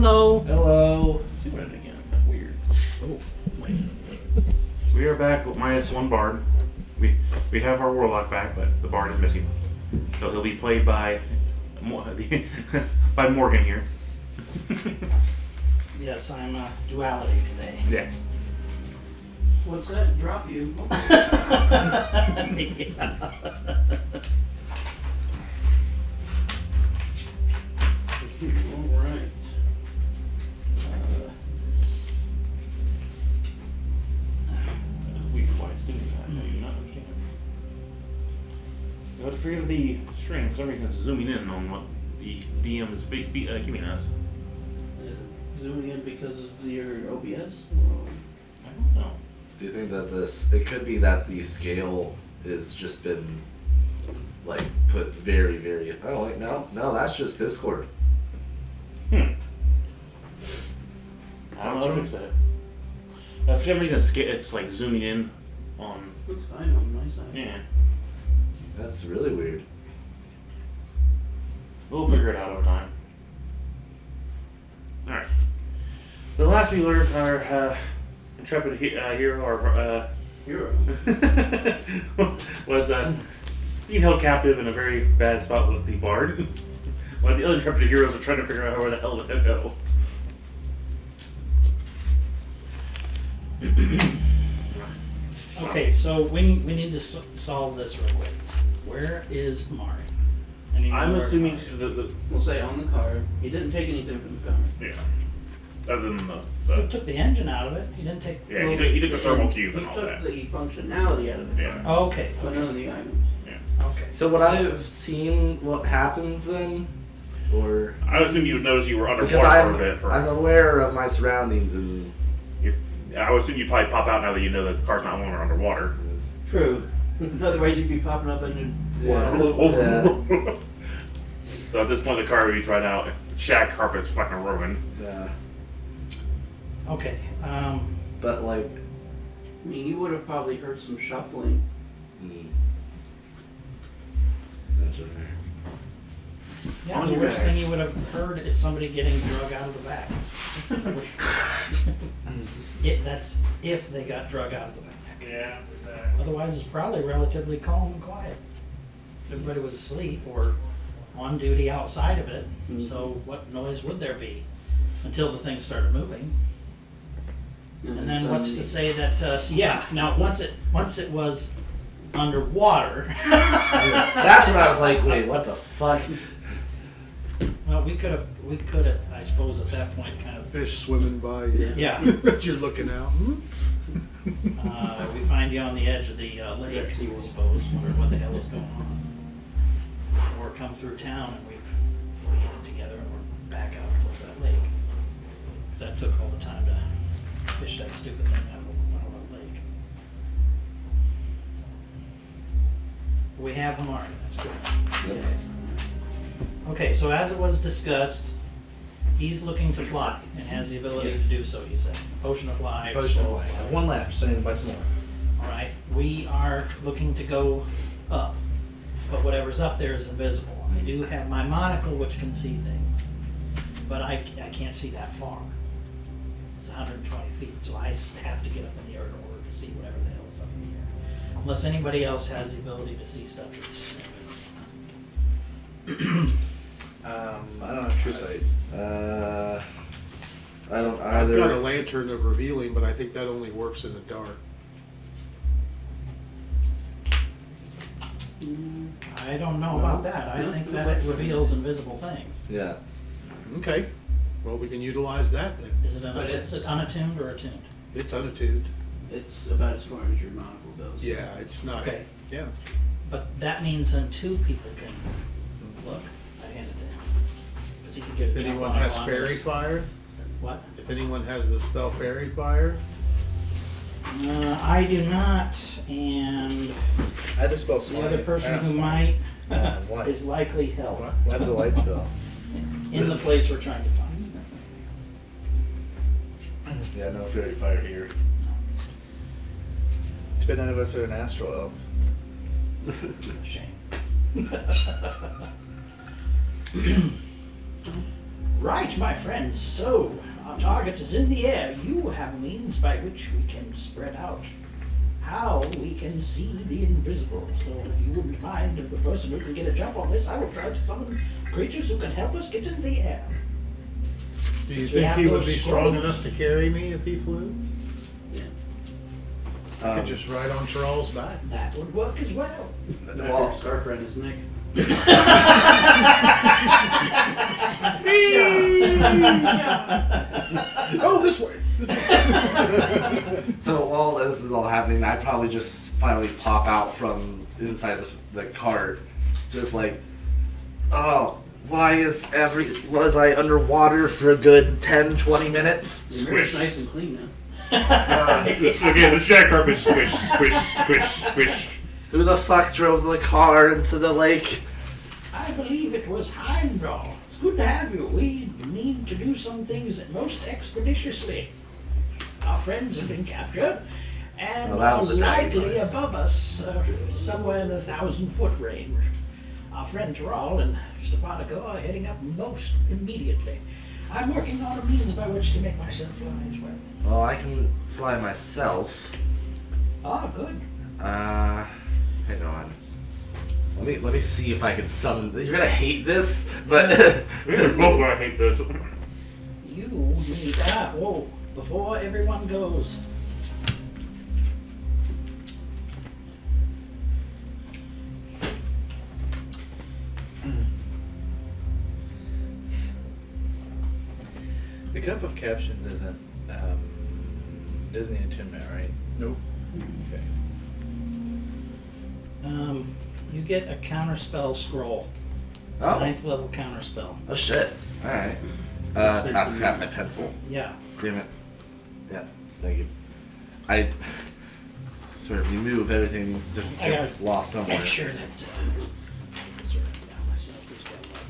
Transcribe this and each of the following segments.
Hello. Hello. Do it again. That's weird. Oh, Wait. We are back with minus one bard. We have our warlock back, but the bard is missing. So he'll be played by by Morgan here. yes, I'm duality today. Yeah. What's that? Drop you. Yeah. Alright. That's weird why it's doing that. I do not understand. You have to figure the string. For some reason, it's zooming in on what the DM is giving us. Is it zooming in because of your OBS? I don't know. Do you think that it could be that the scale has just been, like, put very, very, oh, like, no, that's just Discord. I don't know if it's that. For some reason, it's like zooming in on. Looks fine on my side. Yeah. That's really weird. We'll figure it out over time. Alright. The last we learned our intrepid hero, or Hero. was being held captive in a very bad spot with the bard. While the other intrepid heroes were trying to figure out where the hell to go. Okay, so we need to solve this real quick. Where is Mari? I'm assuming We'll say on the card. He didn't take anything from the card. yeah. Other than He took the engine out of it. He didn't take. yeah, he took the thermal cube and all He that. took the functionality out of the card. Yeah. Okay. But none of the items. Okay. So would I have seen what happens then? Or, I would assume you would notice you were because underwater for a bit. I'm aware of my surroundings and, I would assume you'd probably pop out now that you know that the car's not longer underwater. True. Otherwise, you'd be popping up in the water. yeah, So at this point, the car would be tried out. Shag carpet's fucking ruined. yeah. Okay. But, like, I mean, you would have probably heard some shuffling. That's okay. Yeah, On the your worst bags. thing you would have heard is somebody getting drug out of the back. That's if they got drug out of the back. Yeah. Otherwise, it's probably relatively calm and quiet. Everybody was asleep or on duty outside of it. Mhm. So what noise would there be until the thing started moving? And then what's to say that? Yeah. Now once it was underwater. That's when I was like, wait, what the fuck? Well, we could have, I suppose, at that point, kind of. Fish swimming by you. Yeah. That you're looking out. We find you on the edge of the lake, I suppose, wonder what the hell is going on. Or come through town and we've hit it together and we're back out towards that lake. Because that took all the time to fish that stupid thing out of the lake. So, we have Hamari, that's good. Yep. Okay, so as it was discussed, he's looking to fly and has the ability Yes. to do so, you said. Potion of fly. Potion of Soul flight. Fly. One left, so I need to buy some more. Alright, we are looking to go up, but whatever's up there is invisible. I do have my monocle which can see things, but I can't see that far. It's 120 feet, so I have to get up in the air in order to see whatever the hell is up in the air. Unless anybody else has the ability to see stuff that's invisible. I don't have true sight. I don't I've got a either. lantern of revealing, but I think that only works in the dark. I don't know about that. I think that it reveals invisible things. Yeah. Okay. Well, we can utilize that then. Is it, But is it unattuned or attuned? It's unattuned. It's about as far as your monocle goes. Yeah, it's not. Okay. Yeah. But that means then two people can look. I hand it to him. Because he can get a If jump anyone on has on fairy this. fire, What? if anyone has the spell fairy fire, I do not, and I had to spell the smart. other person who might Why? is likely held Why did the light spell? in the place we're trying to find. Yeah, no fairy fire here. Too bad none of us are an astral elf. Shame. Right, my friends. So, our target is in the air. You have a means by which we can spread out how we can see the invisible. So, if you wouldn't mind the person who can get a jump on this, I will try to summon creatures who can help us get into the air. Do you Since we think have he would those be strong scrolls. enough to carry me if he flew? Yeah. I could just ride on Charles' back. That would work as well. Well, scarf around his neck. Oh, this way! So while this is all happening, I'd probably just finally pop out from inside the cart, just like, oh, was I underwater for a good 10, 20 minutes? Your mirror's Squish. nice and clean now. Again, the shack carpet squish, squish, squish, squish. Who the fuck drove the car into the lake? I believe it was Heimdall. It's good to have you. We need to do some things most expeditiously. Our friends have been captured and Well, that are was the dragon likely noise. above us, somewhere in the 1,000-foot range. Our friend Taral and Stefanica are heading up most immediately. I'm working on a means by which to make myself fly as well. Well, I can fly myself. Ah, good. Hang on. Let me see if I can summon. You're gonna hate this, but We're both gonna hate this. You need that. Whoa, before everyone goes. The Cup of Captions isn't Disney Attunement, right? Nope. Okay. You get a counterspell scroll. It's a Oh. 9th level counterspell. oh shit. All right. Crap, my pencil. Yeah. Damn it. Yeah, thank you. I swear, if you move, everything just I gets gotta lost somewhere. Make sure that. Sort of down myself. Who's got what?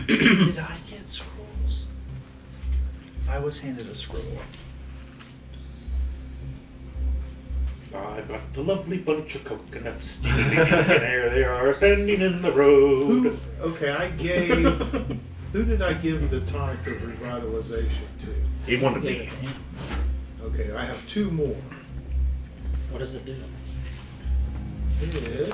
Did I get scrolls? I was handed a scroll. I've got a lovely bunch of coconuts. There they are, standing in the road. Who? Okay, I gave. Who did I give the tonic of revitalization to? He wanted Give it me. to him. Okay, I have 2 more. What does it do? It.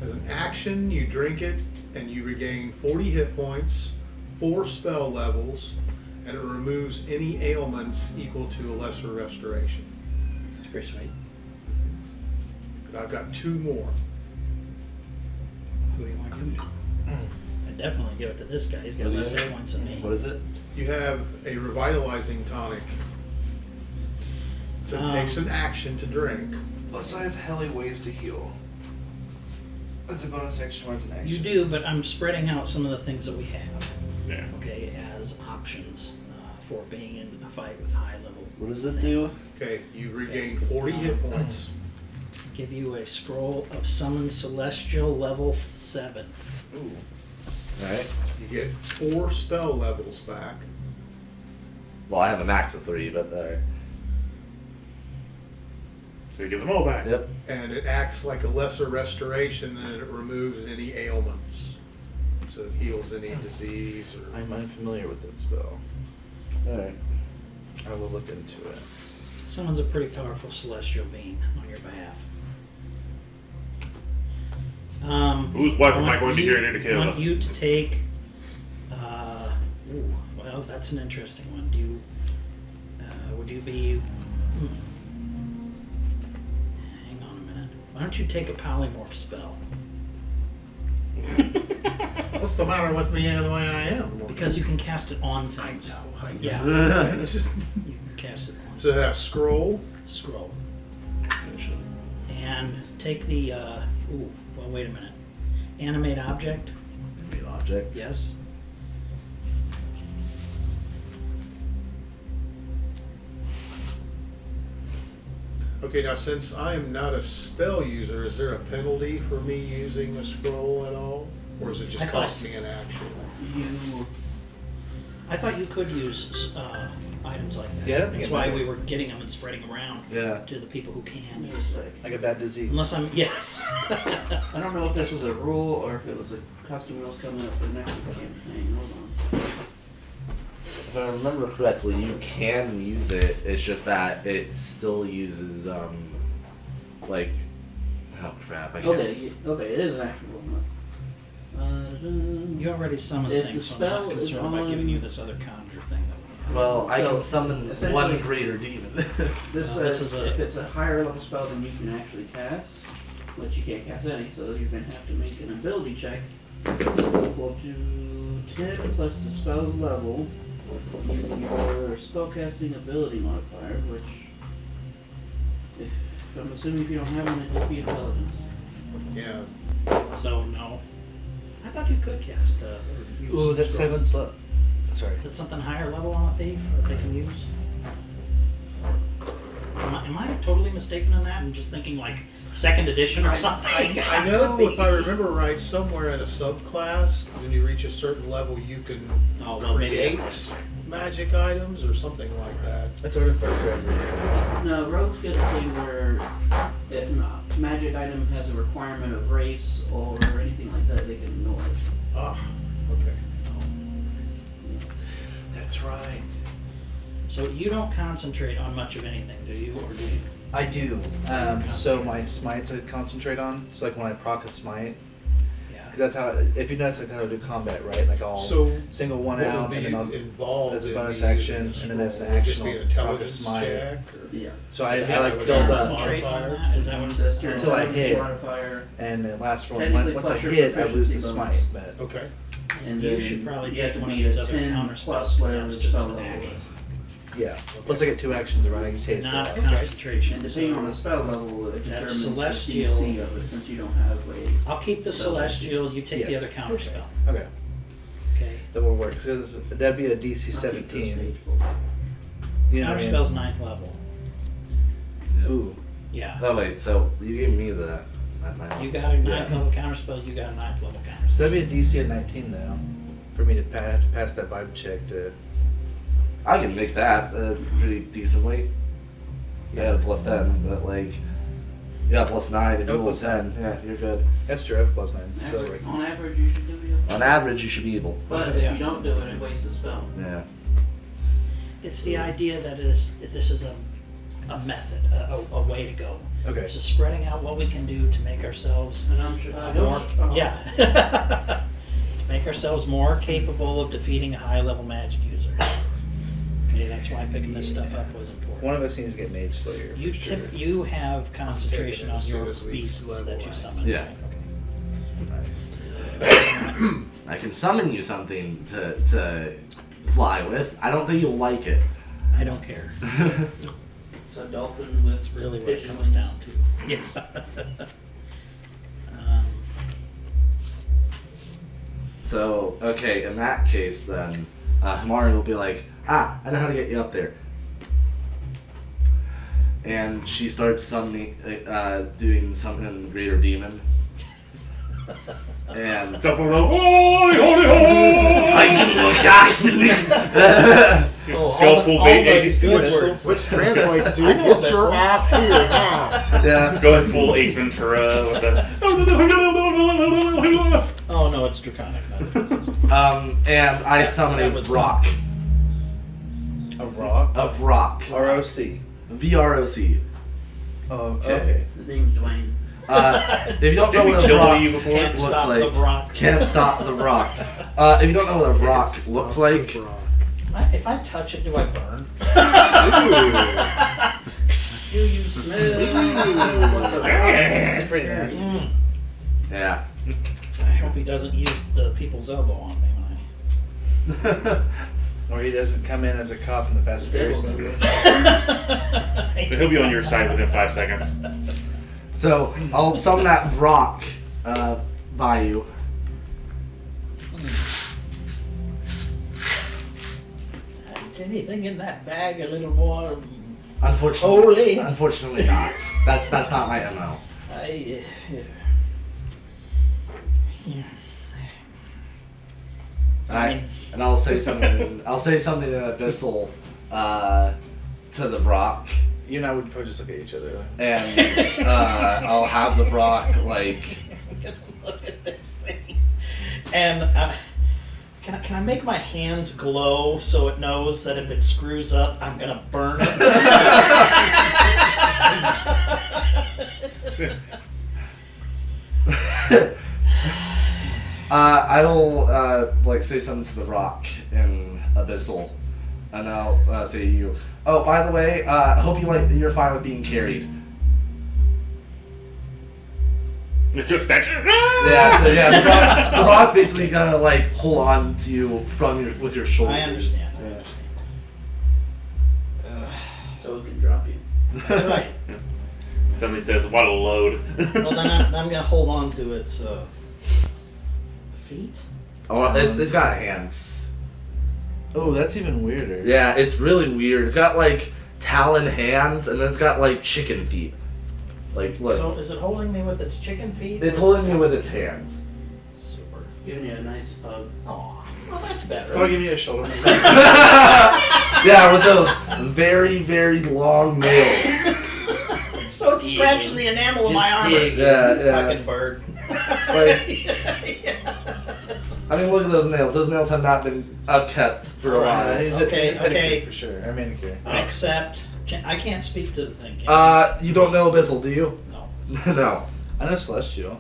As an action, you drink it and you regain 40 hit points, 4 spell levels, and it removes any ailments equal to a lesser restoration. That's pretty sweet. But I've got 2 more. Who do you want to give it to? I'd definitely give it to this guy. He's got What do you less have? ailments than me. What is it? You have a revitalizing tonic. So it takes an action to drink. Plus, I have hella ways to heal. That's a bonus action or as an action. You do, but I'm spreading out some of the things that we have, Yeah. okay, as options for being in a fight with high level. What does it do? Okay, you regain 40 hit points. Give you a scroll of summon celestial level 7. Ooh. Alright. You get 4 spell levels back. Well, I have a max of 3, but alright. So you give them all back. Yep. And it acts like a lesser restoration, and it removes any ailments. So it heals any disease or. I'm unfamiliar with that spell. Alright. I will look into it. Summons a pretty powerful celestial being on your behalf. Whose wife am I want going to you- hear to kill? I want you to take. Well, that's an interesting one. Do you? Would you be? Hang on a minute. Why don't you take a polymorph spell? What's the matter with me the way I am? Because you can cast it on things. I know. Yeah, It's just, you can cast it on. so that scroll. It's a scroll. And take the. Well, wait a minute. Animate object. Main object. Yes. Okay, now since I am not a spell user, is there a penalty for me using a scroll at all? Or does it just I thought- cost me an action? I thought you could use items like that. Yeah, I don't think That's it why mattered. we were getting them and spreading them around Yeah. to the people who can It use was them. like, Like a bad disease. Unless I'm, yes. I don't know if this was a rule or if it was a custom rules coming up for next campaign. Hold on. If I remember correctly, you can use it. It's just that it still uses like, oh crap, I can't. Okay, it is an actual rule. You already summoned If things, the so I'm not spell is concerned about giving on- you this other conjure thing that we have. Well, I So, can summon essentially- one greater demon. This No, this is a- if it's a higher level spell than you can actually cast, which you can't cast any, so you're gonna have to make an ability check equal to 10 plus the spell's level using your spellcasting ability modifier, which, if I'm assuming if you don't have one, it would be intelligence. Yeah. So, no. I thought you could cast, or use Ooh, that's scrolls. 7. Sorry. Is it something higher level on a thief that they can use? Am I totally mistaken on that and just thinking like second edition or something? I know if I remember right, somewhere in a subclass, when you reach a certain level, you can Oh, well, maybe create that's magic items or something like that. That's artifacts, right? No, rogues get a thing where if a magic item has a requirement of race or anything like that, they can ignore it. Ah, okay. That's right. So you don't concentrate on much of anything, do you? Or do you? I do. So my smites I concentrate on. So like when I proc a smite, Yeah. because that's how. If you notice, like how I do combat, right? Like I'll So single one what out would and be then I'll. involved as a in bonus me action, using and then as an scroll? Would it just action, be an I'll proc a intelligence smite. check? Or? Yeah. So I Yeah, like with build your up, Concentrate on modifier. that? Is that what? That's your Until I intelligence hit. modifier, and it lasts for Technically, once I plus your hit, I lose the proficiency smite. bonus. But Okay. and You then should probably you take have to one of beat these a other 10 counter plus spells, 'cause whatever that's the just spell an level action. is. yeah, once I get 2 actions around, I can taste Not it. concentration. And depending on the So spell level, it That's determines celestial. the DC of it, since you don't have a. I'll keep the celestial. You take the Yes. other counter spell. Okay, Okay. that will work. So that'd be a DC I'll keep those 17. stage goals. You know Counter what I mean? spell's 9th level. Ooh, Yeah. Oh wait, so you gave me that. You got a 9th Yeah. level counter spell. You got a 9th level counter so spell. that'd be a DC at 19 though, for me to have to pass that vibe check to. I can make that pretty decently. I had a plus 10, but like, yeah, plus 9. If you Oh, roll plus 10, yeah, you're good. That's true. I have +9. So Average- On average, you should do it. On average, you should be able. But if Yeah. you don't do it, it wastes the spell. Yeah. It's the idea that this is a method, a way to go. okay. It's just spreading out what we can do to make ourselves And I'm sure. more, yeah, to make ourselves more capable of defeating a high level magic user. Okay, that's why picking this stuff up was important. One of us needs to get Mage Slayer. You for sure. you have concentration on as soon your as we beasts that you levelize. summon. Yeah. Nice. I can summon you something to fly with. I don't think you'll like it. I don't care. It's a dolphin with That's really what it pigeon comes wings. down to. Yes. So, okay, in that case, then, Himari will be like, I know how to get you up there. And she starts summoning, doing something greater demon. And Go full Ace. Which translates to I know get this your one. ass here now. yeah. Going full Ace Ventura with the. Oh no, it's draconic. Not a disease. And I summon that a was- rock. A rock. Of rock. ROC. VROC. Oh, Okay. okay. His name's Dwayne. If you don't know Did we what a kill rock you before? Can't looks stop like, the rock. can't stop the rock. If you don't know what a rock looks like, If I touch it, do I burn? Do you smell what the That's pretty nasty. Mm. yeah. I hope he doesn't use the people's elbow on me when Or he doesn't come in as a cop in the Fast and Furious movies. I. But he'll be on your side within 5 seconds. So I'll summon that rock by you. Is anything in that bag a little more Unfortunately, Holy. unfortunately not. That's not my MO. And I'll say something. I'll say something in Abyssal to the Rock, You and I would probably just look at each other. and I'll have the Rock like. Look at this thing. And can I make my hands glow so it knows that if it screws up, I'm gonna burn it? I will like say something to the Rock in Abyssal, and I'll say to you. Oh, by the way, I hope you're fine with being carried. Yeah. The Rock's basically gonna like hold on to you with your shoulders. I understand. So it can drop you. That's right. Somebody says, "What a load!" Well, then I'm gonna hold on to its feet. Oh, it's got hands. Oh, that's even weirder. Yeah, it's really weird. It's got like talon hands, and then it's got like chicken feet. Like look, So is it holding me with its chicken feet? it's holding me with its hands. Super. Giving you a nice hug. Oh, well that's better. Probably give me a shoulder massage. Yeah, with those very, very long nails. So it's scratching the enamel of my Just armor. dig. Yeah. Fucking bird. I mean, look at those nails. Those nails have not been upkept for a while. Alright. He's Okay, a pedicure okay. for sure. Or manicure. Except, I can't speak to the thing. Can I? You don't know Abyssal, do you? No. No. I know Celestial.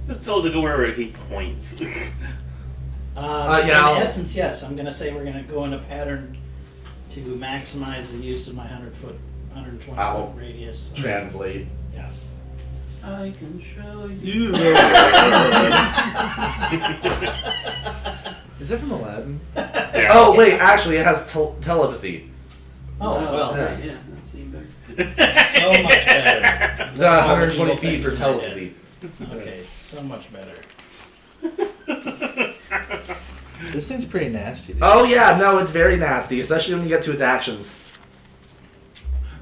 Just tell it to go wherever he points. yeah, In I'll- essence, yes. I'm gonna say we're gonna go in a pattern to maximize the use of my 120 Ow. foot radius. Translate. Yeah. I can show you. Is that from Aladdin? Yeah. Oh, wait, actually, it has telepathy. Oh well. yeah. Yeah, that's even better. So much better. It's got 120 Evil feet for things in my head. telepathy. Okay, so much better. This thing's pretty nasty, dude. Oh, yeah, no, it's very nasty, especially when you get to its actions.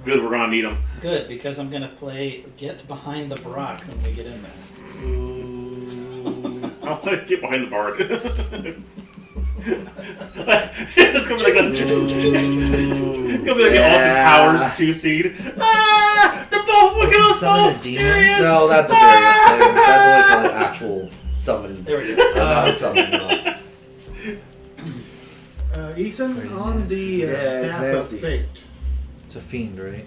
Good, we're gonna need him. Good, because I'm gonna play Get Behind the Barak when we get in there. I'll get behind the bard. It's gonna be like it's gonna be like the Austin Powers 2 seed. Ah, they're both looking at us Summon a both demon? serious. No, No, that's a variant thing. That's only for like actual summon. There we go. Not summon. Ethan, on the Yeah, it's Staff of nasty. Fate, It's a fiend, right?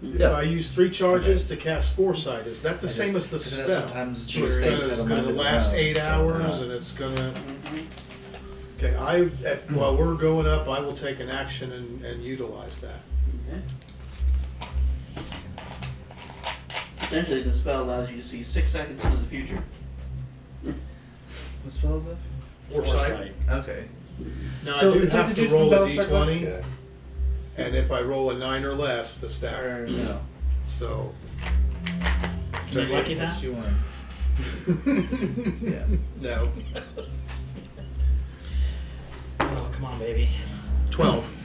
if Yeah. I use 3 charges to cast Foresight, is that the same as the Because spell? sometimes So these things it's have a going mind to of their last own, 8 so- hours, and it's going to... Okay, while we're going up, I will take an action and utilize that. Okay. Essentially, the spell allows you to see 6 seconds into the future. What spell is that? Foresight. Okay. Now, So I do it's like have the to dude from roll a Battlestar d20, Galactica. and if I roll a 9 or less, the staff. Or no. So... You lucky now? Yes, you won. Yeah. No. Oh, come on, baby. 12.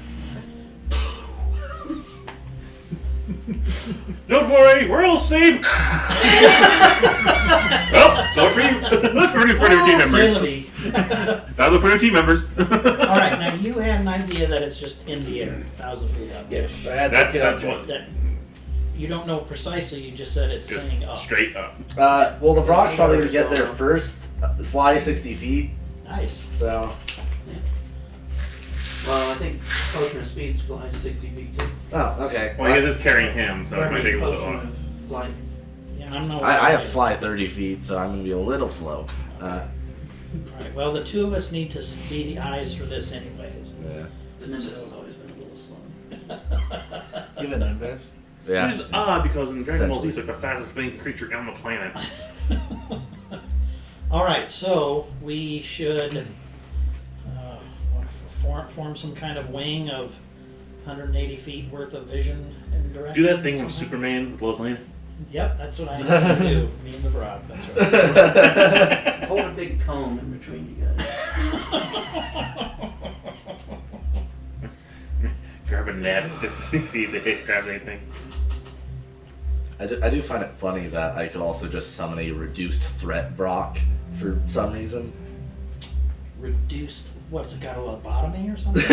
Don't worry, we're all safe. Well, so for you. That's for new team members. Silly. That'll for new team members. All right, now you have an idea that it's just in the air, 1,000 feet up. Yes, I had to That's get that's out. one. That you don't know precisely. You just said it's Just saying up. straight up. Well, the Rock's probably going to get there first, fly 60 feet, Nice. so... Well, I think Potion of Speed flies 60 feet too. Oh, okay. Well, you're just carrying him, so it might take a little bit Potion longer. of Flight. Yeah, I'm no. I have fly 30 feet, so I'm going to be a little slow. All right. Well, the two of us need to be the eyes for this, anyways. Yeah. The Nimbus has always been a little slow. Give it an best. Yeah. Which is odd because in Dragon Ball Z, it's Essentially. like the fastest creature on the planet. All right, so we should form some kind of wing of 180 feet worth of vision and direction. Do that thing from somehow. Superman with Lois Lane. Yep, that's what I need to do. Me and the Rob. That's right. Hold a big comb in between you guys. Grab a nets just to see if it grabs anything. I do find it funny that I could also just summon a reduced threat Vrock for some reason. Reduced. What's it got? A lobotomy or something?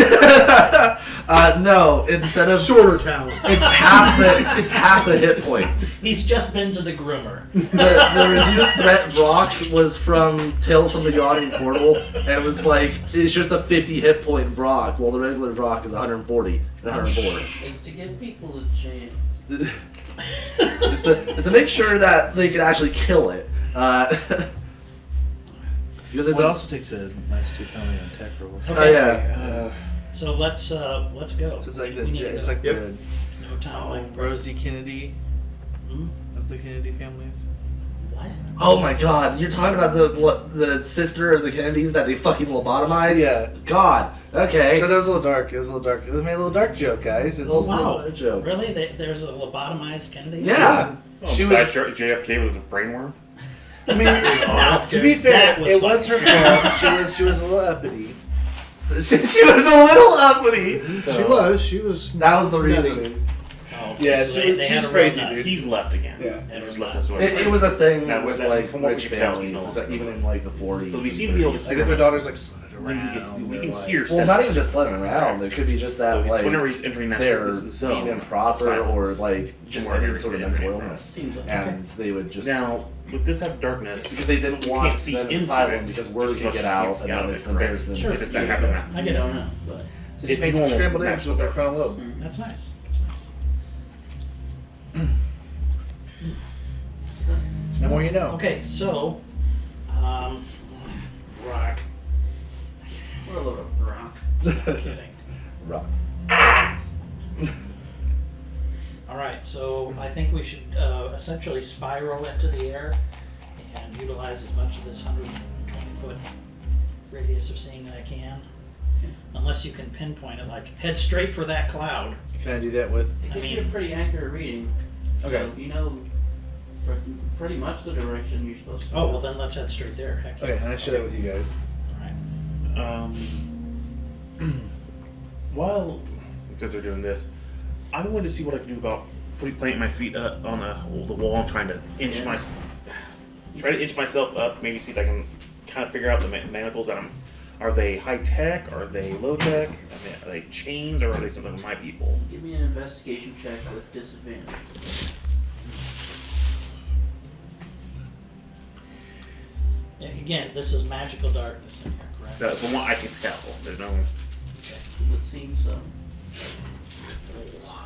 No, instead of Shorter talent. it's half the hit points. He's just been to the groomer. The reduced threat Vrock was from Tales from the Yawning Portal, and it was like it's just a 50 hit point Vrock, while the regular Vrock is 140 and 104. It's to give people a chance. It's to make sure that they can actually kill it. Because it's It also takes a nice 2 penalty on tech roll. Oh yeah. So let's go. So it's like We need to it's go. like Yep. the No time like Rosie Kennedy Hmm? of the Kennedy families. What? Oh my God! You're talking about the sister of the Kennedys that they fucking lobotomized? Yeah. God. Okay. So that was a little dark. It was a little dark. It made a little dark joke, guys. It's Oh wow! a joke. Really? There's a lobotomized Kennedy? Yeah. She Besides JFK was a brainworm. I mean, Now, to be fair, that was it was her funny. fault. She was a little uppity. She was a little uppity. She was. That was the nutty. reasoning. Oh, Yeah, so she's had a crazy, real nut. dude. He's left again. Yeah. And just left us away. It was a thing That was with that- like from what rich we can tell, families, he's no- even in like the 40s. But we and seem to be able to 30s. Like if their daughter's like slid We around. can they're like- hear Well, not even steps. just sliding around. It could be just that So it's like whenever he's entering that they're zone being improper of or silence, like just more any areas sort of they mental enter. illness, Seems like and they would just Now, with this type of darkness, because they didn't you want can't see them into silent it. because word Just could as get much as you out can and see then out it's of it, embarrassing them. Sure. if it's that happening. I get it. But So just made some normal scrambled eggs natural with their frontal darkness. lobe. that's nice. That's nice. The more you know. Okay, so, rock. We're a little rock. Kidding. Rock. All right, so I think we should essentially spiral into the air and utilize as much of this 120-foot radius of seeing that I can. Unless you can pinpoint it, like head straight for that cloud. Can I do that with? It I gives you a mean- pretty accurate reading. Okay. So you know pretty much the direction you're supposed to Oh, go. well then let's head straight there. Heck yeah. Okay, and I share that with you guys. All right. While since they're doing this, I wanted to see what I can do about planting my feet up on the wall. I'm trying to inch myself up. Maybe see if I can kind of figure out the manacles that I'm. Are they high tech? Are they low tech? Are they chains, or are they something of my people? Give me an investigation check with disadvantage. Yeah, again, this is magical darkness in here, correct? From what I can tell, there's no. It would seem so.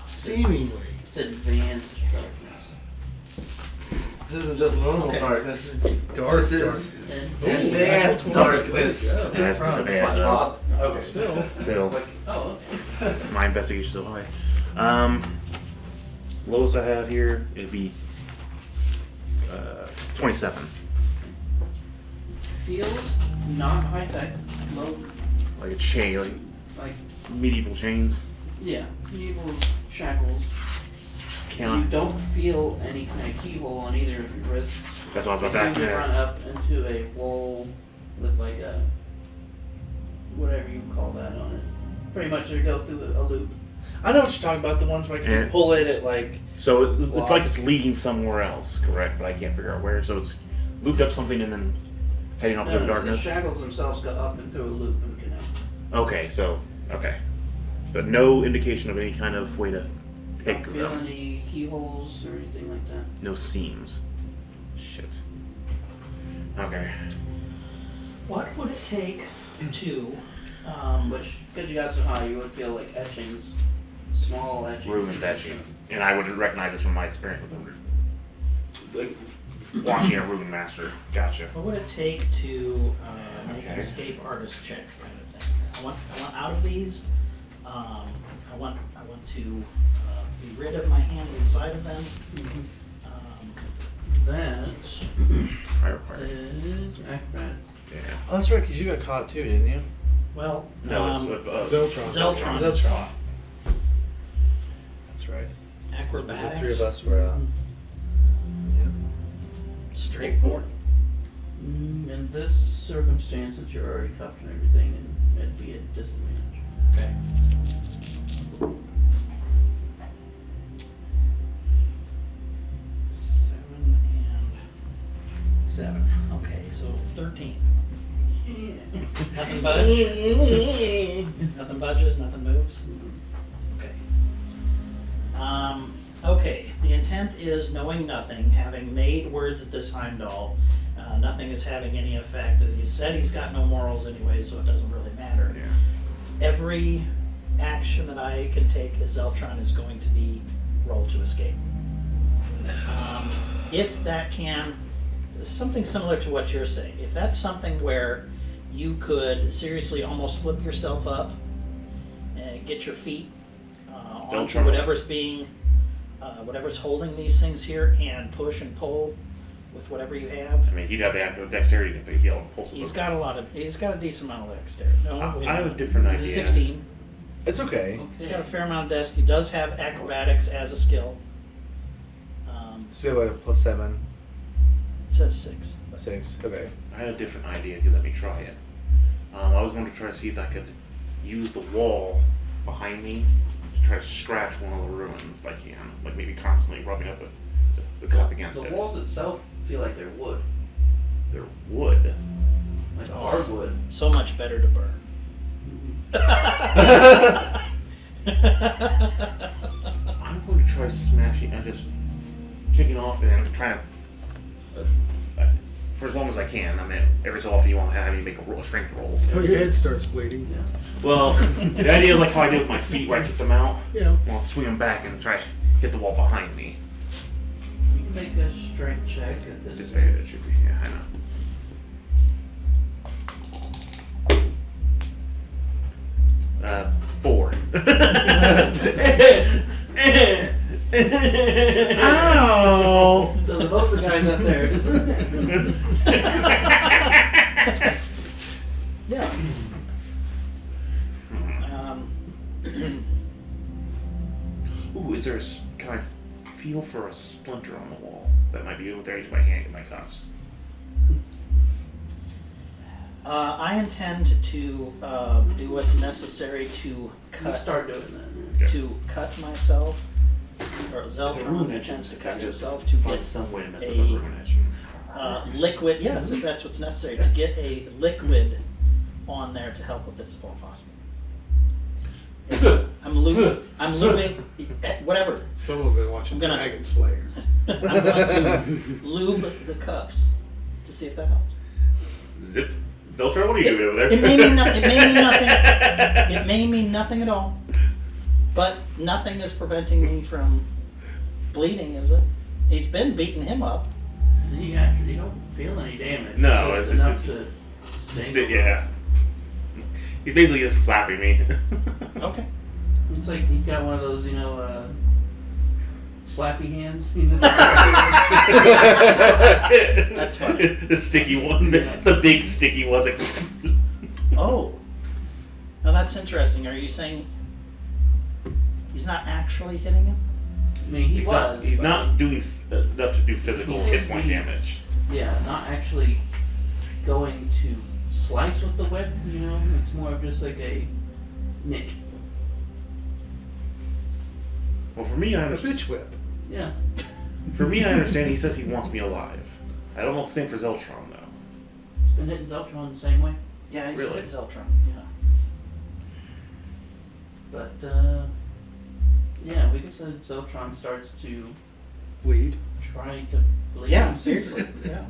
Seemingly. It's advanced darkness. This isn't just normal Okay. darkness. Dark. This is And advanced darkness. That's From bad, SpongeBob. Okay. Still. Still, like, oh, okay. my investigation's so high. Lowest I have here, it'd be 27. Feels not high tech, low, Like a chain, like like, medieval chains. yeah, medieval shackles. You Can't. don't feel any kind of keyhole on either of your wrists. That's what I was about to They ask seem you to run next. up into a wall with like a whatever you call that on it. Pretty much they go through a loop. I know what you're talking about. The ones where you can Yeah. pull it at like. So it's like it's leading somewhere else, correct? But I can't figure out where. So it's looped up something and then heading off into the The darkness. shackles themselves go up and through a loop and canal. Okay, so okay, but no indication of any kind of way to pick Don't feel them. any keyholes or anything like that. No seams. Shit. Okay. What would it take to, Which, because you guys are high, you would feel like etchings, small etchings. Ruined etching, and I would recognize this from my experience with the like watching a rune master. Gotcha. what would it take to make an Okay. escape artist check kind of thing? I want out of these. I want to be rid of my hands inside of them. That Higher part. is acrobatics. Yeah. Oh, that's right, because you got caught too, didn't you? Well, No, it's with Zeltron. Zeltron. Zeltron. That's right. acrobatics. The three of us were. Straightforward. In this circumstance, that you're already cuffed and everything, and it'd be a disadvantage. Okay. Okay, so 13. Nothing budges? Nothing budges, nothing moves? Okay. Okay, the intent is knowing nothing, having made words at this Heimdall. Nothing is having any effect. He said he's got no morals anyway, so it doesn't really matter. Yeah. Every action that I can take as Zeltron is going to be roll to escape. If that can, something similar to what you're saying, if that's something where you could seriously almost flip yourself up and get your feet onto Zeltron. whatever's holding these things here and push and pull with whatever you have. I mean, he'd have the dexterity to be able to pull some. He's got a decent amount of dexterity. No, I have a different idea. 16. It's okay. He's got a fair amount of dex. He does have acrobatics as a skill. So what? Plus 7, It says 6. 6. Okay. I had a different idea. If you let me try it, I was going to try to see if I could use the wall behind me to try to scratch one of the ruins like I can, like maybe constantly rubbing up the cup against The it. walls itself feel like they're wood, They're wood. like hardwood. So much better to burn. I'm going to try smashing and just kicking off and then trying to, for as long as I can. I mean, every so often you want to have me make a strength roll. Until your head starts bleeding. Yeah. Well, the idea is like how I did with my feet where I kick them out. Yeah. Well, I'll swing them back and try to hit the wall behind me. You can make a strength check at this. It's very, it should be, yeah, I know. Four. Ow! So the both the guys up there. Yeah. Ooh, is there can I feel for a splinter on the wall that might be able to use my hand in my cuffs? I intend to do what's necessary to You cut start doing that. Okay. to cut myself, or There's a Zeltron rune intends to etching. cut I just himself to find get some way to mess up a- the rune etching. liquid. Yes, if that's what's necessary to get a liquid on there to help with this if all possible. I'm lubing, whatever. Someone been watching I'm gonna- Dragon Slayer. I'm going to lube the cuffs to see if that helps. Zip. Zeltron, what are you doing over there? It may mean nothing. It may mean nothing at all. But nothing is preventing me from bleeding, is it? He's been beating him up. You actually don't feel any damage. No, it's it's enough just- to sting. Yeah. He's basically just slapping me. Okay. It's like he's got one of those, slappy hands. You know? That's funny. The sticky one. It's the big sticky one. It's like Oh. Now that's interesting. Are you saying he's not actually hitting him? I mean, he he's was. He's but- not doing enough to do physical He seems hit to point be- damage. Yeah, not actually going to slice with the whip, It's more of just like a nick. Well, for me, I A understand. bitch whip. Yeah. For me, I understand. He says he wants me alive. I don't know if the same for Zeltron though. It's been hitting Zeltron the same way. Yeah, he's Really? hitting Zeltron. Yeah. But, we can say Zeltron starts to Bleed. try to bleed. Yeah, seriously. Yeah.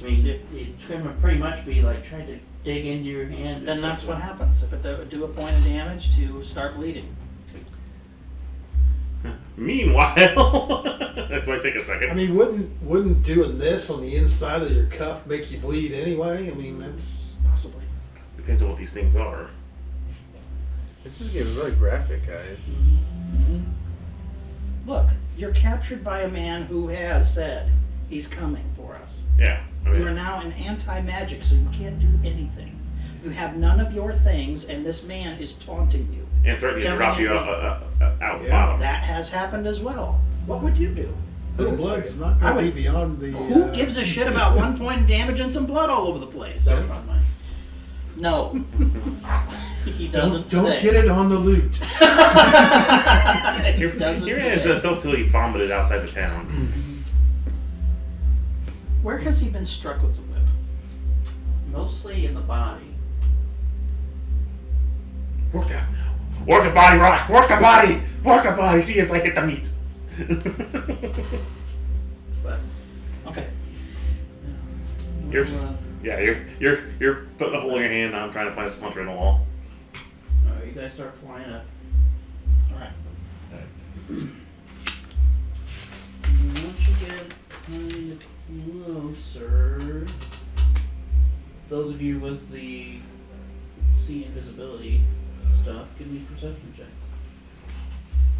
I mean, See if- it's going to pretty much be like trying to dig into your hand. or Then that's what something. happens. If it do a point of damage to start bleeding. Meanwhile, it might take a second. I mean, wouldn't doing this on the inside of your cuff make you bleed anyway? I mean, that's Possibly. Depends on what these things are. This is getting really graphic, guys. Mhm. Look, you're captured by a man who has said he's coming for us. Yeah. I You are mean, now in anti-magic, so you can't do anything. You have none of your things, and this man is taunting you. and threatening to telling drop you you that- out the Yeah. bottom. That has happened as well. What would you do? little That's blood's fair. not I going to would- be beyond the. Who gives a shit about 1 point of damage and some blood all over the place? Zeltron might. No. He doesn't Don't today. get it on the loot. He doesn't Your today. hands self till he vomited outside the town. Where has he been struck with the whip? Mostly in the body. Work the body, Rock. Work the body. Work the body. See as I hit the meat. But Okay. You're- well, Yeah, you're putting a hole in your hand. I'm trying to find a splinter in the wall. alright, you guys start flying up. Alright. Once you get kind of closer, those of you with the see invisibility stuff, give me perception checks.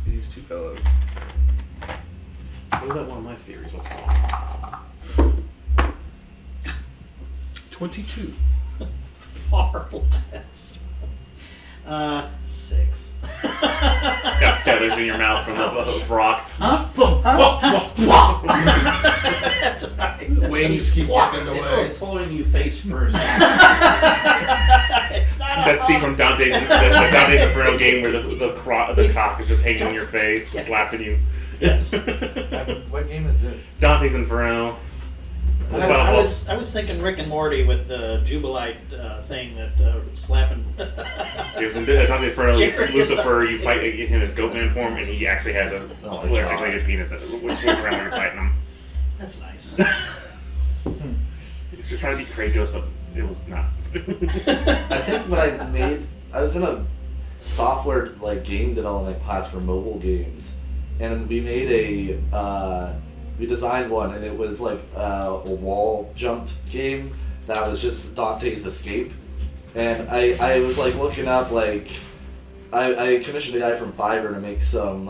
These two fellas. So was that one of my theories? What's wrong? 22. Far less. 6. Got feathers in your mouth from the rock. That's right. Wings keep getting in the way. It's holding you face first. It's not a That scene from Dante's Dante's Inferno game where the cock is just hanging in your face, Yes. slapping you. Yes. What game is this? Dante's Inferno. I was thinking Rick and Morty with the Jubilite thing that slapping. Because in Dante's Inferno, Jerry. Lucifer, you fight him in his goatman form, and he actually has a Oh my fully God. articulated penis that which swings around when you're fighting him. That's nice. He's just trying to be courageous, but it was not. I think when I was in a software like game development class for mobile games, and we made we designed one, and it was like a wall jump game that was just Dante's Escape, and I was like looking up like I commissioned a guy from Fiverr to make some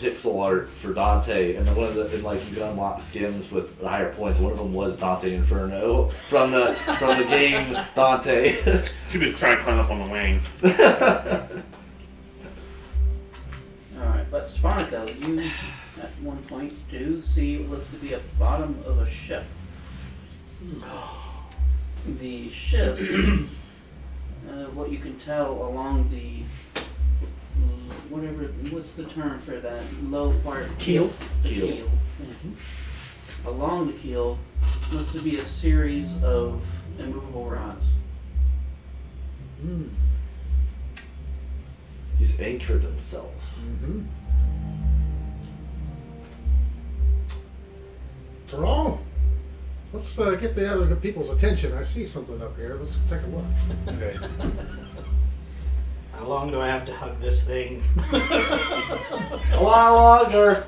pixel art for Dante, and then and like you could unlock skins with higher points. One of them was Dante Inferno from the game Dante. Should be trying to climb up on the wing. Alright, but Sparnico, you at one point do see what looks to be a bottom of a ship. The ship, what you can tell along the what's the term for that low part? Keel. The Keel. keel. Along the keel looks to be a series of immovable rods. He's anchored himself. Mm-hmm. Tyrone, let's get the other people's attention. I see something up here. Let's take a look. Okay. How long do I have to hug this thing? A lot longer.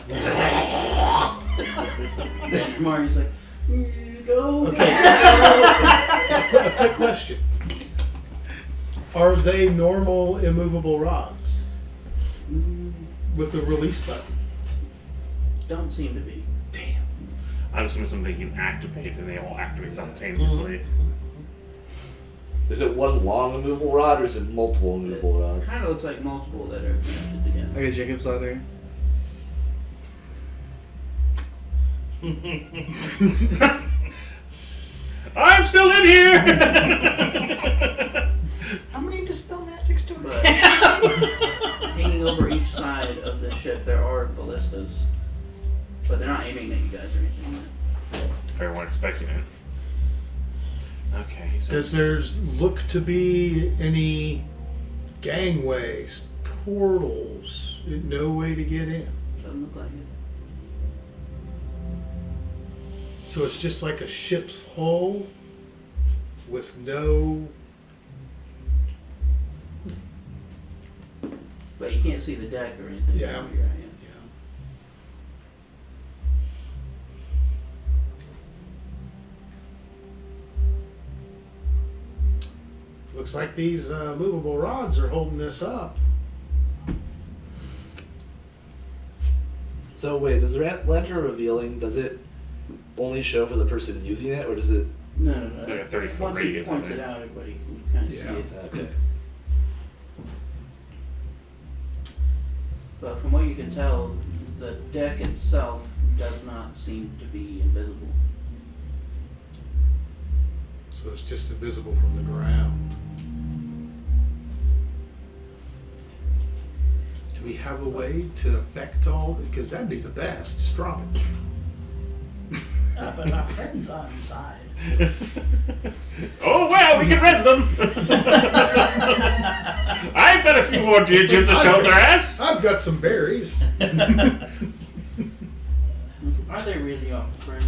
Mario's like, go. Okay. A quick question. Are they normal immovable rods with a release button? Don't seem to be. Damn. I'm assuming something you can activate, and they all activate simultaneously. Is it one long immovable rod or is it multiple immovable rods? Kind of looks like multiple that are connected together. Okay, Jacob's ladder. I'm still in here. How many dispel magics do But I have? hanging over each side of the ship, there are ballistas, but they're not aiming at you guys or anything. I weren't expecting it. Okay, so Does there look to be any gangways, portals, no way to get in? Doesn't look like it. So it's just like a ship's hull with no. But you can't see the deck or anything. Yeah. from where you're at, Looks like these movable rods are holding this up. So wait, does the lantern revealing, does it only show for the person using it, or does it? No, no, no. Like a 30-foot Once he radius, I points think. it out, everybody can kind of see Yeah. it. Okay. But from what you can tell, the deck itself does not seem to be invisible. So it's just invisible from the ground. Do we have a way to affect all? Because that'd be the best. Just drop it. But our friends are inside. Oh well, we can rest them. I've got a few more gyms to shelter us. I've got some berries. Are they really our friends?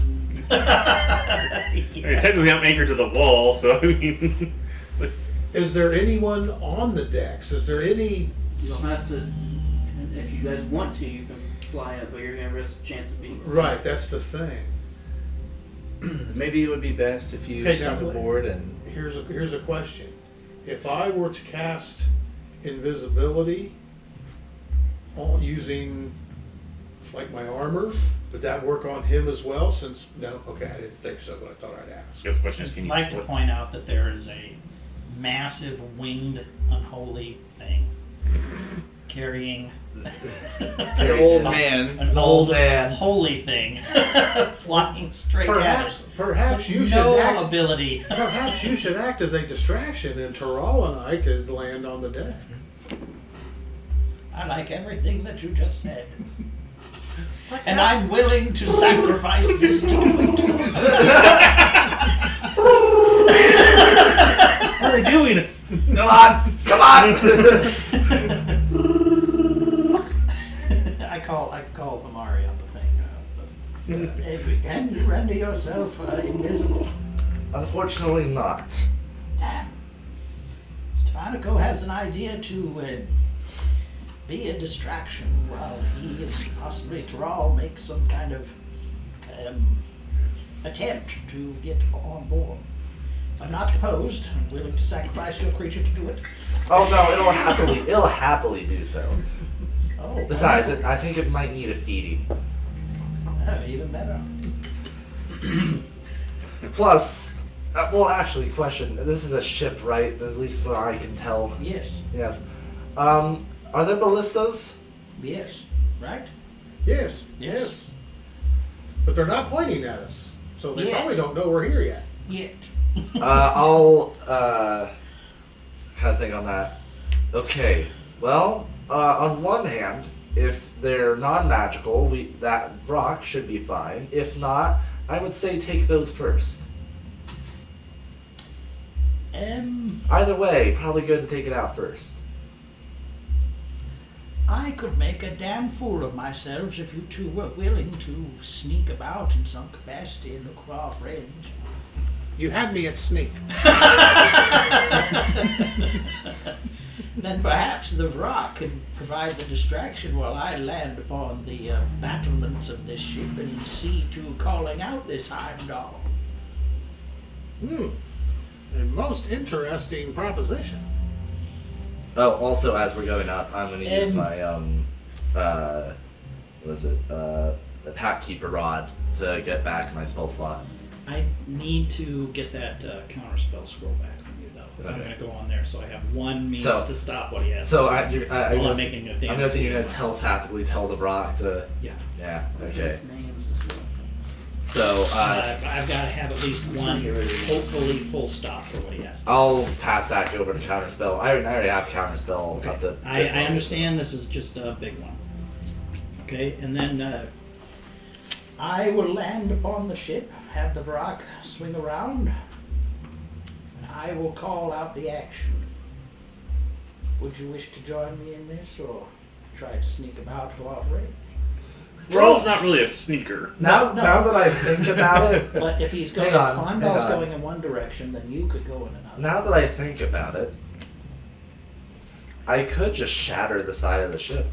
I mean, technically, I'm anchored to the wall, so I mean. Is there anyone on the decks? Is there any? You'll have to, if you guys want to, you can fly up, but you're gonna risk a chance of being. Right, that's the thing. Maybe it would be best if you Okay, snuck now, aboard and. Here's a question. If I were to cast invisibility using like my armor, would that work on him as well? Since no, okay, I didn't think so, but I thought I'd ask. I guess the question is, can I'd you? like to point out that there is a massive winged unholy thing carrying An old man. an old man. holy thing flying straight Perhaps at you us. should No act. ability. Perhaps you should act as a distraction, and Terral and I could land on the deck. I like everything that you just said. And I'm willing to sacrifice this to do it. What are they doing? Come on! Come on! I call Amari on the thing. If you can you render yourself invisible? Unfortunately not. Damn. Stefanico has an idea to be a distraction while he and possibly Thrall make some kind of attempt to get on board. I'm not opposed. I'm willing to sacrifice your creature to do it. Oh no, it'll happily do so. Oh, Besides, I think it might need a feeding. oh, even better. Plus, well, actually, question. This is a ship, right? At least what I can tell. Yes, Yes. Are there ballistas? yes, right? Yes, Yes. yes. But they're not pointing at us, so they Yeah. probably don't know we're here yet. Yet. I'll kind of think on that. Okay. Well, on one hand, if they're non-magical, that rock should be fine. If not, I would say take those first. Either way, probably good to take it out first. I could make a damn fool of myself if you two were willing to sneak about in some capacity and look for our friends. You had me at sneak. Then perhaps the Vrak can provide the distraction while I land upon the battlements of this ship and see to calling out this Heimdall. A most interesting proposition. Oh, also, as we're going up, I'm going to use And- my what is it? The Pack Keeper rod to get back my spell slot. I need to get that counterspell scroll back from you, though. If I'm Okay. going to go on there, so I have one means So- to stop what he has. So While I'm making a damn I'm guessing you're fool going of to myself. telepathically tell the rock to. Yeah. Yeah. Okay. His names as well. So I've got to have at least one, hopefully full stop for what he has. I'll pass back over to counterspell. I already have counterspell up to. I fifth level. understand this is just a big one. Okay, and then I will land upon the ship, have the Vrak swing around, and I will call out the action. Would you wish to join me in this, or try to sneak about while ready? Thrall's not really a sneaker. Now, No. now that I think about it, But if he's going, Hang on, if Heimdall's hang on. going in one direction, then you could go in another. now that I think about it, I could just shatter the side of the ship.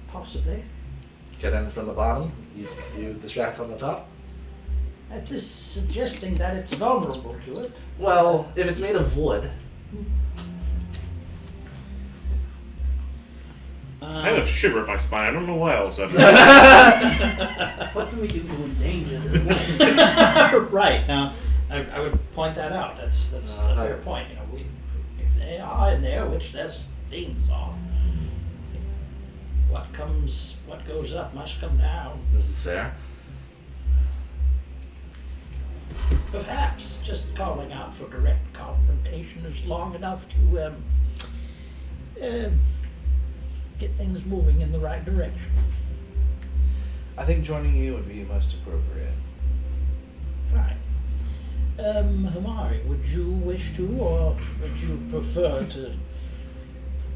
Possibly. Get in from the bottom. You distract on the top. That is suggesting that it's vulnerable to it. Well, if it's made of wood. I have a shiver up my spine. I don't know why all of a sudden. What can we do to endanger their life? Right now, I would point that out. That's a fair point. You know, if they are in there, which there's things are, what goes up must come down. This is fair. Perhaps just calling out for direct confrontation is long enough to get things moving in the right direction. I think joining you would be most appropriate. Fine. Humari, would you wish to, or would you prefer to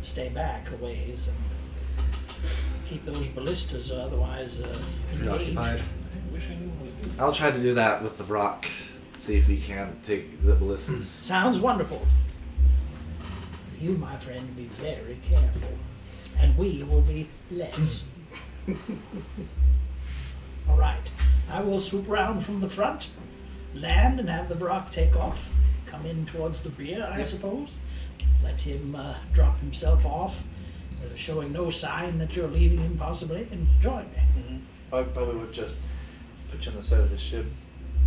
stay back a ways and keep those ballistas otherwise engaged? Preoccupied. I wish I knew what we do. I'll try to do that with the rock. See if we can take the ballistas. Sounds wonderful. You, my friend, be very careful, and we will be less. All right. I will swoop around from the front, land, and have the rock take off. Come in towards the rear, I suppose. Let him drop himself off, showing no sign that you're leaving him possibly, and join me. Mm-hmm. I probably would just put you on the side of the ship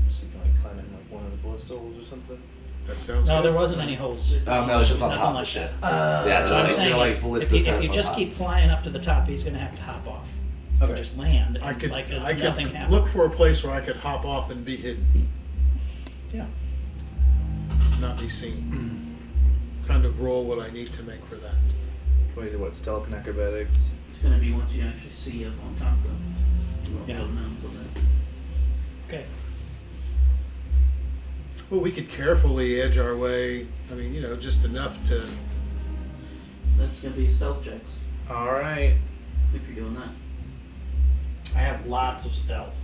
so you can like climb in like one of the ballista holes or something. That sounds No, good. there wasn't any holes. No, it's just on Nothing top of like the ship. that. Yeah, So they're I'm like, saying they're like is, ballista if sets you on just top. keep flying up to the top, he's going to have to hop off. Or Okay. just land. I and could, like I nothing could happened. look for a place where I could hop off and be hidden, Yeah. not be seen. Kind of roll what I need to make for that. What, stealth and acrobatics? It's gonna be once you actually see up on top though. You won't be Yeah. able to know until then. Okay. Well, we could carefully edge our way. I mean, just enough to. That's gonna be stealth checks Alright. if you're doing that. I have lots of stealth.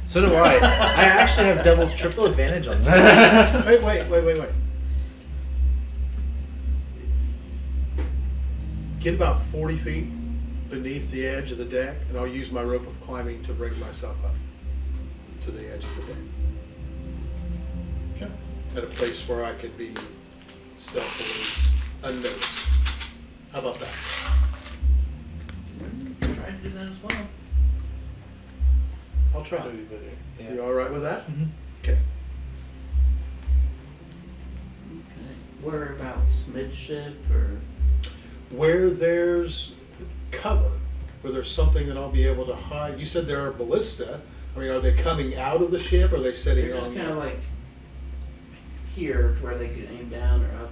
So do I. I actually have triple advantage on stealth. Wait. Get about 40 feet beneath the edge of the deck, and I'll use my rope of climbing to bring myself up to the edge of the deck. Sure. At a place where I could be stealthily unnoticed. How about that? Try to do that as well. I'll try. That'd be better. Yeah. You all right with that? Mhm. Okay. Okay. Whereabouts? Midship or? Where there's cover, where there's something that I'll be able to hide. You said there are ballista. I mean, are they coming out of the ship, or are they sitting They're just on? kind of like here to where they could aim down or up.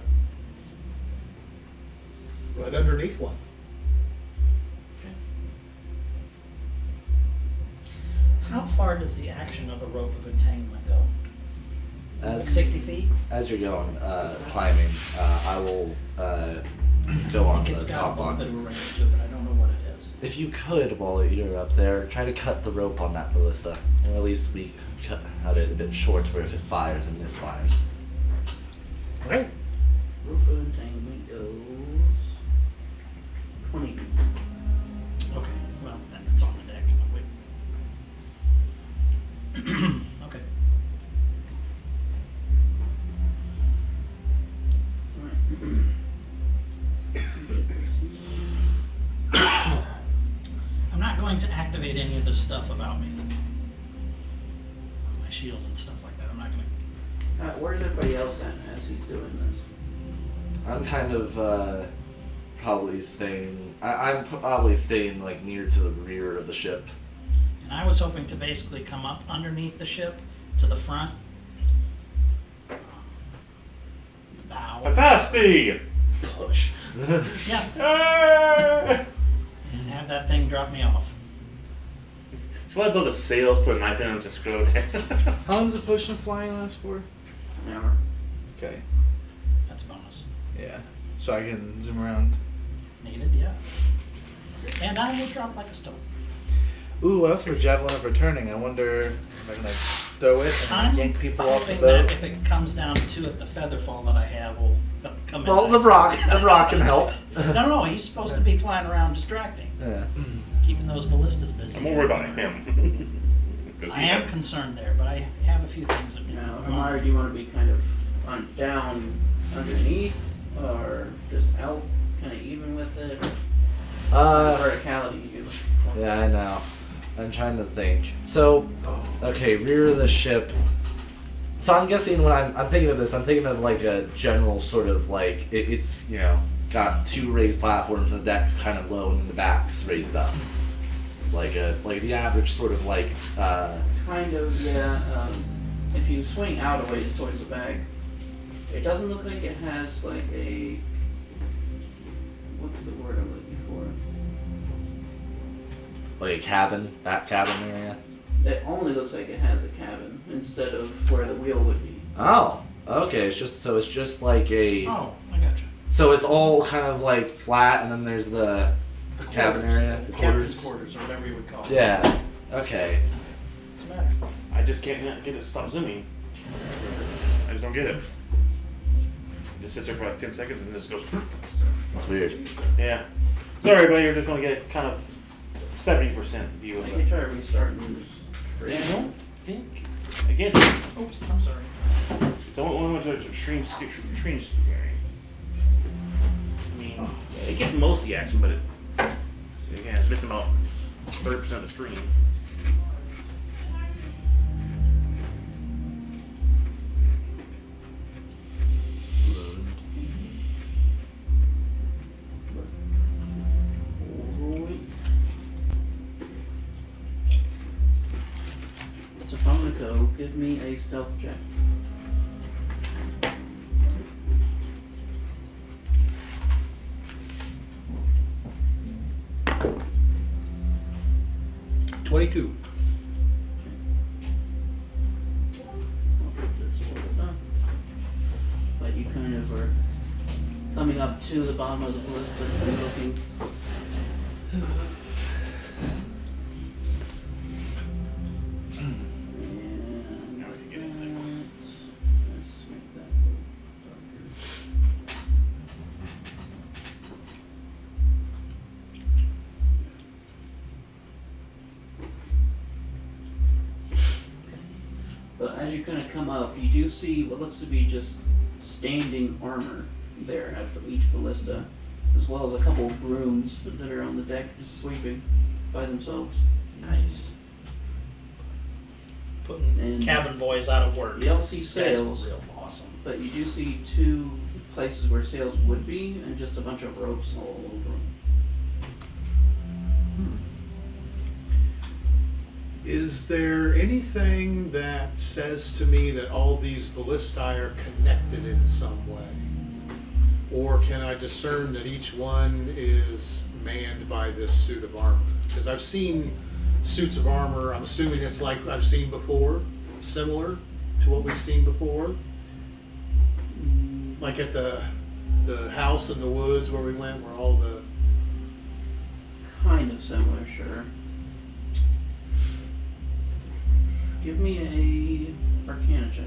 Right underneath one. How far does the action of a rope of entanglement go? Like As 60 feet? as you're going climbing, I will go I on think the it's got a top little bit box. of a range to it, but I don't know what it is. If you could, while you're up there, try to cut the rope on that ballista, or at least we cut it a bit short, where if it fires and misfires. Right. Rope of entanglement goes 20 feet. Okay, well, then it's on the deck. Wait. Okay. I'm not going to activate any of this stuff about me. My shield and stuff like that. I'm not going to. Where's everybody else at as he's doing this? I'm kind of probably staying. I'm probably staying like near to the rear of the ship. And I was hoping to basically come up underneath the ship to the front. The bow. I fast thee! Push. Yeah. Ah! And have that thing drop me off. Should I build a sail, put a knife in it, and just go down? How long does the potion of flying last for? An hour. Okay. That's a bonus. Yeah. So I can zoom around. Needed, yeah. And I will drop like a stone. Ooh, I also have a javelin of returning. I wonder if I can like throw it and I'm yank people off the hoping boat. that if it comes down to it, the feather fall that I have will come in. Well, the rock can help. No, he's supposed to be flying around distracting, Yeah. keeping those ballistas busy. I'm more worried about him. 'Cause I he am had- concerned there, but I have a few things that Now, Amara, do you want to be kind of down underneath or just out, kind of even with it? Or verticality you're looking for? Yeah, I know. I'm trying to think. So, okay, rear of the ship. So I'm guessing when I'm thinking of this, I'm thinking of like a general sort of like it's got two raised platforms and the deck's kind of low and the back's raised up, like the average sort of like. Kind of, yeah. If you swing out a ways towards the back, it doesn't look like it has like a. What's the word I'm looking for? like a cabin, that cabin area? It only looks like it has a cabin instead of where the wheel would be. Oh, okay. It's just like a. Oh, I gotcha. So it's all kind of like flat, and then there's the cabin quarters, area, the the captain's quarters. quarters, or whatever you would call it. Yeah. Okay. What's the matter? I just can't get it to stop zooming. I just don't get it. It just sits there for like 10 seconds and just goes. That's weird. Yeah. Sorry, but you're just gonna get kind of 70% view I of can it. try restarting. I don't think. Again, Oops, I'm sorry. it's only went to a stream. I mean, it gets most of the action, but again, it's missing about 30% of the screen. Stephonico, give me a stealth check. $22. But you kind of are coming up to the bottom of the ballista and looking. And Now we can get anything. let's make that a little darker. But as you kind of come up, you do see what looks to be just standing armor there at each ballista, as well as a couple of brooms that are on the deck just sweeping by themselves. Nice. Putting And cabin boys out of work. You don't see These guys were sails, real awesome. but you do see two places where sails would be, and just a bunch of ropes all over them. Is there anything that says to me that all these ballistae are connected in some way? Or can I discern that each one is manned by this suit of armor? Because I've seen suits of armor, I'm assuming it's like I've seen before, similar to what we've seen before. Like at the house in the woods where we went, where all the... Kind of similar, sure. Give me a Arcana check.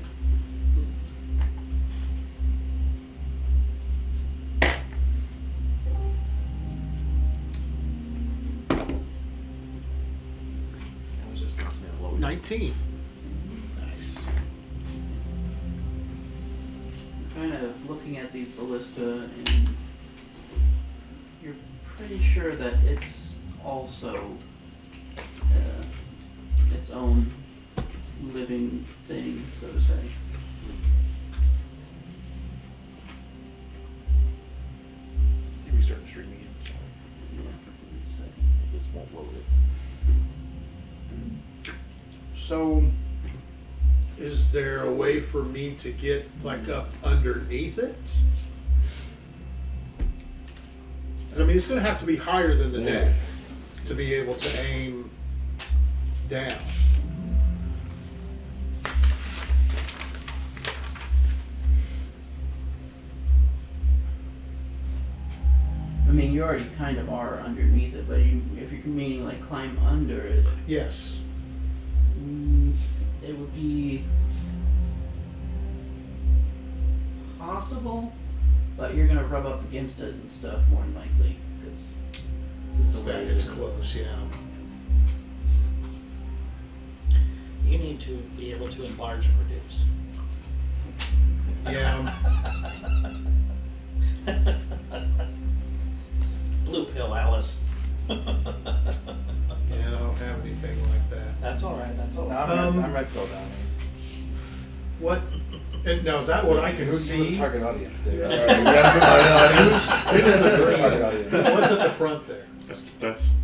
I was just constantly loading. 19. Nice. Kind of looking at these ballista, and you're pretty sure that it's also its own living thing, so to say. Can we start the stream again? Yeah, give me a second. This won't load it. So, is there a way for me to get like up underneath it? 'Cause, I mean, it's going to have to be higher than the deck to be able to aim down. I mean, you already kind of are underneath it, but if you're meaning like climb under it, Yes. it would be possible, but you're gonna rub up against it and stuff more than likely, because It's close, yeah. You need to be able to enlarge and reduce. Yeah. Blue pill, Alice. Yeah, I don't have anything like that. That's all right. That's all No, right. I'm red pill down What? And now, is that what I can here. You're the see? target audience there. Target audience. What's at the front there? That's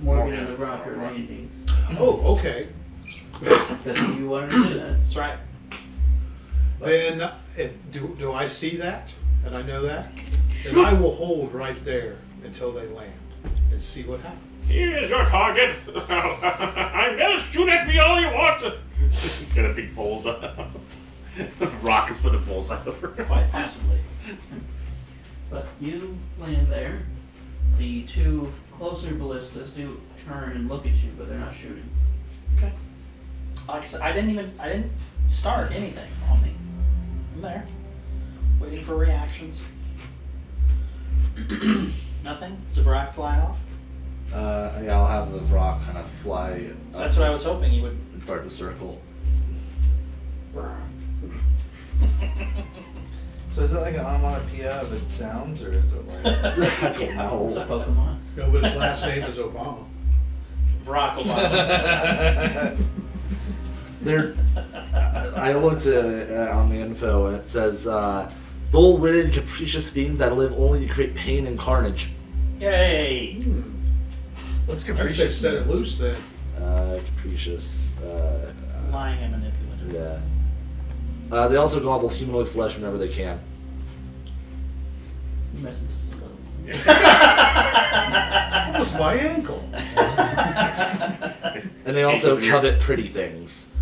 Morgan and the Rocker landing. Oh, okay. Because you wanted to do that. That's right. Then, do I see that? And I know that? And I will hold right there until they land and see what happens. Here's your target. I will shoot at me all you want. He's got a big bullseye. The Rock is putting a bullseye over. Quite possibly. But you land there. The two closer ballistas do turn and look at you, but they're not shooting. Okay. Like I said, I didn't start anything on me. I'm there, waiting for reactions. Nothing? Does the Barack fly off? Yeah, I'll have the rock kind of fly So up that's what I was hoping he would. and start the circle. So is it like an onomatopoeia of its sounds, or is it like? I don't It's a know. Pokemon. No, but his last name is Obama. Barack Obama. They're, I looked on the info and it says, dull-witted, capricious beings that live only to create pain and carnage. Yay! What's I should capricious? set it loose then. Capricious. Lying and manipulative. Yeah. They also gobble humanoid flesh whenever they can. You messing with us a little. That was my ankle. And they also Ankles in your- covet pretty things.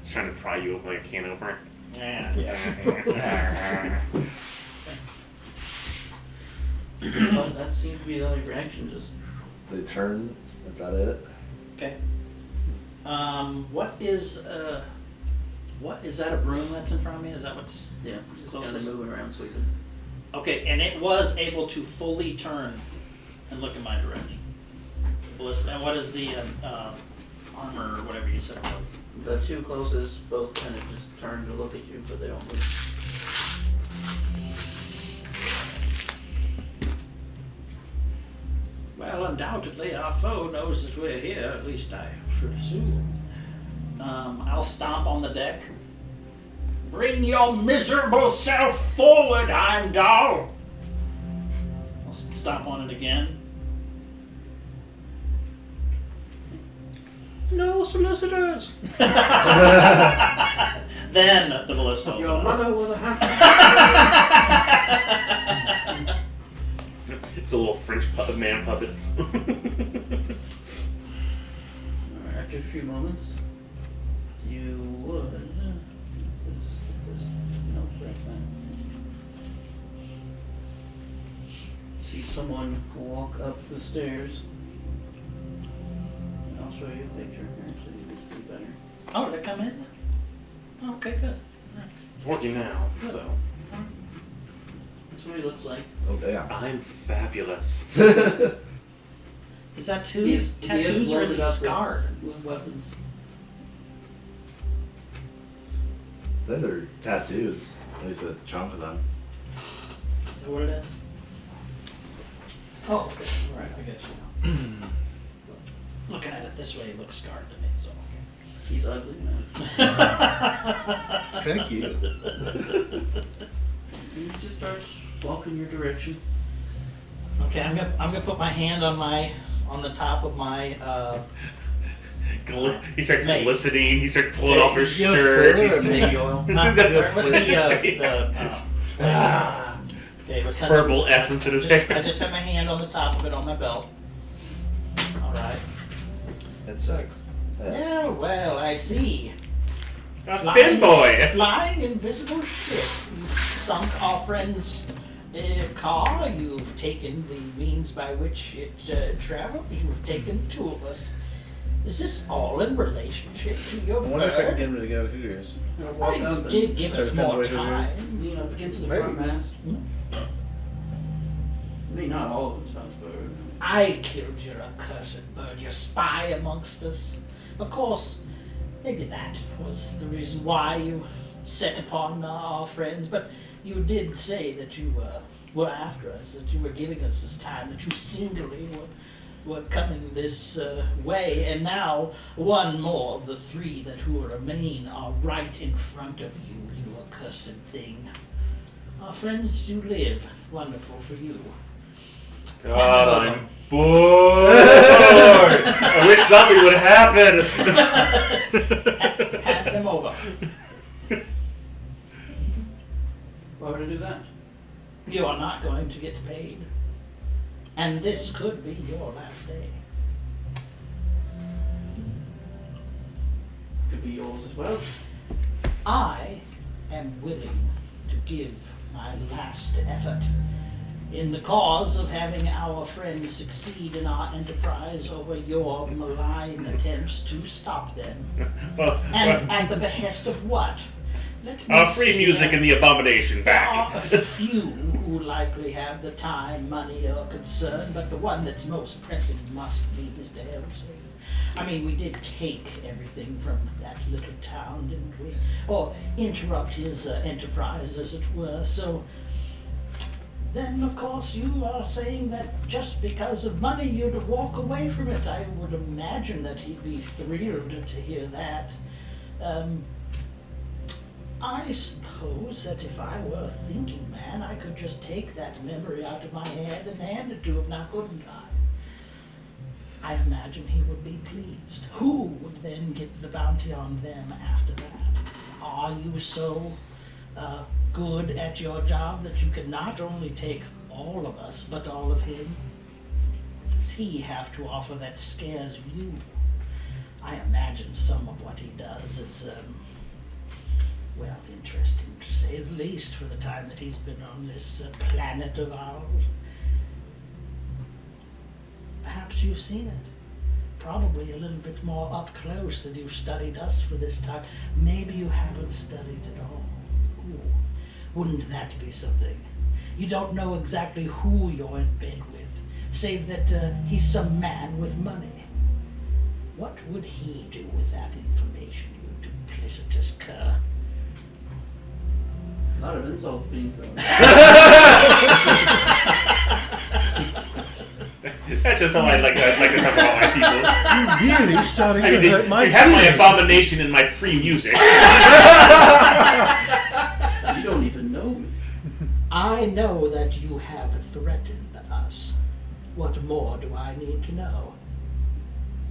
Just trying to pry you open like a can opener. Yeah. But that seems to be the only reaction. Just They turn. Is that it? Okay. What is that? A broom that's in front of me? Is that what's? yeah, just kind of Closest. moving around, sweeping. Okay, and it was able to fully turn and look in my direction. Ballista. And what is the armor or whatever you said it was? The two closest both kind of just turn to look at you, but they don't move. Well, undoubtedly our foe knows that we're here. At least I should assume. I'll stomp on the deck. Bring your miserable self forward, Heimdall! I'll stomp on it again. No solicitors. Then the ballista. Your mother was a half. It's a little French man puppet. After a few moments, you would. No, see someone walk up the stairs. And I'll show you a picture here so you can see better. Oh, did it come in? Okay, good. It's working now, so. That's what he looks like. Oh, damn. I'm fabulous. Is that He is tattoos or is loaded he up scarred? with weapons. Then they're tattoos. At least a chunk of them. Is that what it is? Oh, okay. All right, I get you now. Looking at it this way, it looks scarred to me, so He's ugly, man. okay. Kind of cute. He just starts walking your direction. Okay, I'm gonna put my hand on the top of my He starts Mace. glistening. He starts pulling off his You have shirt. fur or He's baby oil? Okay, but since purple essence in his I hair. just have my hand on the top of it on my belt. All right. That sucks. Yeah, well, I see. A Finn boy. Flying invisible ship. You've sunk our friend's car. You've taken the means by which it travels. You've taken two of us. Is this all in relationship to your I wonder if I can bird? get him to go to Hooters. Gonna walk You up and did give Start us to more find ways to time. lean up against the Maybe. front mast. Hmm? I mean, not all of it's about the bird. I killed your accursed bird, your spy amongst us. Of course, maybe that was the reason why you set upon our friends, but you did say that you were after us, that you were giving us this time, that you singly were coming this way, and now one more of the three that who remain are right in front of you, you accursed thing. Our friends do live. Wonderful for you. God, I'm bored. I wish something would happen. Hand them over. Why would I do that? You are not going to get paid. And this could be your last day. Could be yours as well. I am willing to give my last effort in the cause of having our friends succeed in our enterprise over your malign attempts to stop them. And at the behest of what? Let me Free see, music and the abomination there back. are a few who likely have the time, money, or concern, but the one that's most pressing must be Mr. Harrison. I mean, we did take everything from that little town, didn't we? Or interrupt his enterprise, as it were. So then, of course, you are saying that just because of money you'd walk away from it. I would imagine that he'd be thrilled to hear that. I suppose that if I were a thinking man, I could just take that memory out of my head and hand it to him, now couldn't I? I imagine he would be pleased. Who would then get the bounty on them after that? Are you so good at your job that you can not only take all of us, but all of him? Does he have to offer that scares you? I imagine some of what he does is, well, interesting to say the least for the time that he's been on this planet of ours. Perhaps you've seen it. Probably a little bit more up close than you've studied us for this time. Maybe you haven't studied at all. Ooh, wouldn't that be something? You don't know exactly who you're in bed with, save that he's some man with money. What would he do with that information, you duplicitous cur? A lot of insults being thrown. That's just how I'd like to talk about my people. You're really starting I mean, to hurt my you have my feelings. abomination and my free music. You don't even know me. I know that you have threatened us. What more do I need to know?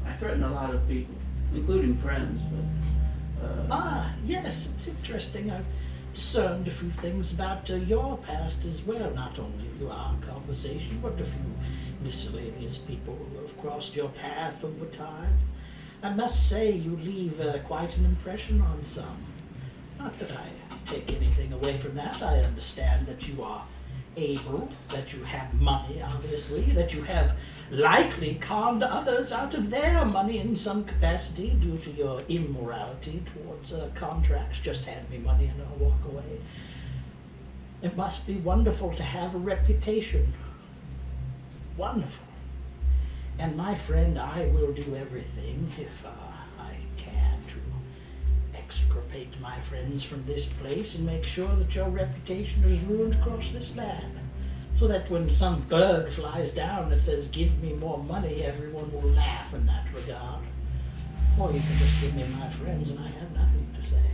I threaten a lot of people, including friends, but Yes, it's interesting. I've discerned a few things about your past as well, not only through our conversation, but a few miscellaneous people who have crossed your path over time. I must say you leave quite an impression on some. Not that I take anything away from that. I understand that you are able, that you have money, obviously, that you have likely conned others out of their money in some capacity due to your immorality towards contracts. Just hand me money and I'll walk away. It must be wonderful to have a reputation. Wonderful. And my friend, I will do everything, if I can, to extirpate my friends from this place and make sure that your reputation is ruined across this land. So that when some bird flies down and says, "Give me more money," everyone will laugh in that regard. Or you can just give me my friends and I have nothing to say.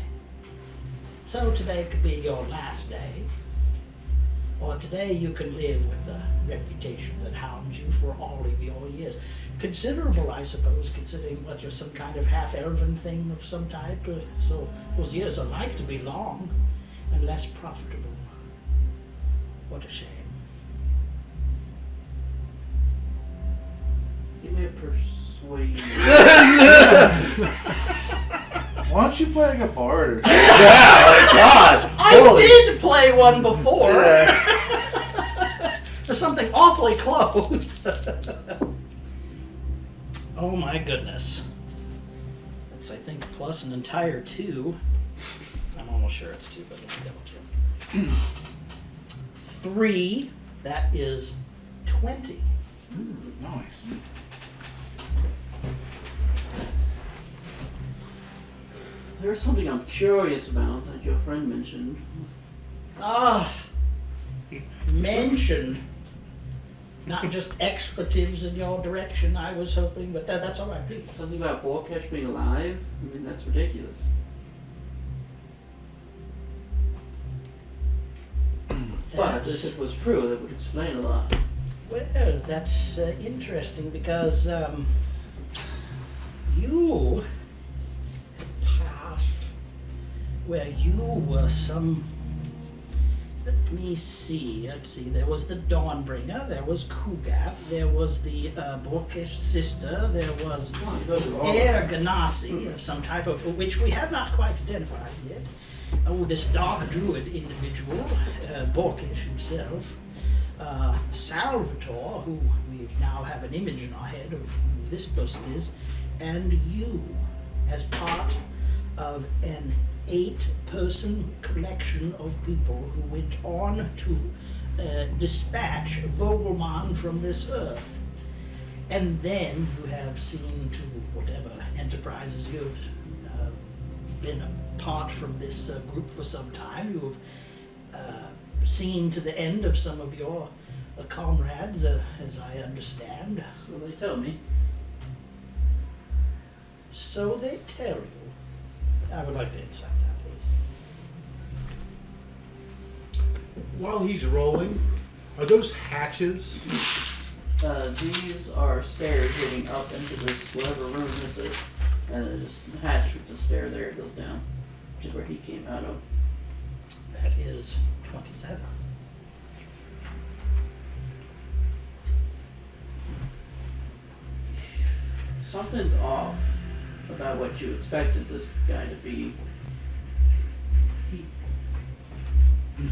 So today could be your last day. Or today you can live with a reputation that hounds you for all of your years. Considerable, I suppose, considering what you're some kind of half-elven thing of some type. So those years are like to be long and less profitable. What a shame. give me a persuasion. Why don't you play like a bard? Oh God! I did play one before. There's something awfully close. Oh my goodness. That's, I think, plus an entire 2. I'm almost sure it's 2, but let me double check. 3, that is 20. Nice. There's something I'm curious about that your friend mentioned. Mentioned. Not just expletives in your direction, I was hoping, but that's all right, please. Something about Borkesh being alive? I mean, that's ridiculous. But if it was true, that would explain a lot. Well, that's interesting because you past where you were some Let me see. Let's see. There was the Dawnbringer. There was Kugath. There was the Borkish sister. There was Air Ganassi of some type of, which we have not quite identified yet. Oh, this dark druid individual, Borkish himself. Salvatore, who we now have an image in our head of who this person is, and you, as part of an 8-person collection of people who went on to dispatch Vogelmann from this earth. And then you have seen to whatever enterprises you have been apart from this group for some time. You have seen to the end of some of your comrades, as I understand. So they tell me. So they tell you. I would like to insight that, please. While he's rolling, are those hatches? These are stairs leading up into this whatever room this is, and then just hatch with the stair there it goes down, which is where he came out of. That is 27. Something's off about what you expected this guy to be.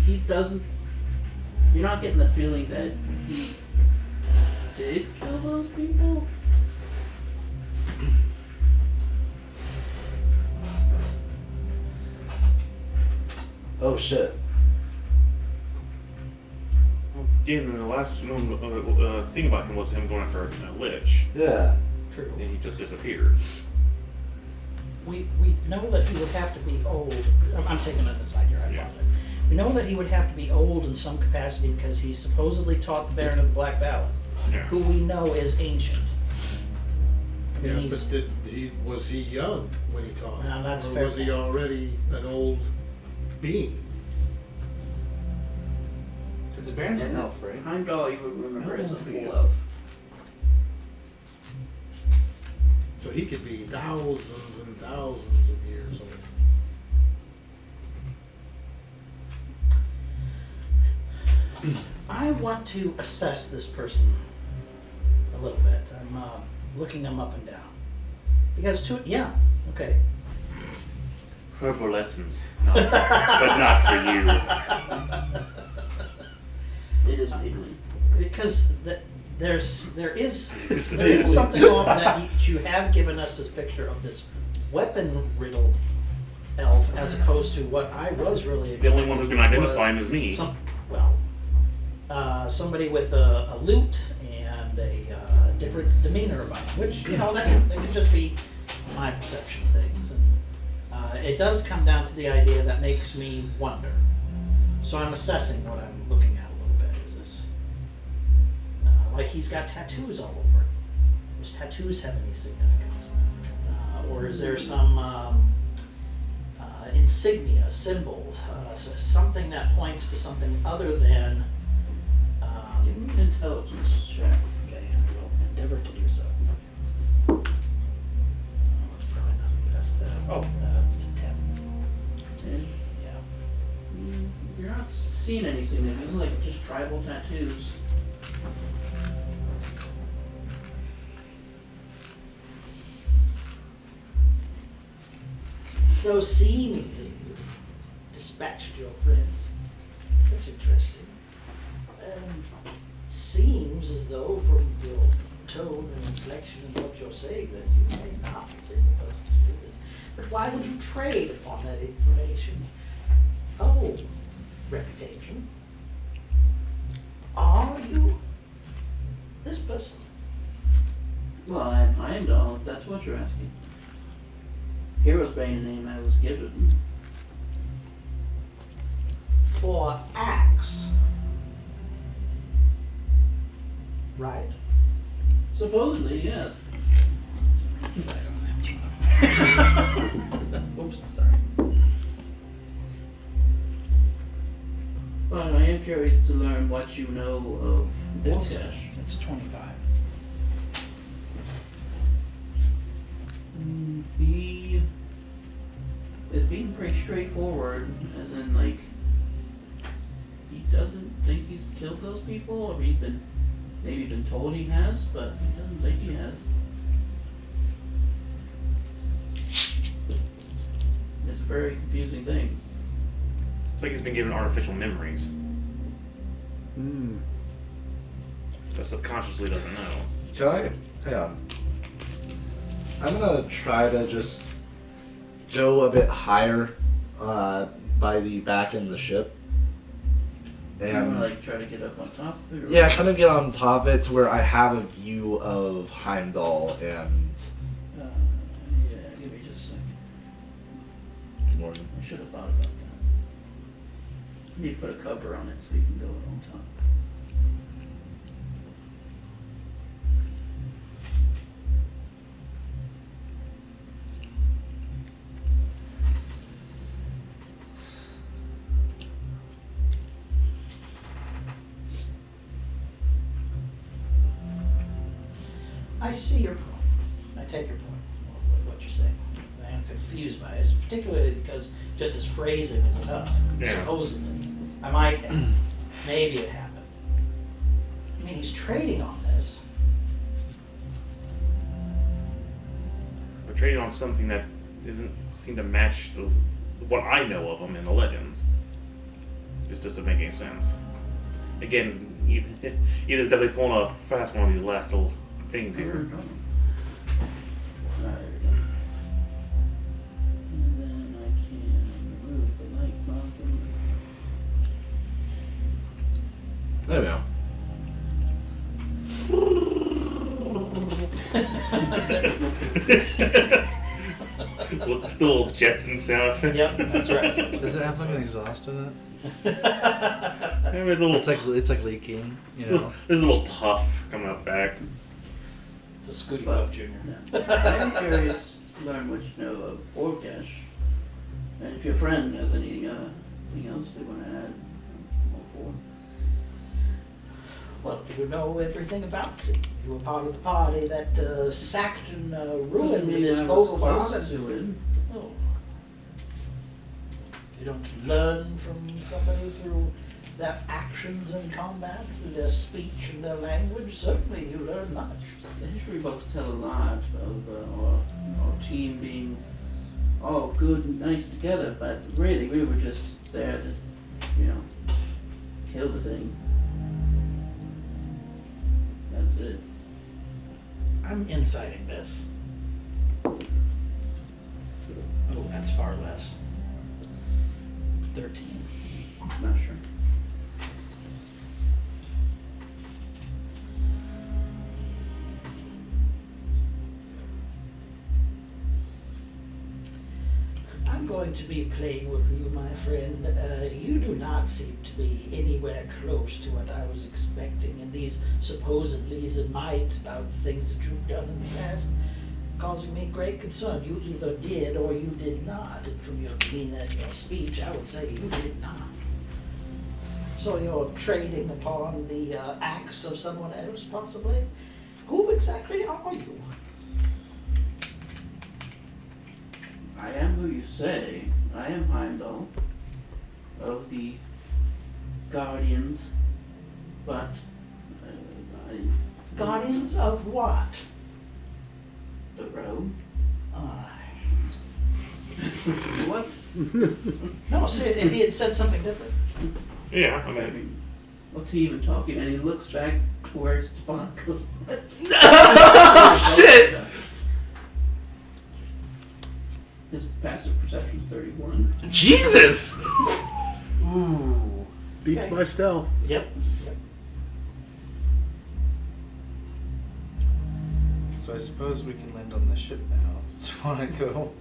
He doesn't. You're not getting the feeling that he did kill those people. Oh shit. Yeah, and the last thing about him was him going after a lich, Yeah. True. and he just disappeared. We know that he would have to be old. I'm taking an aside here, I Yeah. apologize. We know that he would have to be old in some capacity because he supposedly taught the Baron of the Black Ballad, Yeah. who we know is ancient. I mean, Yes, he's- but was he young when he taught? Now, that's or fair was he point. already an old being? Because the Baron's an elf, right? Heimdall you would remember as a Oh, full yes. elf. So he could be thousands and thousands of years old. I want to assess this person a little bit. I'm looking him up and down. Because okay. Herbal lessons, no, but not for you. It is mainly. Because there is something off that you have given us this picture of this weapon-riddled elf as opposed to what I was really The only one who can expecting identify him was is me. somebody with a lute and a different demeanor about him, which, that could just be my perception of things. And it does come down to the idea that makes me wonder. So I'm assessing what I'm looking at a little bit. Is this like he's got tattoos all over him? Does tattoos have any significance? Or is there some insignia, symbol, something that points to something other than Give me an intelligence check. okay, I will endeavor to do so. It's probably not the best. It's a 10. 10. Yeah. You're not seeing any significance, like just tribal tattoos. So seemingly you dispatched your friends. That's interesting. Seems as though from your tone and inflection and what you're saying that you may not have been the person to do this. But why would you trade upon that information? Oh, reputation. Are you this person? Well, I am Donald, if that's what you're asking. Hero's Bane name I was given. For axe. Right? Supposedly, yes. Oops, sorry. But I am curious to learn what you know of It's, Borkash. it's 25. He is being pretty straightforward, as in, like, he doesn't think he's killed those people, or he's been maybe been told he has, but he doesn't think he has. It's a very confusing thing. It's like he's been given artificial memories. Hmm. But subconsciously doesn't know. Can I? Hang on. I'm gonna try to just go a bit higher by the back end of the ship. You And wanna try to get up on top of it? Or yeah, kind of get on top of it to where I have a view of Heimdall and yeah, give me just a second. Morgan. I should have thought about that. You need to put a cover on it so you can go on top. I see your point. I take your point with what you're saying. I am confused by it, particularly because just his phrasing is enough. Yeah. Supposedly, I might have. Maybe it happened. I mean, he's trading on this. But trading on something that doesn't seem to match what I know of him in the legends. It just doesn't make any sense. Again, either's definitely pulling a fast one of these last little things here. Alright. And then I can remove the light mountain. There we go. The little Jetson sound effect. Yep, that's right. Does it have like an exhaust in it? Maybe the little, It's like leaking, you know. there's a little puff coming up back. It's a Scooty Puff Jr. Yeah. I am curious to learn what you know of Orcash. And if your friend has anything else they want to add, I'm all for it. Well, you know everything about it. You were part of the party that sacked and ruined Doesn't mean this I was Vogel close Plaza. to it. Oh. You don't learn from somebody through their actions in combat, through their speech and their language. Certainly you learn much. The history books tell a lot of our team being all good and nice together, but really we were just there to, kill the thing. That's it. I'm inciting this. Oh, that's far less. 13. Not sure. I'm going to be plain with you, my friend. You do not seem to be anywhere close to what I was expecting, and these supposed leads and might about the things that you've done in the past causing me great concern. You either did or you did not, and from your demeanor and your speech, I would say you did not. So you're trading upon the acts of someone else, possibly? Who exactly are you? I am who you say. I am Heimdall of the Guardians, but Guardians of what? the road. What? No, seriously, if he had said something different. Yeah, I I mean, mean, what's he even talking? And he looks back to where Stefan goes. Shit! His passive perception is 31. Jesus! Ooh. Beats Okay. my stealth. Yep. So I suppose we can land on the ship now. Just wanna go.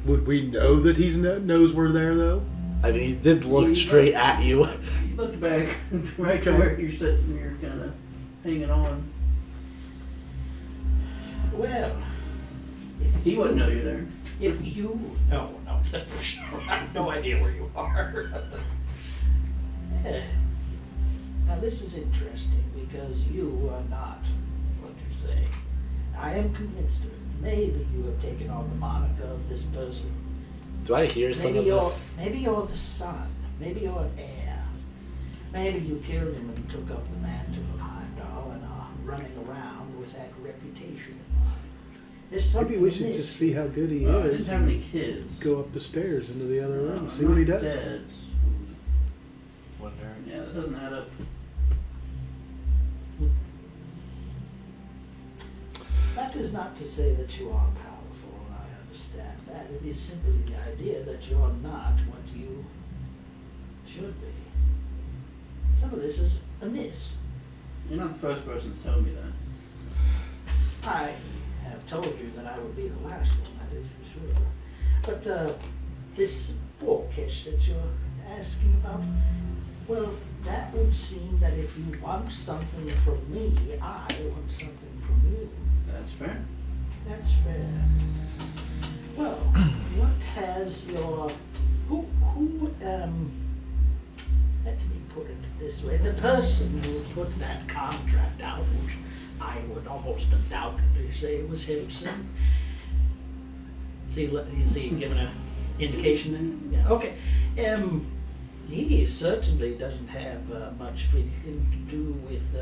Would we know that he knows we're there, though? I mean, he did look straight at you. He looked back right to Okay. where you're sitting, you're kind of hanging on. Well, He wouldn't know you're there. if you... No, for sure. I have no idea where you are. Now this is interesting because you are not what you say. I am convinced of it. Maybe you have taken on the moniker of this person. Do I hear some Maybe of you're this? maybe you're the son maybe you're an heir. Maybe you killed him and took up the mantle of Heimdall and are running around with that reputation in mind. There's something Maybe we should amiss. just see how good he I didn't is. have any kids. Go up the stairs into the other room, I'm see what he not does. dead. Wonder. Yeah, that doesn't add up. That is not to say that you are powerful, I understand that. It is simply the idea that you are not what you should be. Some of this is amiss. You're not the first person to tell me that. I have told you that I would be the last one, that is for sure. But this baukish that you're asking about, well, that would seem that if you want something from me, I want something from you. That's fair. That's fair. Well, what has your let me put it this way, the person who put that contract out, which I would almost undoubtedly say was Hibson. Is he giving an indication then? Yeah, okay. He certainly doesn't have much of anything to do with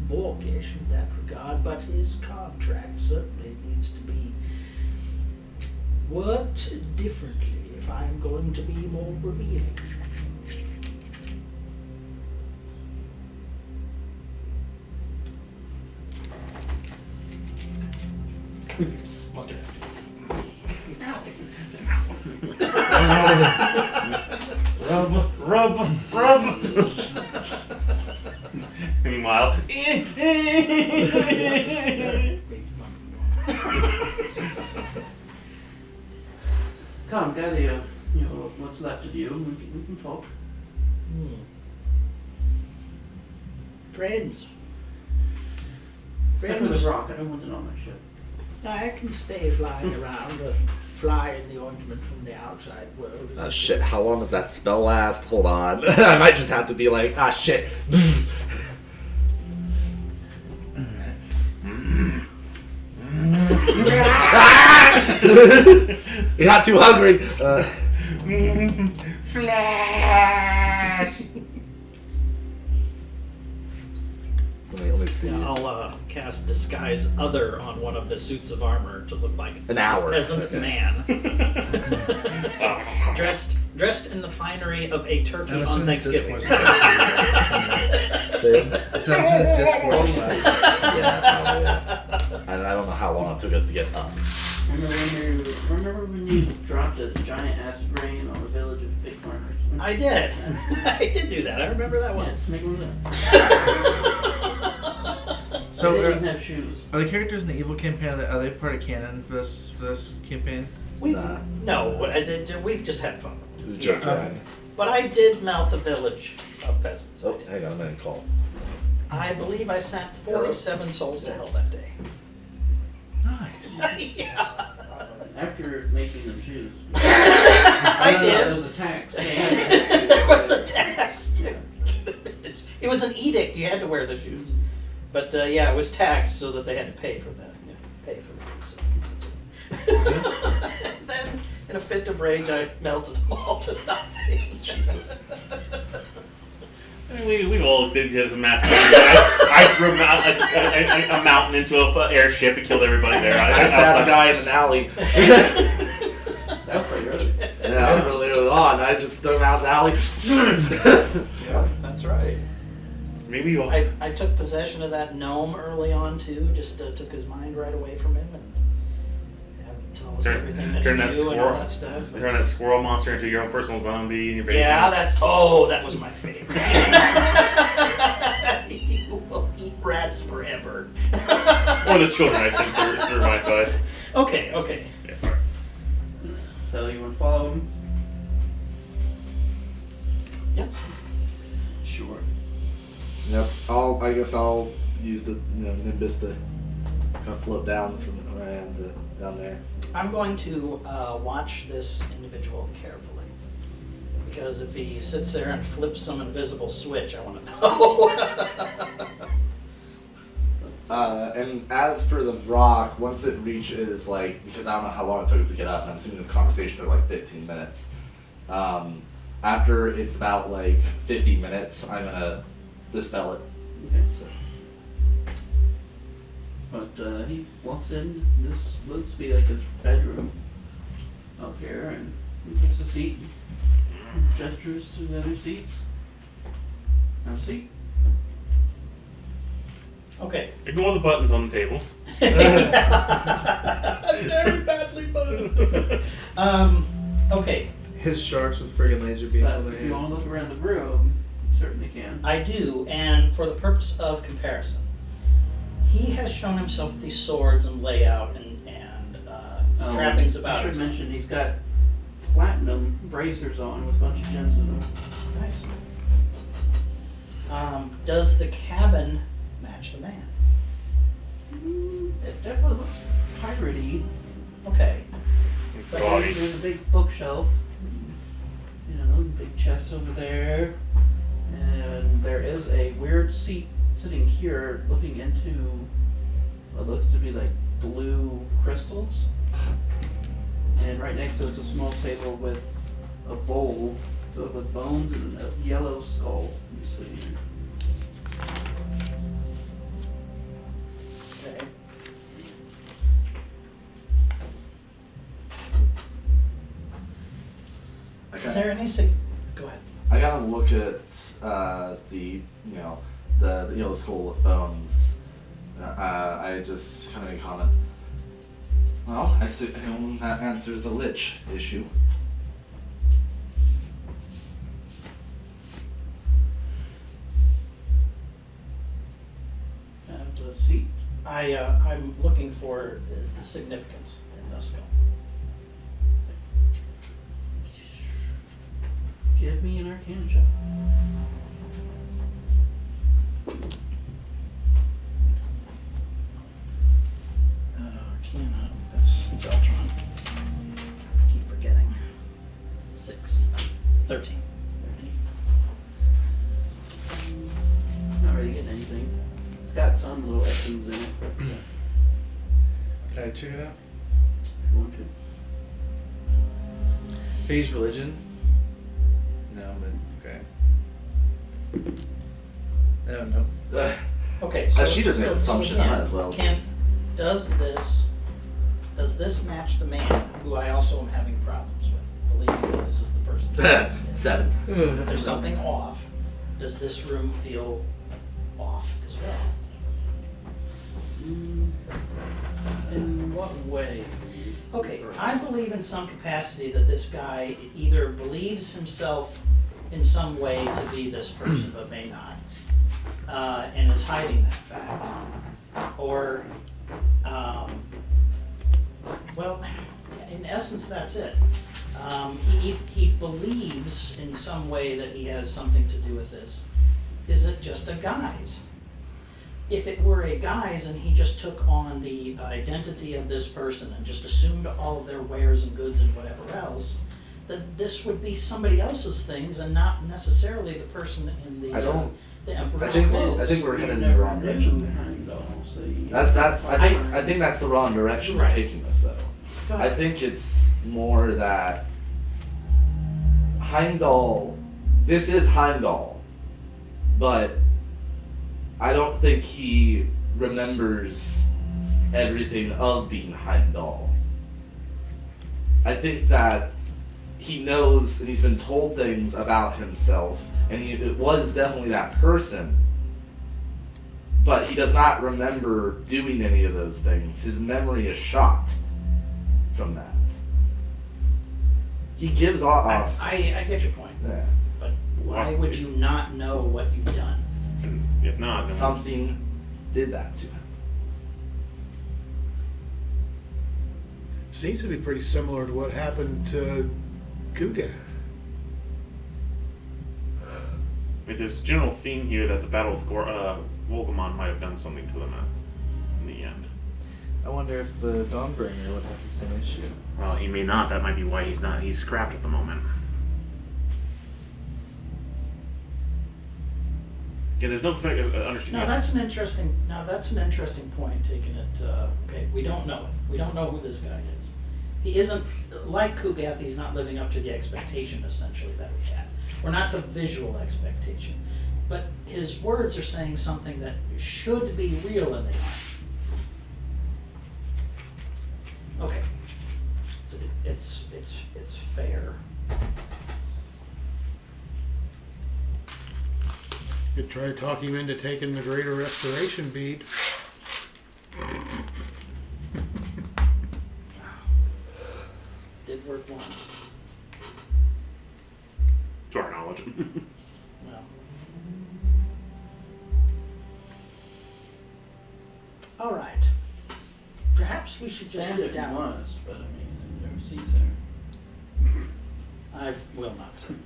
Borkish in that regard, but his contract certainly needs to be worked differently if I'm going to be more revealing. Smudge it. Rub. Meanwhile, Come, gather what's left of you. We can talk. Friends. Except for the rock, I don't want it on my ship. I can stay flying around, fly in the ointment from the outside world. Ah, shit, how long does that spell last? Hold on. I might just have to be like, ah, shit. You're not too hungry. Flash. Let me see. Yeah, I'll cast Disguise Other on one of the suits of armor to look like An hour. a peasant Okay. man. dressed in the finery of a turkey I'm on assuming this Thanksgiving. discourse is So, So I'm assuming this discourse is last. yeah, probably, yeah. I don't know how long it took us to get up. Remember when you dropped a giant acid rain on the village of Big Farmers? I did. I did do that. I remember that Yeah, one. let's make one of that. So they are, didn't have shoes. are the characters in the evil campaign, are they part of canon for this campaign? We've we've just had fun with them. Joke, Yeah. right? But I did melt a village of peasants. I Oh, did. hang on a minute, call. I believe I sent 47 souls to hell that day. Nice. Yeah. After making them shoes. I No, did. it was a tax. There was a tax too. It was an edict. You had to wear the shoes, but yeah, it was taxed so that they had to pay for that. Yeah, pay for that. So. Then, in a fit of rage, I melted them all to nothing. Jesus. we all did get some mass murder. I threw a mountain into an airship and killed everybody there. I stabbed a guy in an alley. That was pretty early. Yeah, I was really early on. I just threw him out the alley. Yeah, that's right. Maybe you'll. I took possession of that gnome early on too. Just took his mind right away from him and had him tell us everything that he turn knew that and all squirrel. that stuff. Turn that squirrel monster into your own personal zombie in your basement. Yeah, that was my favorite. You will eat rats forever. Or the children, I assume, through my side. Okay. Yeah, sorry. So you want to follow him? Yeah. Sure. Yep. I guess I'll use the Nimbus to kind of float down from where I am to down there. I'm going to watch this individual carefully. Because if he sits there and flips some invisible switch, I want to know. And as for the rock, once it reaches because I don't know how long it took us to get up, and I'm assuming this conversation took like 15 minutes. I after it's about like 50 minutes, I'm gonna dispel it. Okay. So, But he walks in. This looks to be like his bedroom up here, and he takes a seat. Gestures to the other seats. Have a seat. Okay. Ignore the buttons on the table. Very badly buttoned. Okay. His sharks with friggin' laser beams But on their if you want hands. to look around the room, you certainly can. I do, and for the purpose of comparison, he has shown himself with these swords and layout and trappings about I should himself. mention he's got platinum bracers on with a bunch of gems in them. Nice. Does the cabin match the man? It definitely looks piratey. Okay. But Gaudy. there's a big bookshelf. You know, big chest over there. And there is a weird seat sitting here looking into what looks to be like blue crystals. And right next to it's a small table with a bowl filled with bones and a yellow skull. Let me see. Okay. Is there any go ahead. I gotta look at the the yellow skull with bones. I just kind of make a comment. Well, I assume that answers the lich issue. And a seat. I'm looking for significance in this skull. Give me an arcana check. Arcana. That's Zeltron. Keep forgetting. 6. 13. Not really getting anything. It's got some little etchings in it, but Can I check it out? if you want to. Phase religion? No, but okay. I don't know. Okay, so She just made an assumption, I might as well just- does this match the man who I also am having problems with, believing that this is the person? 7. There's something off. Does this room feel off as well? In what way? Okay, I believe in some capacity that this guy either believes himself in some way to be this person, but may not, and is hiding that fact. Or, well, in essence, that's it. He believes in some way that he has something to do with this. Is it just a guise? If it were a guise and he just took on the identity of this person and just assumed all of their wares and goods and whatever else, then this would be somebody else's things and not necessarily the person in the I don't- the Emperor's I think clothes. we're You headed in the never wrong knew direction. Heimdall, so you- I think that's the wrong direction Right. we're taking this though. Go I ahead. think it's more that Heimdall, this is Heimdall, but I don't think he remembers everything of being Heimdall. I think that he knows and he's been told things about himself, and it was definitely that person, but he does not remember doing any of those things. His memory is shot from that. He gives off. I get your point, Yeah. but why would you not know what you've done? And if not, then Something did that to him. Seems to be pretty similar to what happened to Kuga. if there's a general theme here that the Battle of Volgamon might have done something to them in the end. I wonder if the Dawnbringer would have the same issue. Well, he may not. That might be why he's not. He's scrapped at the moment. Yeah, there's no understanding. No, that's an interesting point. Taking it, okay, we don't know it. We don't know who this guy is. He isn't like Kugath. He's not living up to the expectation essentially that we had. or not the visual expectation, but his words are saying something that should be real and they aren't. Okay. It's fair. You try to talk him into taking the greater restoration bead. Did work once. To our knowledge. Well. All right. Perhaps we should just Stand sit if you down. want us, but I mean, I've never seen there. I will not sit.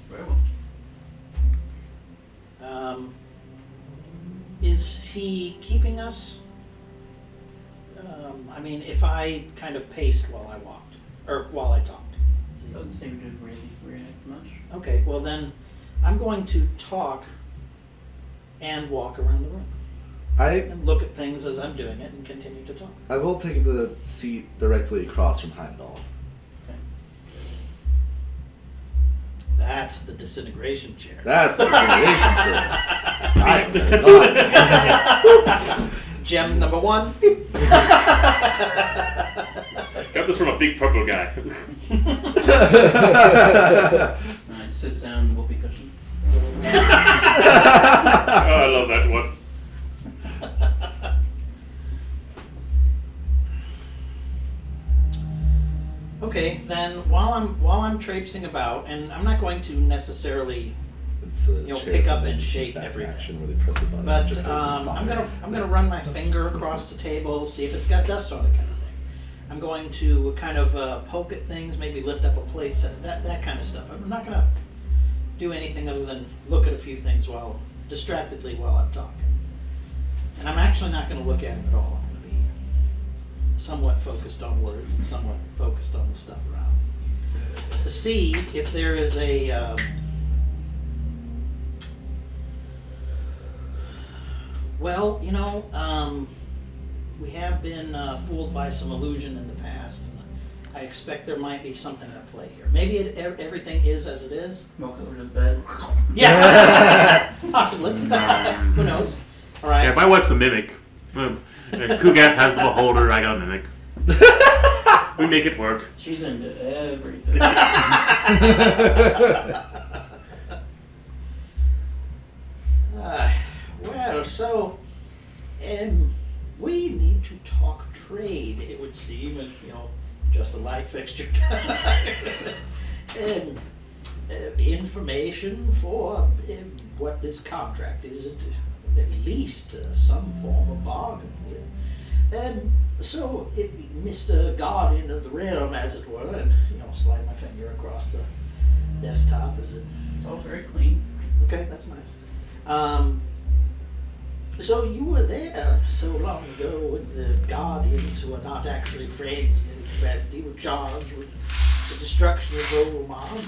Very well. Is he keeping us? I mean, if I kind of paced while I walked, or while I talked. Doesn't seem to really react much. Okay, well then, I'm going to talk and walk around the room and look at things as I'm doing it and continue to talk. I will take the seat directly across from Heimdall. Okay. That's the disintegration chair. That's the disintegration chair. Gem number 1. Got this from a big purple guy. Alright, sits down, whoopee cushion. Oh, I love that one. Okay, then while I'm traipsing about, and I'm not going to necessarily, It's the you know, chair pick up from and the shake back everything. action where they press the button. But it just goes in I'm fire. gonna run my finger across the table, see if it's got dust on it, kind of thing. I'm going to kind of poke at things, maybe lift up a plate, that kind of stuff. I'm not gonna do anything other than look at a few things distractedly while I'm talking. And I'm actually not gonna look at him at all. I'm gonna be somewhat focused on words and somewhat focused on the stuff around me. To see if there is a well, you know, we have been fooled by some illusion in the past, and I expect there might be something at play here. Maybe everything is as it is. Walk over to the bed. Yeah, possibly. Who knows? All right. Yeah, my wife's a mimic. Kugat has the beholder, I got a mimic. We make it work. She's into everything. Well, so, we need to talk trade, it would seem, and, you know, just a light fixture. And information for what this contract is, at least some form of bargain here. So, Mr. Guardian of the Realm, as it were, and, you know, slide my finger across the desktop, is it? It's all very clean. Okay, that's nice. So you were there so long ago when the Guardians, who are not actually friends in any capacity, were charged with the destruction of Roman,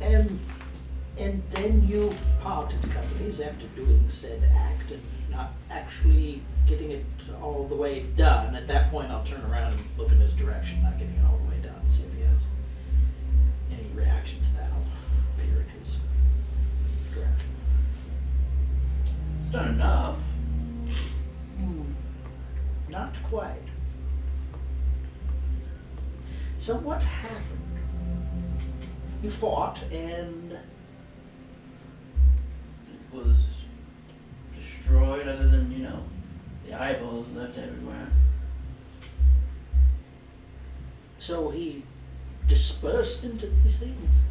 and then you parted companies after doing said act and not actually getting it all the way done. At that point, I'll turn around and look in his direction, not getting it all the way done, see if he has any reaction to that. I'll appear in his direction. It's done enough. Not quite. So what happened? You fought and... It was destroyed other than, you know, the eyeballs left everywhere. So he dispersed into these things?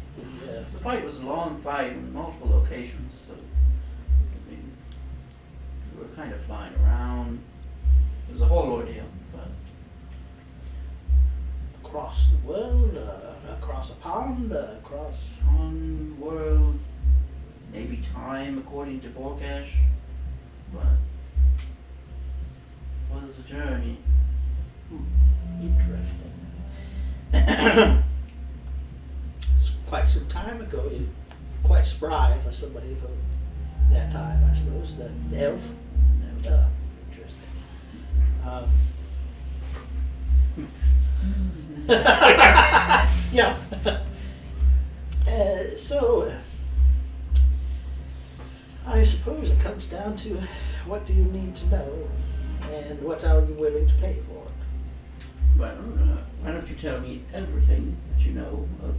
The fight was a long fight in multiple locations, so, I mean, we were kind of flying around. It was a whole ordeal, but Across the world, across a pond, across... on world, maybe time according to Borkash, but it was a journey. Interesting. It's quite some time ago. You're quite spry for somebody from that time, I suppose. The elf. Interesting. Yeah. So So, I suppose it comes down to what do you need to know and what are you willing to pay for it? Well, why don't you tell me everything that you know of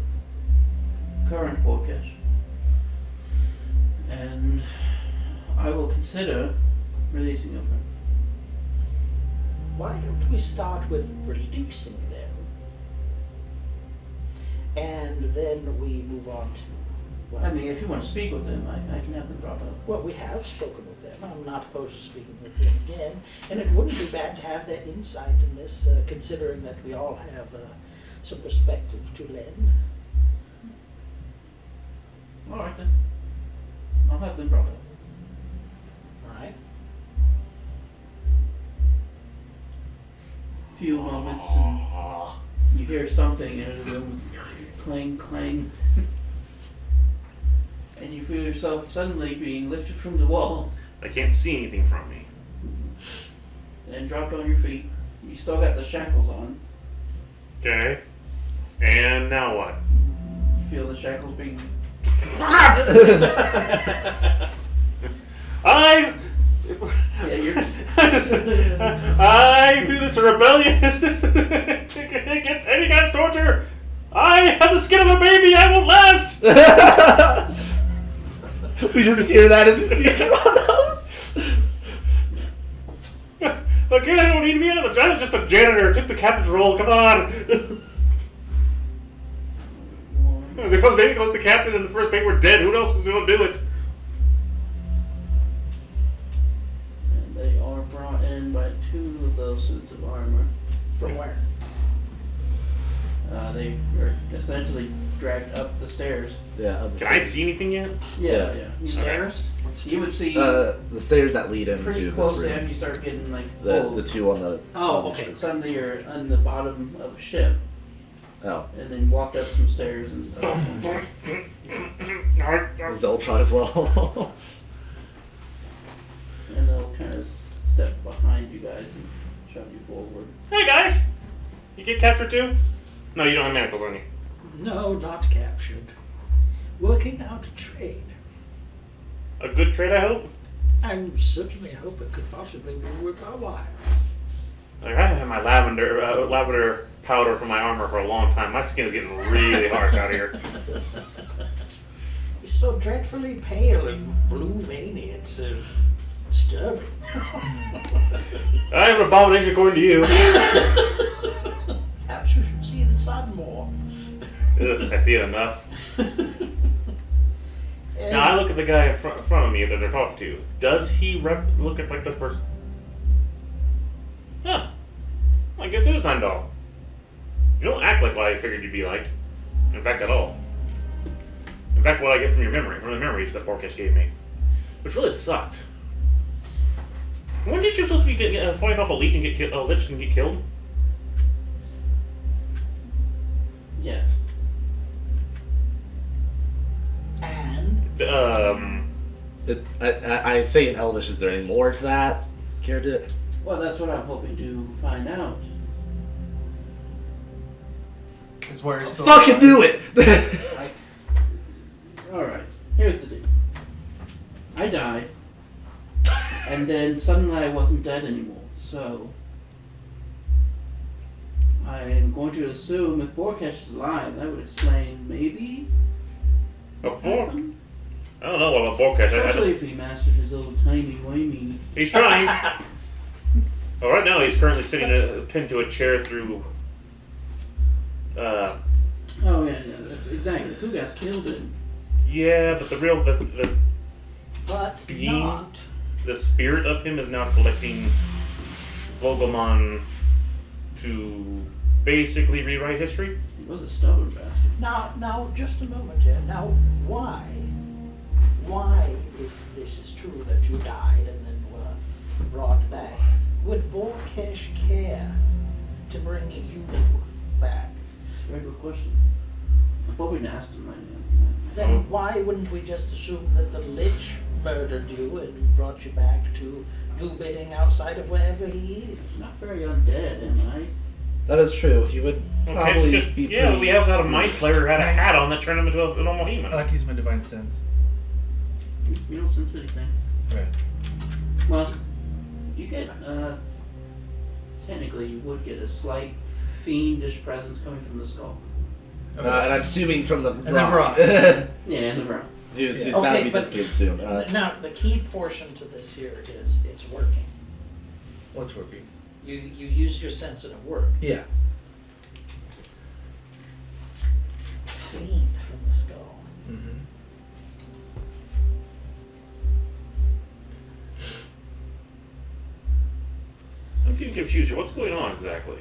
current Borkesh? And I will consider releasing of her. Why don't we start with releasing them and then we move on to what? I mean, if you want to speak with them, I can have them brought up. Well, we have spoken with them. I'm not opposed to speaking with them again. And it wouldn't be bad to have their insight in this, considering that we all have some perspective to lend. All right then. I'll have them brought up. All right? Few moments and you hear something in the room, clang, clang. And you feel yourself suddenly being lifted from the wall I can't see anything from me. and then dropped on your feet. You still got the shackles on. Okay. And now what? You feel the shackles being... I Yeah, you're... I do this rebellious against any kind of torture. I have the skin of a baby. I won't last. We just hear that as Look, I don't need me. I was just a janitor. I took the captain's role. Come on. Because maybe because the captain and the first mate were dead. Who else was going to do it? And they are brought in by two of those suits of armor. From where? They were essentially dragged up the stairs. Yeah. Can I see anything yet? Yeah. Stairs? You would see The stairs that lead into pretty this closely room. after you start getting like The pulled. two on the. Oh, other okay. ship. Suddenly you're on the bottom of a ship, Oh, and then walk up some stairs and stuff. Zeltron as well. And they'll kind of step behind you guys and shove you forward. Hey guys, you get captured too? No, you don't have manacles on you. No, not captured. Working out a trade. A good trade, I hope. I certainly hope it could possibly be worth our while. Like, I haven't had my lavender powder for my armor for a long time. My skin is getting really harsh out here. He's so dreadfully pale and blue veiny, it's disturbing. I am an abomination according to you. Perhaps you should see the sun more. Ugh, I see it enough. Now I look at the guy in front of me that they're talking to. Does he look at like this person? Huh. I guess it is Heimdall. You don't act like what I figured you'd be like. In fact, at all. In fact, what I get from your memory, from the memories that Borkesh gave me. Which really sucked. When did you supposed to be fighting off a lich and get killed? Yes. And I say in Elvish, is there any more to that? Care to? Well, that's what I'm hoping to find out. Is where he's still. Fucking knew it. Like, all right. Here's the deal. I died, and then suddenly I wasn't dead anymore. So I am going to assume if Borkesh is alive, that would explain maybe. A what Bork? happened. I don't know about Borkesh. Especially if he mastered his little tiny whammy. He's trying. Well, right now he's currently sitting pinned to a chair through. Oh yeah, exactly. Who got killed in? Yeah, but the but being, not. the spirit of him is now collecting Vogelman to basically rewrite history. He was a stubborn bastard. Now, just a moment here. Now, why, if this is true that you died and then were brought back, would Borkesh care to bring you back? It's a very good question. I'm hoping to ask him right now. Then why wouldn't we just assume that the Lich murdered you and brought you back to do bidding outside of wherever he is? Not very undead, am I? That is true. He would Okay, probably just, be yeah, pretty... we also had a mind flayer who had a hat on that turned him into a normal human. I like to use my divine sense. You don't sense anything. Right. Well, you get, technically you would get a slight fiendish presence coming from the skull. and I'm assuming from the the rock. rock. Yeah, in the room. He's Yeah. about to Okay, be but- dissipated soon. Now, the key portion to this here is it's working. What's working? You use your sense and it worked. Yeah. Fiend from the skull. Mm-hmm. I'm getting confused here. What's going on exactly?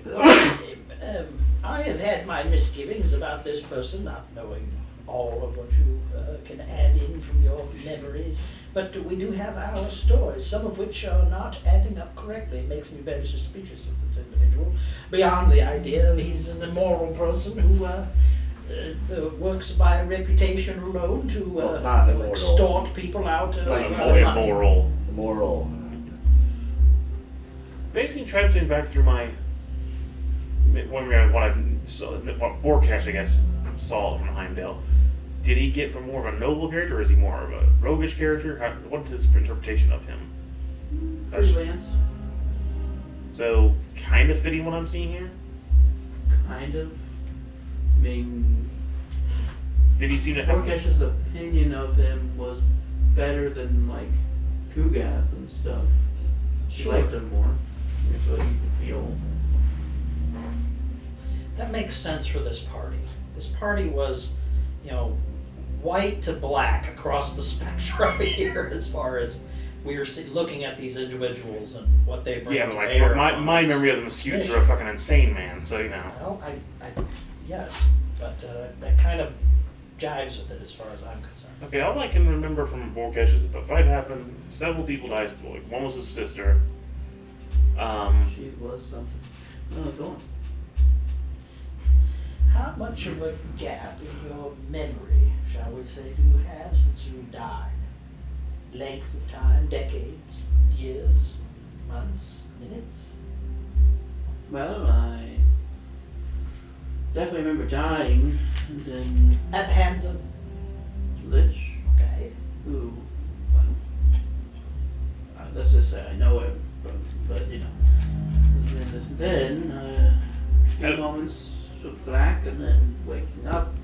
I have had my misgivings about this person, not knowing all of what you can add in from your memories, but we do have our stories, some of which are not adding up correctly. It makes me very suspicious of this individual, beyond the idea of he's an immoral person who works by reputation alone to Not immoral. extort people out of Like money. Immoral. Moral. Basically, traversing back through my what Borkash, I guess, saw from Heimdall. Did he get from more of a noble character, or is he more of a roguish character? What's his interpretation of him? Freelance, So, kind of fitting what I'm seeing here. kind of. I mean, Did he seem to have? Orkesh's opinion of him was better than, like, Kugath and stuff. She Sure. liked him more. That's what you could feel. That makes sense for this party. This party was, white to black across the spectrum here as far as we were looking at these individuals and what they bring Yeah, to but bear. my on my this. memory of them is skewed to a fucking insane man. So Well, yes, but that kind of jives with it as far as I'm concerned. Okay, all I can remember from Borkash is that the fight happened. Several people died. Like, one was his sister. She was something. No, go on. How much of a gap in your memory, shall we say, do you have since you died? Length of time, decades, years, months, minutes? Well, I definitely remember dying, and then At the hands of, Lich, okay, who, well, let's just say I know him, but and then a few As- moments of black, and then waking up,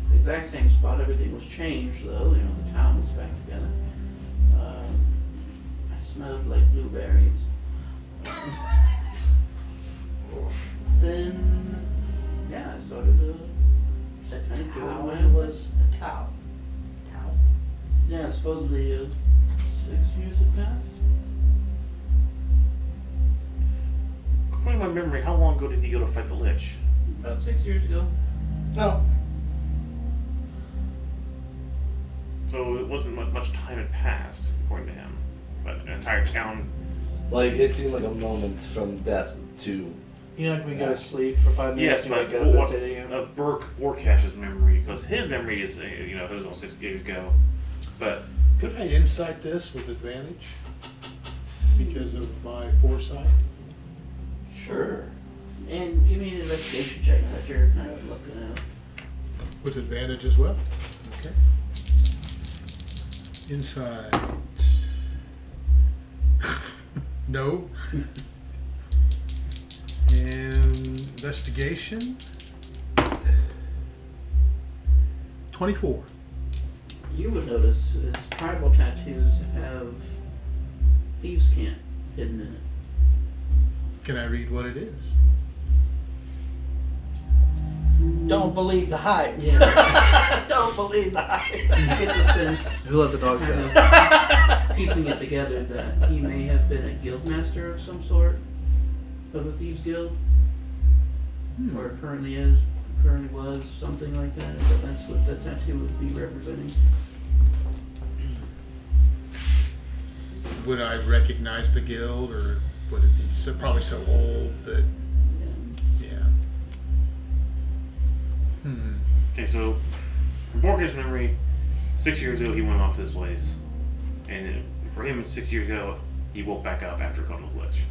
the exact same spot. Everything was changed, though. The town was back together. I smelled like blueberries. Then, yeah, I started to the kind of doing my town own was the town. Town. Yeah, supposedly 6 years had passed. according to my memory, how long ago did he go to fight the Lich? About 6 years ago. No. So it wasn't much time had passed, according to him. But an entire town. Like, it seemed like a moment from death to. Like we go to sleep for 5 minutes Yes, and but wake up what at 8 a.m. Borkash's memory, because his memory is, it was almost 6 years ago. But Could I insight this with advantage? Because of my foresight? Sure. And give me an investigation check that you're kind of looking at. With advantage as well? Okay. Insight. No. And investigation. 24. You would notice his tribal tattoos have thieves' cant hidden in it. Can I read what it is? Don't believe the hype. Yeah. Don't believe the hype. You get the sense, Who let the dogs kind out? of piecing it together, that he may have been a guild master of some sort, of a thieves' guild, or currently is, currently was, something like that. But that's what the tattoo would be representing. Would I recognize the guild, or would it be probably so old that, And yeah. okay, so from Borkash's memory, 6 years ago he went off this place, and for him 6 years ago he woke back up after going to the Lich.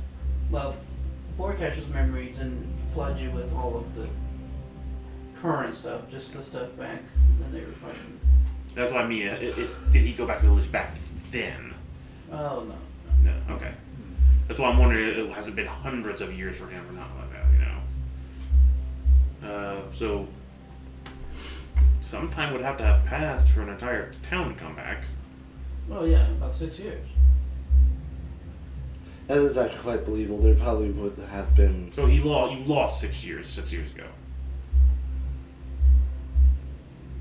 well, Borkash's memory didn't flood you with all of the current stuff, just the stuff back when they were fighting. That's what I mean. Did he go back to the village back then? Oh, no. No. Okay. That's why I'm wondering. Has it been hundreds of years for him or not like that? So some time would have to have passed for an entire town to come back. Oh, yeah, about 6 years. That is actually quite believable. There probably would have been. So you lost 6 years. 6 years ago.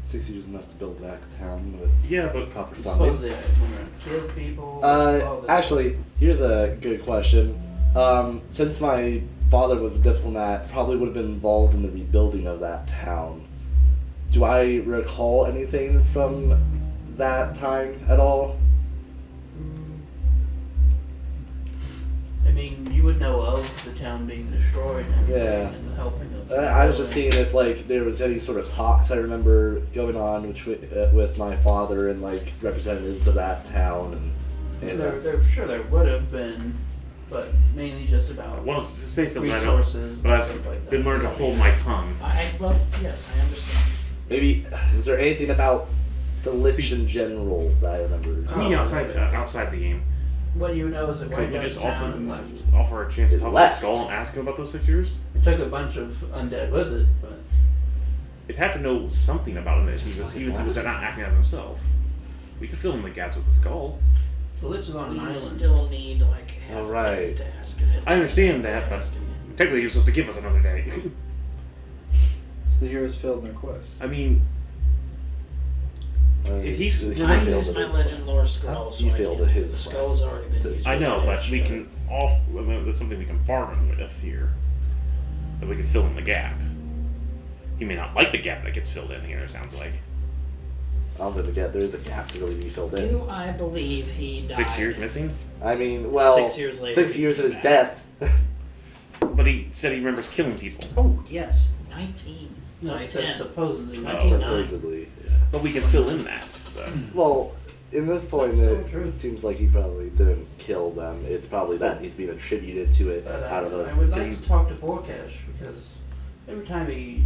6 years enough to build back a town with Yeah, but proper I funding. suppose they were kill people. all this. Actually, here's a good question. Since my father was a diplomat, probably would have been involved in the rebuilding of that town. Do I recall anything from that time at all? I mean, you would know of the town being destroyed and, Yeah. and the helping of. I was just seeing if like there was any sort of talks I remember going on with my father and like representatives of that town and Sure there would have been, but mainly just about I want to say something I don't. resources. But and I've stuff like that. been learning to hold my tongue. Well, yes, I understand. maybe is there anything about the Lich in general that I remember? To me, outside the game, What you know is that could wiped we out just the town and left. offer a chance to It talk left. to the skull and ask him about those 6 years? It took a bunch of undead with it, but It'd have to know something about him, even if he was not acting as himself. We could fill in the gaps with the skull. the Lich is on an We island. still need like half a Alright. day to ask him. I understand that, but Ask him. technically he was supposed to give us another day. So the heroes failed their quest. I mean, if he's- he I failed used at my his legend quest. lore scroll, so He I failed can- at his the skull's quest. already been used. I know, for but this, we can that's something we can bargain with here. That we can fill in the gap. He may not like the gap that gets filled in here, it sounds like. I don't think there is a gap to really be filled in. Do I believe he died? 6 years missing? I mean, well, 6 years later, 6 he years of came his back. death. But he said he remembers killing people. Oh, yes. 19. No, Plus he said 10. supposedly. 29. Supposedly. Yeah. But we can fill in that. But Well, in this point, That's so it true. seems like he probably didn't kill them. It's probably that he's being attributed to it But out of I the. would like to talk to Borkash because every time he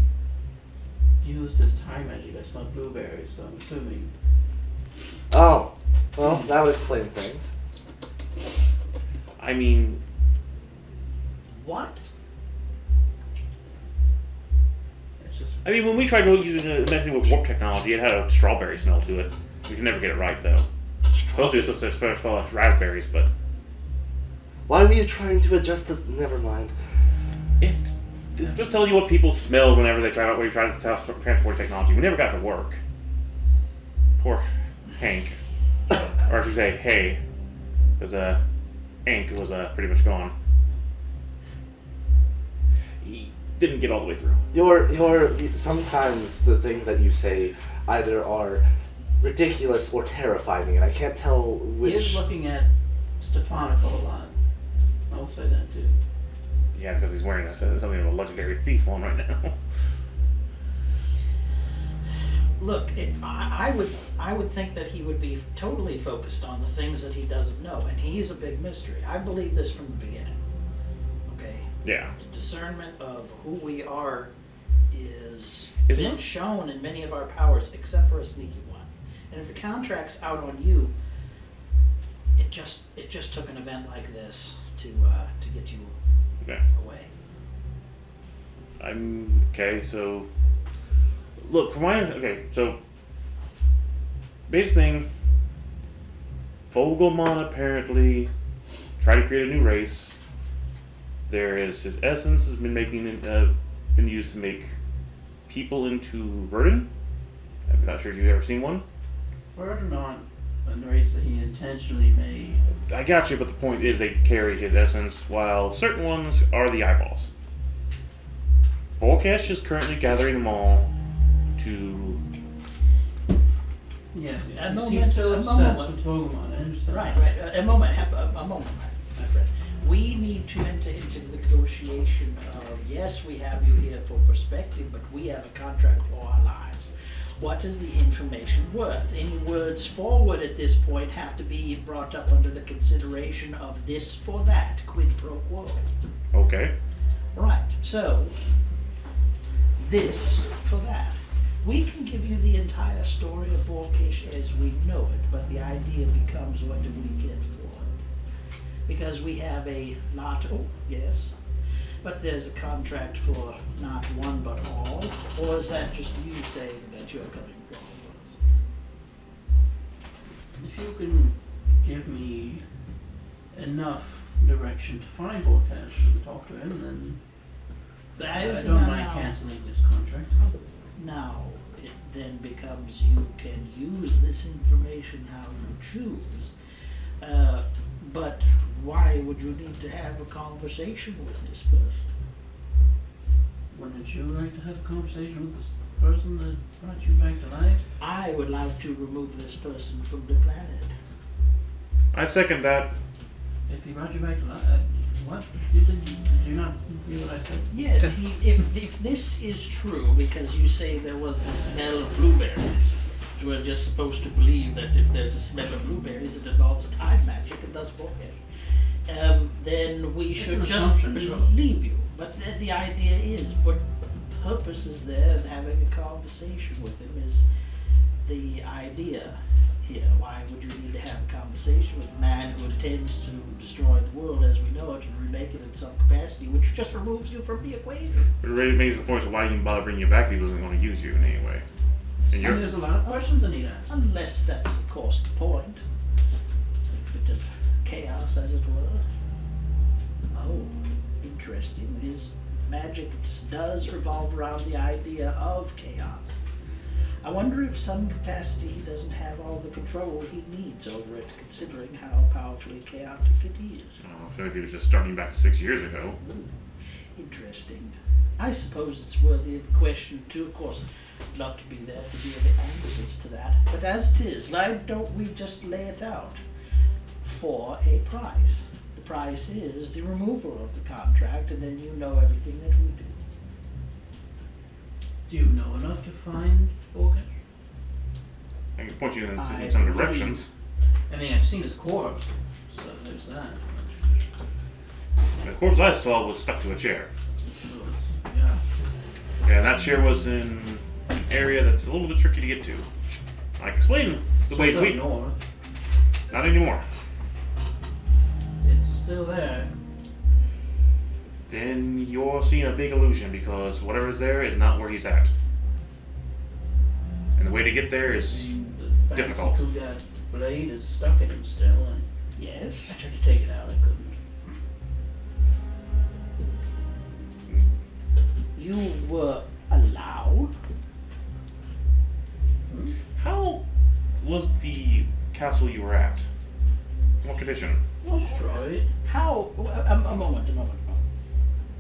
used his time magic, I smelled blueberries, so I'm assuming. Oh, well, that would explain things. I mean, What? It's just. when we tried messing with warp technology, it had a strawberry smell to it. We can never get it right though. Supposed to smell as raspberries, but Why were you trying to adjust this? Never mind. it's I'm just telling you what people smell whenever they try to transport technology. We never got it to work. Poor Hank, or I should say, hey, because Hank was pretty much gone. He didn't get all the way through. Your sometimes the things that you say either are ridiculous or terrify me, and I can't tell He is which. looking at Stefanico a lot. I'll say that too. Yeah, because he's wearing something of a legendary thief on right now. Look, I would think that he would be totally focused on the things that he doesn't know, and he's a big mystery. I believe this from the beginning. Okay? Yeah. The discernment of who we are is Is been one- shown in many of our powers, except for a sneaky one. And if the contract's out on you, it just took an event like this to get you Yeah. away. I'm okay. So, look, so basic thing. Vogelmon apparently tried to create a new race. His essence has been been used to make people into Verdun. I'm not sure if you've ever seen one. Ferdinand, a race that he intentionally made. I got you, but the point is they carry his essence, while certain ones are the eyeballs. Volkash is currently gathering them all to. Yes, A he's moment, still a obsessed moment. with Pokemon. I understand. Right. A moment, my friend. We need to enter into negotiation of, yes, we have you here for perspective, but we have a contract for our lives. what is the information worth? Any words forward at this point have to be brought up under the consideration of this for that, quid pro quo. Okay. Right, so, this for that. We can give you the entire story of Borkish as we know it, but the idea becomes, what do we get for it? Because we have a not, oh, yes, but there's a contract for not one but all, or is that just you saying that you're coming from us? If you can give me enough direction to find Borkash and talk to him, then I don't mind canceling this contract. Now, it then becomes you can use this information how you choose. But why would you need to have a conversation with this person? Wouldn't you like to have a conversation with this person that brought you back to life? I would like to remove this person from the planet. I second that. If he brought you back to life, what? Did you not hear what I said? Yes, if this is true, because you say there was the smell of blueberries, which we're just supposed to believe that if there's a smell of blueberries, it involves time magic and thus Borkish. Then we should an just assumption, sure. believe you. But the idea is, what purpose is there in having a conversation with him is the idea here. Why would you need to have a conversation with a man who intends to destroy the world as we know it and remake it in some capacity, which just removes you from the equation? It really makes the point of why he even bother bringing you back if he wasn't going to use you in any way. And And there's a lot of questions I need answered. Unless that's, of course, the point. A bit of chaos, as it were. Oh, interesting. His magic does revolve around the idea of chaos. I wonder if some capacity he doesn't have all the control he needs over it, considering how powerfully chaotic it is. I feel like he was just starting back 6 years ago. Ooh, interesting. I suppose it's worthy of a question too. Of course, I'd love to be there to hear the answers to that. But as it is, why don't we just lay it out for a price? The price is the removal of the contract, and then you know everything that we do. Do you know enough to find Borkash? I can point you in I some believe- directions. I mean, I've seen his corpse, so there's that. The corpse I saw was stuck to a chair. So it's, yeah. Yeah, and that chair was in an area that's a little bit tricky to get to. I can explain the So way it's up we... north. Not anymore. It's still there. Then you're seeing a big illusion because whatever is there is not where he's at. And the way to get there is The fancy difficult. two-guy blade is stuck in him still, and Yes? I tried to take it out, I couldn't. You were allowed? How was the castle you were at? What condition? Destroyed. How? A moment.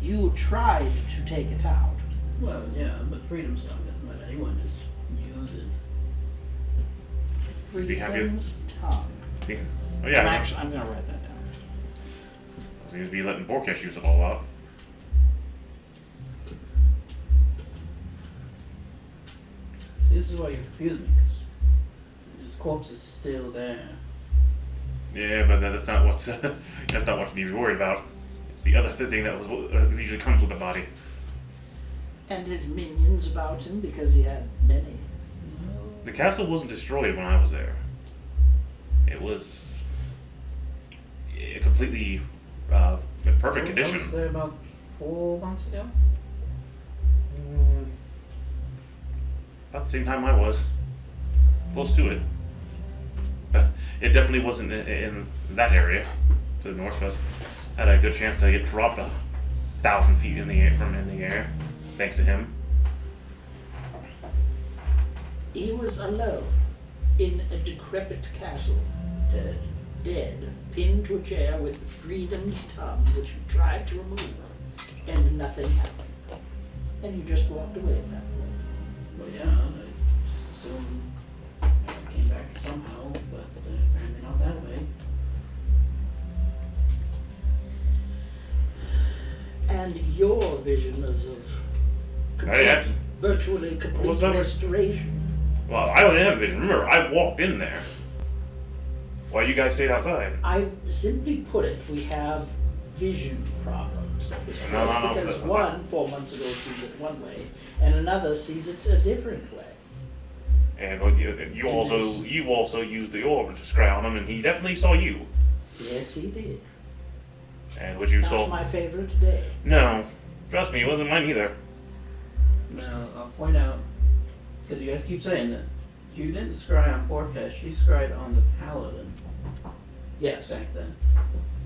You tried to take it out. Well, yeah, but freedom's not gonna let anyone just use it. Be happy. Freedom's tongue. See? Oh yeah, I'm gonna write that down. seems to be letting Borkash use it all out. This is why you're confusing me, because his corpse is still there. Yeah, but that's not what's that's not what you need to be worried about. It's the other thing that was usually comes with the body. And his minions about him, because he had many. The castle wasn't destroyed when I was there. It was completely in perfect I condition. was there about 4 months ago. About the same time I was. Close to it. It definitely wasn't in that area to the north, because I had a good chance to get dropped 1,000 feet in the air from in the air, thanks to him. He was alone in a decrepit castle, dead, pinned to a chair with freedom's tongue, which you tried to remove, and nothing happened. And you just walked away at that point. Well, yeah, I just assumed I came back somehow, but apparently not that way. And your vision is of I had- virtually complete What's that? restoration. Well, I don't have vision. Remember, I walked in there while you guys stayed outside. I simply put it, we have vision problems at this point. No, Because one, 4 months ago, sees it one way, and another sees it a different way. And you also used the orb to scry on him, and he definitely saw you. Yes, he did. And what you Not saw. my favorite today. No, trust me, it wasn't mine either. Now, I'll point out, because you guys keep saying that, you didn't scry on Porkesh, you scried on the Paladin Yes. back then.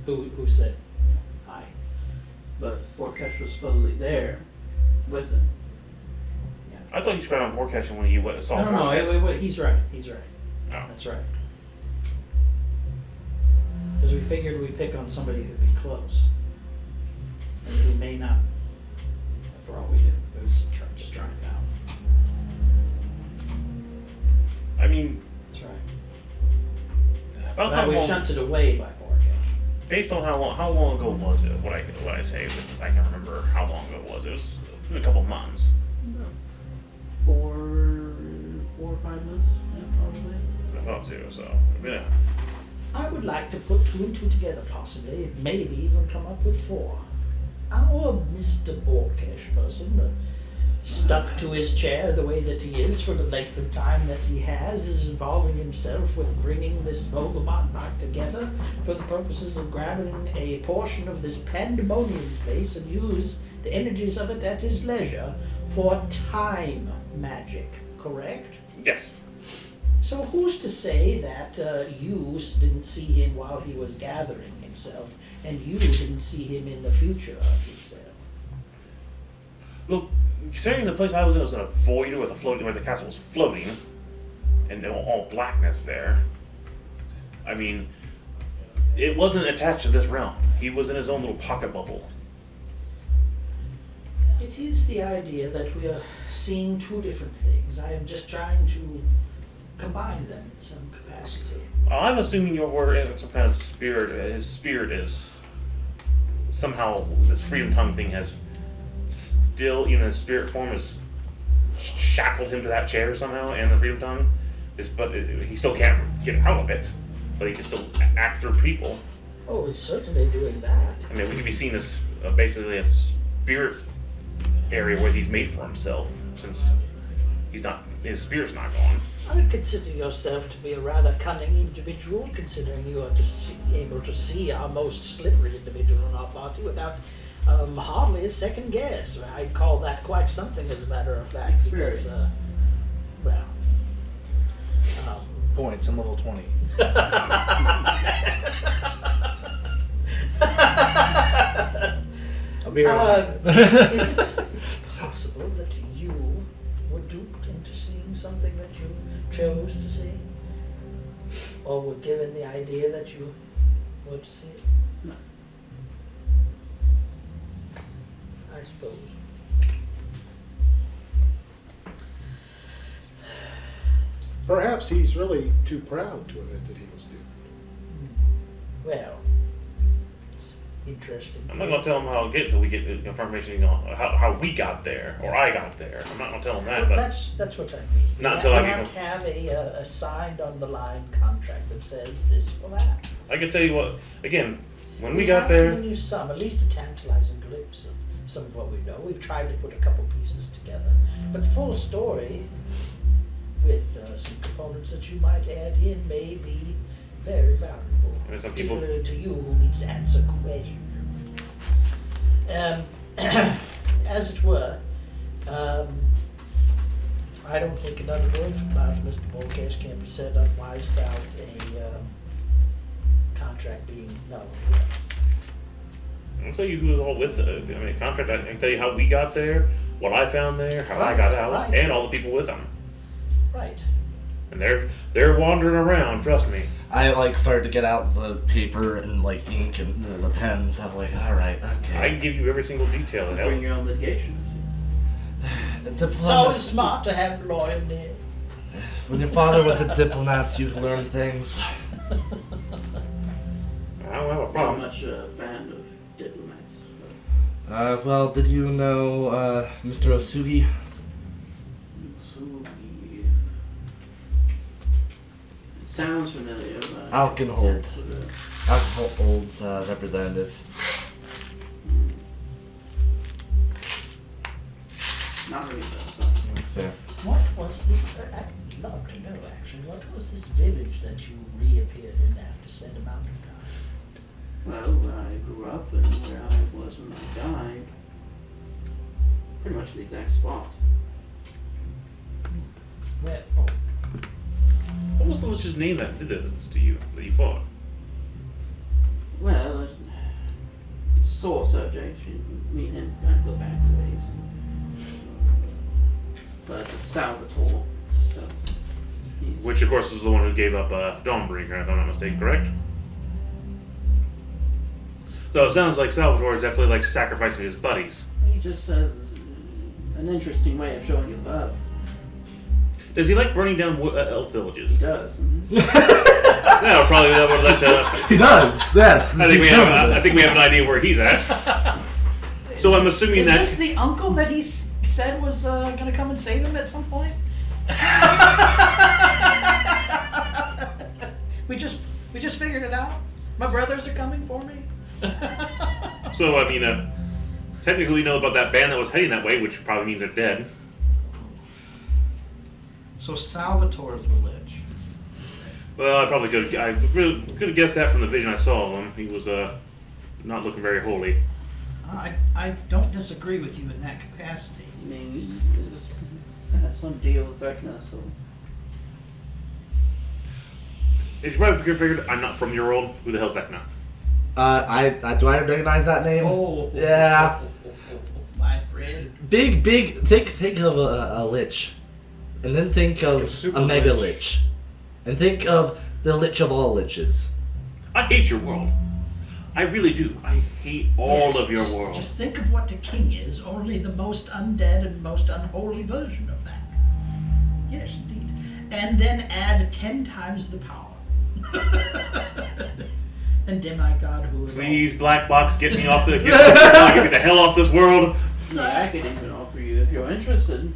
Who said hi? But Porkesh was supposedly there with him. I thought you scryed on Borkesh when he saw No, Borkesh. wait, he's right. He's right. Oh. That's right. Because we figured we'd pick on somebody who'd be close. And who may not, for all we do. It was just trying it out. I mean, That's right. about But how we long, shunted away by Borkesh. based on how long ago was it? What I say, if I can remember how long ago it was. It was a couple months. No. 4 or 5 months, yeah, probably. I thought so. So yeah. I would like to put 2 and 2 together, possibly, maybe even come up with 4. Our Mr. Borkesh person, stuck to his chair the way that he is for the length of time that he has, is involving himself with bringing this Voldemort back together for the purposes of grabbing a portion of this pandemonium place and use the energies of it at his leisure for time magic, correct? Yes. So who's to say that you didn't see him while he was gathering himself, and you didn't see him in the future of himself? Look, considering the place I was in was in a void with a floating, where the castle was floating, and all blackness there. I mean, it wasn't attached to this realm. He was in his own little pocket bubble. It is the idea that we are seeing 2 different things. I am just trying to combine them in some capacity. I'm assuming you're in some kind of spirit. His spirit is somehow this freedom tongue thing has still, even in spirit form, has shackled him to that chair somehow, and the freedom tongue he still can't get out of it, but he can still act through people. Oh, he's certainly doing that. I mean, we could be seen as basically a spirit area where he's made for himself, since his spirit's not gone. I would consider yourself to be a rather cunning individual, considering you are able to see our most slippery individual in our party without hardly a second guess. I'd call that quite something, as a matter of fact. Because, well, Points in level 20. I'll be right is it possible that you were duped into seeing something that you chose to see? Or were given the idea that you were to see it? No. I suppose. Perhaps he's really too proud to admit that he was duped. Well, it's interesting. I'm not gonna tell him how I'll get till we get the confirmation, how we got there, or I got there. I'm not gonna tell him that, Well, but that's what I mean. Not until I you get have to have a signed on the line contract that says this or that. I can tell you what, again, when we We got have there, given you some, at least a tantalizing glimpse of some of what we know. We've tried to put a couple pieces together, but the full story, with some components that you might add in, may be very valuable, And some people- particularly to you who needs to answer questions. As it were, I don't think another word about Mr. Borkesh can be said otherwise without a contract being null. I'll tell you who was all with it. I mean, contract. I can tell you how we got there, what I found there, how I got out, Right. and all the people with them. Right. And they're wandering around. Trust me. I started to get out the paper and ink and the pens. I'm like, all right, I okay. can give you every single detail. Bring Hell, your own litigation. It's always smart to have a lawyer there. When your father was a diplomat, you learned things. I don't have a Not problem. much a fan of diplomats. Well, did you know Mr. Osugi? So sounds familiar, but Alkenhold. Yeah, Alcohol's representative. not really though. Fair. What was this? I'd love to know, actually. What was this village that you reappeared in after said amount of time? Well, where I grew up and where I was when I died, pretty much the exact spot. Well, What was the lich's name that did this to you, that you fought? Well, it's a sore subject. Me and him kind of go back a ways. But it's Salvatore, so he's... Which, of course, is the one who gave up Dawnbreaker, if I'm not mistaken, correct? So it sounds like Salvatore is definitely like sacrificing his buddies. He just has an interesting way of showing his love. Does he like burning down elf villages? He does. Yeah, probably that would let He does, yes. I think we have an idea where he's at. So I'm assuming is that this the uncle that he said was going to come and save him at some point? we just figured it out. My brothers are coming for me. So I mean, technically we know about that band that was heading that way, which probably means they're dead. So Salvatore's the lich. Well, I probably could have guessed that from the vision I saw of him. He was not looking very holy. I don't disagree with you in that capacity. I mean, he just had some deal with Vecna, so... You should probably figured I'm not from your world. Who the hell's Vecna? Do I recognize that name? Yeah. My friend. Big. Think of a lich, and then think of Super a mega lich. lich, and think of the lich of all liches. I hate your world. I really do. I hate all of your world. Just think of what the king is, only the most undead and most unholy version of that. Yes, indeed. And then add 10 times the power. And demigod who is Please, Black Box, get me off the get me the hell off this world. Yeah, I could even offer you, if you're interested, you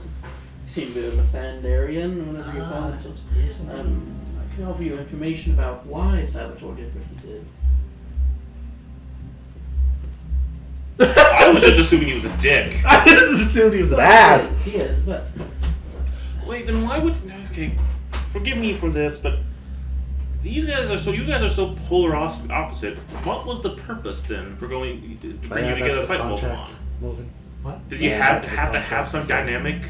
seem to be a Mathandarian, whatever you call it. yes, I can offer you information about why Salvatore did what he did. I was just assuming he was a dick. I just assumed he was an ass. He is, but Wait, then why would? Okay, forgive me for this, but you guys are so polar opposite. What was the purpose then for going to bring you together to fight Pokemon? Moving. What? Did you have to have some dynamic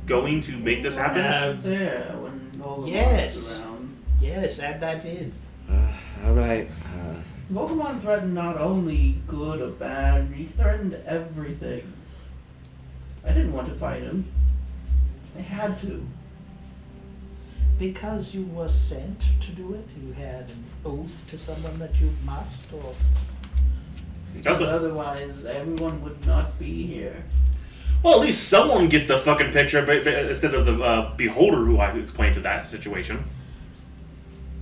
going to make this happen? there when all the Yes. was around. Yes, add that in. All right. Pokemon threatened not only good or bad, he threatened everything. I didn't want to fight him. I had to. Because you were sent to do it? You had an oath to someone that you must, or... That's But a, otherwise, everyone would not be here. well, at least someone gets the fucking picture but instead of the beholder who I explained to that situation.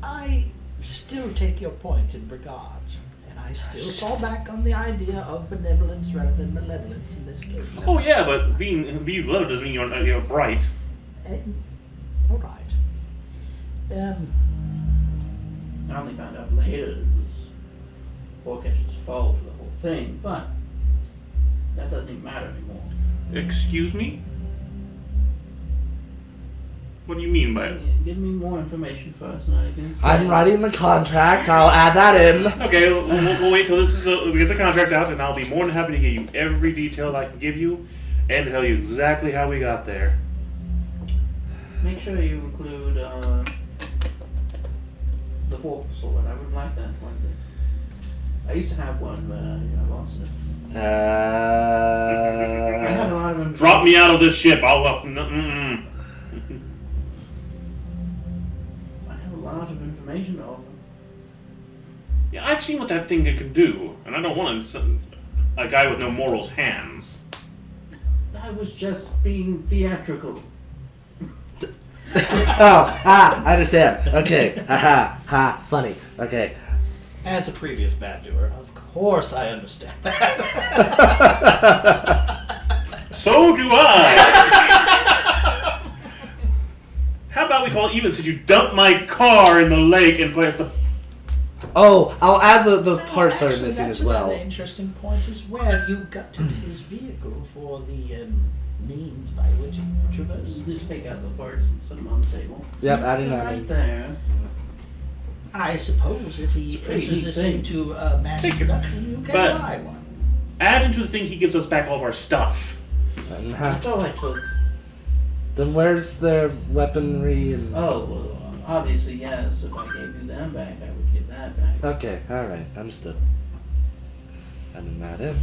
I still take your point in regard, and I still fall back on the idea of benevolence rather than malevolence in this case. Oh yeah, but being beloved doesn't mean you're bright. All right. I only found out later it was Orchest's fault for the whole thing, but that doesn't even matter anymore. Excuse me? What do you mean by it? Give me more information first, and I can. I'm writing the contract. I'll add that in. Okay, we'll wait till we get the contract out, and I'll be more than happy to give you every detail I can give you, and tell you exactly how we got there. Make sure you include the Vorpal sword. I would like that one. I used to have one, but I lost it. I have a lot of them. Drop me out of this ship. I'll. I have a lot of information to offer. Yeah, I've seen what that thing can do, and I don't want a guy with no morals hands. I was just being theatrical. I understand. Okay. Funny. Okay. As a previous bad doer, of course I understand that. So do I. How about we call it even since you dumped my car in the lake and placed the... Oh, I'll add those parts that are Actually, missing that's as well. another interesting point as well. You got to his vehicle for the means by which it traverses. Just take out the parts and set them on the table. Yep, adding They're that right in. there. I suppose if he Pretty enters neat this thing. into mass Thank you. production, you can But- buy one. Add into the thing he gives us back all of our stuff. That's all I took. Then where's their weaponry and... Oh, well, obviously, yes. If I gave you them back, I would get that back. Okay, alright, understood. Adding that in.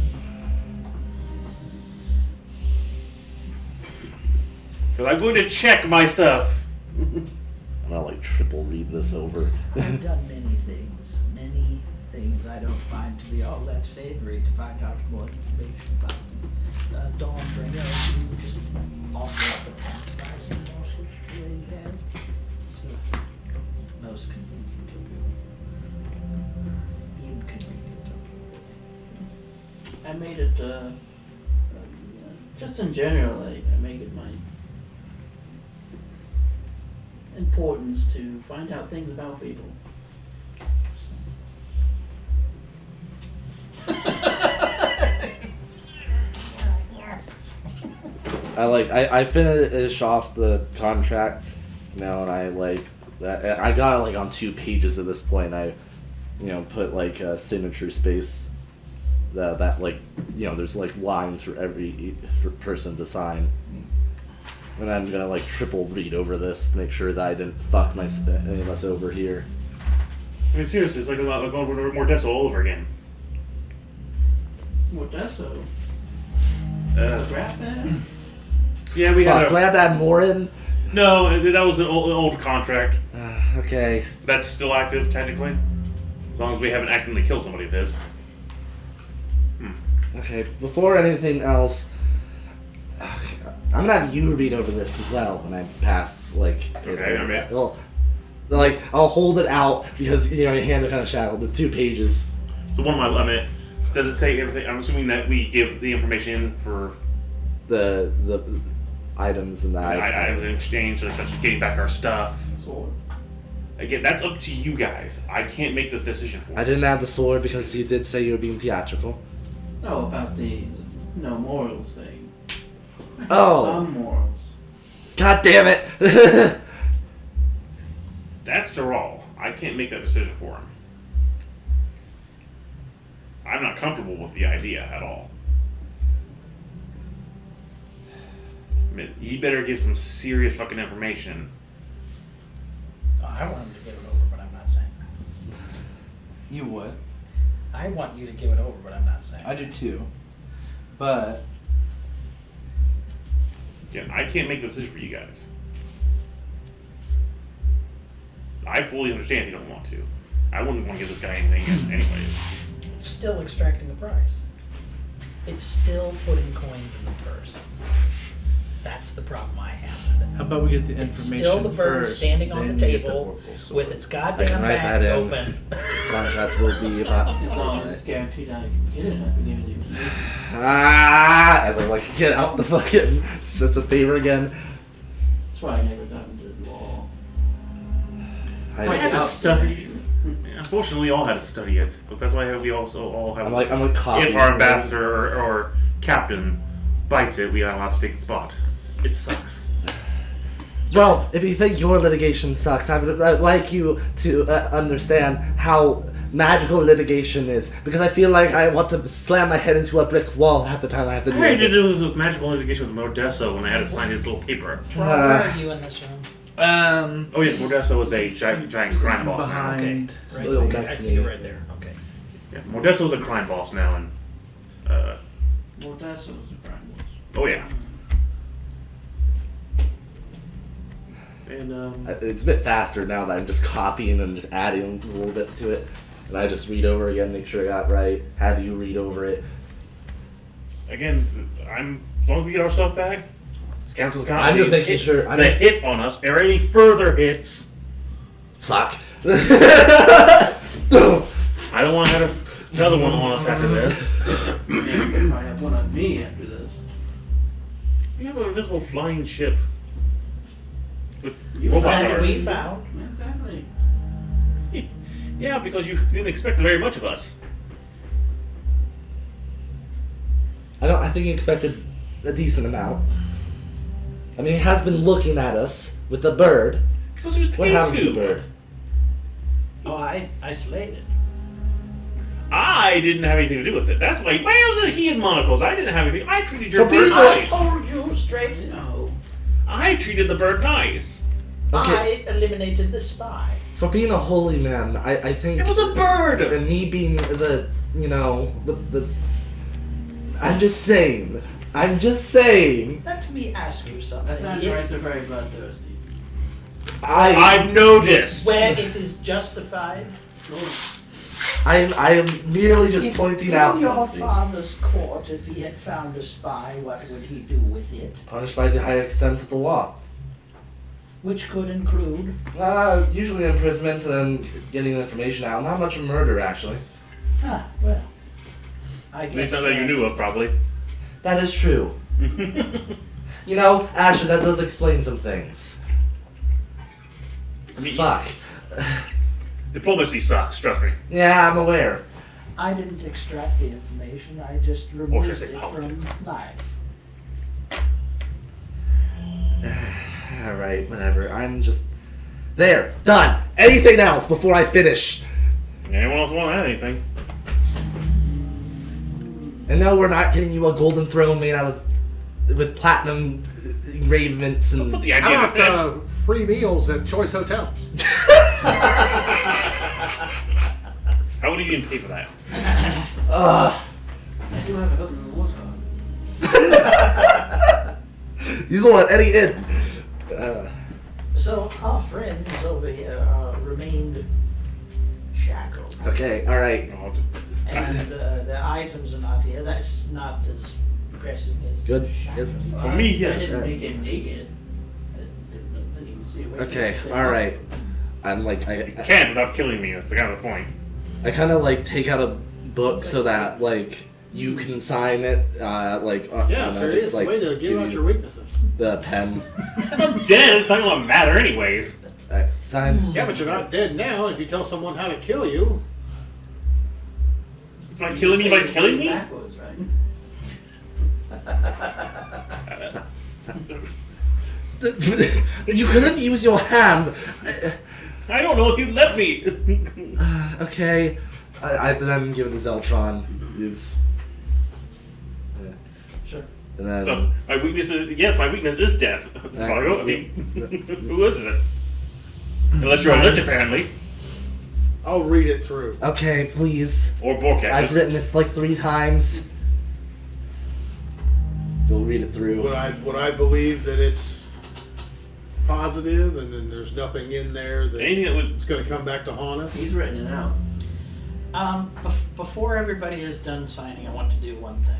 Because I'm going to check my stuff. I'm gonna like triple read this over. I've done many things I don't find to be all that savory to find out more information about them. Dawnbringer, you just offer up a tantalizing morsel the way you have. It's most convenient to you. Inconvenient to I made it, just in general, I make it my importance to find out things about people. I finish off the contract now, and I got it like on 2 pages at this point. I, put like a signature space that like, there's like lines for every person to sign. And I'm gonna like triple read over this to make sure that I didn't fuck any of us over here. I mean, seriously, it's like going over Mordesso all over again. Mordesso? Uh, Scrap that? yeah, we had Fuck, do I have to add more in? No, that was an old contract. Okay. That's still active, technically. As long as we haven't accidentally killed somebody of his. Okay, before anything else, I'm gonna have you read over this as well when I pass, like... Okay, I'm in. Well, like, I'll hold it out because, your hands are kind of shackled. There's 2 pages. So one of my, does it say everything? I'm assuming that we give the information for The items and that. items in exchange, such as getting back our stuff. Sword. Again, that's up to you guys. I can't make this decision for you. I didn't add the sword because you did say you were being theatrical. Oh, about the no morals thing. I have Oh. some morals. God damn it! That's Darrell. I can't make that decision for him. I'm not comfortable with the idea at all. I mean, you better give some serious fucking information. Oh, I want him to give it over, but I'm not saying that. You would. I want you to give it over, but I'm not saying I do too. But Again, I can't make the decision for you guys. I fully understand if you don't want to. I wouldn't want to give this guy anything anyways. It's still extracting the price. It's still putting coins in the purse. That's the problem I have with it. how about we get the It's information still the bird first, standing on then the you get table vorpal sword. with its I goddamn can write back that in. open. Contract will be about... As long as it's guaranteed I can get it, I can give it to you. As I like get out the fucking sense of favor again. That's why I never got into law. I I, had to study. Unfortunately, we all had to study it, but that's why we also all have. I'm like copying. if our ambassador or captain bites it, we are allowed to take the spot. It sucks. Well, if you think your litigation sucks, I'd like you to understand how magical litigation is, because I feel like I want to slam my head into a brick wall half the time I have to I do had to it. do this with magical litigation with Mordesso when I had to sign his little paper. Where are you in this room? Oh yes, Mordesso was a giant crime boss now. behind. Right, Little okay, I next to see you me. right there. Okay. Yeah, Mordesso is a crime boss now, and Mordesso's a crime boss. oh yeah. And It's a bit faster now that I'm just copying and just adding a little bit to it. And I just read over again, make sure I got it right, have you read over it. again, as long as we get our stuff back, this council's got. I'm just making sure- I'm the just- hit on us or any further hits. Fuck. I don't want to have another one on us after this. And you might have one on me after this. You have an invisible flying ship. with You robot And guards. we found. Exactly. Yeah, because you didn't expect very much of us. I think he expected a decent amount. I mean, he has been looking at us with the bird. Because he was What paid happened to to. the bird? Oh, I slayed it. I didn't have anything to do with it. That's why was it he in monocles? I didn't have anything. I treated your bird I nice. told you straight no. I treated the bird nice. Okay. I eliminated the spy. For being a holy man, I think It was a bird. and me being the I'm just saying. Let me ask you I something. found your rights are very bloodthirsty. I've noticed. Where it is justified. I am merely just pointing out in your something. father's court, if he had found a spy, what would he do with it? Punished by the higher extent of the law. Which could include. Usually imprisonment and then getting information out. Not much of murder, actually. Ah, well. I At guess. least not that you knew of, probably. That is true. You know, actually, that does explain some things. I mean, Fuck. Diplomacy sucks, trust me. Yeah, I'm aware. I didn't extract the information. I just Or removed should I say it politics? from life. Alright, whatever. I'm just... There! Done! Anything else before I finish? Anyone else want to add anything? And no, we're not getting you a golden throne made out of... with platinum engravements Put and... the idea How instead. about free meals at choice hotels? How would you even pay for that? Ugh. I do have a Hilton Rewards card. You don't let any in. So our friends over here remained shackled, Okay, alright. and the items are not here. That's not as pressing as Good. the shackles. Yes. For me, I yes. didn't make him naked. I didn't even see where Okay, he was. alright. I'm like, You can't without killing me. That's kind of the point. I kind of like take out a book so that like you can sign it, Yes, there is a way to give out your weaknesses. the pen. If I'm dead, it doesn't matter anyways. Sign. Yeah, but you're not dead now. If you tell someone how to kill you, Am I killing you by killing me? Backwards, right? You could have used your hand. I don't know if you'd let me. Okay, I then give it to Zeltron. He's. Sure. And then. So my weakness is yes, my weakness is death. Spargo. I mean, who is it? Unless you're a lich, apparently, I'll read it through. Okay, please. or I've Borcatus. written this like 3 times. We'll read it through. Would I believe that it's positive, and then there's nothing in there Anything that would. that's going to come back to haunt us? He's written it out. Before everybody is done signing, I want to do one thing.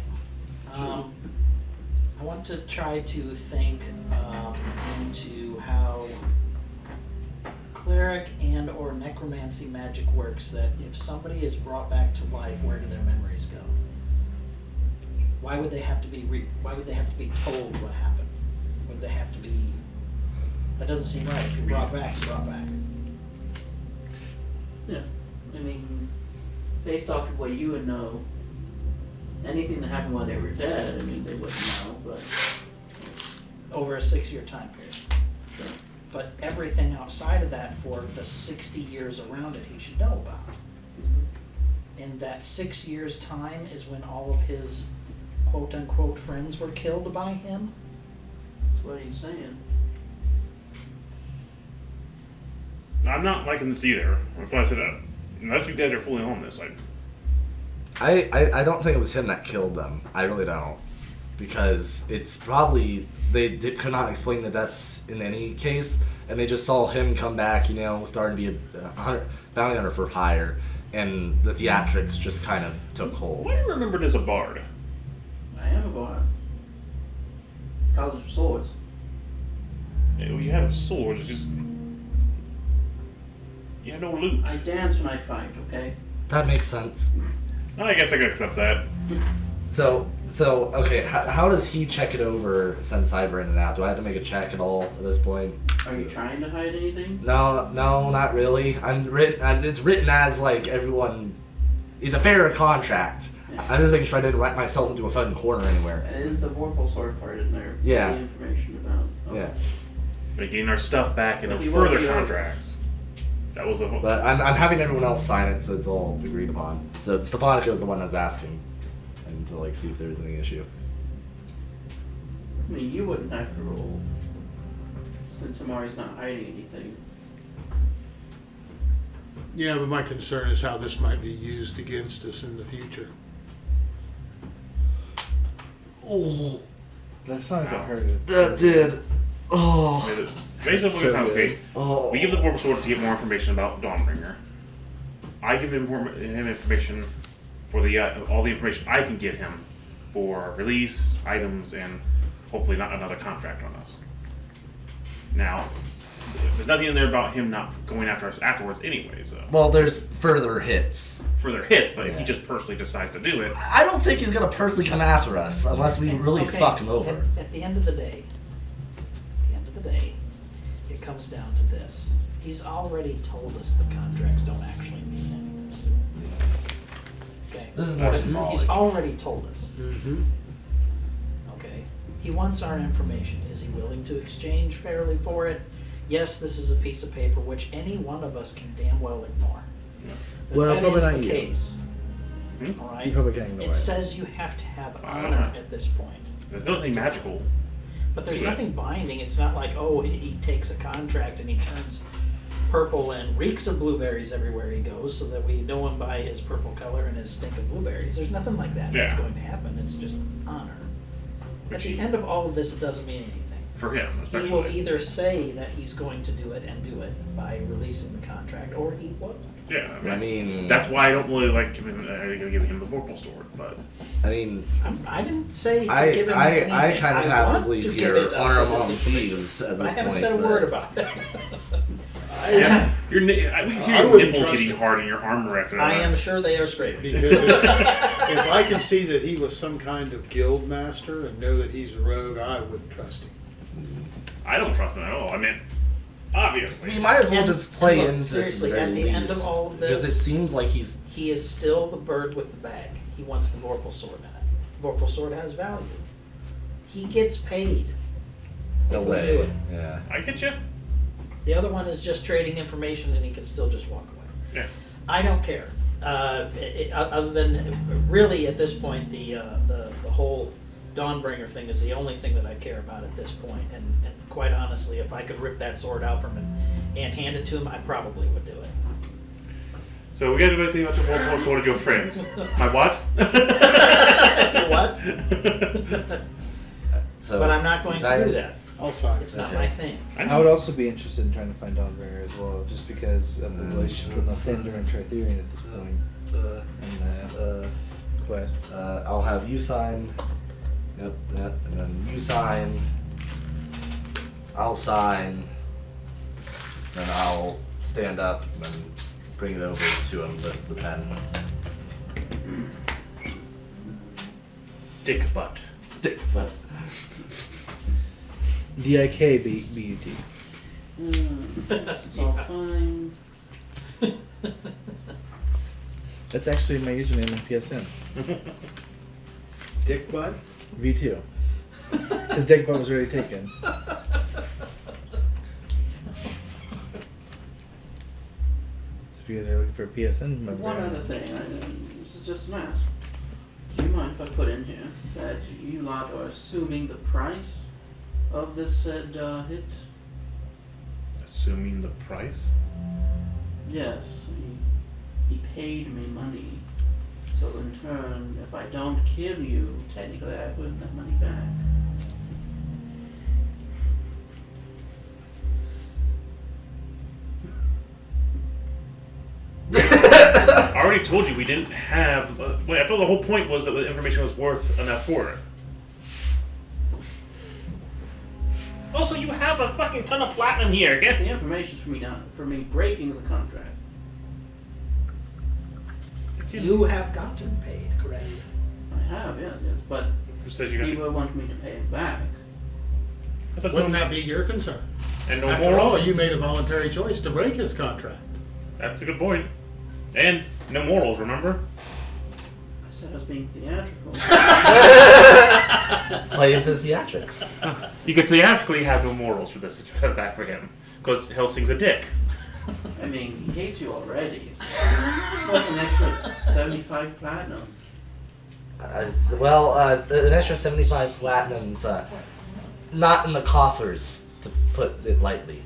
I want to try to think into how cleric and or necromancy magic works. That if somebody is brought back to life, where do their memories go? Why would they have to be? Why would they have to be told what happened? Would they have to be? That doesn't seem right. If you're brought back, you're brought back. Yeah. I mean, based off of what you would know, anything that happened while they were dead, I mean, they wouldn't know, but Over a 6-year time period. But everything outside of that for the 60 years around it, he should know about. In that 6 years' time is when all of his quote-unquote friends were killed by him. that's what he's saying. I'm not liking this either. That's why I said that. Unless you guys are fully on this, like. I don't think it was him that killed them. I really don't. Because it's probably, could not explain the deaths in any case, and they just saw him come back, starting to be a bounty hunter for hire, and the theatrics just kind of took hold. Why do you remember it as a bard? I am a bard. It's College of Swords. Yeah, well, you have swords, it's just. You have no loot. I dance when I fight, okay? That makes sense. I guess I can accept that. So okay, how does he check it over since I've written it out? Do I have to make a check at all at this point? Are you trying to hide anything? No, not really. It's written as like everyone. It's a fair contract. Yeah. I'm just making sure I didn't write myself into a fucking corner anywhere. And is the Vorpal sword part in there? Yeah. The information about. Yeah. We're getting our stuff back and But then you won't further be able- contracts. That was the whole. But I'm having everyone else sign it, so it's all agreed upon. So Stefanica is the one that's asking, and to like see if there's any issue. I mean, you wouldn't have to roll. Since Amari's not hiding anything. Yeah, but my concern is how this might be used against us in the future. Oh, That's not that hurt. It's that did. Oh, Basically, what So it sounds good. okay. oh. We give the Vorpal Sword to get more information about Dawnbringer. I give him information for the all the information I can give him for release, items, and hopefully not another contract on us. Now, there's nothing in there about him not going after us afterwards anyway, so. Well, there's further hits. Further hits, but if he Yeah. just personally decides to do it, I don't think he's gonna personally come after us unless we really Okay, fuck him over. At the end of the day, it comes down to this. He's already told us the contracts don't actually mean anything. Okay? This is more He's symbolic. He's already told us. Mm-hmm. Okay? He wants our information. Is he willing to exchange fairly for it? Yes, this is a piece of paper which any one of us can damn well ignore. But Well, that probably is not the you. case. Hmm? All right? You probably can't ignore It it. says you have to have I don't honor know. at this point. there's nothing magical. But there's Yes. nothing binding. It's not like, oh, he takes a contract and he turns purple and reeks of blueberries everywhere he goes so that we know him by his purple color and his stink of blueberries. There's nothing like that that's Yeah. going to happen. It's just honor. At Which the he- end of all of this, it doesn't mean anything. For him, He especially. will either say that he's going to do it and do it by releasing the contract, or he won't. Yeah, I mean, that's why I don't really like giving him the Vorpal Sword, but I didn't say to I give him I anything. kind of have to want believe give here it up honor for among this information. thieves at I this haven't point. said a but- word about it. yeah, we can hear I your wouldn't nipples trust hitting it. hard and your arm after that. I am sure they are straight. Because if I can see that he was some kind of guild master and know that he's a rogue, I wouldn't trust him. I don't trust him at all. I mean, obviously. We might as well And- just play and look, into this seriously, at the at very the end of least, all of because this- it seems like he's He is still the bird with the bag. He wants the Vorpal sword in it. Vorpal sword has value. He gets paid no if we do way. it. Yeah. I get you. The other one is just trading information and he can still just walk away. Yeah. I don't care. Other than really at this point, the whole Dawnbringer thing is the only thing that I care about at this point. And quite honestly, if I could rip that sword out from him and hand it to him, I probably would do it. So we got to do anything about the Vorpal Sword of your friends. My what? What? So, But I'm not going to do that. I'll sign It's it. not Okay. my thing. I would also be interested in trying to find Dawnbringer as well, just because of the relationship with Thunder and Tritherian at this point in the quest. I'll have you sign. Yep, and then you sign. I'll sign. Then I'll stand up and then bring it over to him with the pen. Dick butt. But DIKBUT. It's all fine. That's actually my username in PSN. Dick butt? V2. His deck butt was already taken. So if you guys are looking for a PSN member, One other thing, this is just an ask. Do you mind if I put in here that you lot are assuming the price of this said hit? Assuming the price? Yes, he paid me money. So in turn, if I don't kill you, technically I win that money back. I already told you we didn't have. Wait, I thought the whole point was that the information was worth enough for it. Also, you have a fucking ton of platinum here. The Get information's for me breaking the contract. You have gotten paid, correct? I have, yes, but Who says you got he to? will want me to pay it back. If there's Wouldn't no, that be your concern? and no After all, morals? you made a voluntary choice to break his contract. That's a good point. And no morals, remember? I said I was being theatrical. Play into the theatrics. You could theatrically have no morals for this, have that for him. Because Helsing's a dick. I mean, he hates you already. So what's an extra 75 platinum? An extra 75 platinums, not in the coffers, to put it lightly.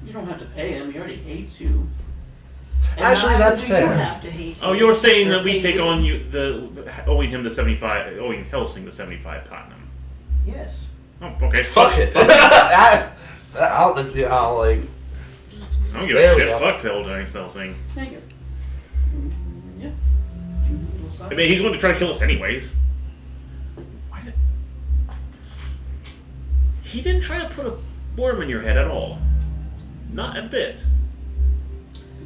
You don't have to pay him. He already hates you. And Actually, neither that's do fair. You have to hate Oh, him you're saying or that we hate take you. on owing him the 75, owing Helsing the 75 platinum. Yes. Oh, okay. Fuck it. I'll like. I don't give There a we shit. go. Fuck Helsing. Thank you. Yeah. I mean, he's going to try to kill us anyways. Why did... He didn't try to put a worm in your head at all. Not a bit.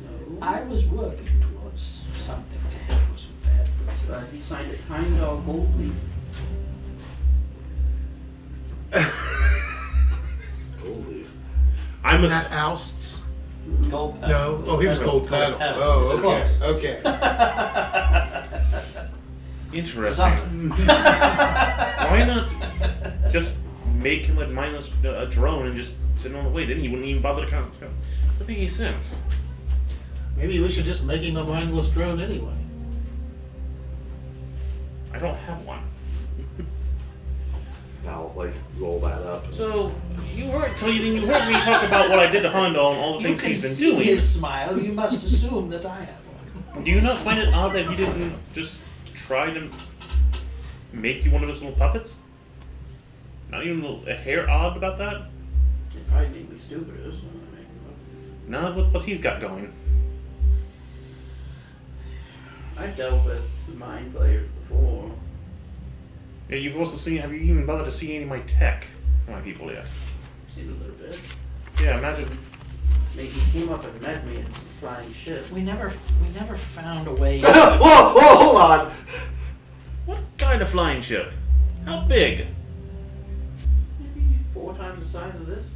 No. I was working towards something to help us with that. But he signed a kind dog gold leaf. I'm Not a... ousts. Gold pedal. No. Oh, he was gold pedal. Pedal. Oh, It's okay. close. Okay. Interesting. Something. Why not just make him a mindless drone and just sit on the way? Then he wouldn't even bother to come. Doesn't make any sense. Maybe we should just make him a mindless drone anyway. I don't have one. I'll like roll that up. So you heard me talk about what I did to Hondo and all the You things can he's been see doing. his smile. You must assume that I have one. Do you not find it odd that he didn't just try to make you one of his little puppets? Not even a hair odd about that? It probably made me stupider. So Not with what he's got going. I've dealt with the mind players before. Yeah, you've also seen. Have you even bothered to see any of my tech for my people yet? Seen a little bit. Yeah, imagine. Like he came up and met me in some flying ship. We never found a way. Whoa, hold on. What kind of flying ship? How big? Maybe 4 times the size of this.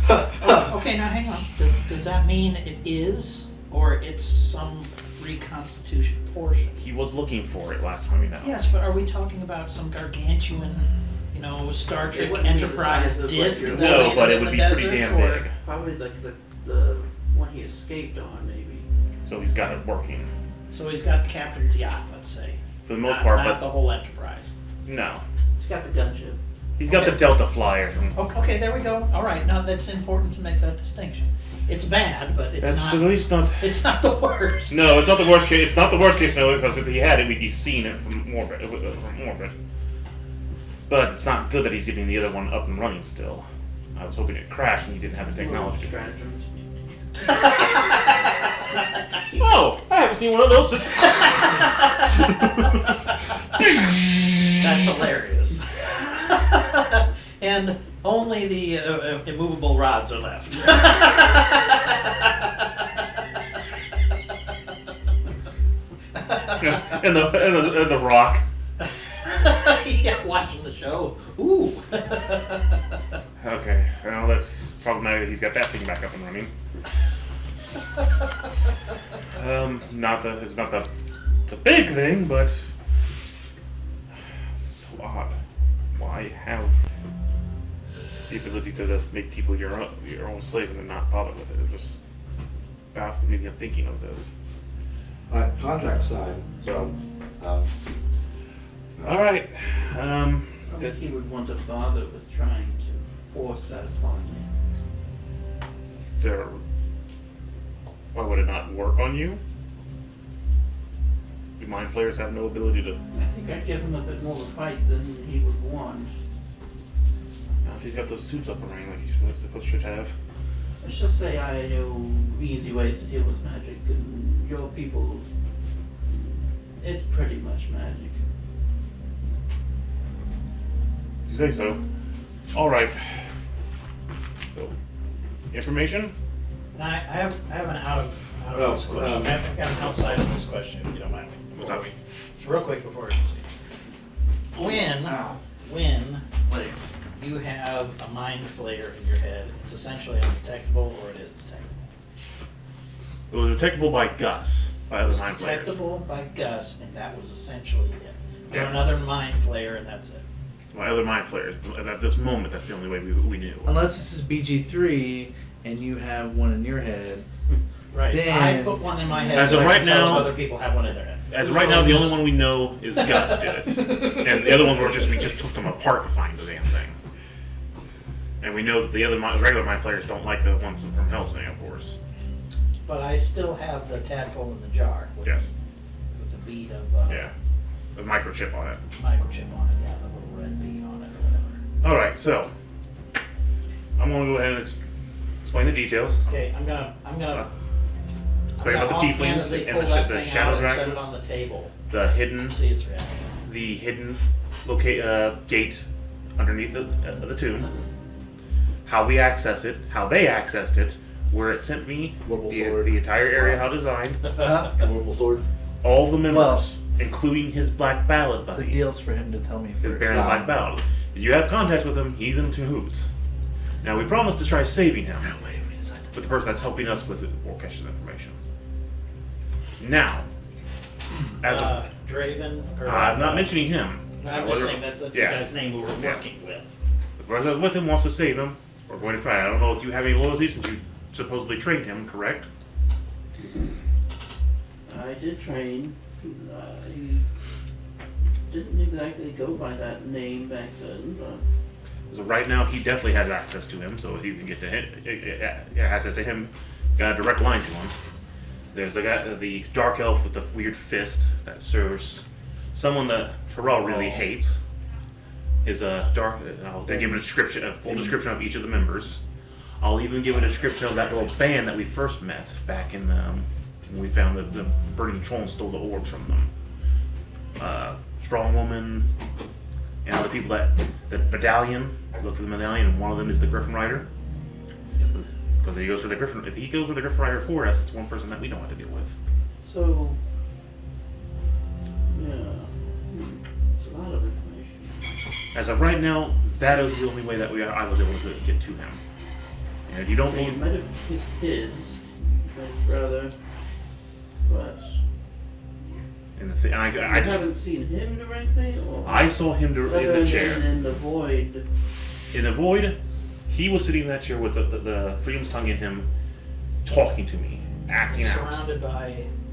Okay, now hang on. Does that mean it is, or it's some reconstitution portion? He was looking for it last time we met. Yes, but are we talking about some gargantuan, Star It Trek wouldn't be the Enterprise size of, like, disc? your- that No, landed but it in would the be pretty desert, damn or- big. Probably like the one he escaped on, maybe. So he's got it working So he's got the captain's yacht, let's say. for the most Not- part, not but the whole Enterprise. no, He's got the gunship. he's got the Okay. Delta Flyer from. Okay, there we go. All right, now that's important to make that distinction. It's bad, but it's That's not. at least not. It's not the worst. No, it's not the worst case. It's not the worst case scenario because if he had it, we'd be seeing it from orbit. But it's not good that he's getting the other one up and running still. I was hoping it crashed and he didn't have the technology. to- Stratagems. Oh, I haven't seen one of those. That's hilarious. And only the immovable rods are left. and the rock. Yeah, watching the show. Ooh. Okay, well that's problematic that he's got that thing back up and running. It's not the big thing, but it's so odd. Why have the ability to just make people your own slave and then not bother with it? It just baffled me thinking of this. Contract signed. So, All right. I think he would want to bother with trying to force that upon me. Why would it not work on you? Do mind flayers have no ability to? I think I'd give him a bit more of a fight than he would want. If he's got those suits up and running like he's supposed to have. Let's just say I know easy ways to deal with magic, and your people, it's pretty much magic. You say so. All right. So, information. Now, I have an out of Oh, this question. I've got an outside of this question, if you don't mind. What's up? Just real quick before we proceed. When when you have a mind flare in your head, it's essentially undetectable, or it is detectable. It was detectable by Gus, by It other was mind players. detectable by Gus, and that was essentially it. Or Yeah. another mind flare, and that's it. By other mind players. And at this moment, that's the only way we knew. Unless this is BG3 and you have one in your head. Right. Then- I put one in my head. As so of I right can tell now- if other people have one in their head. As of right now, the only one we know is Gus did it. And the other ones were we just took them apart to find the damn thing. And we know that the other regular mind players don't like the ones from Helsing, of course. But I still have the tadpole in the jar with, Yes. with the bead of Yeah. The microchip on it. microchip on it. Yeah, the little red bead on it or whatever. Alright, so. I'm going to go ahead and explain the details. Okay, I'm gonna Explain about the tieflings offhandedly and pull that the thing shadow out and set it dragons. on the table. The hidden See its reaction. gate underneath the tomb, how we access it, how they accessed it, where it sent me, Purple the sword. entire area, how designed, Purple sword. all the members, including his black ballad The buddy, deal's for him to tell me his first. Baron Black Ballad. If you have contact with him, he's in cahoots. Now we promised to try saving him, with the person that's helping us with Orkesh's information. Now, as of, Draven. Or, I'm not mentioning him. I'm just saying that's Yeah. the guy's name we were working with. The person with him wants to save him. We're going to try. I don't know if you have any loyalty since you supposedly trained him, correct? I did train. He didn't exactly go by that name back then, but So right now he definitely has access to him. So if you can get to him, access to him, got a direct line to him. There's the guy, the dark elf with the weird fist that serves someone that Terrell really hates. Is a dark. I'll give a description, a full description of each of the members. I'll even give a description of that little band that we first met back in when we found the burning troll and stole the orbs from them. Strong woman, and other people that the medallion. Look for the medallion, and one of them is the Griffin Rider. Because he goes for the Griffin. If he goes for the Griffin Rider for us, it's one person that we don't have to deal with. so yeah, it's a lot of information. As of right now, that is the only way that I was able to get to him. And if you don't So you believe, met his kids, his brother, but and I you just haven't seen him directly, or I saw him in other the chair. than in the void. In the void, he was sitting in that chair with the freedom's tongue in him, talking to me, acting out,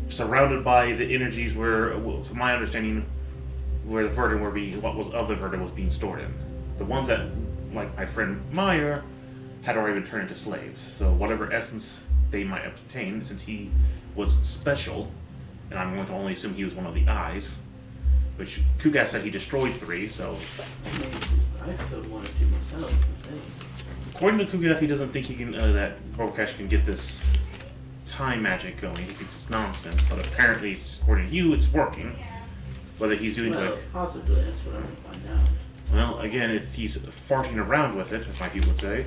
surrounded by the energies where, from my understanding, where the Verdant were being, what was of the Verdant was being stored in. The ones that, like my friend Meyer, had already been turned into slaves. So whatever essence they might obtain, since he was special, and I'm going to only assume he was one of the eyes, which Kugas said he destroyed 3, so I mean, I still wanted to myself, I think. according to Kugas, he doesn't think he can, that Borkash can get this time magic going. He thinks it's nonsense, but apparently, according to you, it's working. Whether he's doing Well, like, possibly, that's what I'm gonna find out. well, again, if he's farting around with it, as my people would say,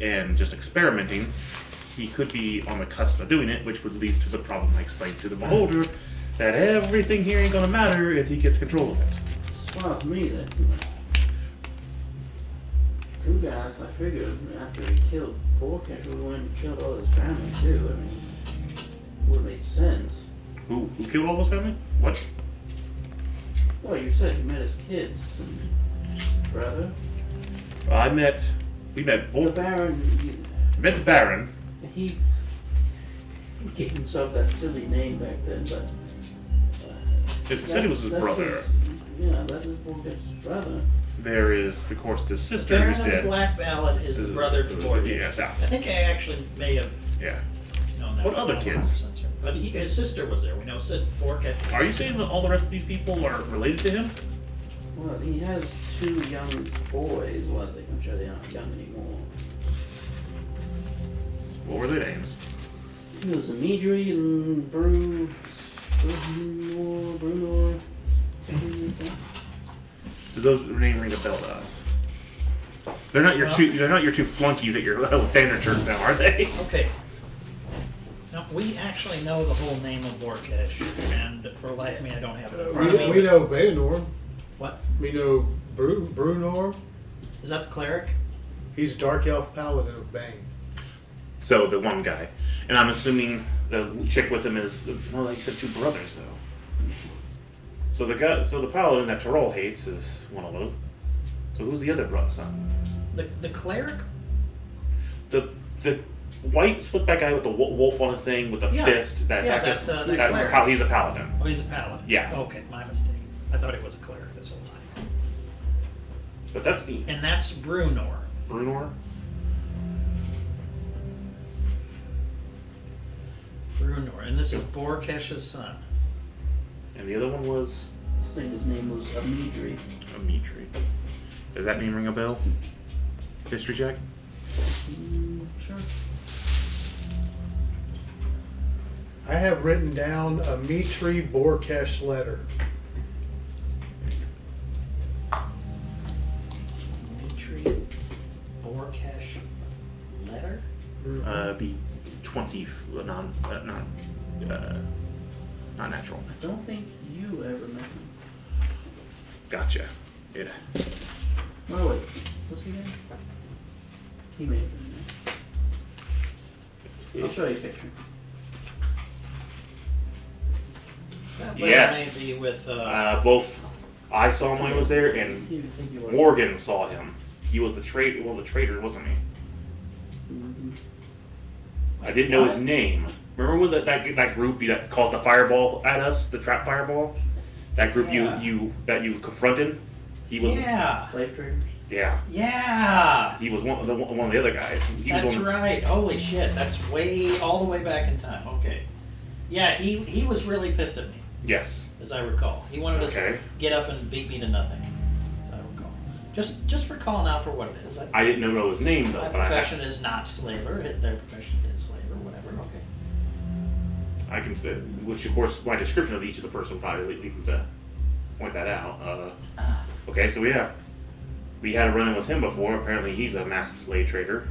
and just experimenting, he could be on the cusp of doing it, which would lead to the problem I explained to the beholder, that everything here ain't gonna matter if he gets control of it. Well, to me, that True Guys, I figured after he killed Borkash, we went and killed all his family too. I mean, it would have made sense. Who killed all his family? What? Well, you said you met his kids and his brother. We met The both. Baron, Met the Baron. he gave himself that silly name back then, but. It said it was his that's brother. Yeah, that's his Borkash's brother. There is, of course, his sister Baron who's of the dead. Black Ballad is the brother to Borkash. Yes, I think I actually may have yeah. known that. What other I'm kids? 100% certain. But his sister was there. We know Borkash. Are you saying that all the rest of these people are related to him? Well, he has 2 young boys. Well, I'm sure they aren't young anymore. What were their names? He was Dimitri and Bruno. Do those names ring a bell to us? They're not your Well- two. They're not your 2 flunkies at your Alexander church now, are they? Okay. Now, we actually know the whole name of Borkash, and for the life of me, I don't have it in front of me. We know Baynor. What? We know Brunor. Is that the cleric? He's Dark Elf Paladin of Bane. So the one guy, and I'm assuming the chick with him is no, like you said, two brothers though. So the paladin that Tyrell hates is one of those. So who's the other brother son? The cleric? The white slickback guy with the wolf on his thing with the Yeah. fist that Yeah, attacked us. that cleric. How he's a paladin. Oh, he's a paladin. Yeah. Okay, my mistake. I thought he was a cleric this whole time. But that's the And that's Brunor. Brunor. Brunor, and this is Borkesh's son. And the other one was I think his name was Amitri. Amitri. Does that name ring a bell? History check? Sure. I have written down a Mitri Borkesh letter. Dmitri Borkesh letter? Be 20 not natural. I don't think you ever met him. Gotcha. Yeah. Oh wait, was he there? He may have been there. I'll show you a picture. That Yes. might be with Both I saw him when he was there, and You think he was? Morgan saw him. He was the traitor. Well, the traitor, wasn't he? Mhm. I didn't know his name. Remember when that group that caused the fireball at us, the trap fireball? That group Yeah. you confronted? He was. Yeah. Slave traders. Yeah. Yeah. He was one of the other guys. He That's was one, right. Holy shit. That's all the way back in time. Okay. Yeah, he was really pissed at me, Yes. as I recall. He wanted us Okay. to get up and beat me to nothing, as I recall. Just for calling out for what it is. I didn't know his name though, My but I profession is not slaver. Their profession is slaver, whatever. Okay. can, which of course my description of each of the person would probably lead me to point that out. Okay, so yeah, we had a run-in with him before. Apparently, he's a massive slave trader,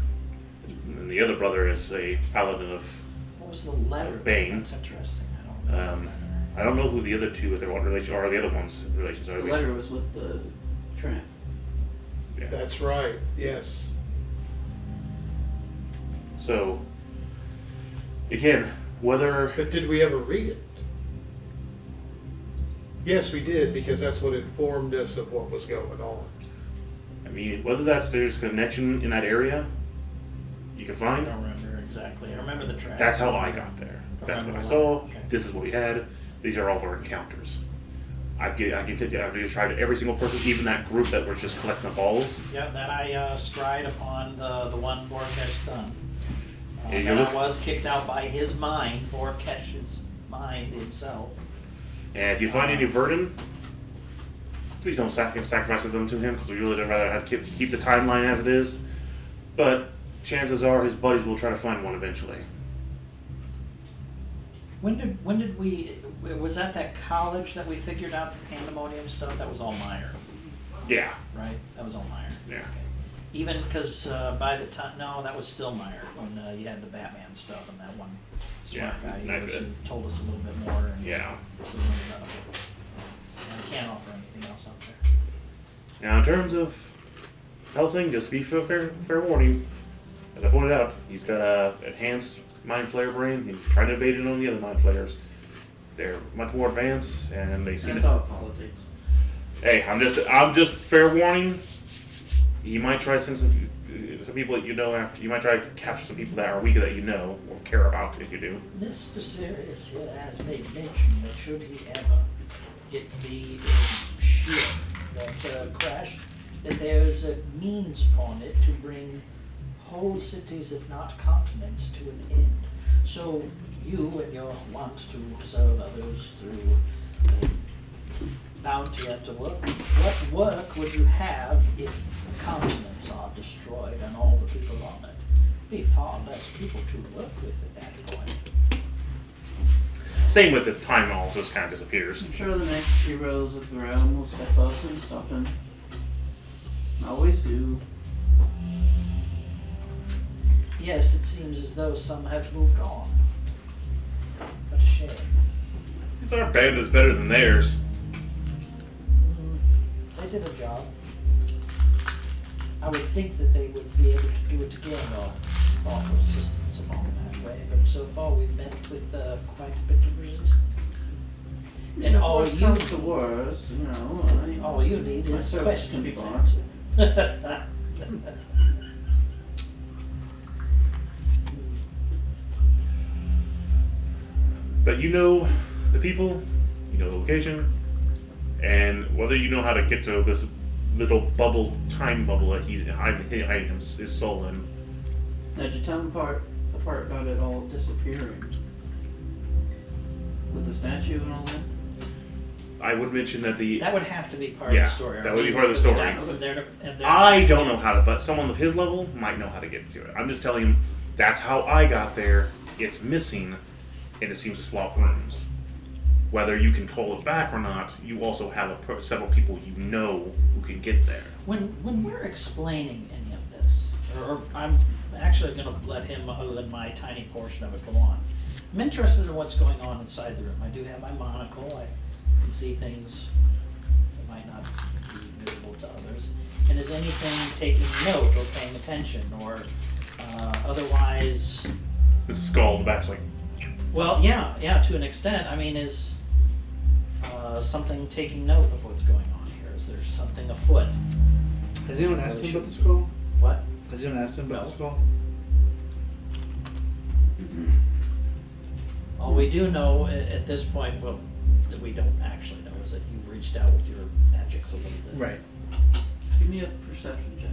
and the other brother is a paladin of. What was the letter? Bane. That's interesting. I don't know. I don't know who the other two, if they're what relation, or the other ones relations are. The letter was with the tramp. Yeah. That's right, yes. So, again, whether But did we ever read it? Yes, we did, because that's what informed us of what was going on. I mean, whether there's connection in that area, you can I find. don't remember exactly. I remember the track. That's how I got there. That's what I saw. Okay. This is what we had. These are all of our encounters. I can tell you, I've just tried every single person, even that group that was just collecting the balls. Yeah, that I stride upon the one Borkesh's son. Yeah, you That look- I was kicked out by his mind, Borkesh's mind himself. And if you find any Verdun, please don't sacrifice them to him, because we really would rather have keep the timeline as it is. But chances are his buddies will try to find one eventually. When did we? Was that college that we figured out the pandemonium stuff? That was all Meyer, Yeah. right? That was all Meyer. Yeah. Okay. Even because by the time, no, that was still Meyer when you had the Batman stuff and that one smart Yeah, guy knife who it. told us a little bit more. And Yeah. she ended up. And I can't offer anything else out there. Now, in terms of Helsing, just be fair warning. As I pointed out, he's got a enhanced mind flayer brain. He's trying to evade it on the other mind flayers. They're much more advanced, and they seem That's to. all politics. Hey, I'm just fair warning. You might try to send some people that you know after. You might try to capture some people that are weaker that you know or care about if you do. Mr. Sirius here has made mention that should he ever get to be in ship that crashed, that there is a means upon it to bring whole cities, if not continents, to an end. So you and your want to serve others through bounty at the work, what work would you have if continents are destroyed and all the people on it? Be far less people to work with at that point. Same with the time all just kind of disappears. I'm sure the next heroes of the realm will step up and stop him. Always do. Yes, it seems as though some have moved on. What a shame. Our band is better than theirs. They did a job. I would think that they would be able to do it again or offer assistance along that way, but so far we've met with quite a bit of resistance. And all Worst you comes to worst, you know. all you need my is service can be questions bought. answered. But you know the people, you know the location, and whether you know how to get to this little time bubble that he's hiding his soul in. Now, did you tell him the part about it all disappearing? With the statue and all that? I would mention that That would have to be part Yeah, of the story. that would be I mean, part of the so we story. got from there to- and then- I don't know how to, but someone of his level might know how to get to it. I'm just telling him that's how I got there. It's missing, and it seems to swap rooms. Whether you can call it back or not, you also have several people you know who can get there. When we're explaining any of this, or I'm actually going to let him, other than my tiny portion of it, go on. I'm interested in what's going on inside the room. I do have my monocle. I can see things that might not be visible to others. And is anything taking note or paying attention or otherwise? This skull in the back's like, Well, yeah, to an extent. I mean, is something taking note of what's going on here? Is there something afoot? Has anyone asked him about the skull? What? Has anyone asked him about the No. skull? All we do know at this point, well, that we don't actually know, is that you've reached out with your magics a little bit. Right. Give me a perception check.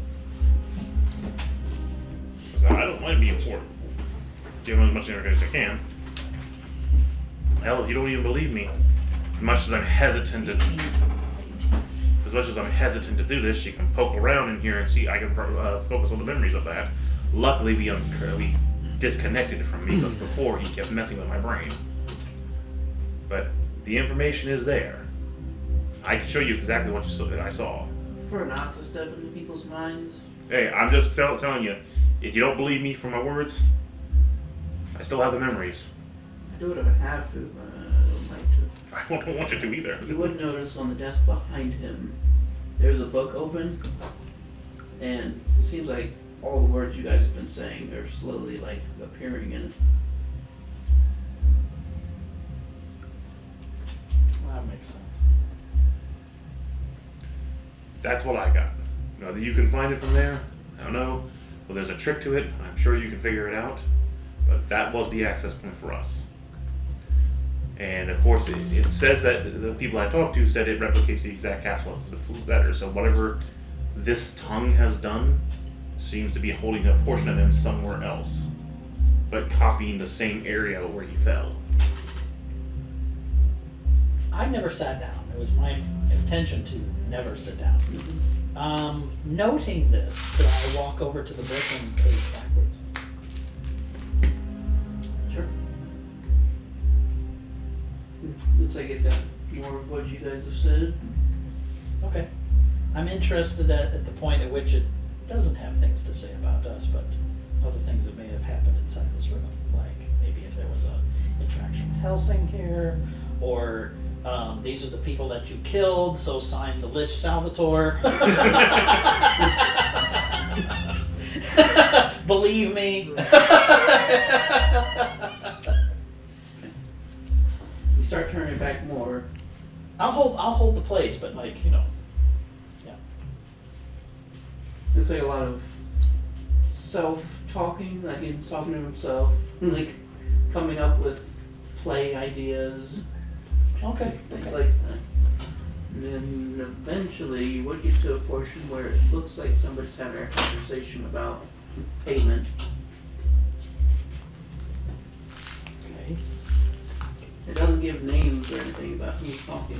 so I don't mind being important. Give him as much information as I can. Hell, if you don't even believe me, as much as I'm hesitant to do this, you can poke around in here and see. I can focus on the memories of that. Luckily, we disconnected from me because before he kept messing with my brain. But the information is there. I can show you exactly what I saw. For not to step into people's minds. Hey, I'm just telling you, if you don't believe me for my words, I still have the memories. I do it if I have to, but I don't like to. I don't want you to either. You would notice on the desk behind him, there's a book open, and it seems like all the words you guys have been saying are slowly like appearing in it. Well, that makes sense. That's what I got. Whether you can find it from there, I don't know. Well, there's a trick to it. I'm sure you can figure it out. But that was the access point for us. And of course, it says that the people I talked to said it replicates the exact castle to the letter. So whatever this tongue has done seems to be holding a portion of him somewhere else, but copying the same area where he fell. I never sat down. It was my intention to never sit down. Noting this, could I walk over to the book and page backwards? Sure. Looks like it's got more of what you guys have said. Okay. I'm interested at the point at which it doesn't have things to say about us, but other things that may have happened inside this room. Like maybe if there was a interaction with Helsing here, or these are the people that you killed, so sign the Lich Salvatore. Believe me. You start turning it back more. I'll hold the place, but like, you know. Yeah. Looks like a lot of self-talking, like he's talking to himself, like coming up with play ideas, Okay. things Okay. like that. And then eventually you would get to a portion where it looks like somebody's having a conversation about payment. Okay. It doesn't give names or anything about who's talking.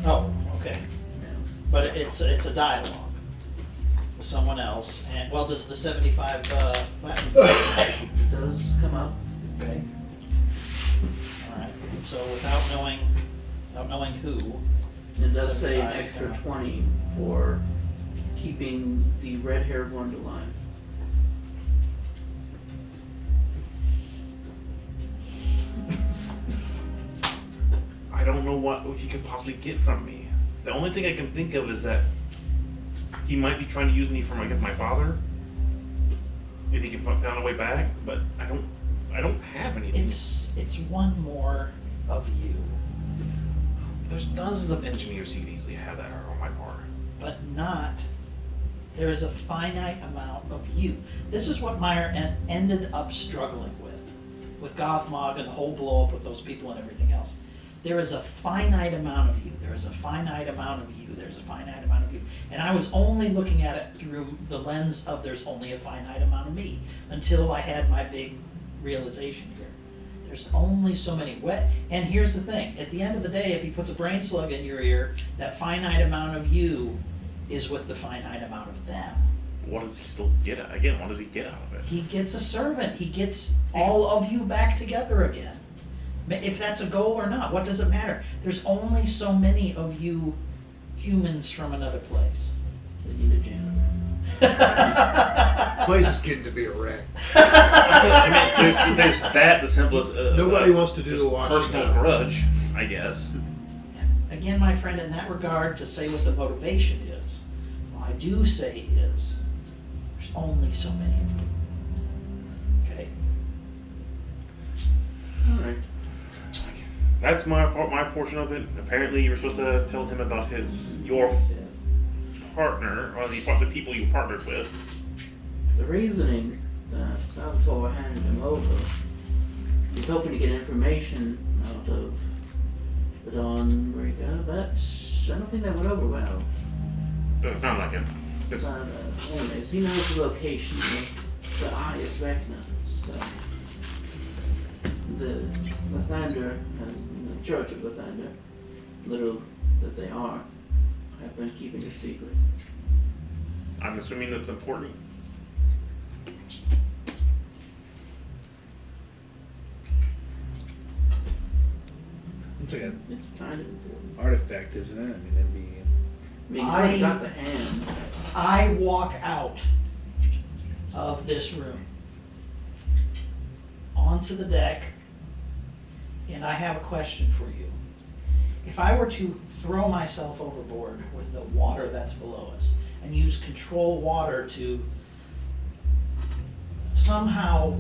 Oh, okay. You But it's a dialogue with someone else, and well, does the 75 platinum? It does come up. Okay. All right. So without knowing who, It does say an 75 is extra gonna- 20 for keeping the red-haired one alive. I don't know what he could possibly get from me. The only thing I can think of is that he might be trying to use me for my father. If he can find a way back, but I don't have anything. It's one more of you, There's dozens of engineers who could easily have that on my part. but not. There is a finite amount of you. This is what Meyer ended up struggling with Gothmog and the whole blow up with those people and everything else. There is a finite amount of you. There is a finite amount of you. There's a finite amount of you. And I was only looking at it through the lens of there's only a finite amount of me until I had my big realization here. There's only so many. And here's the thing. At the end of the day, if he puts a brain slug in your ear, that finite amount of you is with the finite amount of them. What does he still get out? Again, what does he get out of it? He gets a servant. He gets all of you back together again. If that's a goal or not, what does it matter? There's only so many of you humans from another place. They need a janitor. Place is getting to be a wreck. I mean, there's that, the simplest. Nobody wants to do just the washing personal up. grudge, I guess. Again, my friend, in that regard, to say what the motivation is, what I do say is, there's only so many of you. Okay? Alright. That's my portion of it. Apparently, you were supposed to tell him about your partner, or the people you partnered with. The reasoning that Salvatore handed him over, he's hoping to get information out of the Dawnbreaker, but I don't think that went over well. Doesn't sound like it. It's, But anyways, he knows the location of the Eye of Vecna, so the Lathander and the Church of Lathander, little that they are, have been keeping it secret. I'm assuming that's important. It's like an It's kind of important. artifact, isn't it? I mean, it'd be. I mean, he's already got the hand. I walk out of this room onto the deck, and I have a question for you. If I were to throw myself overboard with the water that's below us and use control water to somehow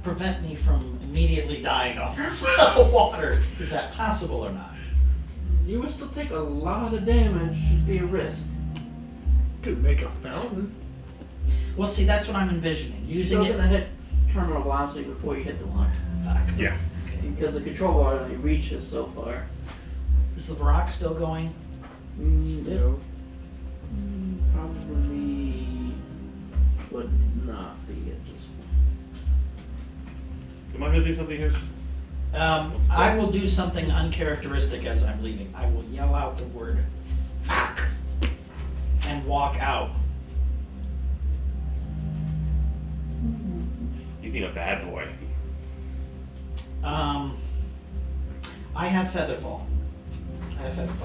prevent me from immediately dying on this water, is that possible or not? You would still take a lot of damage. It'd be a risk. Could make a fountain. Well, see, that's what I'm envisioning. You're Using still it. gonna hit terminal velocity before you hit the water. Fuck. Yeah. Okay. Because the control water only reaches so far. Is the Varrock still going? No. Probably would not be at this point. Am I missing something here? What's that? I will do something uncharacteristic as I'm leaving. I will yell out the word "fuck" and walk out. You being a bad boy. I have Featherfall.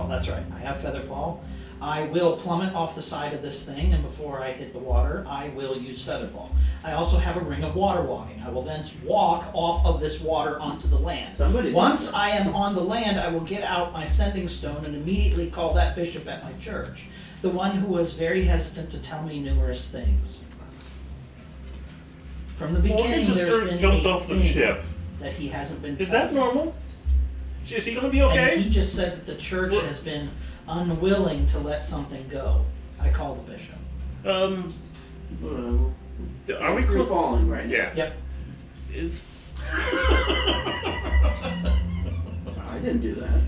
That's right. I have Featherfall. I will plummet off the side of this thing, and before I hit the water, I will use Featherfall. I also have a ring of water walking. I will then walk off of this water onto the land. Somebody's Once on I am on the land, I will get out my sending stone and immediately call that bishop at my church, the one who was very hesitant to tell me numerous things. From the Well, beginning, he just there's been jumped a off the thing ship. that he hasn't been Is told. that normal? Is he gonna be And okay? he just said that the church has been unwilling to let something go. I call the bishop. Are we We're close? falling right now. Yeah. Yep. Is. I didn't do that.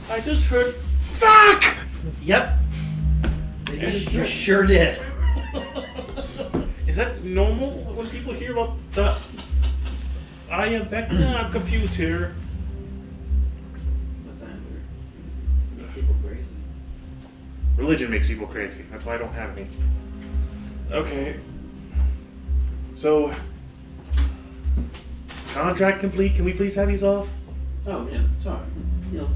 I just heard. Fuck! Yep. They You, did you it. sure did. Is that normal when people hear about the Eye of Vecna? I'm confused here. Lathander. People crazy. Religion makes people crazy. That's why I don't have any. Okay. So, contract complete. Can we please have these off? Oh yeah, sorry. You'll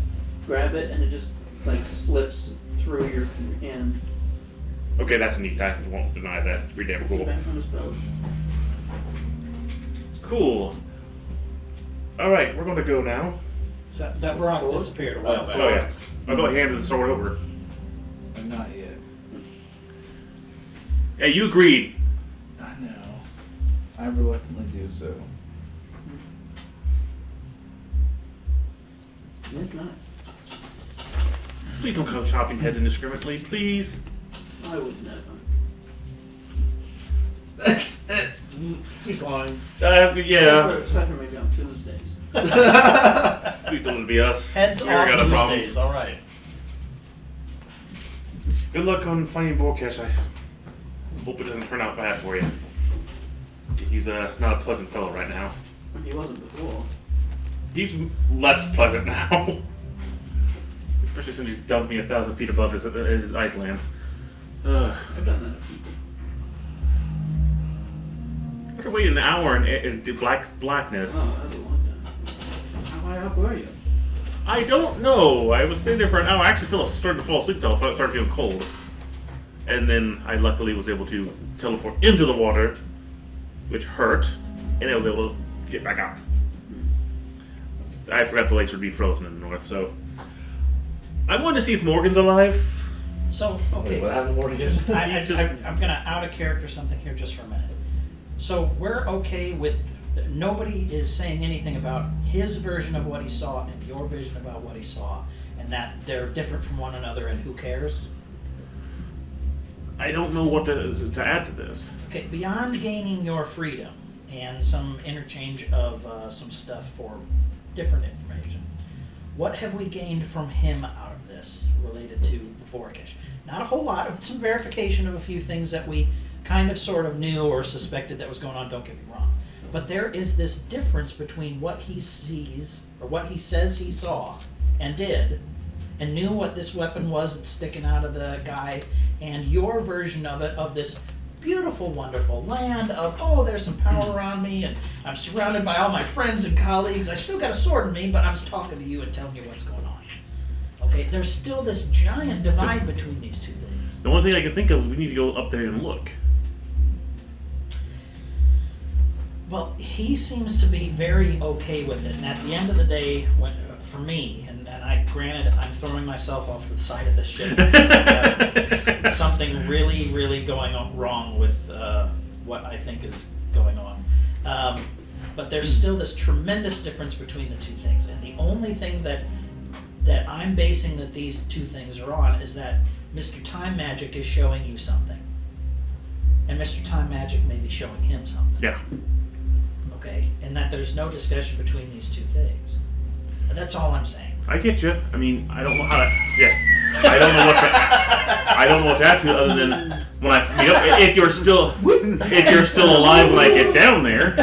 grab it and it just like slips through your hand. Okay, that's neat. I won't deny that. It's pretty damn Puts it cool. back on his belt. Cool. All right, we're going to go now. So that rock disappeared a while back. Oh yeah. I thought he handed the sword over. Not yet. Yeah, you agreed. I know. I reluctantly do so. It's nice. Please don't come chopping heads indiscriminately, please. I wouldn't know. He's lying. Yeah. Supper maybe on Tuesdays. Please don't let it be us. Heads We already off got a these problem. days. All right. Good luck on finding Borkesh. I hope it doesn't turn out bad for you. He's not a pleasant fellow right now. He wasn't before. He's less pleasant now. Especially since he dumped me 1,000 feet above his ice land. I've done that to people. After waiting an hour in blackness. Oh, that was a long time. How high up were you? I don't know. I was sitting there for an hour. I actually started to fall asleep until I started feeling cold. And then I luckily was able to teleport into the water, which hurt, and I was able to get back out. I forgot the lakes would be frozen in the north, so I wanted to see if Morgan's alive. So, okay. Wait, what happened to Morgan? I'm going to out of character something here just for a minute. So we're okay with nobody is saying anything about his version of what he saw and your vision about what he saw, and that they're different from one another, and who cares? I don't know what to add to this. Okay, beyond gaining your freedom and some interchange of some stuff for different information, what have we gained from him out of this related to the Borkish? Not a whole lot of some verification of a few things that we kind of sort of knew or suspected that was going on, don't get me wrong. But there is this difference between what he sees, or what he says he saw and did, and knew what this weapon was that's sticking out of the guy, and your version of it, of this beautiful, wonderful land of, oh, there's some power around me, and I'm surrounded by all my friends and colleagues. I still got a sword in me, but I'm talking to you and telling you what's going on. Okay, there's still this giant divide between these two things. The only thing I can think of is we need to go up there and look. Well, he seems to be very okay with it, and at the end of the day, when, for me, and I granted I'm throwing myself off to the side of this ship, something really, really going on wrong with what I think is going on. But there's still this tremendous difference between the two things, and the only thing that I'm basing that these two things are on is that Mr. Time Magic is showing you something, and Mr. Time Magic may be showing him something. Yeah. Okay, and that there's no discussion between these two things. And that's all I'm saying. I get you. I mean, I don't know how to. Yeah. I don't know what to add to it other than when I meet up. If you're still alive when I get down there,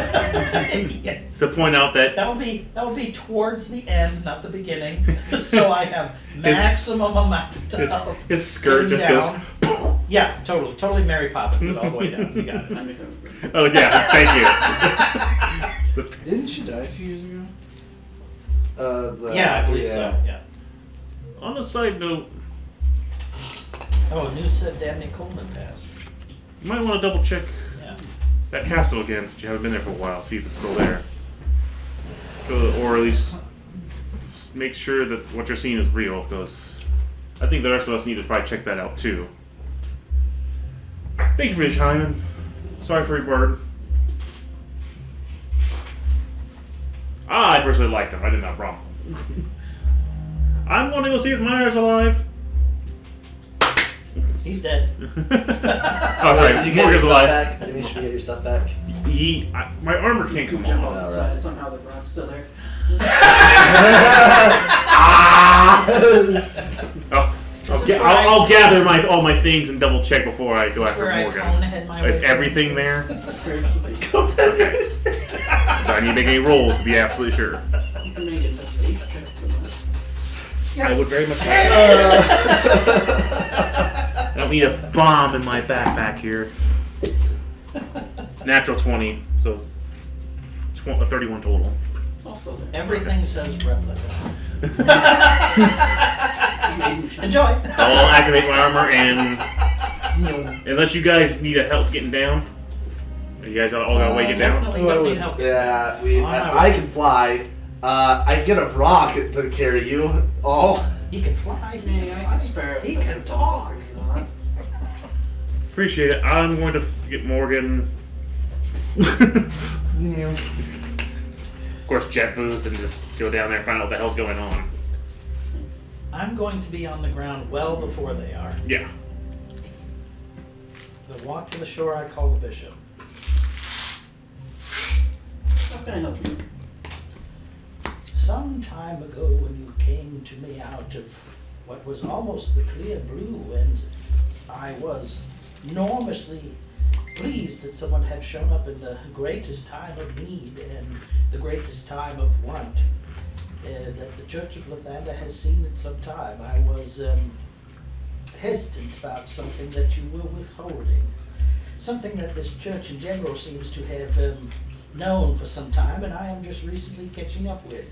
Yeah. to point out that That will be towards the end, not the beginning. So I have maximum amount of his skirt just down. goes. Yeah, totally Mary Poppins it all the way down. You got it. I make a Oh yeah, thank you. Didn't she die a few years ago? Yeah, I believe so. Yeah. On a side note, Oh, news said Dabney Coleman passed. you might want to double check Yeah. that castle again since you haven't been there for a while. See if it's still there. Or at least make sure that what you're seeing is real, because I think the rest of us need to probably check that out too. Thank you for your time, and sorry for your bird. I personally liked him. I did not wrong. I'm going to go see if Myra's alive. He's dead. Oh, sorry. Did you get your Morgan's stuff alive. back? Did you make sure you get your stuff back? My armor can't come jump off. off the Alright. side. Somehow the rock's still there. I'll gather all my things and double check before I go after Where I Morgan. cone head my Is way everything there? Strangely. Okay. So I need to make any rolls to be absolutely sure. You can make it a safe check for that. Yes. I would very much. I don't need a bomb in my backpack here. Natural 20, so 31 total. It's all still there. Everything says replica. You made me shine. Enjoy. I'll activate my armor, and unless you guys need help getting down, you guys all got a way to get down. Definitely don't need help. Yeah, On my I can fly. I get a rock to carry you all. He can fly. He May can I fly. can spare He can talk. Appreciate it. I'm going to get Morgan. Of course, jet boost and just go down there and find out what the hell's going on. I'm going to be on the ground well before they are. Yeah. As I walk to the shore, I call the bishop. How can I help you? Some time ago, when you came to me out of what was almost the clear blue, and I was enormously pleased that someone had shown up in the greatest time of need and the greatest time of want that the Church of Lathander has seen in some time. I was hesitant about something that you were withholding, something that this church in general seems to have known for some time, and I am just recently catching up with.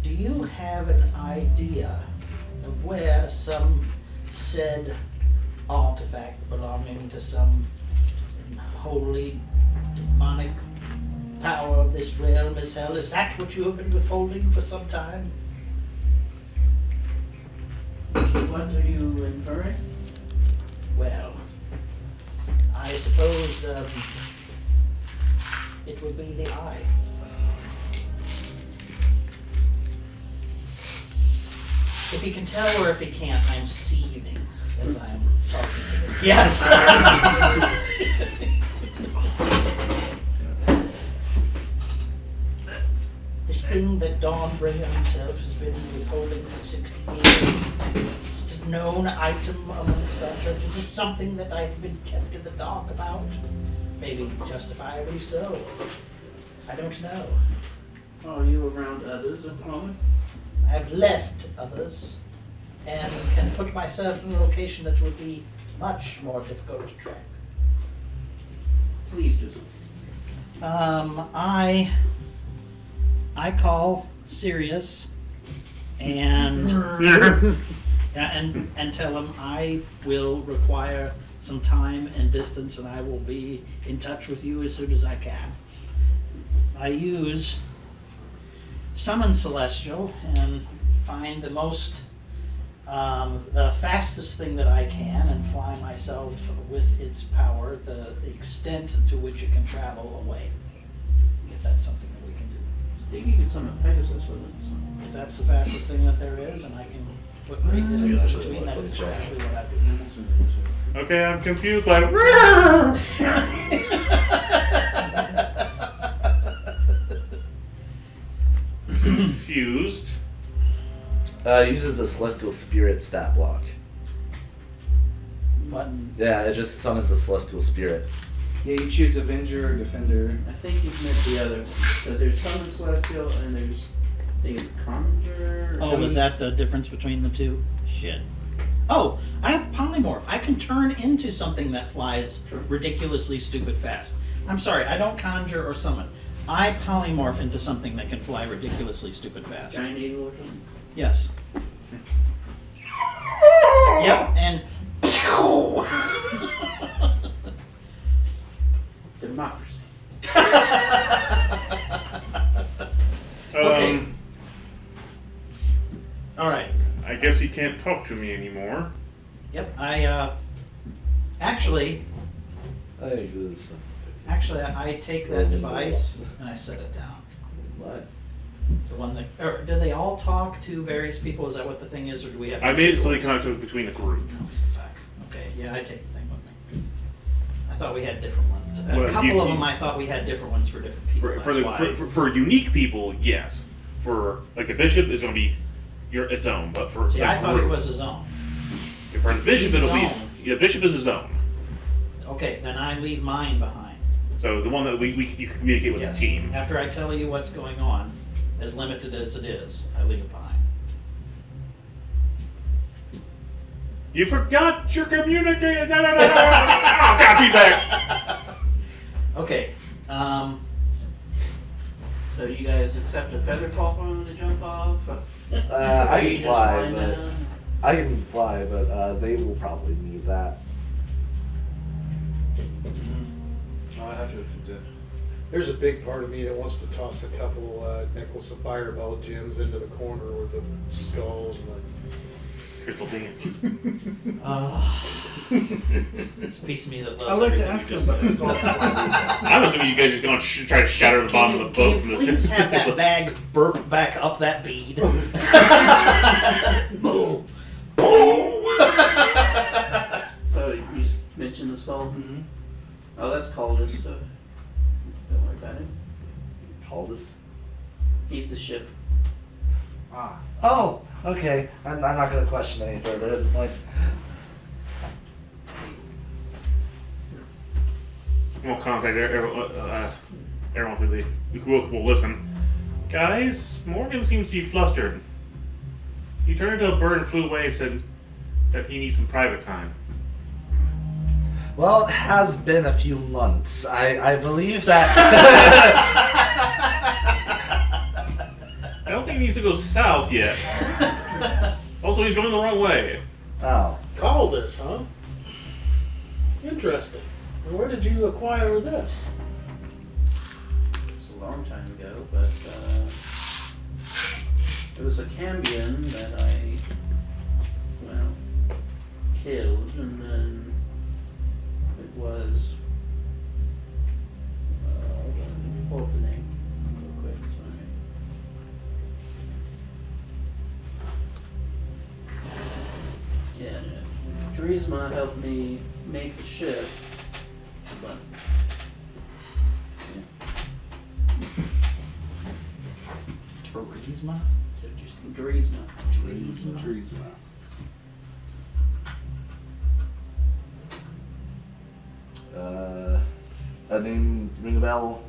Do you have an idea of where some said artifact belonging to some holy demonic power of this realm is held? Is that what you have been withholding for some time? What are you inferring? Well, I suppose it would be the eye. If he can tell or if he can't, I'm seething as I'm talking to this. Yes! This thing that Dawnbringer himself has been withholding for 60 years. It's a known item amongst our churches. Is this something that I've been kept in the dark about? Maybe justifiably so. I don't know. Are you around others at the moment? I have left others and can put myself in a location that would be much more difficult to track. Please do so. I call Sirius and and tell him I will require some time and distance, and I will be in touch with you as soon as I can. I use Summon Celestial and find the fastest thing that I can and fly myself with its power, the extent to which it can travel away. If that's something that we can do. I think you can summon Pegasus with it. If that's the fastest thing that there is, and I can put great distance in between, that is exactly what I do. Okay, I'm confused by. Confused. Uses the Celestial Spirit stat block. But Yeah, it just summons a Celestial Spirit. Yeah, you choose Avenger or Defender. I think you've meant the other one. Because there's Summon Celestial and there's, I think it's Conjure. oh, is that the difference between the two? Shit. Oh, I have polymorph. I can turn into something that flies ridiculously stupid fast. I'm sorry, I don't conjure or summon. I polymorph into something that can fly ridiculously stupid fast. Giant Eagle or something? Yes. Yep, and Democracy. okay. All right. I guess he can't talk to me anymore. Yep. Actually, I take that device and I set it down. What? The one that, or do they all talk to various people? Is that what the thing is, or do we have? I made it so they connect between the group. Oh fuck. Okay. Yeah, I take the thing with me. I thought we had different ones. Well, A couple of you- them I thought we had different ones for different people. For unique people, yes. For like the bishop is going to be its own, but for See, the I thought it group- was his own. for the bishop He's his it'll be own. the bishop is his own. Okay, then I leave mine behind. So the one that you can communicate with Yes. the team. After I tell you what's going on, as limited as it is, I leave it behind. You forgot your communicator. No. Oh, God, feedback. Okay. So you guys accept a feather fall for him to jump off? I Or you can just fly, lie but down? I can fly, but they will probably need that. Oh, I have to accept it. There's a big part of me that wants to toss a couple necklace of fireball gems into the corner with the skulls and the Crystal dance. It's a piece of me that loves I would like to everything ask you him just about the said. skull. I'm assuming you guys are just gonna try to shatter the bottom of the boat from Can this you please distance. have that bag burp back up that bead? Boom. Boom. So you just mentioned the skull? Mhm. Oh, that's Caldas, so don't worry about it. Call this. He's the ship. Ah. Oh, okay. I'm not gonna question any further. It's like, We'll contact everyone through who will listen. Guys, Morgan seems to be flustered. He turned into a bird and flew away and said that he needs some private time. well, it has been a few months. I believe that. I don't think he needs to go south yet. Also, he's going the wrong way. Oh, Call this, huh? Interesting. Where did you acquire this? It's a long time ago, but it was a Cambion that I, killed, and then it was. Let me pull up the name real quick. Sorry. Yeah, Drizma helped me make the ship, but. Turisma? Is it just Drizma. Turisma? Turisma. that name ring a bell?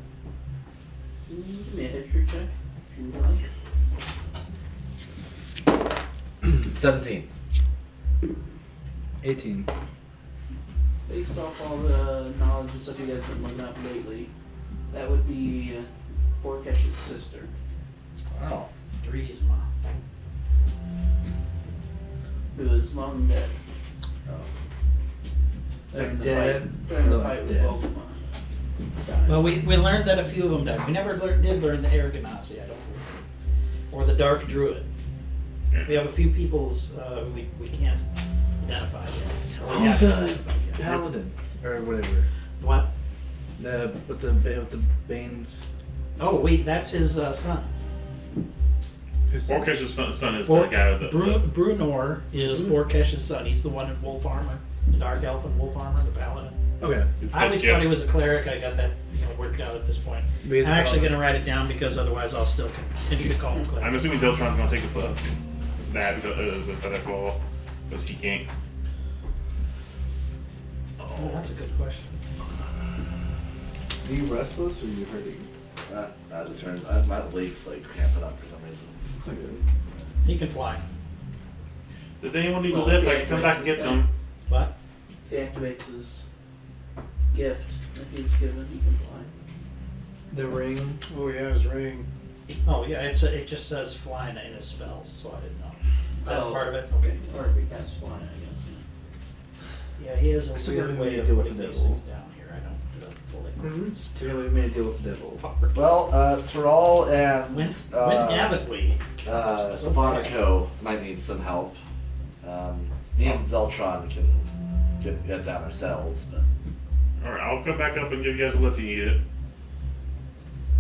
Can you give me a history check if you like? 17. 18. Based off all the knowledge and stuff you guys have been looking up lately, that would be Borkesh's sister. Wow. Turisma. Who is long dead. During the fight with Dead. Volkmar. Well, we learned that a few of them died. We never did learn the Aragonasi, I don't believe. Or the Dark Druid. We have a few peoples we can't identify yet. Or we Oh, haven't the identified yet. Paladin. Or whatever. What? With the Banes. Oh, wait, that's his son. Who's Borkesh's son is the guy with the... Brunor is Borkesh's son. He's the one in Wolf Armor. The Dark Elf in Wolf Armor, the Paladin. Okay. I always thought he was a cleric. I got that worked out at this point. But he's I'm a actually paladin. going to write it down because otherwise I'll still continue to call him cleric. I'm assuming Zeltron's gonna take the foot that with that fall because he can't. Oh, that's a good question. Are you restless or are you hurting? I just heard my legs like cramping up for some reason. It's not good. He can fly. Does anyone need a Well, lift? yeah, I can come back and get it's them. What? He activates his gift that he's given, he can fly. The ring. Oh yeah, his ring. Oh, yeah, it just says fly in his spells, so I didn't know. That's Oh. part of it? Okay. Or if he casts fly, I guess. Yeah, he has a So weird then way we of deal with putting the these devil. things down here. I don't fully Mm-hmm. Together we made a deal with the devil. Well, Terral and When haven't we? Stefanico might need some help. Me and Zeltron can get down ourselves, but Alright, I'll come back up and give you guys a lift if you need it.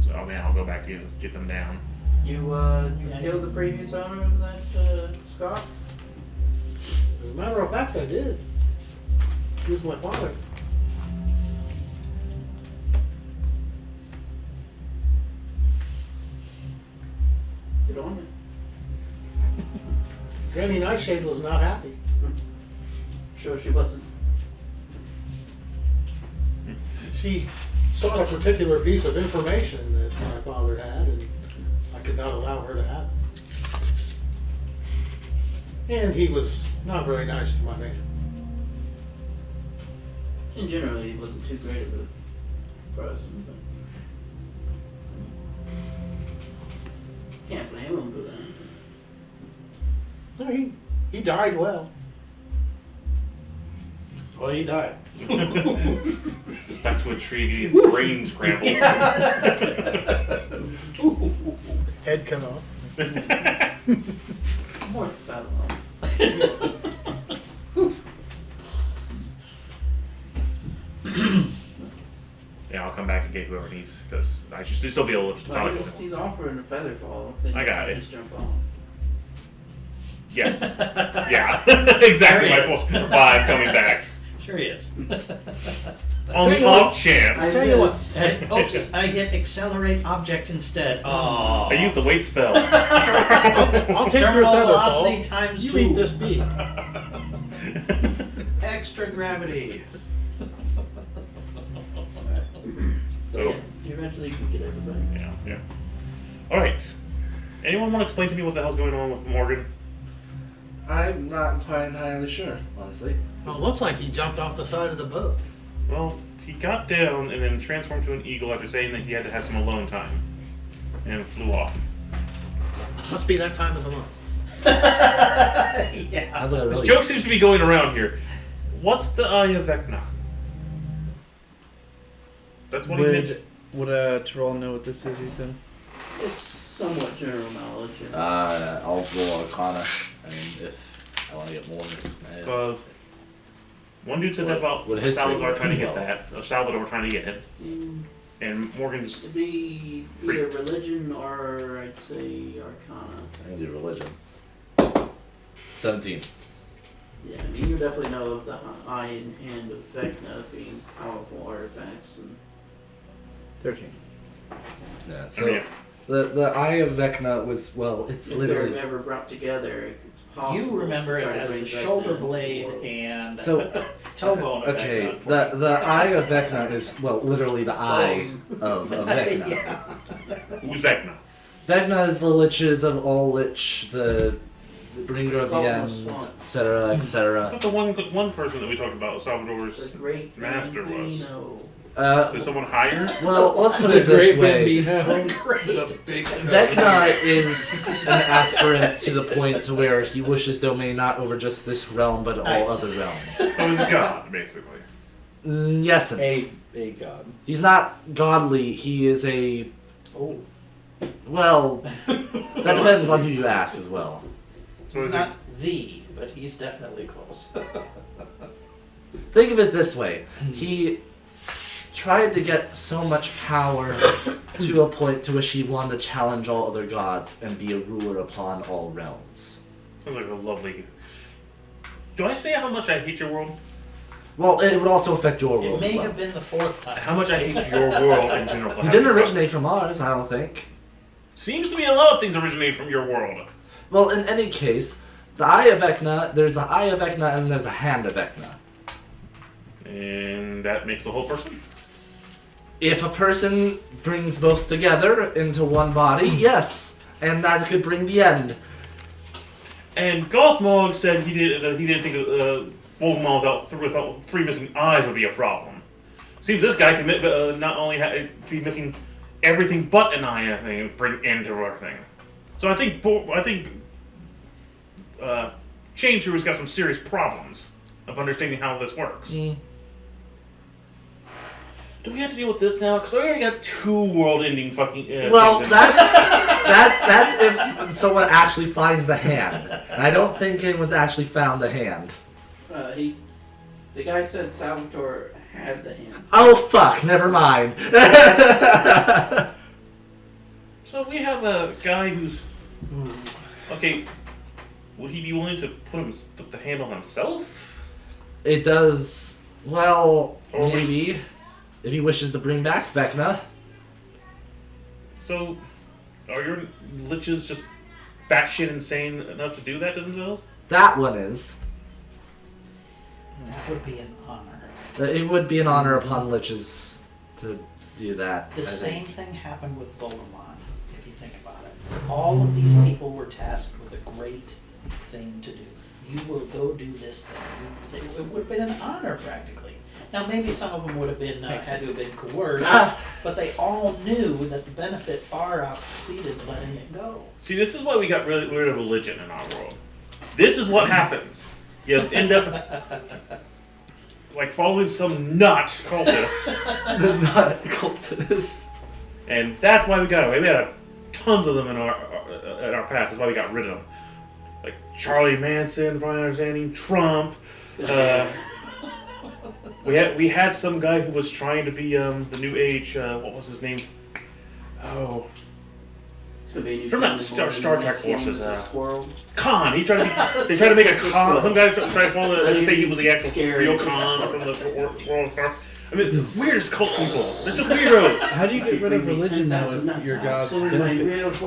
So, I'll go back and get them down. You Yeah, killed the previous owner of that Scott? As a matter of fact, I did. He was my father. Good on you. Granny Nightshade was not happy. Sure she wasn't. She sought a particular piece of information that my father had, and I could not allow her to have it. And he was not very nice to my man. And generally, he wasn't too great of a person, but can't blame him for that. No, he died well. Well, he died. Stuck to a tree, getting his brain scrambled. Head cut off. More about him. Yeah, I'll come back and get whoever needs, because I should still be able to Well, probably. he's offering a feather fall. Then I you got can it. Just jump off. Yes. Yeah. Exactly There my he is. point. Why I'm coming back. Sure he is. On the you what. off chance. Tell you what. Hey, oops, I hit accelerate object instead. Oh. I used the weight spell. I'll take your Terminal feather velocity fall. times You 2. eat this beat. Extra gravity. So So- yeah, eventually you can get everybody. Yeah. All right. Anyone want to explain to me what the hell's going on with Morgan? I'm not quite entirely sure, honestly. Well, it looks like he jumped off the side of the boat. Well, he got down and then transformed to an eagle after saying that he had to have some alone time, and flew off. Must be that time of the month. Yeah. Sounds like a This really joke seems to be going around here. What's the Eye of Vecna? That's what he mentioned. Would Terrell know what this is, Ethan? It's somewhat general knowledge. And I'll roll Arcana. I mean, if I want to get more. One dude said that about What history Salazar would trying to as get well. that. Salvador trying to get it. mm, And Morgan's. it'd be Free. either religion or I'd say arcana. I can do religion. 17. Yeah, I mean you definitely know of the eye and hand of Vecna being powerful artifacts and 13. Yeah. I So mean, the Eye of Vecna was it's if literally they're ever brought together, it's possible. You remember to it try to as bring the Vecna shoulder into the blade world. and So- toe bone of okay. Vecna, The Eye of Vecna is literally the eye of Vecna. Yeah. who's Vecna? Vecna is the liches of all lich, the bringer of It's the all in the end, swamp. etc., etc. But the one person that we talked about, Salvador's. The great Master was. Bambino. Is there someone higher? Well, let's put The it this great way. Bambino. Great. The big Vecna is an aspirant to the point to where he wishes domain not over just this realm, but Nice. all other realms. So he's God, basically. Yes, A god. he's not godly. He is a Oh. well. That depends on who you ask as well. So He's is not the, but he's definitely close. Think of it this way: he tried to get so much power to a point to which he wanted to challenge all other gods and be a ruler upon all realms. Sounds like a lovely. Do I say how much I hate your world? Well, it would also affect your It world may as well. have been the 4th time. How much I hate your world in general. He didn't originate from ours, I don't think. Seems to be a lot of things originate from your world. Well, in any case, the Eye of Vecna, there's the Eye of Vecna and there's the Hand of Vecna. And that makes the whole person? If a person brings both together into one body, yes, and that could bring the end. And Gothmog said he didn't think Voldemort without 3 missing eyes would be a problem. Seems this guy can not only be missing everything but an eye, I think, and bring end to everything. So I think Chainchew's got some serious problems of understanding how this works. Do we have to deal with this now? Because we already got 2 world-ending fucking. Well, things. that's if someone actually finds the hand. And I don't think anyone's actually found the hand. The guy said Salvatore had the hand. Oh fuck! Never mind. So we have a guy who's okay. Would he be willing to put the hand on himself? It does well, Or would- maybe if he wishes to bring back Vecna. So, are your liches just batshit insane enough to do that to themselves? That one is. That would be an honor. It would be an honor upon liches to do that. The I same think. thing happened with Voldemort, if you think about it. All of these people were tasked with a great thing to do. You will go do this thing. It would have been an honor, practically. Now, maybe some of them would have been had to have been coerced, but they all knew that the benefit far exceeded letting it go. See, this is why we got rid of religion in our world. This is what happens. You end up like following some nut cultist, The not cultist. and that's why we got away. We had tons of them in our past. That's why we got rid of them. Like Charlie Manson, from my understanding, Trump. We had some guy who was trying to be the new age. What was his name? Oh, from that Star Trek forces. Khan. He tried to. They tried to make a Khan. Some guy tried to follow and say he was the actual real Khan from the World of Star. I mean, weirdest cult people. They're just weirdos. How do you get rid of religion now if your gods benefit?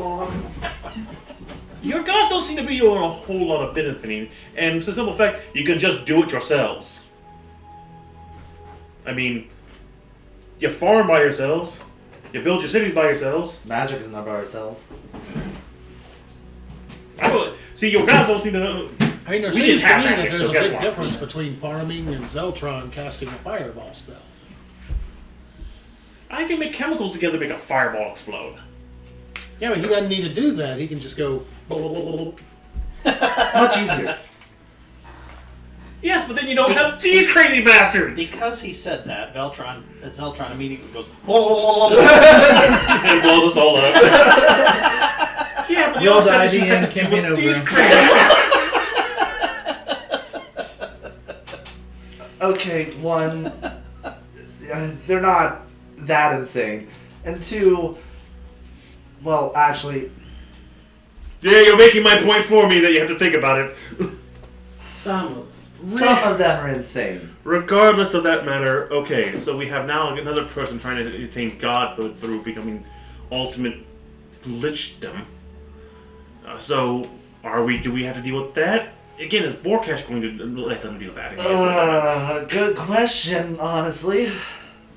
Your gods don't seem to be on a whole lot of benefiting, and for the simple fact, you can just do it yourselves. I mean, you farm by yourselves, you build your cities by yourselves. Magic is not by ourselves. See, your gods don't seem to know. I mean, there We seems didn't to have me that magic, there's so a guess big what? difference between farming and Zeltron casting a fireball spell. I can make chemicals together to make a fireball explode. Yeah, but he doesn't need to do that. He can just go. Blah, blah, blah, blah, blah. Much easier. Yes, but then you don't have these crazy bastards! Because he said that, Zeltron immediately goes, And blows us all up. Yeah, but The old said that you IBM have to came deal in with over these him. crazy Okay, one, they're not that insane, and two, well, actually, Yeah, you're making my point for me that you have to think about it. Some some of them are insane. Regardless of that matter, okay, so we have now another person trying to attain godhood through becoming ultimate lichdom. So, do we have to deal with that? Again, is Borkash going to let them do that? Good question, honestly.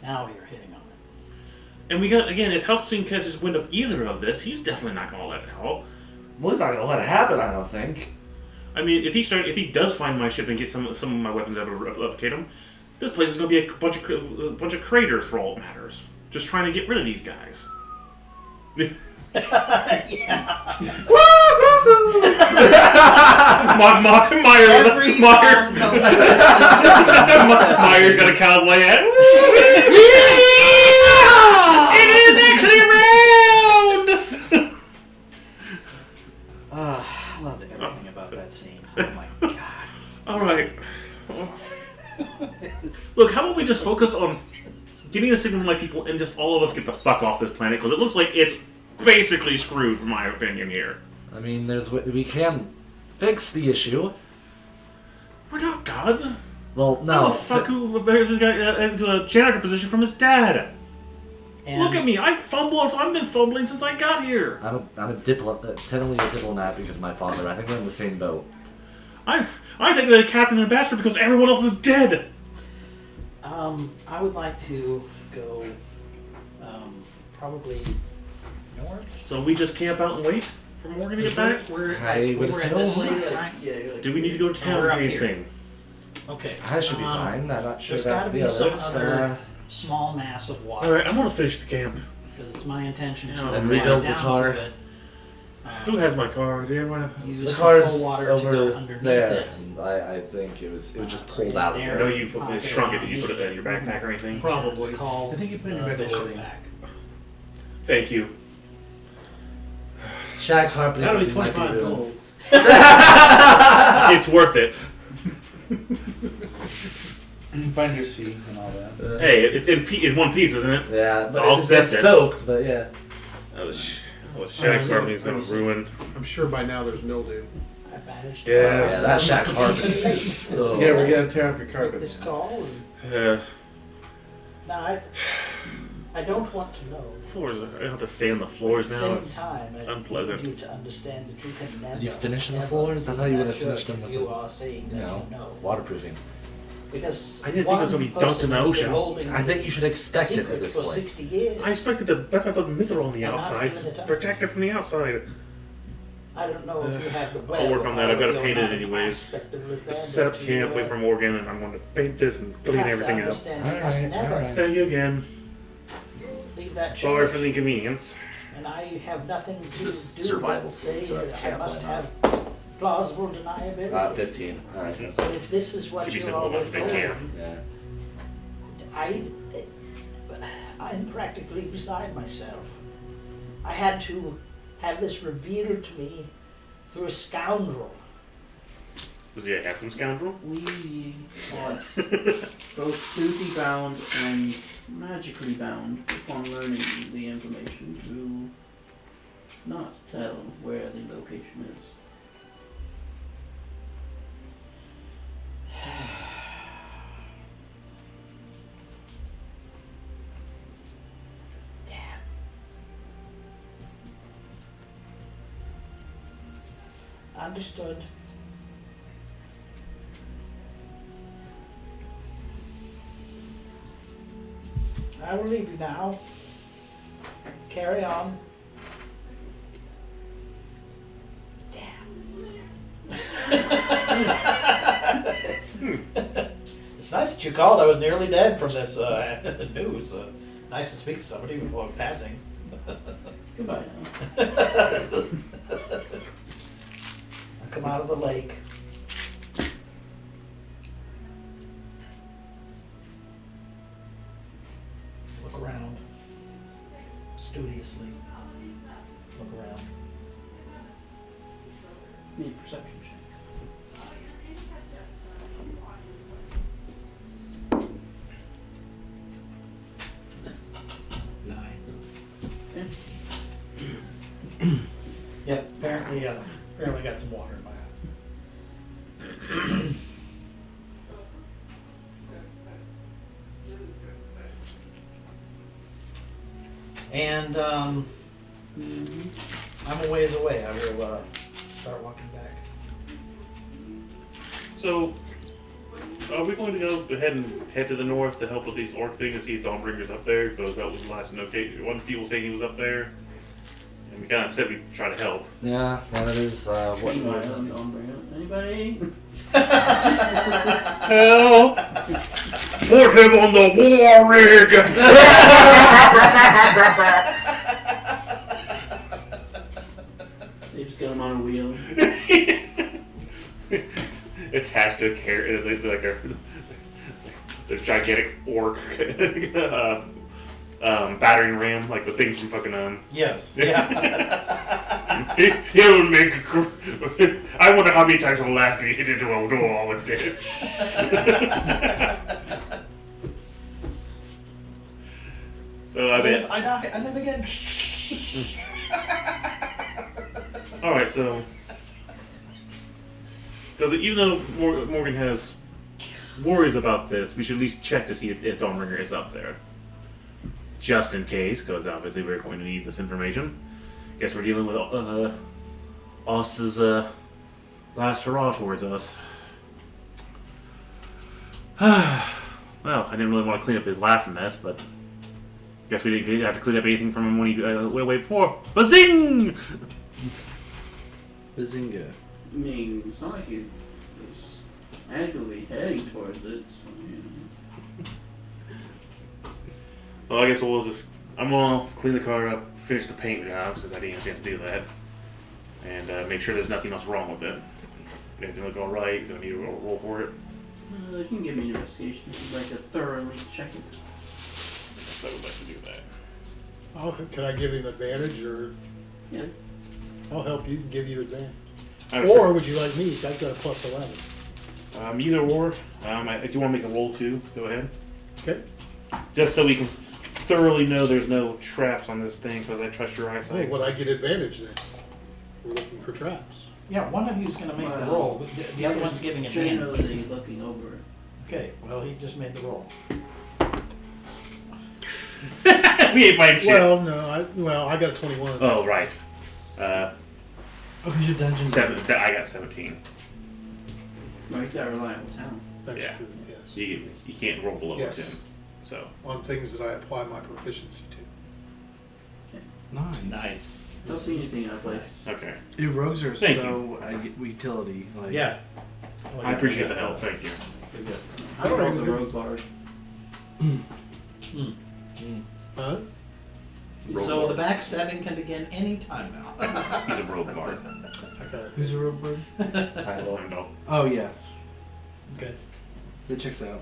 now you're hitting on it. And we got, again, if Helxing catches wind of either of this, he's definitely not going to let it help. Well, he's not gonna let it happen, I don't think. I mean, if he does find my ship and get some of my weapons out of replicate him, this place is going to be a bunch of craters for all it matters. Just trying to get rid of these guys. Every Tom comes to this Meyer's got a cowboy hat. It is actually round! I loved everything about that scene. Oh my god. Alright. Look, how about we just focus on getting a signal to my people and just all of us get the fuck off this planet? Because it looks like it's basically screwed, from my opinion here. I mean, we can fix the issue. We're not gods. Well, I'm no. a fuck who got into a janitor position from his dad. And Look at me, I've been fumbling since I got here. I'm a technically a diplomat because of my father. I think we're in the same boat. I'm technically the captain and ambassador because everyone else is dead. I would like to go probably north. So we just camp out and wait for Morgan to get back? I would We're in this assume. late at night. Do we need to go to town We're or up here. anything? Okay. I should be fine. I'm not sure There's about got to the be some others. other small mass of water. Alright, I'm gonna finish the camp. Because it's my intention to And fly rebuild the down car. to it, Who has my car? Do you want to? use The car's control water to over go underneath there. it. I think it was just pulled out of there. I know there. you shrunk it. Did you put it in your backpack or anything? Probably. Call I think you put it in the your back bishop already. back. Thank you. Shag carpeting That'll be might be 25 ruined. gold. It's worth it. Finder's fee and all that. Hey, it's in one piece, isn't it? Yeah, but I'll it's accept it. soaked, but yeah. Shag carpeting is gonna ruin. I'm sure by now there's mildew. I managed Yeah. to Yeah, that shag carpeting is. Oh. Yeah, we're gonna tear up your make carpet. this call. And, Yeah. now, I don't want to know. Floors. I don't have to stay on the floors At now. the It's same time, I unpleasant. need you to understand that you can never. Did you finish on the ever floors? I be thought you that would have finished jerk them with you the- are saying You that know, you know. waterproofing. Because I didn't think it was gonna be one dunked in the person has ocean. been holding I think you should expect it secret at this for point. 60 years. I expected that's why I put mithril on the I'm not outside. giving it up. Protect it from the outside. I don't know if you have the web. I'll work on that. I've got to paint it anyways. anyways. Set up camp, wait for Morgan, and I'm going to paint this and clean everything up. Alright, alright. Thank you again. Leave that Sorry for change. the inconvenience. And I have nothing to do Just but survival say skills at that I camp, must why have plausible deniability. 15. Alright, that's But if this is what Should be you simple are enough if they can. withholding, yeah. I'm practically beside myself. I had to have this revealed to me through a scoundrel. Was he a handsome scoundrel? We are Yes. both duty bound and magically bound upon learning the information to not tell where the location is. Damn. Understood. I will leave you now. Carry on. Damn. It's nice that you called. I was nearly dead from this news. Nice to speak to somebody before passing. Goodbye now. I come out of the lake. Look around. Studiously. Look around. Need perception check. Nine. Okay. Yep, apparently got some water in my eyes. And I'm a ways away. I will start walking back. So, are we going to go ahead and head to the north to help with these orc things and see if Dawnbringer's up there? Because that was the last notation. One of the people saying he was up there. And we kind of said we'd try to help. Yeah, that is what. Meanwhile, don't bring up anybody. Help! Put him on the war rig! They just got him on a wheel. Attached to a like the gigantic orc battering ram, like the thing from fucking Yes. Yeah. He'll make. I wonder how many times it'll last me to hit into a wall with this. So I mean, I die. I live again. all right. So because even though Morgan has worries about this, we should at least check to see if Dawnbringer is up there, just in case. Because obviously we're going to need this information. Guess we're dealing with Os's last hurrah towards us. Well, I didn't really want to clean up his last mess, but guess we didn't have to clean up anything from him when he went away before. Bazing! Bazinga. I mean, it's not like he was actively heading towards it. So, you know. So I guess I'm gonna clean the car up, finish the paint job since I didn't have a chance to do that, and make sure there's nothing else wrong with it. Everything look all right. Don't need to roll for it. You can give me an investigation if you'd like to thoroughly check it. So I would like to do that. Can I give him advantage, or Yeah. I'll help you give you advantage? Alright, Or would you like me? I've got a plus 11. either or. If you want to make a roll too, go ahead. Okay. Just so we can thoroughly know there's no traps on this thing, because I trust your Oh, eyesight. would I get advantage then? We're looking for traps. Yeah, one of you's gonna make the Well, roll. But the other one's giving advantage. Generally looking over it. Okay. Well, he just made the roll. We ain't fighting shit. Well, no, I got a 21. Oh, right. Who's your dungeon? I got 17. Well, he's got reliable talent. That's Yeah. true, yes. You can't roll below Yes. 10. So, On things that I apply my proficiency to. Nice. Nice. Don't see anything I play. Nice. okay. Your rogues are Thank so utility. Like, Yeah. I appreciate the help. Thank you. You're good. I don't was a know. rogue bard. Huh? Roll So bard. the backstabbing can begin any time now. He's a rogue bard. Okay. Who's a rogue bird? I know. Oh yeah, Okay. that checks out.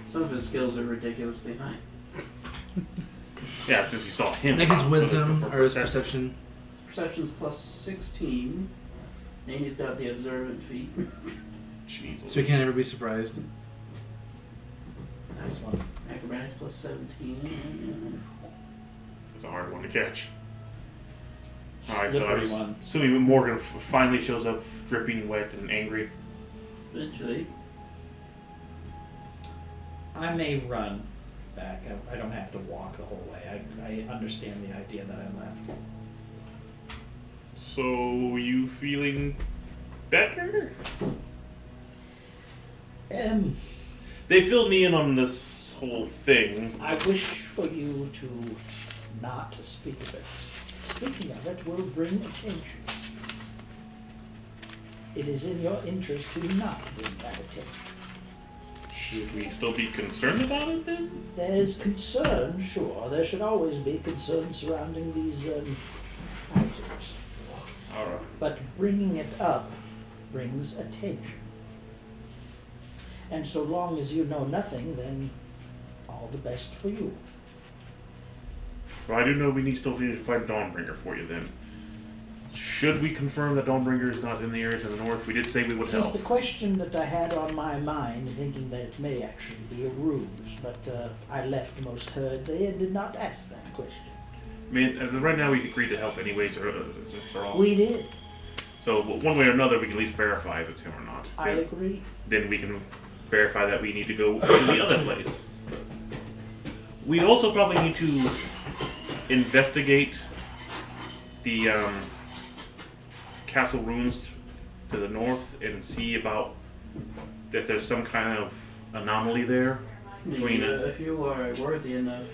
Some of his skills are ridiculously high. Yeah, since you saw him. Like his pop, wisdom or his perception. perception. Perception's plus 16. And he's got the observant feat. Jeez. So we can't ever be surprised. Nice one. Acrobatics plus 17. It's a hard one to catch. Alright, so Slippery I'm one. assuming Morgan finally shows up dripping wet and angry. Eventually. I may run back. I don't have to walk the whole way. I understand the idea that I left. So, you feeling better? They filled me in on this whole thing. I wish for you to not speak of it. Speaking of it will bring attention. It is in your interest to not bring that attention. Should we still be concerned about it then? There's concern, sure. There should always be concern surrounding these items. Alright. But bringing it up brings attention. And so long as you know nothing, then all the best for you. Well, I do know we need still to find Dawnbringer for you then. Should we confirm that Dawnbringer is not in the area to the north? We did say we would This is help. the question that I had on my mind, thinking that it may actually be a ruse, but I left most hurriedly and did not ask that question. I mean, as of right now, we agreed to help anyways, or all. We did. So, one way or another, we can at least verify if it's him or not. I agree. Then we can verify that we need to go to the other place. We also probably need to investigate the castle ruins to the north and see about if there's some kind of anomaly there. Between If you are a worthy enough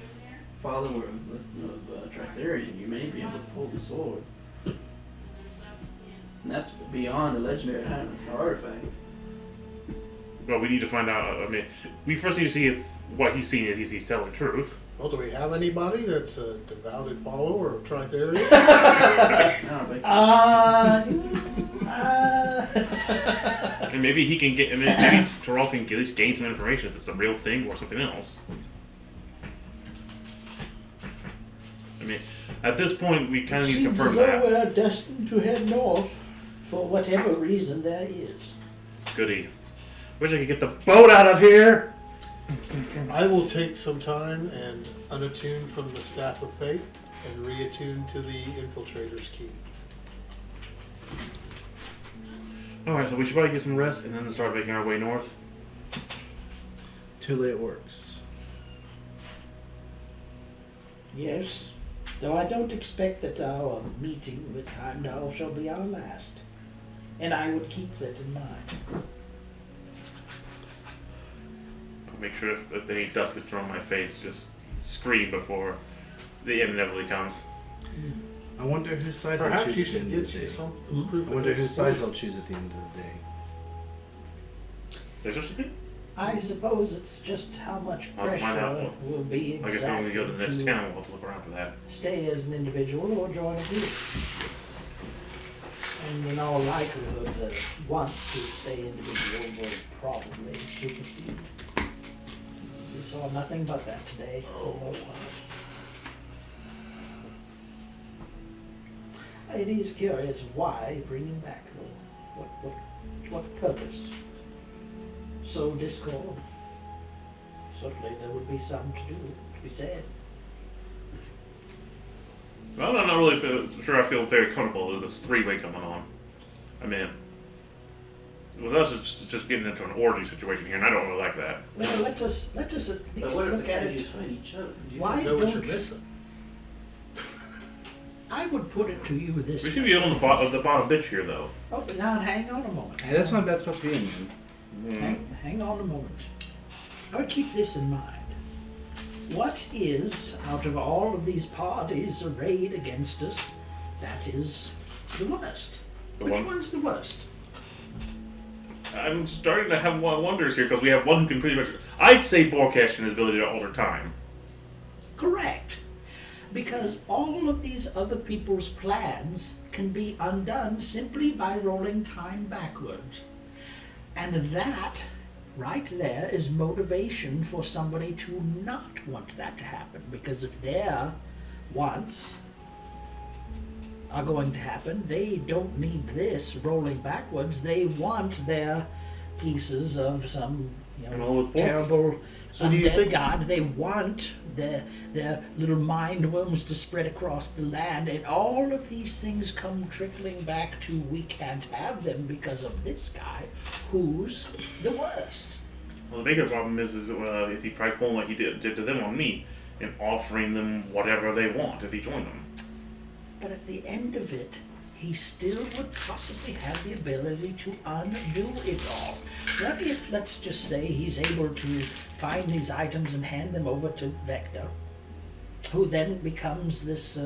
follower of Tritherian, you may be able to pull the sword. And that's beyond a legendary artifact. Well, we need to find out. I mean, we first need to see if what he's seen is he's telling the truth. Well, do we have anybody that's a devoted follower of Tritherian? No, but And maybe he can get. I mean, maybe Terrell can at least gain some information if it's the real thing or something else. I mean, at this point, we kind of need to Seems confirm as though that. we're destined to head north for whatever reason there is. Goody. Wish I could get the boat out of here. I will take some time and unattune from the Staff of Fate and reattune to the Infiltrator's Key. Alright, so we should probably get some rest and then start making our way north. Too late works. Yes, though I don't expect that our meeting with Heimdall shall be our last. And I would keep that in mind. I'll make sure that any dust gets thrown in my face, just scream before the end inevitably comes. I wonder whose side I'll Perhaps you choose at should the end get of the you day. some proof. I wonder whose side I'll choose at the end of the day. Is that just it? I suppose it's just how much I'll have to find pressure out. will be I guess then when we exacted go to the next to town, we'll have to look around for that. stay as an individual or join a group. And in all likelihood, the want to stay individual will probably supersede. We saw nothing but that today, for the most part. It is curious why bringing back though. What purpose? Sow discord. Certainly there would be some to be said. Well, I'm not really sure I feel very comfortable with this three-way coming on. I mean, with us, it's just getting into an orgy situation here, and I don't really like that. Well, let us at But least what if look the at kaijus it. fight each other? Why know what you're don't missing. I would put it to you this We way. should be on the bottom bitch here, though. Oh, but now hang on a moment. Hey, that's not bad supposed to be in, man. Hang on a moment. I would keep this in mind. What is, out of all of these parties arrayed against us, that is the worst? Which one's the worst? I'm starting to have wonders here because we have one who can pretty much. I'd say Borkesh and his ability to alter time. Correct. Because all of these other people's plans can be undone simply by rolling time backwards. And that, right there, is motivation for somebody to not want that to happen. Because if their wants are going to happen. They don't need this rolling backwards. They want their pieces of some, And all with pork. terrible So do you undead think- god. They want their little mind worms to spread across the land, and all of these things come trickling back to we can't have them because of this guy, who's the worst. Well, the bigger problem is if he tried pulling what he did to them on me and offering them whatever they want if he joined them. But at the end of it, he still would possibly have the ability to undo it all. What if, let's just say, he's able to find these items and hand them over to Vector, who then becomes this,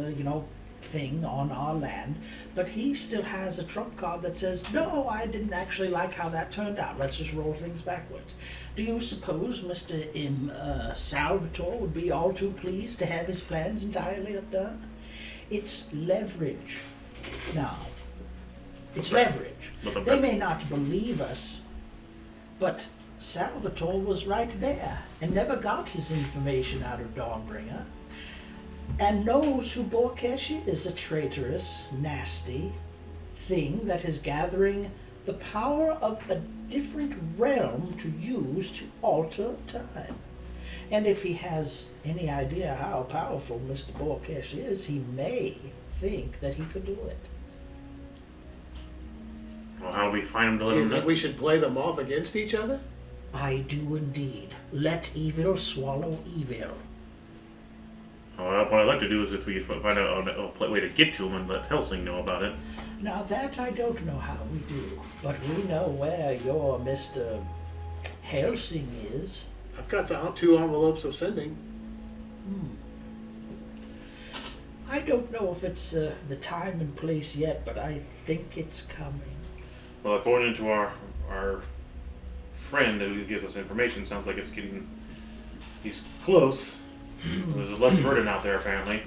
thing on our land, but he still has a trump card that says, no, I didn't actually like how that turned out. Let's just roll things backwards. Do you suppose Mr. Salvatore would be all too pleased to have his plans entirely undone? It's leverage. Now, it's leverage. But the They may not believe us, but Salvatore was right there and never got his information out of Dawnbringer, and knows who Borkesh is, a traitorous, nasty thing that is gathering the power of a different realm to use to alter time. And if he has any idea how powerful Mr. Borkesh is, he may think that he could do it. Well, how do we find him to let Do you him think know? we should play them off against each other? I do indeed. Let evil swallow evil. Well, what I'd like to do is if we could find out a way to get to him and let Helsing know about it. Now that I don't know how we do, but we know where your Mr. Helsing is. I've got the 2 envelopes of sending. I don't know if it's the time and place yet, but I think it's coming. Well, according to our friend who gives us information, sounds like he's close. There's less burden out there apparently.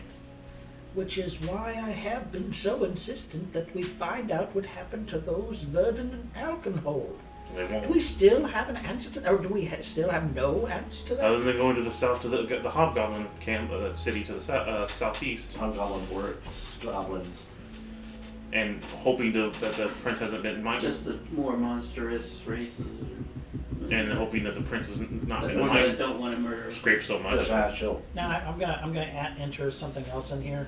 Which is why I have been so insistent that we find out what happened to those Verdun and Alkenhold. They Do won't. we still have an answer to that, or do we still have no answer to that? Other than going to the south to the Hobgoblin camp, city to the southeast, Hobgoblin works, goblins. and hoping that the prince hasn't been minded, Just the more monstrous races. and hoping that the prince has not The been ones that mind don't want to murder. scraped so much. Chill. Now I'm gonna enter something else in here.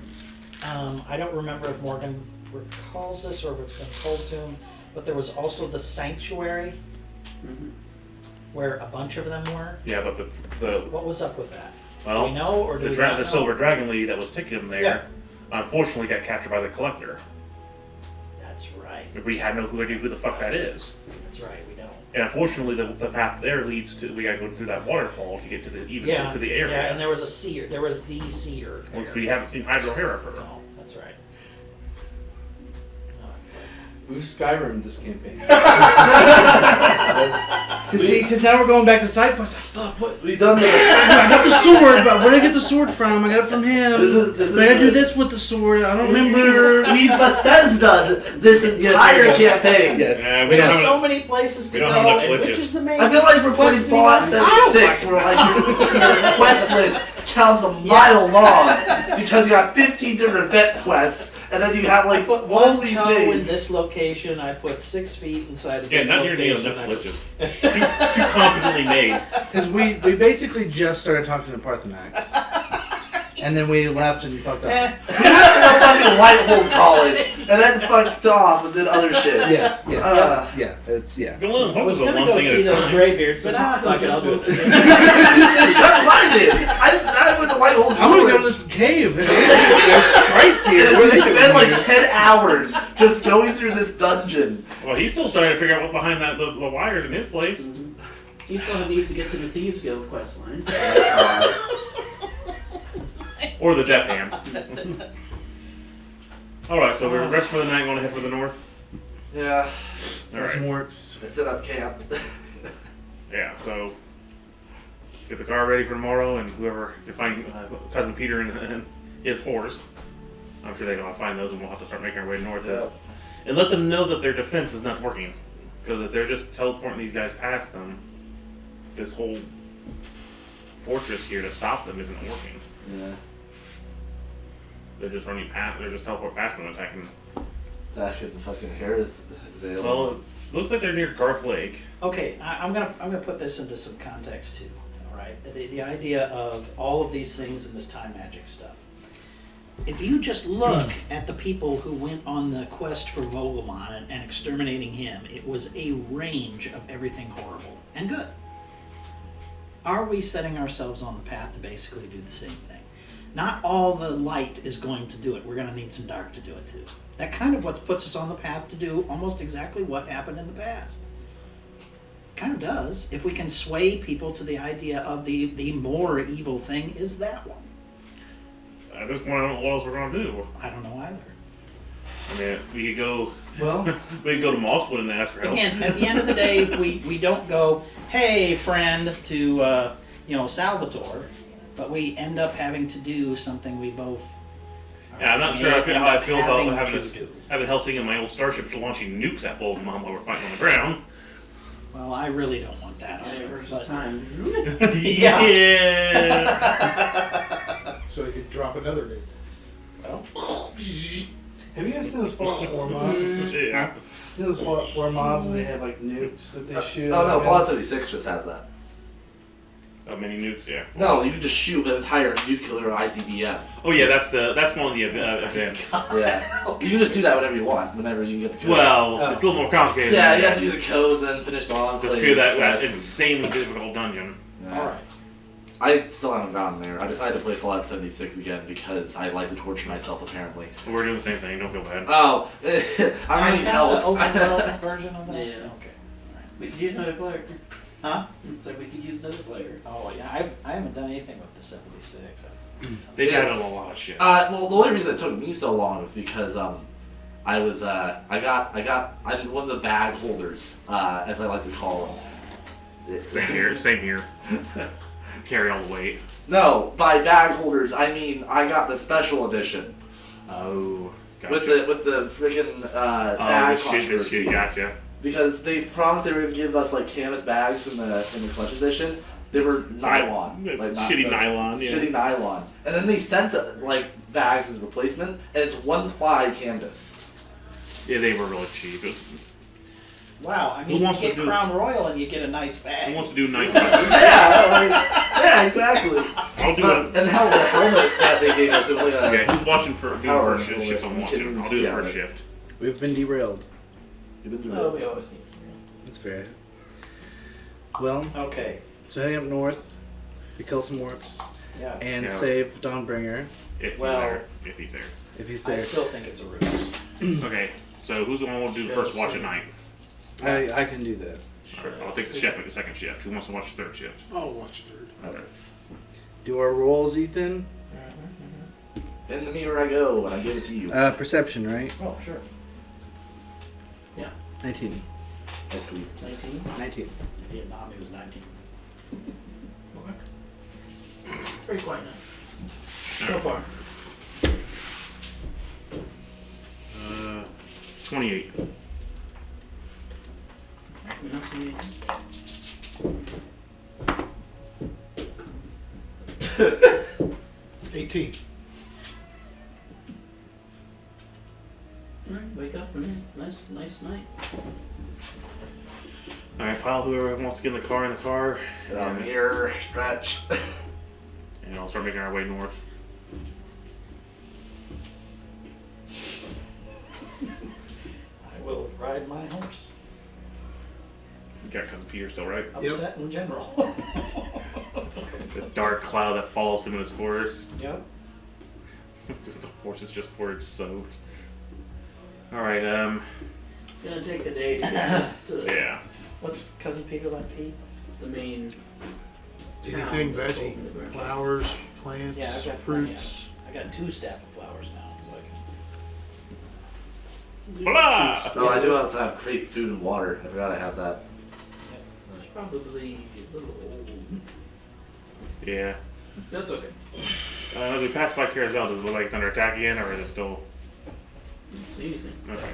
I don't remember if Morgan recalls this or if it's been told to him, but there was also the sanctuary Mhm. where a bunch of them were. Yeah, but the What was up with that? Do well, we know or do the we not the know? silver dragon lady that was taking him there, Yeah. unfortunately got captured by the collector. That's right. We had no idea who the fuck that is. That's right. We don't. And unfortunately, the path there leads to we gotta go through that waterfall to get to the to the area. Yeah, and there was a seer. There was the seer. Which there. we haven't seen Hydro Hera for. No, that's right. Oh, fuck. We've Skyrim'd this campaign. Because now we're going back to side quests. Fuck, what? We've done the. I got the sword, but where did I get the sword from? I got it from him. This is But I gotta the- do this with the sword. I don't remember. We Bethesda'd this entire campaign. Yes. Yeah, we There's don't have so many places to we don't go. have enough and which glitches. is the main? I feel like we're playing quest Fallout anymore? I don't 76 fucking where like your quest list counts a mile long because you have 15 different event quests and then you have like I put all one these toe in things. this location. I put 6 feet inside of Yeah, this not nearly location. enough I put- glitches. Too competently made. Because we basically just started talking to Parthenax. And then we left and fucked up. Eh, We went to the fucking Whitehold College and then fucked off and did other shit. Yes, yeah, yeah. Go on, I was focus on gonna one go thing see at a those time. graybeards, but fuck it, I'll do it. That's what I did. I went to Whitehold College. I'm gonna go to this cave. There's sprites here. And Where we they spent like here? 10 hours just going through this dungeon. Well, he's still starting to figure out what's behind the wires in his place. You still need to get to the Thieves Guild quest line. Or the Death Hand. Alright, so we're rest for the night, want to head for the north? Yeah. There's Alright. more. Set up camp. Yeah, so get the car ready for tomorrow, and whoever you find cousin Peter and his horse. I'm sure they know how to find those, and we'll have to start making our way north. Yeah. And let them know that their defense is not working, because if they're just teleporting these guys past them, this whole fortress here to stop them isn't working. Yeah. They're just running past. They're just teleport past me and attacking. That shit fucking hair is available. Well, it looks like they're near Garth Lake. Okay, I'm gonna put this into some context too. All right, the idea of all of these things and this time magic stuff. If you just look at the people who went on the quest for Vogelmon and exterminating him, it was a range of everything horrible and good. Are we setting ourselves on the path to basically do the same thing? Not all the light is going to do it. We're going to need some dark to do it too. That kind of what puts us on the path to do almost exactly what happened in the past. Kind of does. If we can sway people to the idea of the more evil thing is that one. At this point, I don't know what else we're gonna do. I don't know either. I mean, we could go. Well, we could go to Mosswood and ask for help. Again, at the end of the day, we don't go, hey, friend, to Salvatore, but we end up having to do something we both. Yeah, I'm not sure may how I end up feel about having to do. having Helsinki and my old starship launching nukes at Voldemort while we're fighting on the ground. Well, I really don't want that And it either. versus But time. Yeah. So you could drop another nuke. have you guys seen those Fallout 4 mods? Yeah. You know those Fallout 4 mods where they have like nukes that they shoot? Oh no, at? Fallout 76 just has that. Oh, mini nukes, yeah. No, you can just shoot an entire nuclear ICBM. Oh yeah, that's one of the events. Yeah. You can just do that whenever you want, whenever you can get the codes. Well, it's a little more complicated. yeah, than you have that. to do the codes and finish the To enclave. fear that quest and- insanely difficult dungeon. Yeah. all right. I still haven't gotten there. I decided to play Fallout 76 again because I like to torture myself, apparently. We're doing the same thing. Don't feel bad. Oh, I Is need that help. the open world version of that? Yeah. Okay. We could use another player. Huh? It's like we could use another player. Oh yeah, I haven't done anything with the 76. They Yeah, did it's- a lot of shit. Well, the only reason it took me so long is because I was I'm one of the bag holders, as I like to call them. Same here. Carry all the weight. No, by bag holders I mean I got the special edition Oh, gotcha. with the friggin' bag this shit, controversy. gotcha. Because they promised they were going to give us like canvas bags in the collection edition. They were nylon, Shitty nylon, yeah. shitty nylon. And then they sent like bags as a replacement, and it's 1-ply canvas. Yeah, they were really cheap. Wow, I Who mean, you wants to get do- Crown Royal and you get a nice bag. Who wants to do nylon? yeah, exactly. I'll do But, it. and hell, the helmet that they gave us, it was like a. Okay, who's watching for doing Power first shift? bullet. I'm You watching. can I'll do the see first it. shift. We've been derailed. You've been through Oh, it. we always need. That's fair. Well, Okay, so heading up north to kill some orcs yeah. and Yeah. save Dawnbringer If Well- he's there. If he's there. if he's I there. still think it's a ruse. Okay, so who's the one who wants to do the first watch at night? I can do that. Alright, I'll take the chef at the second shift. Who wants to watch the third shift? I'll watch third. Do our rolls, Ethan? In the mirror I go, and I give it to you. Perception, right? Oh, sure. 19. I sleep. 19. 19. Vietnam, he was 19. Pretty quiet now. So far. 28. We don't see anything. 18. Alright, wake up and nice night. Alright, pile whoever wants to get in the car. Get out mirror, stretch. And I'll start making our way north. I will ride my horse. You got Cousin Peter still, right? Upset in general. The dark cloud that follows him in his horse. Yep. Just the horse is just poured soaked. Alright, Gonna take a day to get to yeah. What's Cousin Peter like to eat? the main. Anything town. veggie, flowers, plants, Yeah, I've got plenty of fruits. I got 2 staff of flowers now, so I can. Blah! Oh, I do also have great food and water. I forgot I have that. It's probably a little old. Yeah. That's okay. As we pass by Carousel, does it look like it's under attack again, or is it still... Don't see anything. Okay.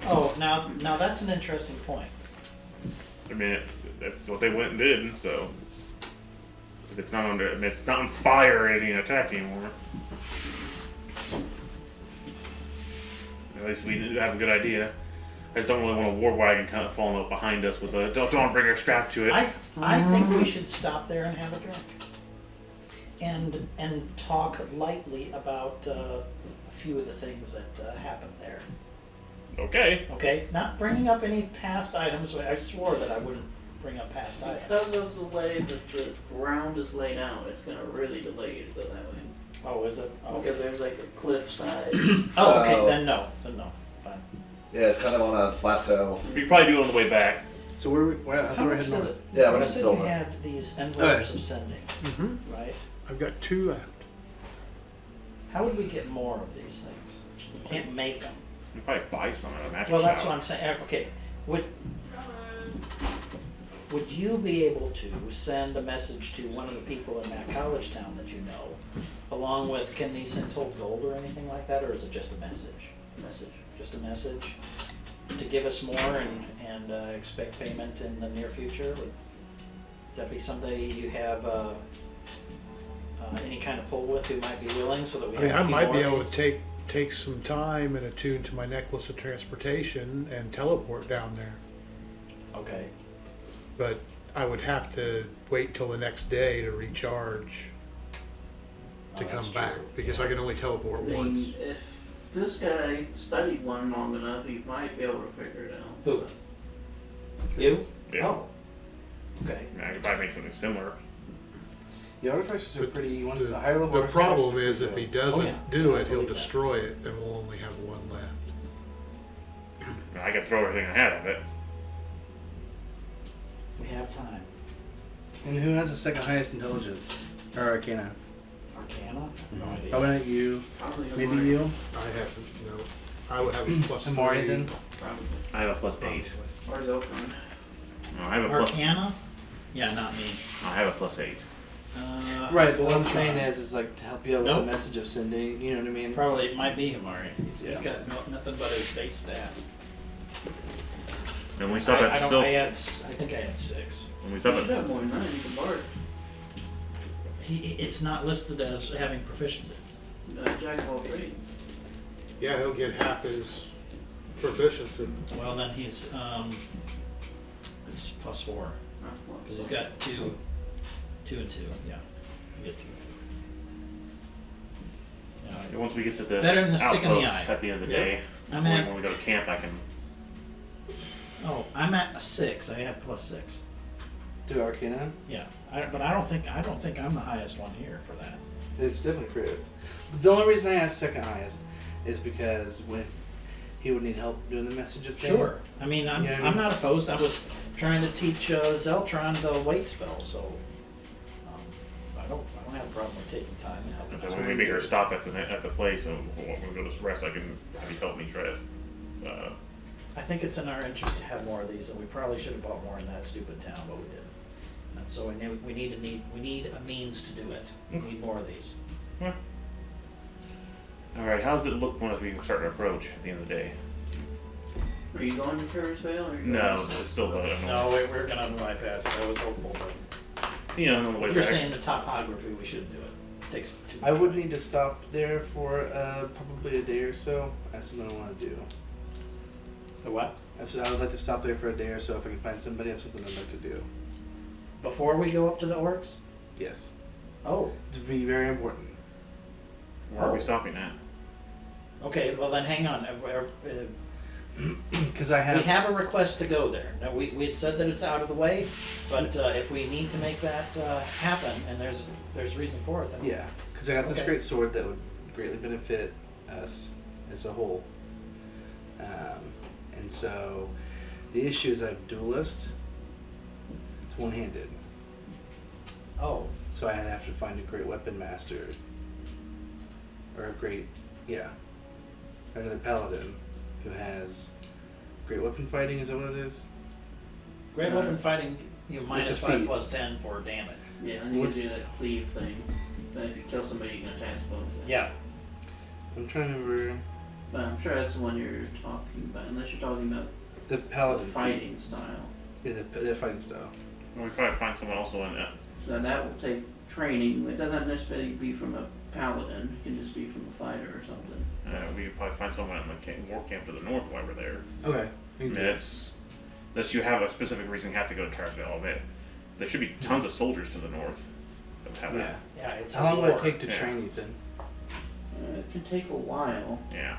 Oh, now that's an interesting point. I mean, that's what they went and did, so... If it's not under, if it's not on fire or anything attacked anymore. At least we do have a good idea. I just don't really want a war wagon kind of falling up behind us with a. Don't want to bring her strapped to it. I think we should stop there and have a drink. And talk lightly about a few of the things that happened there. Okay. Okay, not bringing up any past items. I swore that I wouldn't bring up past items. Because of the way that the ground is laid out, it's gonna really delay you to go that way. Oh, is it? Oh, Because there's like a cliff side. oh okay, Oh. then no, fine. Yeah, it's kind of on a plateau. We could probably do it on the way back. So where we? Where, I How thought we were much heading does north. it? Yeah, we're You in said you Silver. had these envelopes of sending, Mm-hmm. right? I've got 2 left. How would we get more of these things? We can't make them. We could probably buy some at a magic Well, shop. that's what I'm saying. Okay, would you be able to send a message to one of the people in that college town that you know, along with, can these things hold gold or anything like that, or is it just a message? Just a message to give us more and expect payment in the near future? Would that be somebody you have any kind of pull with who might be willing, so that we I mean, have a I few might more be of able these? to take some time and attune to my necklace of transportation and teleport down there. Okay. But I would have to wait till the next day to recharge to Oh, come that's back true. because I can only teleport I once. mean, if this guy studied one long enough, he might be able to figure it out. Who? You? Yeah. Oh. Okay. I could probably make something similar. The artifacts are But pretty. He wants The, the higher level. the artifacts problem are is pretty if he good. doesn't Oh, yeah. do I it, he'll believe that. destroy it and we'll only have 1 left. I could throw everything I had at it. We have time. And who has the second highest intelligence or arcana? Arcana? No idea. Probably not you. Probably Maybe Amari. you. I haven't, no. I would have a plus Amari 3. then. Probably. I have a +8. Or Zoltan. No, I have a plus. Arcana? Yeah, not me. I have a +8. Right, but what I'm Zoltron. saying is like to help you out with Nope. the message of sending. You know what I mean? Probably it might be Hamari. He's Yeah. got nothing but his base stat. And we stop I at don't. Silk. I think I had 6. When we You stop should have at more than that, you can bard. It's not listed as having proficiency. Jack of all trades. Yeah, he'll get half his proficiency. Well, then he's it's +4 Well, because he's got 2 and 2. Yeah, you get 2. Yeah, once we get to the Better than a stick in the outpost eye. at the end of the Yeah. day, I'm when at. we go to camp, I can. Oh, I'm at a 6. I have +6. Do arcana. Yeah, but I don't think I'm the highest one here for that. It's definitely Chris. The only reason I asked second highest is because when he would need help doing the message of thing. Sure. I mean, I'm Yeah, I mean- I'm not opposed. I was trying to teach Zeltron the weight spell, so I don't have a problem with taking time and helping. So when we make her stop at the place and when we go to rest, I can have you help me try it. I think it's in our interest to have more of these, and we probably should have bought more in that stupid town, but we didn't. And so we need a means to do it. We need more of these. All right, how's it look once we start to approach at the end of the day? Are you going to Paris Vale? Or are you No, going it's still the No, we're gonna bypass it. I was hopeful, but you know, on the way if you're back. saying the topography, we shouldn't do it. It takes too much I would time. need to stop there for probably a day or so. That's something I want to do. The what? I would like to stop there for a day or so if I can find somebody. I have something I'd like to do. Before we go up to the orcs? Yes, Oh, it's very important. Where are we stopping at? okay. Well, then hang on. Because I have. We have a request to go there. Now, we had said that it's out of the way, but if we need to make that happen, and there's reason for it, then Yeah, because I got this Okay. great sword that would greatly benefit us as a whole. And so the issue is I have duelist. It's one-handed. Oh, So I'd have to find a great weapon master. Or a great, another paladin who has great weapon fighting, is that what it is? great weapon fighting. You know, It's a -5 feat. +10 for damage. Yeah, and you What's- do that cleave thing. Then if you kill somebody, you can attach bonus. Yeah. I'm trying to remember But I'm sure that's the one you're talking about, unless you're talking about the the paladin. fighting style. Yeah, the fighting style. We probably find someone also in that. So that will take training. It doesn't necessarily be from a paladin. It can just be from a fighter or something. We could probably find someone in the war camp to the north while we're there. Okay. I mean, it's unless you have a specific reason you have to go to Carsville. I mean, there should be tons of soldiers to the north that would have Yeah. that. Yeah, it's How long would it war. take to Yeah. train Ethan? It can take a while. Yeah.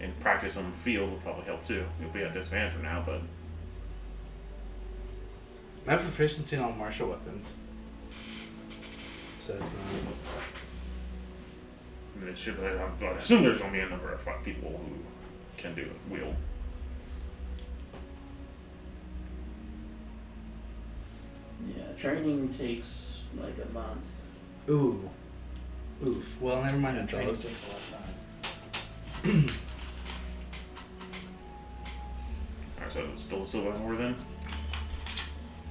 And practice on the field would probably help too. You'll be at disadvantage for now, but I have proficiency in all martial weapons. So it's not. I mean, it should. I assume there's only a number of people who can do it. Wield. Yeah, training takes like a month. Ooh. Oof. Well, never mind the Training fellas. takes a lot of time. Alright, so it's still a silver war then.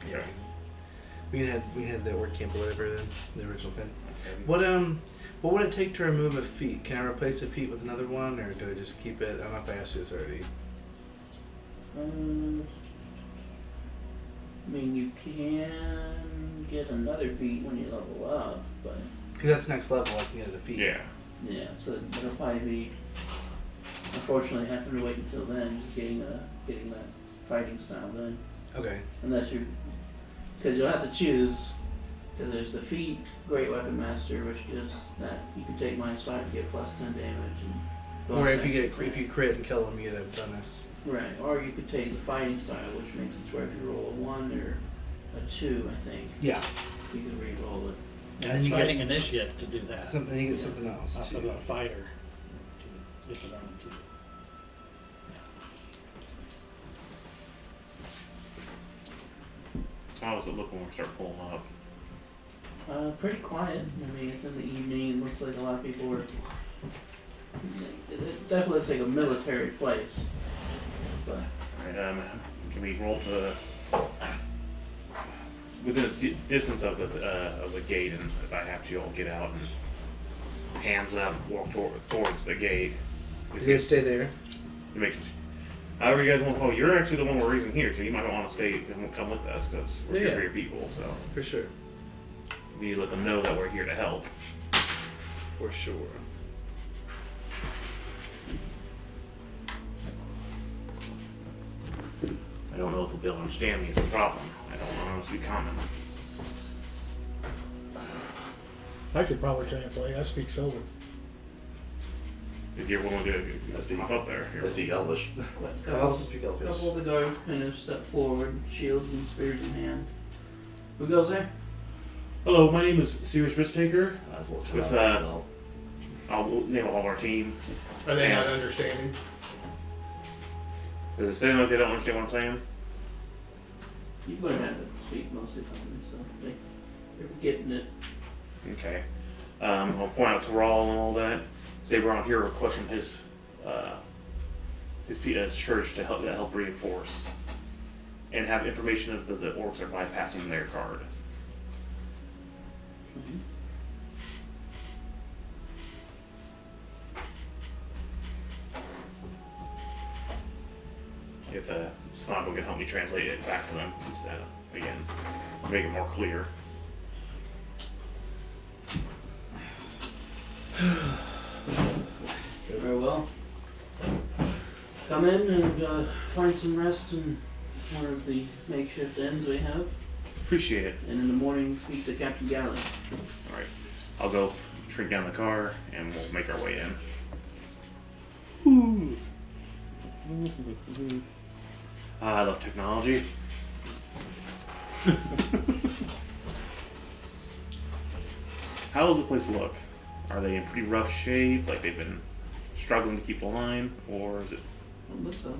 Yeah. We had the orc camp or whatever then, the original pen. Okay. What would it take to remove a feat? Can I replace a feat with another one, or do I just keep it? I don't know if I asked you this already. I mean, you can get another feat when you level up, but Because that's next level, I can get a feat. Yeah. yeah, so it'll probably be. Unfortunately, having to wait until then, just getting that fighting style then, Okay. unless you, because you'll have to choose. Because there's the feat Great Weapon Master, which gives that you can take -5 to get +10 damage, and Or if you crit and kill him, you get a bonus. right, or you could take the fighting style, which makes it to where if you roll a 1 or a 2, I think Yeah. you can re-roll it. Yeah, then it's you get fighting initiative to do that. Something you get something else Off too. of a fighter to get the round two. How does it look when we start pulling up? Pretty quiet. I mean, it's in the evening. It looks like a lot of people are. It definitely looks like a military place. But Alright, can we roll to within a distance of the gate, and if I have to, I'll get out and hands up, walk towards the gate. You guys stay there. Make however you guys want to. Oh, you're actually the one we're raising here, so you might want to stay and come with us because we're here Yeah. for your people. So For sure. we need to let them know that we're here to help. For sure. I don't know if they'll be able to understand me. It's a problem. I don't want to speak common. I could probably translate. I speak Sylvan. If you're willing to Let's be- pop up there. I speak Elvish. but I also speak Elvish. couple of the guards kind of step forward, shields and spears in hand. Who goes there? Hello, my name is Serious Risk Taker. I was looking With, at it as well. I'll name all of our team. Are they not Yeah. understanding? Does it sound like they don't understand what I'm saying? You've learned how to speak most of the time, so they're getting it. Okay. I'll point out to Rawl and all that. Say we're on here requesting his church to help reinforce and have information of the orcs are bypassing their guard. If Snobo can help me translate it back to them, since that again, make it more clear. Very well. Come in and find some rest in one of the makeshift inns we have, Appreciate it. and in the morning speak to Captain Galley. All right, I'll go shrink down the car and we'll make our way in. I love technology. How does the place look? Are they in pretty rough shape? Like they've been struggling to keep the line, or is it? I don't think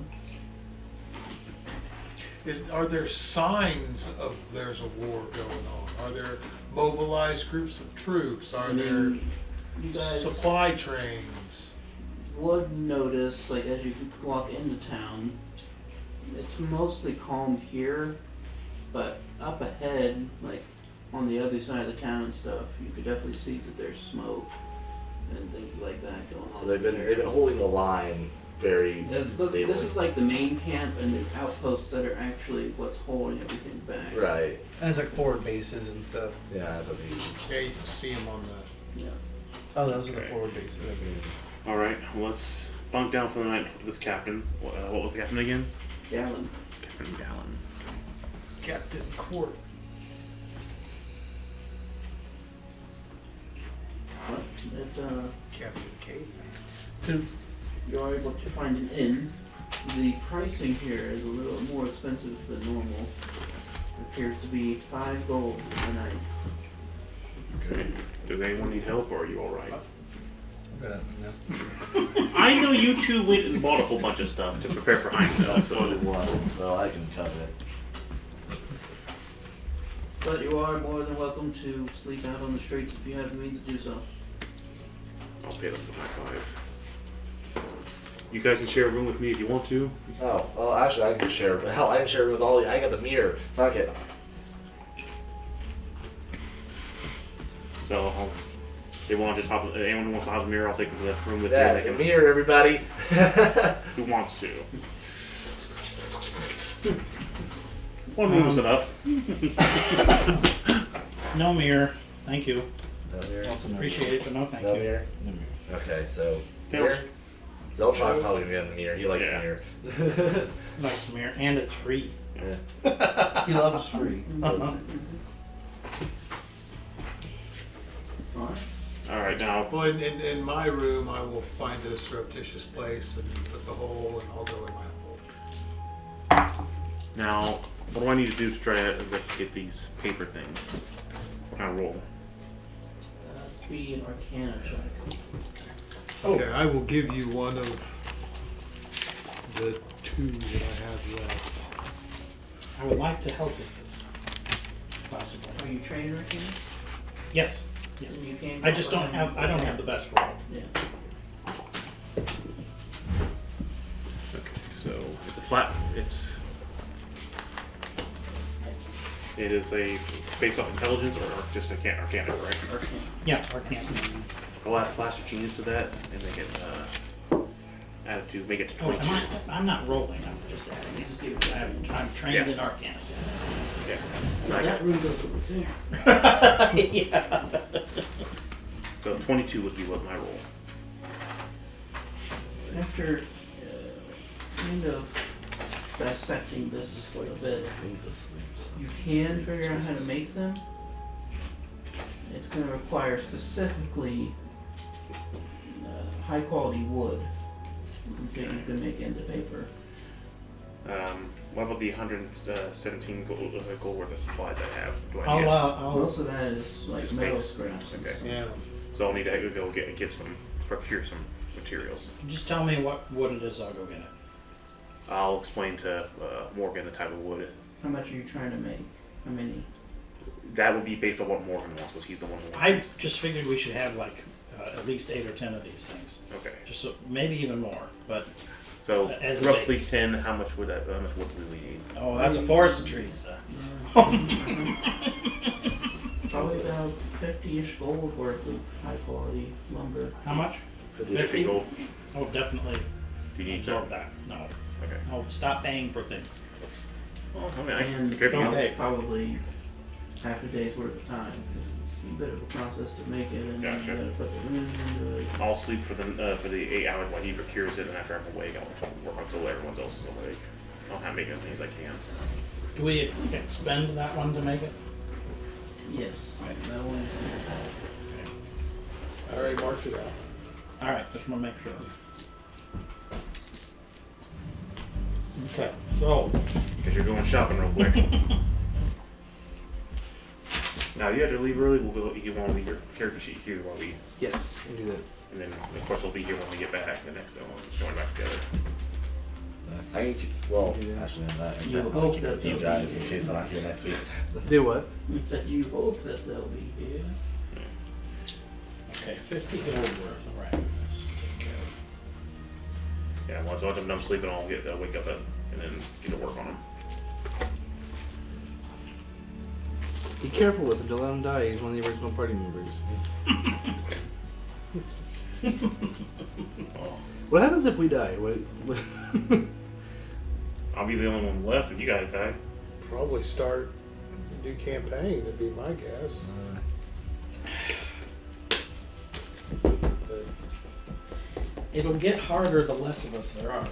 so. Are there signs of there's a war going on? Are there mobilized groups of troops? Are I mean, there You guys supply trains? would notice, like as you walk into town, it's mostly calm here, but up ahead, like on the other side of the town and stuff, you could definitely see that there's smoke and things like that going on. So they've been holding the line very Look, stable. this is like the main camp and the outposts that are actually what's holding everything back. Right. And it's like forward bases and stuff. Yeah, but these. Yeah, you can see them on the. Yeah. Oh, those are the Okay. forward bases. All right, let's bunk down for the night with this captain. What was the captain again? Gallon. Captain Gallon. Captain Court. But Captain Caveman. you're able to find an inn. The pricing here is a little more expensive than normal. It appears to be 5 gold a night. Okay. Does anyone need help, or are you all right? No. I know you two went and bought a whole bunch of stuff to prepare for Heimdall, So so did one, so I can cover it. But you are more than welcome to sleep out on the streets if you have the means to do so. I'll pay them for my 5. You guys can share a room with me if you want to. Oh, well, actually, I can share. Hell, I can share with all. I got the mirror. Fuck it. So, they want to just hop. Anyone who wants to hop in the mirror, I'll take them to the room with me. Yeah, and they the can- mirror, everybody. Who wants to? One room is enough. No mirror. Thank you. No mirror. Appreciate it, but no thank No you. mirror. Okay, so Tails. mirror. Zeltron's probably gonna get in the mirror. He likes Yeah. the mirror. Nice mirror, and it's free. Yeah. He loves free. Uh-huh. Alright. All right, now. Well, in my room, I will find a surreptitious place and put the hole, and I'll go in my hole. Now, what do I need to do to try to investigate these paper things? What kind of roll? Be an Arcana check. Okay, I will give you one of the 2 that I have left. I would like to help with this. If possible. Are you trained in Arcana? Yes. Yeah. Then you can I just don't have. I don't have the best roll. Yeah. Okay, so it's a flat. It is a based off intelligence or just a arcana, right? Arcana. Yeah, Arcana. I'll add flash of genius to that and make it add it to make it to Oh, 22. I'm not rolling. I'm just adding it. Just give it I'm trained Yeah. in Arcana. Yeah. Well, I got that room goes over there. Yeah. so 22 would be what my roll. After kind of dissecting this a bit, you can figure out how to make them. It's going to require specifically high quality wood that you can make into paper. What about the 117 gold worth of supplies I have? Do I need? I'll Most of that is like Just metal base. scraps. and Okay. stuff. Yeah. So I'll need to go procure some materials. just tell me what it is. I'll go get it. I'll explain to Morgan the type of wood. How much are you trying to make? How many? That would be based on what Morgan wants, because he's the one who wants I these. just figured we should have like at least 8 or 10 of these things. Okay. Just so, maybe even more. But So As a roughly base. 10. How much would we need? oh, that's a forest of trees. Probably about 50-ish gold worth of high quality lumber. How much? 50 gold. Oh, definitely Do you need absorb some? that. No, Okay. no, stop paying for things. Well, I mean, I can And contribute. Don't pay. probably half a day's worth of time. 'Cause it's a bit of a process to make it, and then Gotcha. you gotta put the linen into it. I'll sleep for the 8 hours while he procures it, and after I'm awake, I'll work until everyone else is awake. I'll have make as many as I can. Do we expend that one to make it? Yes, that one is. I already marked it out. All right, just want to make sure. Okay, so Because you're going shopping real quick. Now you have to leave early. You want to leave your character sheet here while we, Yes, we'll do that. and then of course we'll be here when we get back. The next day we'll join back together. I can keep. Well, Yeah. actually, that. You I'll hope keep it that with you they'll guys be in here. case I'm not here next week. Do what? You said you hope that they'll be here. okay, 50 gold worth. All right, let's take care of Yeah, once I'm done sleeping, I'll wake up and then get to work on them. Be careful with him. Don't let him die. He's one of the original party members. Oh, What happens if we die? What? I'll be the only one left if you guys die. Probably start a new campaign, would be my guess. But It'll get harder the less of us there are.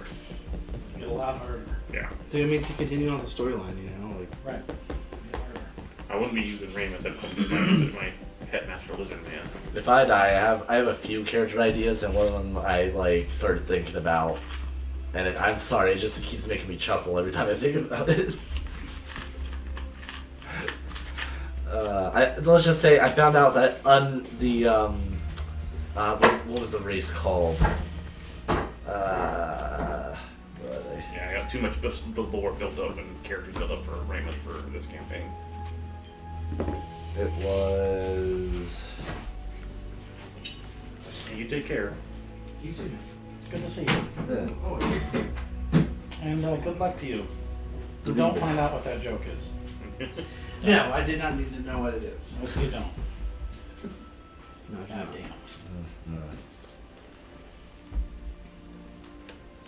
It'll get a lot harder. Yeah. They mean to continue on the storyline, like Right. I wouldn't be using Ramus as my pet master lizard man. If I die, I have a few character ideas, and one of them I like started thinking about, and I'm sorry, it just keeps making me chuckle every time I think about it. Let's just say I found out that what was the race called? What are they? Yeah, I got too much the lore built up and characters built up for Ramus for this campaign. It was. And you take care. It's good to see you. Yeah. And good luck to you. Don't find out what that joke is. No, I did not need to know what it is. If you don't. no, God damn.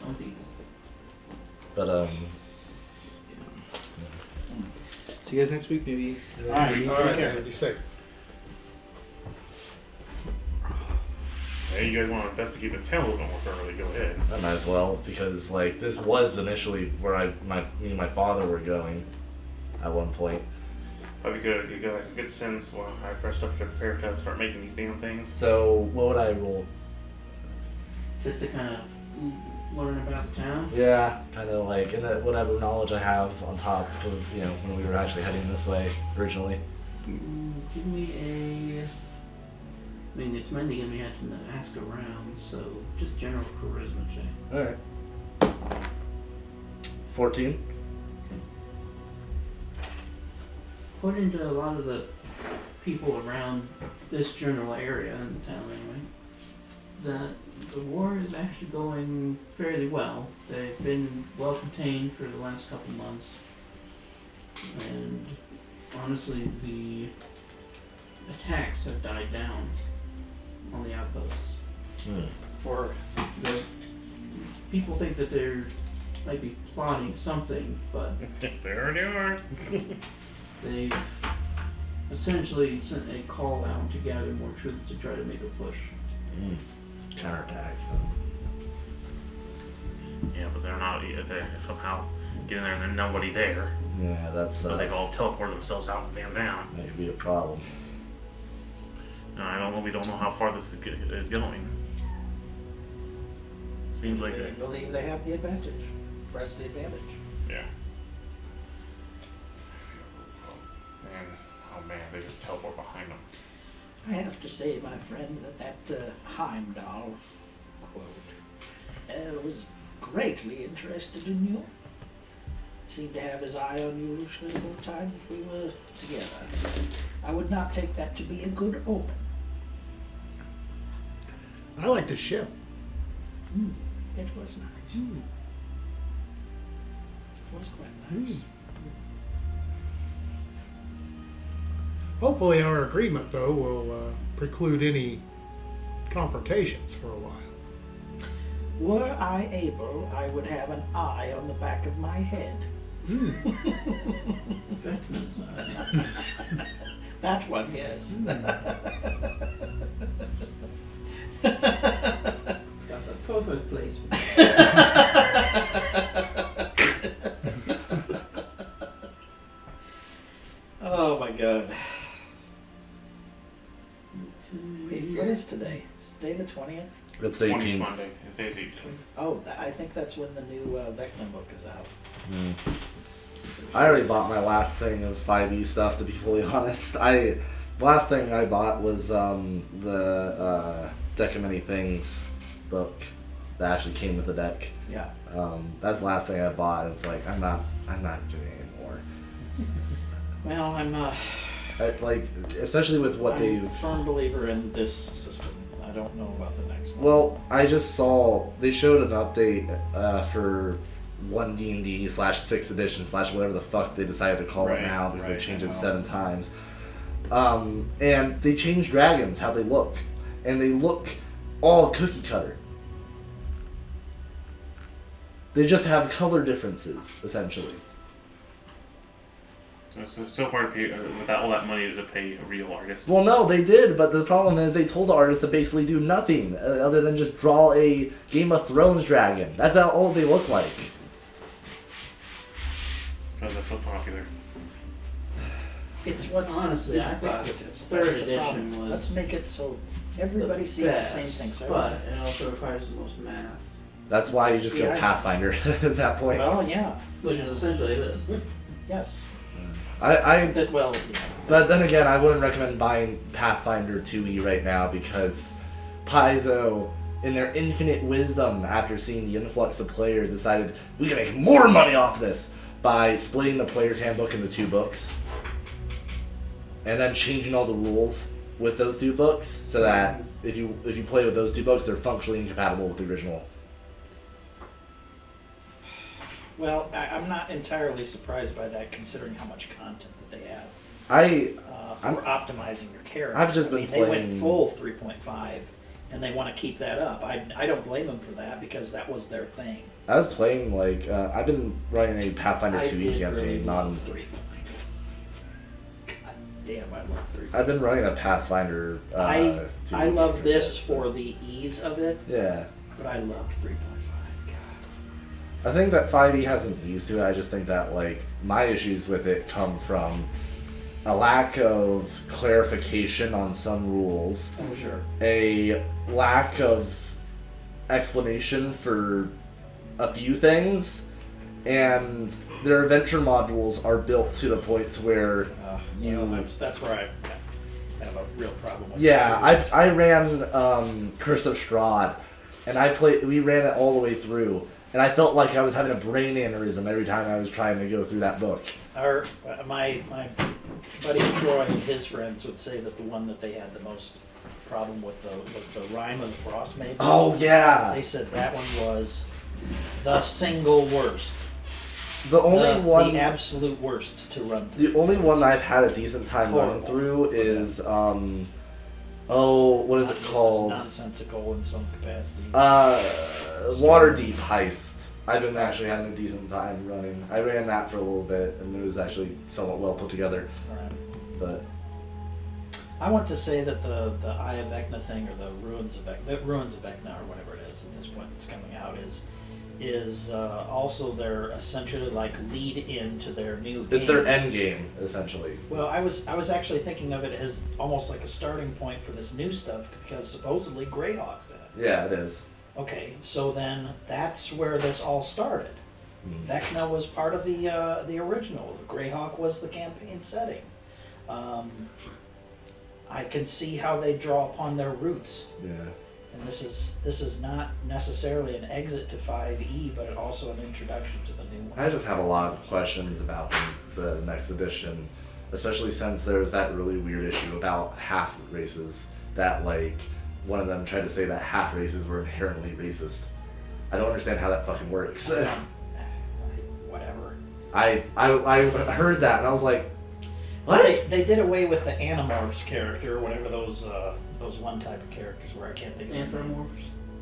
Some people. But see you guys next week, maybe. Alright, all take right, care. man, be safe. Hey, you guys want to investigate the town a little bit more thoroughly? Go ahead. I might as well, because like this was initially where me and my father were going at one point. Probably good. You guys a good sense when I pressed up to prepare to start making these damn things. So what would I roll? Just to kind of learn about the town. Yeah, kind of like in the whatever knowledge I have on top of when we were actually heading this way originally. Give me a. I mean, it's mainly gonna be having to ask around, so just general charisma check. All right. 14. According to a lot of the people around this general area in the town, anyway, the war is actually going fairly well. They've been well contained for the last couple months, and honestly, the attacks have died down on the outposts. For The people think that they're might be plotting something, but There they are. they've essentially sent a call out to gather more troops to try to make a push. Counterattack. Yeah, but they're not. If they somehow get in there and there's nobody there, Yeah, that's so they all teleport themselves out and damn down. that could be a problem. I don't know. We don't know how far this is going. Seems like they it. believe they have the advantage. Press the advantage. Yeah. And oh man, they just teleport behind them. I have to say, my friend, that Heimdall quote was greatly interested in you. Seemed to have his eye on you the whole time we were together. I would not take that to be a good omen. I like the ship. It was nice. It was quite nice. Hopefully our agreement, though, will preclude any confrontations for a while. Were I able, I would have an eye on the back of my head. Vecna's eye. That one, yes. Got the perfect placement. Oh my god. Wait, what is today? Is today the 20th? It's the 20th 18th. Monday. Today's 18th. Oh, I think that's when the new Vecna book is out. I already bought my last thing of 5e stuff, to be fully honest. The last thing I bought was the Deck of Many Things book that actually came with the deck. Yeah. That's the last thing I bought. It's like I'm not getting any more. Well, I'm especially with what I'm they've. a firm believer in this system. I don't know about the next one. Well, I just saw they showed an update for 1D&D/6th edition/ whatever the fuck they decided to call it now because they changed it 7 times. And they changed dragons, how they look, and they look all cookie cutter. They just have color differences, essentially. It's so hard to pay without all that money to pay a real artist. Well, no, they did, but the problem is they told the artist to basically do nothing other than just draw a Game of Thrones dragon. That's all they look like. Because that's so popular. It's what's Honestly, I thought ubiquitous. third That's the edition problem. was Let's make it so everybody the sees best, the same thing. So but it also requires the most math, That's why you just See, go I- Pathfinder at that point. well, yeah, which is essentially this. yes. I That, well, yeah. But then again, I wouldn't recommend buying Pathfinder 2e right now because Paizo, in their infinite wisdom after seeing the influx of players, decided we can make more money off this by splitting the player's handbook into 2 books. And then changing all the rules with those 2 books so that if you play with those 2 books, they're functionally incompatible with the original. Well, I'm not entirely surprised by that, considering how much content that they have I'm for optimizing your character. I've just I mean, been they went playing- full 3.5, and they want to keep that up. I don't blame them for that because that was their thing. I was playing I've been running a Pathfinder I 2e did campaign really on. love 3.5. God damn, I love 3.5. I've been running a Pathfinder. I 2e love game this for a for bit, the ease of it, Yeah. but I loved 3.5. God. I think that 5e has an ease to it. I just think that my issues with it come from a lack of clarification on some rules, Oh, sure. a lack of explanation for a few things, and their adventure modules are built to the point to where Well, that's where I have a real problem with yeah, it. I ran Curse of Strahd, and we ran it all the way through, and I felt like I was having a brain aneurysm every time I was trying to go through that book. My buddy Troy and his friends would say that the one that they had the most problem with was the Rime of the Frost Maiden. Oh yeah, They said that one was the single worst. the only one. The absolute worst to run through. The only one I've had a decent time running Horrible. through is what is it This called? nonsensical in some capacity. Waterdeep Heist. I've been actually having a decent time running. I ran that for a little bit, and it was actually somewhat well put together. Right. But I want to say that the Eye of Vecna thing, or the Ruins of Vecna, or whatever it is at this point that's coming out, is also their essentially lead into their new game. it's their end game, essentially. Well, I was actually thinking of it as almost like a starting point for this new stuff because supposedly Greyhawk's in it. Yeah, it is. Okay, so then that's where this all started. Vecna was part of the original. Greyhawk was the campaign setting. I can see how they draw upon their roots, Yeah. and this is not necessarily an exit to 5e, but also an introduction to the new one. I just have a lot of questions about the next edition, especially since there was that really weird issue about half races that one of them tried to say that half races were inherently racist. I don't understand how that fucking works. Whatever. I heard that and I was like, what? They did away with the Animorphs character, whatever those one type of characters were. I can't think of them.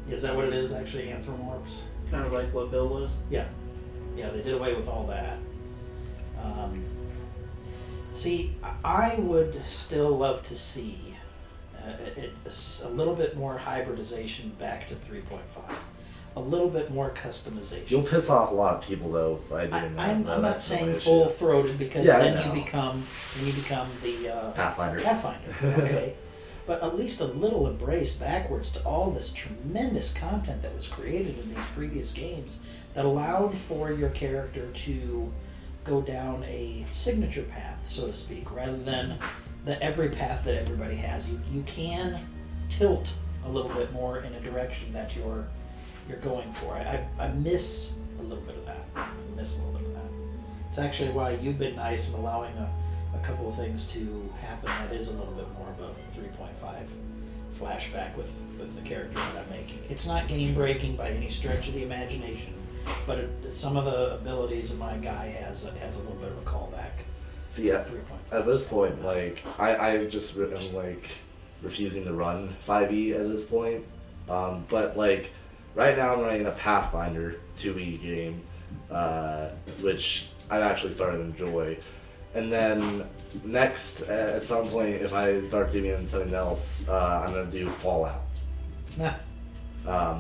Anthropomorphs, Is that what it is, actually, Anthropomorphs? kind of like what Bill was. Yeah. Yeah, they did away with all that. See, I would still love to see a little bit more hybridization back to 3.5. A little bit more customization. You'll piss off a lot of people though by doing that. I'm though. not That's the saying issue. full throated because Yeah, I then know. you become the Pathfinder. Pathfinder, okay. But at least a little embrace backwards to all this tremendous content that was created in these previous games that allowed for your character to go down a signature path, so to speak, rather than every path that everybody has. You can tilt a little bit more in a direction that you're going for. I miss a little bit of that. It's actually why you've been nice in allowing a couple of things to happen that is a little bit more of a 3.5 flashback with the character that I'm making. It's not game breaking by any stretch of the imagination, but some of the abilities that my guy has a little bit of a callback. See, at 3.5. this point, I just am refusing to run 5e at this point. But Right now I'm running a Pathfinder 2e game, which I actually started to enjoy. And then next, at some point, if I start doing something else, I'm going to do Fallout.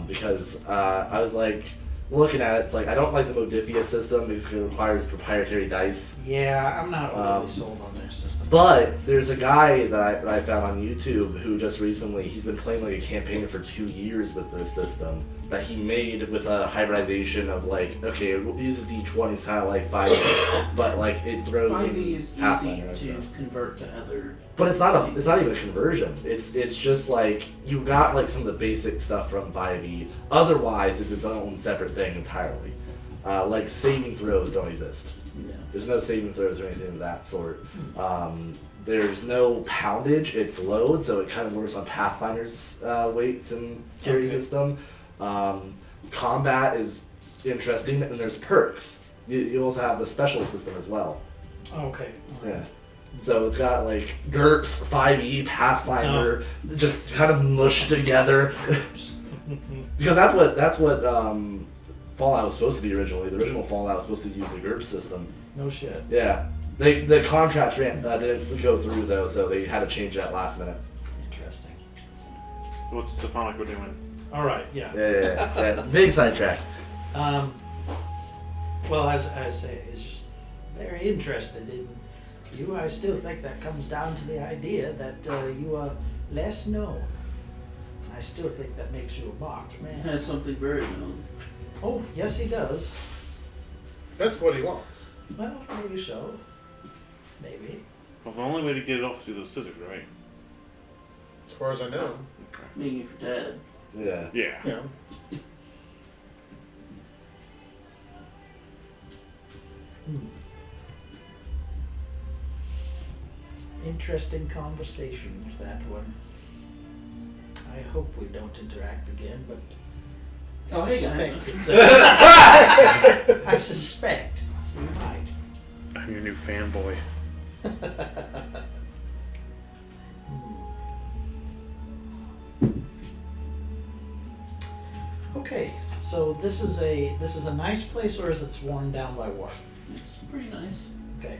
Because I was like, looking at it, it's like, I don't like the Modiphius system because it requires proprietary dice. Yeah, I'm not overly sold on their system. But there's a guy that I found on YouTube who just recently, he's been playing like a campaign for 2 years with this system that he made with a hybridization of like, okay, it uses D20s kind of like 5e, but like it throws 5e in is Pathfinder and easy to stuff. convert to other. But it's not even a conversion. It's just like you got like some of the basic stuff from 5e. Otherwise, it's its own separate thing entirely. Like saving throws don't exist. Yeah. There's no saving throws or anything of that sort. There's no poundage. It's load, so it kind of works on Pathfinder's weights and carry system. Combat is interesting, and there's perks. You also have the special system as well. Okay. Yeah. So it's got like GURPS, 5e, Pathfinder, just kind of mushed together. Because that's what Fallout was supposed to be originally. The original Fallout was supposed to use the GURPS system. No shit. Yeah. The contract didn't go through though, so they had to change that last minute. Interesting. So what's the final like we're doing? All right. Yeah. Yeah. Big sidetrack. Well, as I say, it's just very interested in you. I still think that comes down to the idea that you are less known. I still think that makes you a mocked man. Has something very known. Oh, yes, he does. That's what he wants. Well, maybe so. Maybe. Well, the only way to get it off is through those scissors, right? As far as I know. Okay. Meaning if you're dead. Yeah. Yeah. Yeah. Interesting conversation with that one. I hope we don't interact again, but Oh, hey, guys. I suspect we might. I'm your new fanboy. Okay, so this is a nice place, or is it worn down by war? It's pretty nice. Okay.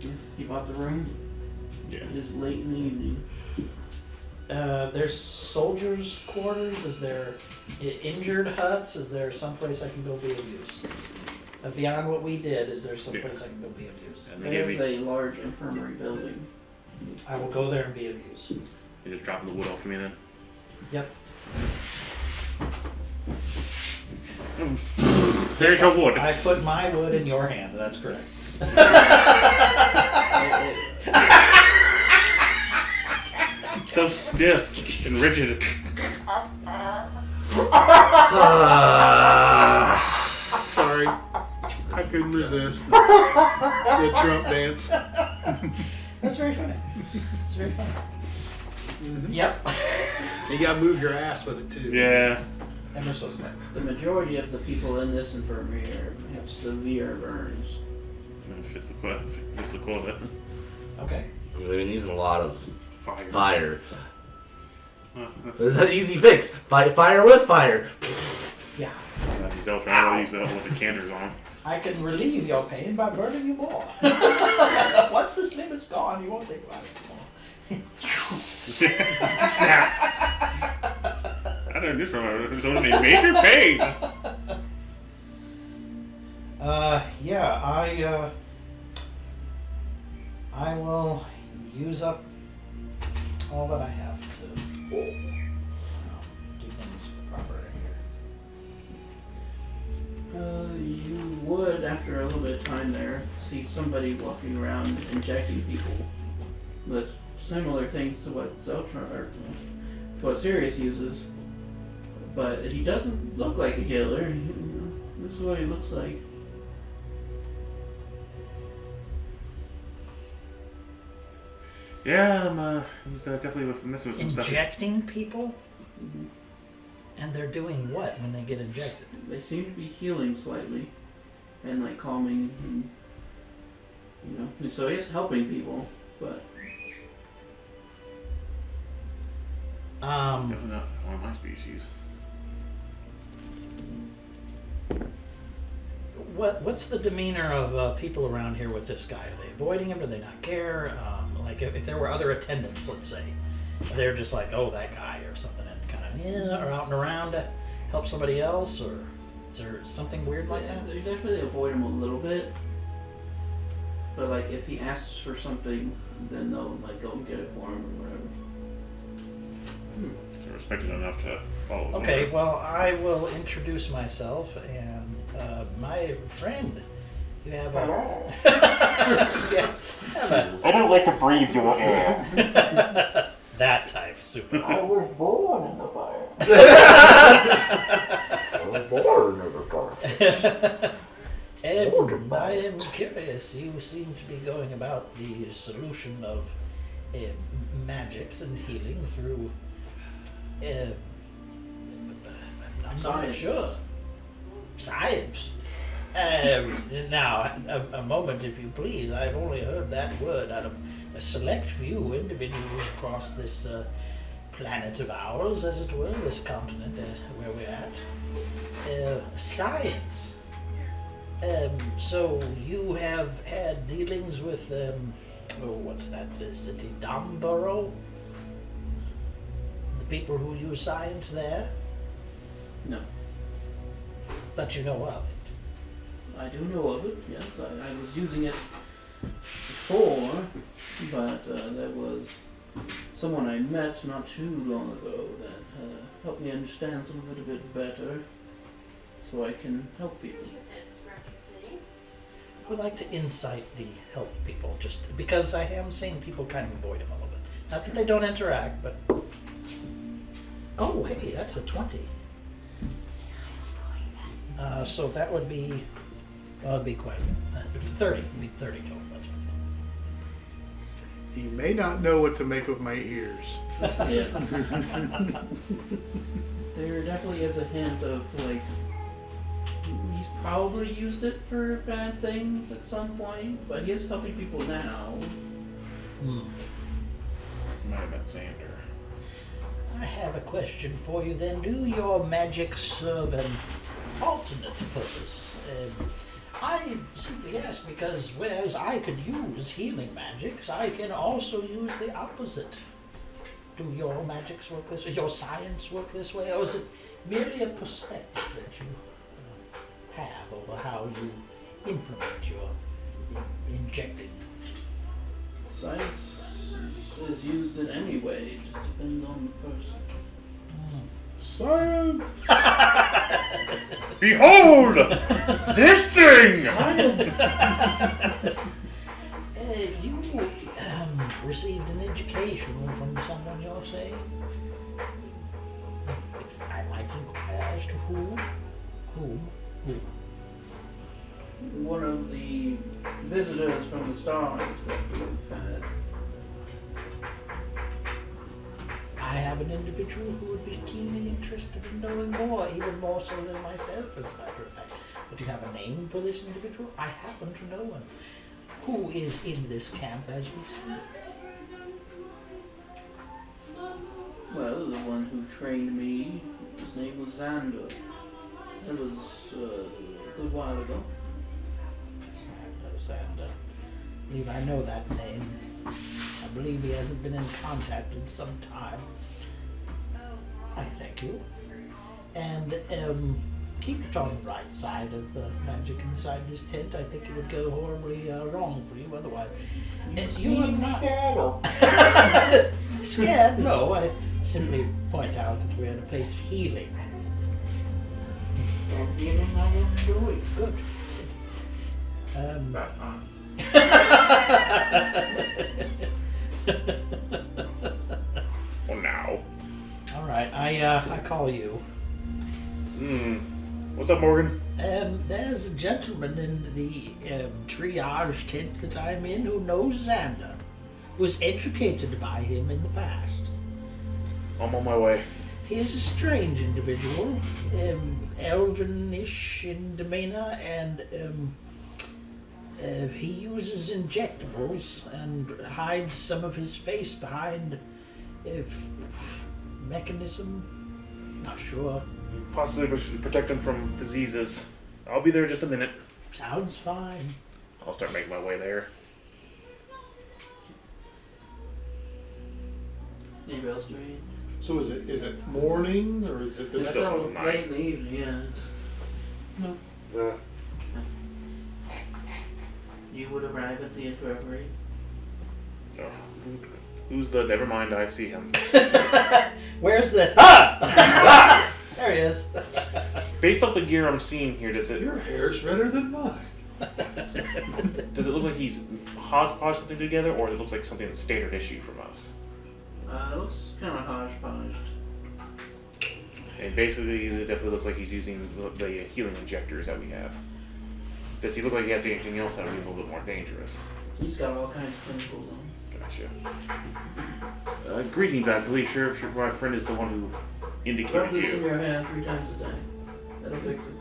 Yeah, you bought the room. Yeah. It is late in the evening. There's soldiers' quarters. Is there injured huts? Is there someplace I can go be of use? Beyond what we did, is there someplace I can go be of use? And they gave There's me, a large infirmary building. I will go there and be of use. you're just dropping the wood off to me then? Yep. There's your wood. I put my wood in your hand. That's correct. So stiff and rigid. Sorry. I couldn't resist the Trump dance. That's very funny. It's very funny. Mm-hmm. Yep. You gotta move your ass with it too. Yeah. Ever so slight. The majority of the people in this infirmary have severe burns. It fits the quota. I Okay. mean, they've been using a lot of Fire. fire. That's It's an easy fix. Fire with fire. Yeah. these Eltron. I'll use that with the candors on. I can relieve your pain by burning you more. Once this limb is gone, you won't think about it anymore. Snap. I don't just remember. There's only major pain. Yeah, I will use up all that I have to do things proper here. You would, after a little bit of time there, see somebody walking around injecting people with similar things to what Zeltron or what Sirius uses, but he doesn't look like a healer. This is what he looks like. Yeah, he's definitely messing with some stuff. Injecting people? And they're doing what when they get injected? They seem to be healing slightly and like calming, and so he is helping people, but definitely not one of my species. What's the demeanor of people around here with this guy? Are they avoiding him? Do they not care? Like if there were other attendants, let's say, they're just like, oh, that guy or something, and kind of are out and around to help somebody else, or is there something weird like that? They definitely avoid him a little bit. But like if he asks for something, then they'll like go and get it for him or whatever. They're respected enough to follow. the Okay, order. well, I will introduce myself and my friend. You have a. Yeah, have I don't like to breathe your air. a that type super. I was born in the fire. And I am curious. You seem to be going about the solution of magics and healing through. I'm not Science. sure. Science. Now, a moment, if you please. I've only heard that word out of a select few individuals across this planet of ours, as it were, this continent where we're at. Science. So you have had dealings with, what's that city? Domborough? The people who use science there? No. But you know of it. I do know of it, yes. I was using it before, but there was someone I met not too long ago that helped me understand some of it a bit better so I can help people. I would like to incite the help people, just because I am seeing people kind of avoid him a little bit. Not that they don't interact, but... Oh, hey, that's a 20. So that would be... Well, it'd be quite a bit. 30. It'd be 30 total. That's right. He may not know what to make of my ears. Yes. There definitely is a hint of like he's probably used it for bad things at some point, but he is helping people now. Might have been Xander. I have a question for you then. Do your magic serve an alternate purpose? I simply ask because whereas I could use healing magics, I can also use the opposite. Do your magics work this way? Your science work this way? Or is it merely a perspective that you have over how you implement your injecting? Science is used in any way, it just depends on the person. Science! Behold! This thing! You received an education from someone, you're saying? If I might inquire as to who? Who? One of the visitors from the stars that we've had. I have an individual who would be keenly interested in knowing more, even more so than myself, as a matter of fact. But you have a name for this individual? I happen to know one. Who is in this camp as we speak? Well, the one who trained me, his name was Xander. That was a good while ago. Xander. I believe I know that name. I believe he hasn't been in contact in some time. I thank you. And keep it on the right side of the magic inside his tent. I think it would go horribly wrong for you otherwise. You are not scared. No, I simply point out that we're in a place of healing. And healing I enjoy. Good. Well, now. All right, I call you. What's up, Morgan? There's a gentleman in the triage tent that I'm in who knows Xander, was educated by him in the past. I'm on my way. He is a strange individual, elvenish in demeanor, and he uses injectables and hides some of his face behind mechanism? Not sure. Possibly we should protect him from diseases. I'll be there in just a minute. Sounds fine. I'll start making my way there. Anybody else doing it? So is it morning or is it It's That's still all night. late in the evening, yeah. It's, you would arrive at the infirmary. Oh, who's the? Never mind. I see him. Where's the... Ah! There he is. Based off the gear I'm seeing here, does it Your hair's redder than mine. look like he's hodgepodge something together, or it looks like something that's standard issue from us? It looks kind of hodgepodged. And basically, it definitely looks like he's using the healing injectors that we have. Does he look like he has anything else that would be a little bit more dangerous? He's got all kinds of chemicals on. Gotcha. Greetings, I believe Sheriff my friend is the one who Rub indicated this in you. your hand 3 times a day. That'll fix it.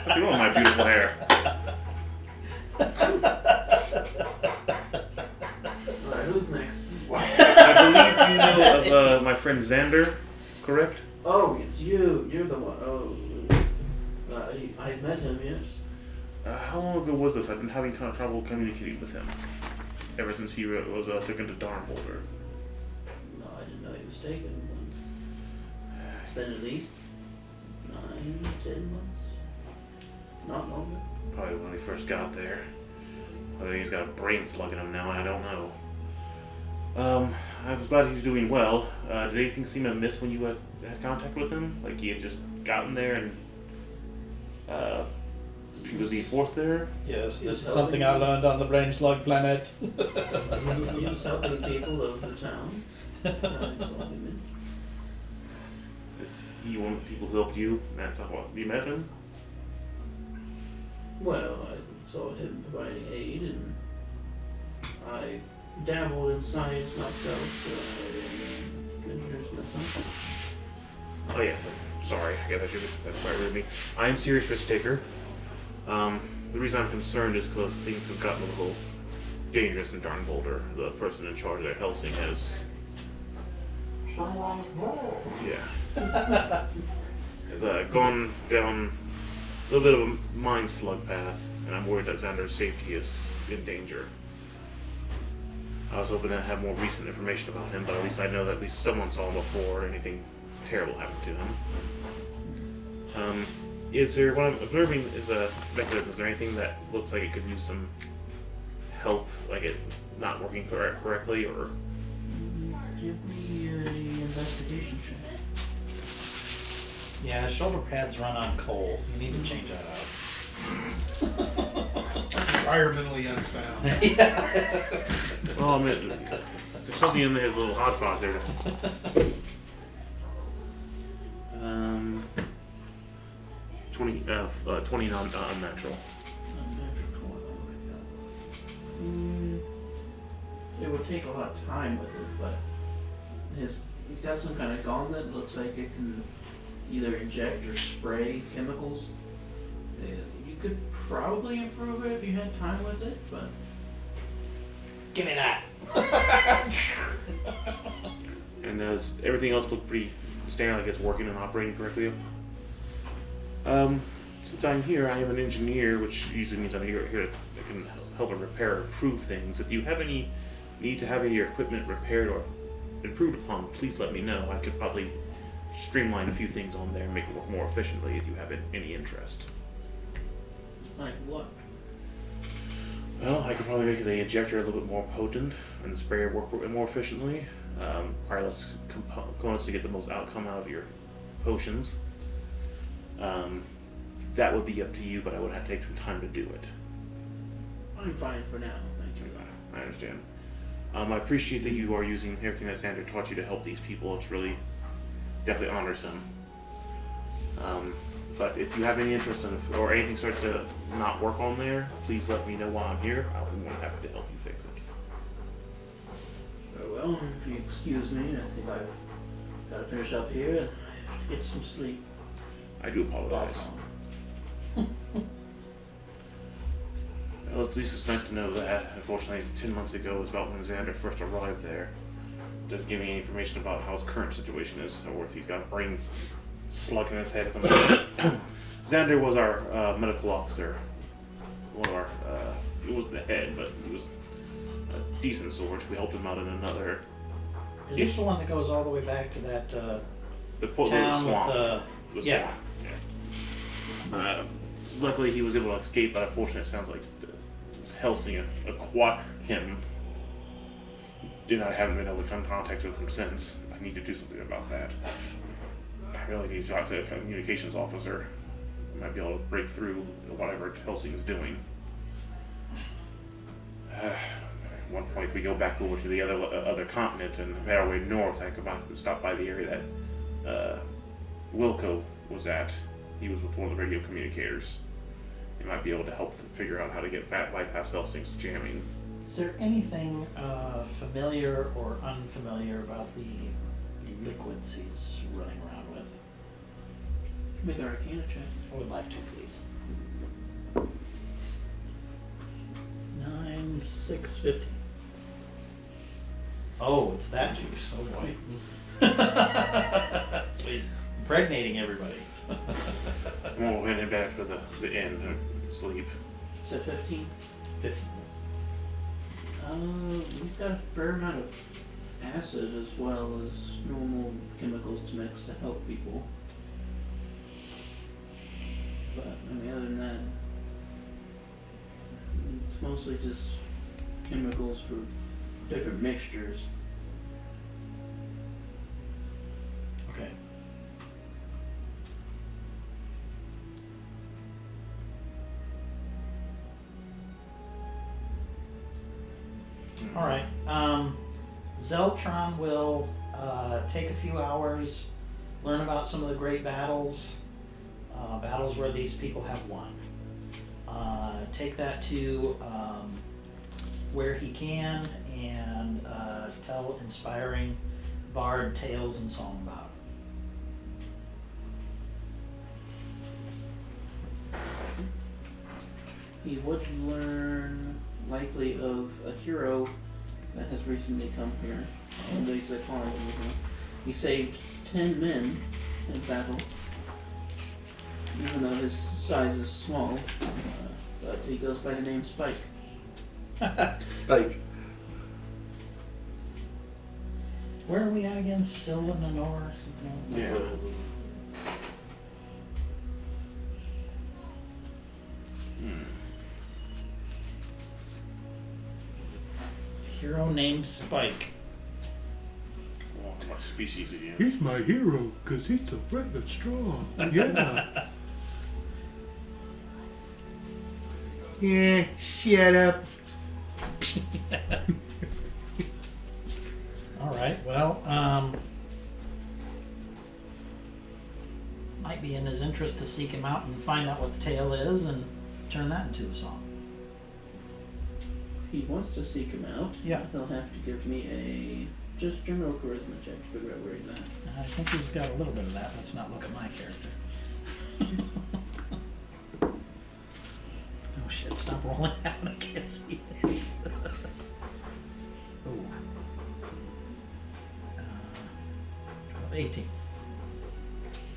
What's going on with my beautiful hair? Alright, who's next? I believe you know of my friend Xander, correct? Oh, it's you. You're the one. Oh. I met him, yes. How long ago was this? I've been having kind of trouble communicating with him ever since he was taken to Darnholder. No, I didn't know he was taken. It's been at least 9, 10 months. Not longer. Probably when he first got there. I think he's got a brain slug in him now, and I don't know. I was glad he's doing well. Did anything seem amiss when you had contact with him? Like he had just gotten there and people being forced there? Yes, this is something I learned on the brain slug planet. He was helping people of the town. That's all he meant. Is he one of the people who helped you? That's what you met him? Well, I saw him providing aid, and I dabbled in science myself, so I introduced myself. Oh yes, I'm sorry. I guess that's quite rude of me. I am Serious Risk Taker. The reason I'm concerned is because things have gotten a little dangerous in Darnbolder. The person in charge there, Helsing, has gone down a little bit of a mind slug path, and I'm worried that Xander's safety is in danger. I was hoping to have more recent information about him, but at least I know that at least someone saw him before anything terrible happened to him. Is there, what I'm observing is a mechanism, is there anything that looks like it could use some help, like it not working correctly, or? Give me an investigation check. Yeah, shoulder pads run on coal. You need to change that out. Environmentally unsound. Well, I mean, there's something in there, there's a little hodgepodge there. 20 unnatural. Unnatural 20. It would take a lot of time with it, but he's got some kind of gauntlet. Looks like it can either inject or spray chemicals. You could probably improve it if you had time with it, but Give me that. And does everything else look pretty standard, like it's working and operating correctly? Since I'm here, I am an engineer, which usually means I'm here to I can help and repair or improve things. If you have any need to have any of your equipment repaired or improved upon, please let me know. I could probably streamline a few things on there and make it work more efficiently if you have any interest. like what? Well, I could probably make the injector a little bit more potent and the sprayer work more efficiently. Require less components to get the most outcome out of your potions. That would be up to you, but I would have to take some time to do it. I'm fine for now, thank you. I understand. I appreciate that you are using everything that Xander taught you to help these people. It's really definitely honors him. But if you have any interest in or anything starts to not work on there, please let me know while I'm here. I'll be more than happy to help you fix it. Very well, if you excuse me, I think I've got to finish up here and I have to get some sleep. I do apologize. Well, at least it's nice to know that, unfortunately, 10 months ago was about when Xander first arrived there. doesn't give me any information about how his current situation is, or if he's got a brain slug in his head at the moment. Xander was our medical officer. One of our, he wasn't the head, but he was a decent sort. We helped him out in another. Is this the one that goes all the way back to that The town swamp. with the... The Yeah. swamp. Yeah. Luckily, he was able to escape, but unfortunately, it sounds like Helsing acquired him. And I haven't been able to come in contact with him since. I need to do something about that. I really need to talk to a communications officer. I might be able to break through whatever Helsing is doing. At one point, if we go back over to the other continent and head our way north, I could stop by the area that Wilco was at. He was with one of the radio communicators. He might be able to help figure out how to get bypass Helsing's jamming. Is there anything familiar or unfamiliar about the liquids he's running around with? Make an Arcana check. I would like to, please. 9, 6, 15. Oh, it's that juice. Oh boy. So he's impregnating everybody. We'll head back to the inn and sleep. Is that 15? 15. He's got a fair amount of acid as well as normal chemicals to mix to help people. But, I mean, other than that, it's mostly just chemicals for different mixtures. Okay. All right. Zeltron will take a few hours, learn about some of the great battles, battles where these people have won. Take that to where he can and tell inspiring bard tales and song about it. He would learn likely of a hero that has recently come here. And he's like, he saved 10 men in battle, even though his size is small. But he goes by the name Spike. Spike. Where are we at again? Sylvan and Nor? Yeah. Hero named Spike. Oh, my species again. He's my hero because he's so bright and strong. Yeah. Yeah, shut up. All right. Well, might be in his interest to seek him out and find out what the tale is and turn that into a song. He wants to seek him out. Yeah. He'll have to give me a just general charisma check to figure out where he's at. I think he's got a little bit of that. Let's not look at my character. Oh shit, stop rolling out. I can't see it. Oh. 18.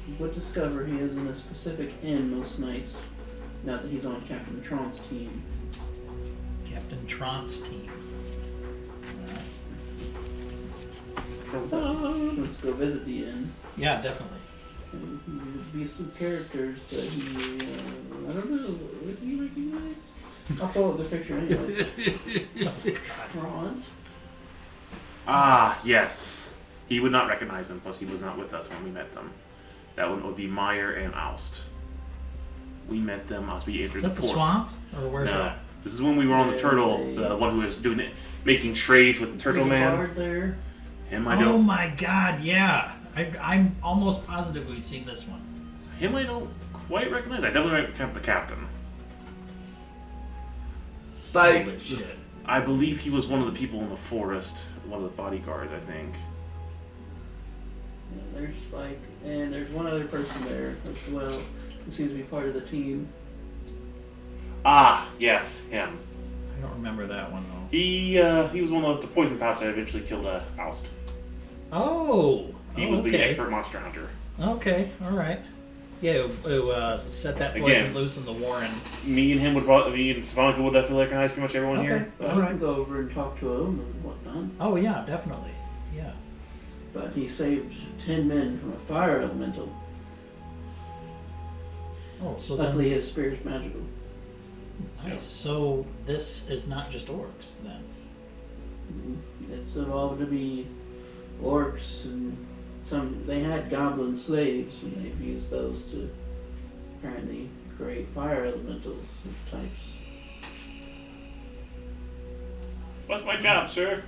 You would discover he is in a specific inn most nights, now that he's on Captain Tron's team. Captain Tront's team. Let's go visit the inn. Yeah, definitely. And there'd be some characters that he, I don't know, would he recognize? I'll pull up the picture anyways. Tron? Ah, yes. He would not recognize them, plus he was not with us when we met them. That one would be Meyer and Oust. We met them as we entered Is that the the port. swamp? Or where's No. that? This is when we were on the turtle, the one who was doing it, making trades with the turtle There's a man. bard there. Him I Oh don't. my god, yeah. I'm almost positive we've seen this one. Him I don't quite recognize. I definitely recognize the captain. Spike. Holy shit. I believe he was one of the people in the forest, one of the bodyguards, I think. Yeah, there's Spike, and there's one other person there as well who seems to be part of the team. Ah, yes, him. I don't remember that one though. He was one of the poison pouch that eventually killed Oust. Oh. He oh, was okay. the expert monster hunter. Okay. All right. Yeah. Who set that poison Again. loose in the Warren? Me and him would probably, me and Stefan would definitely recognize pretty much everyone Okay. here. Well, I can go over and talk to him and whatnot. Oh yeah, definitely. Yeah. But he saved 10 men from a fire elemental. Oh, so Luckily, then his spear's magical. nice. So this is not just orcs then. It's evolved to be orcs and some. They had goblin slaves, and they've used those to apparently create fire elementals of types. What's my job, sir?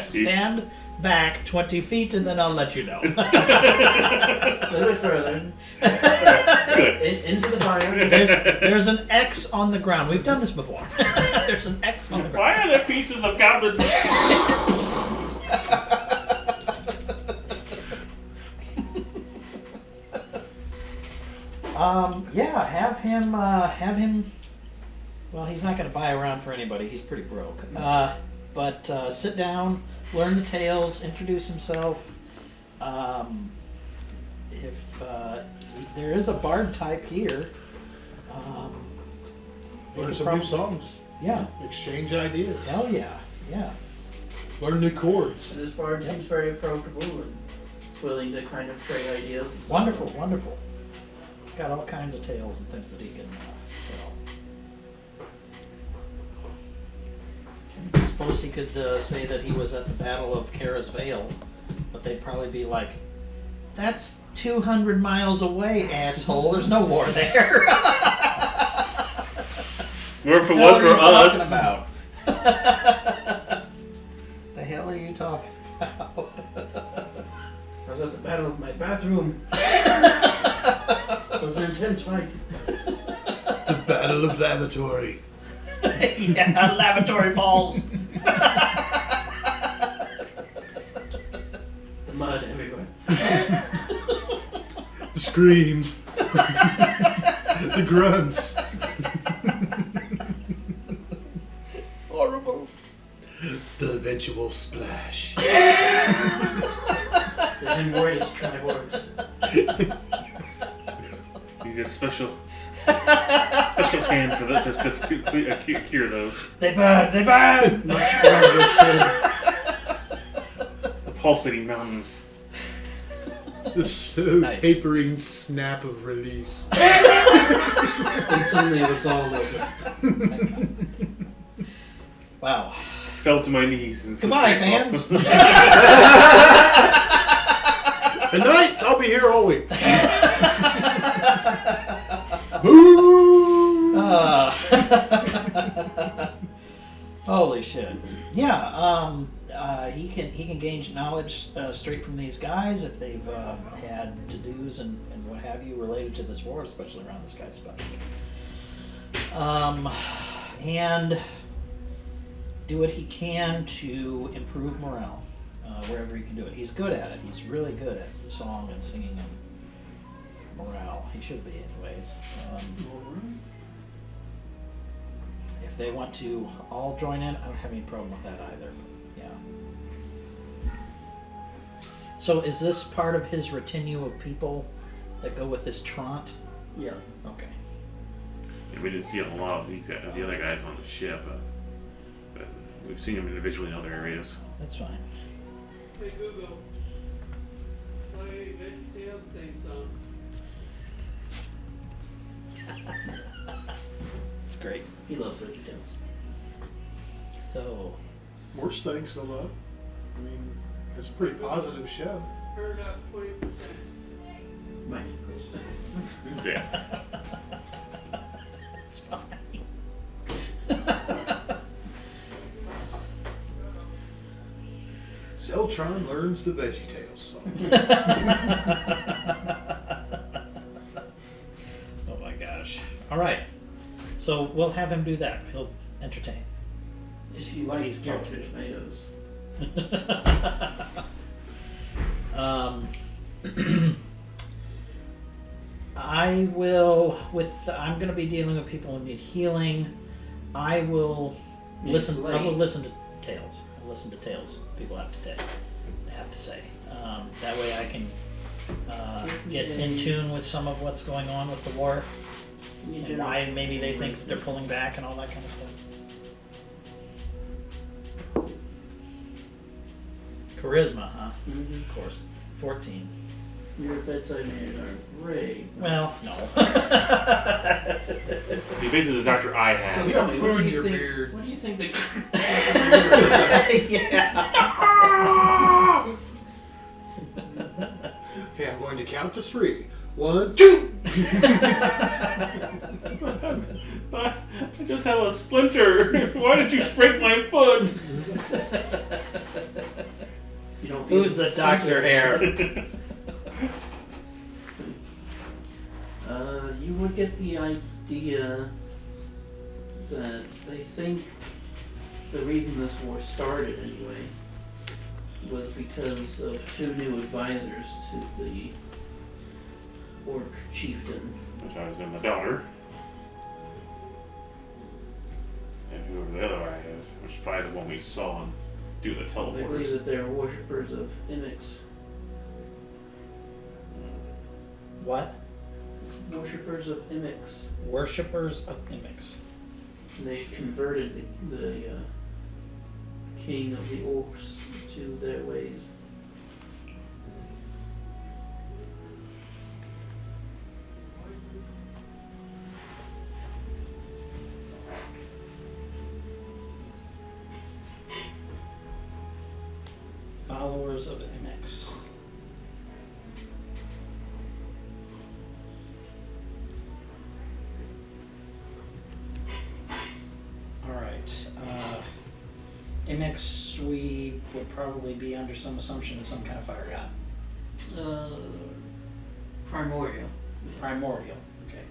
Stand back 20 feet and then I'll let you know. A little further Good. into the fire. There's an X on the ground. We've done this before. There's an X on the ground. Why are there pieces of goblins? Yeah, have him. Well, he's not going to buy around for anybody. He's pretty broke. But sit down, learn the tales, introduce himself. If there is a bard type here, they Learn could some prob- new songs. Yeah. Exchange ideas. Hell yeah, yeah. Learn new chords. So this bard seems very approachable and is willing to kind of trade ideas. and stuff. Wonderful, wonderful. He's got all kinds of tales and things that he can tell. I suppose he could say that he was at the Battle of Kara's Vale, but they'd probably be like, "That's 200 miles away, asshole. There's no war there." Or if it was for us. The hell are you talking about? I was at the battle of my bathroom. It was an intense fight. The Battle of Lavatory. Yeah, lavatory falls. The mud everywhere. The screams. The grunts. Horrible. The eventual splash. The hemorrhoids triborgs. You get special hand for that just to cure those. They burn. They burn. Much stronger shit. The pulsating mountains. The slow Nice. tapering snap of release. And suddenly it was all over. Wow. Fell to my knees and Goodbye, fans. Good night. I'll be here all week. Boo! Holy shit. Yeah. He can gain knowledge straight from these guys if they've had to-dos and what have you related to this war, especially around this guy's spec. And do what he can to improve morale wherever he can do it. He's good at it. He's really good at song and singing and morale. He should be, anyways. If they want to all join in, I don't have any problem with that either. Yeah. So is this part of his retinue of people that go with this Trant? Yeah. Okay. We didn't see a lot of the other guys on the ship, but we've seen them individually in other areas. That's fine. Hey Google, play VeggieTales theme song. That's great. He loves VeggieTales. So, Worst things to love. I mean, it's a pretty positive show. Heard up 20%. Mike. Yeah. it's fine. Zeltron learns the VeggieTales song. Oh my gosh. All right. So we'll have him do that. He'll entertain. If you like He's salted guaranteed. tomatoes. I will I'm going to be dealing with people who need healing. I will listen. It's I will late. listen to tales. I'll listen to tales people have to say. That way I can get in tune with some of what's going on with the war and why maybe they think that they're pulling back and all that kind of stuff. Charisma, huh? Mhm. Of course. 14. Your bedside manners are great. Well, no. See, basically the doctor I So had. tell me, Food what do in you your think? beard. What do you think the Yeah. Okay, I'm going to count to 3. 1, 2. I just have a splinter. Why did you break my foot? You don't Who's the doctor here? You would get the idea that they think the reason this war started anyway was because of 2 new advisors to the orc chieftain. Which I was in the daughter. And whoever the other guy is, which is probably the one we saw and do the They believe teleporters. that they're worshippers of Imix. What? Worshippers of Imix. Worshippers of Imix. They converted the king of the orcs to their ways. Followers of Imix. Alright. Imix, we would probably be under some assumption is some kind of fire god. Primordial. Primordial. Okay.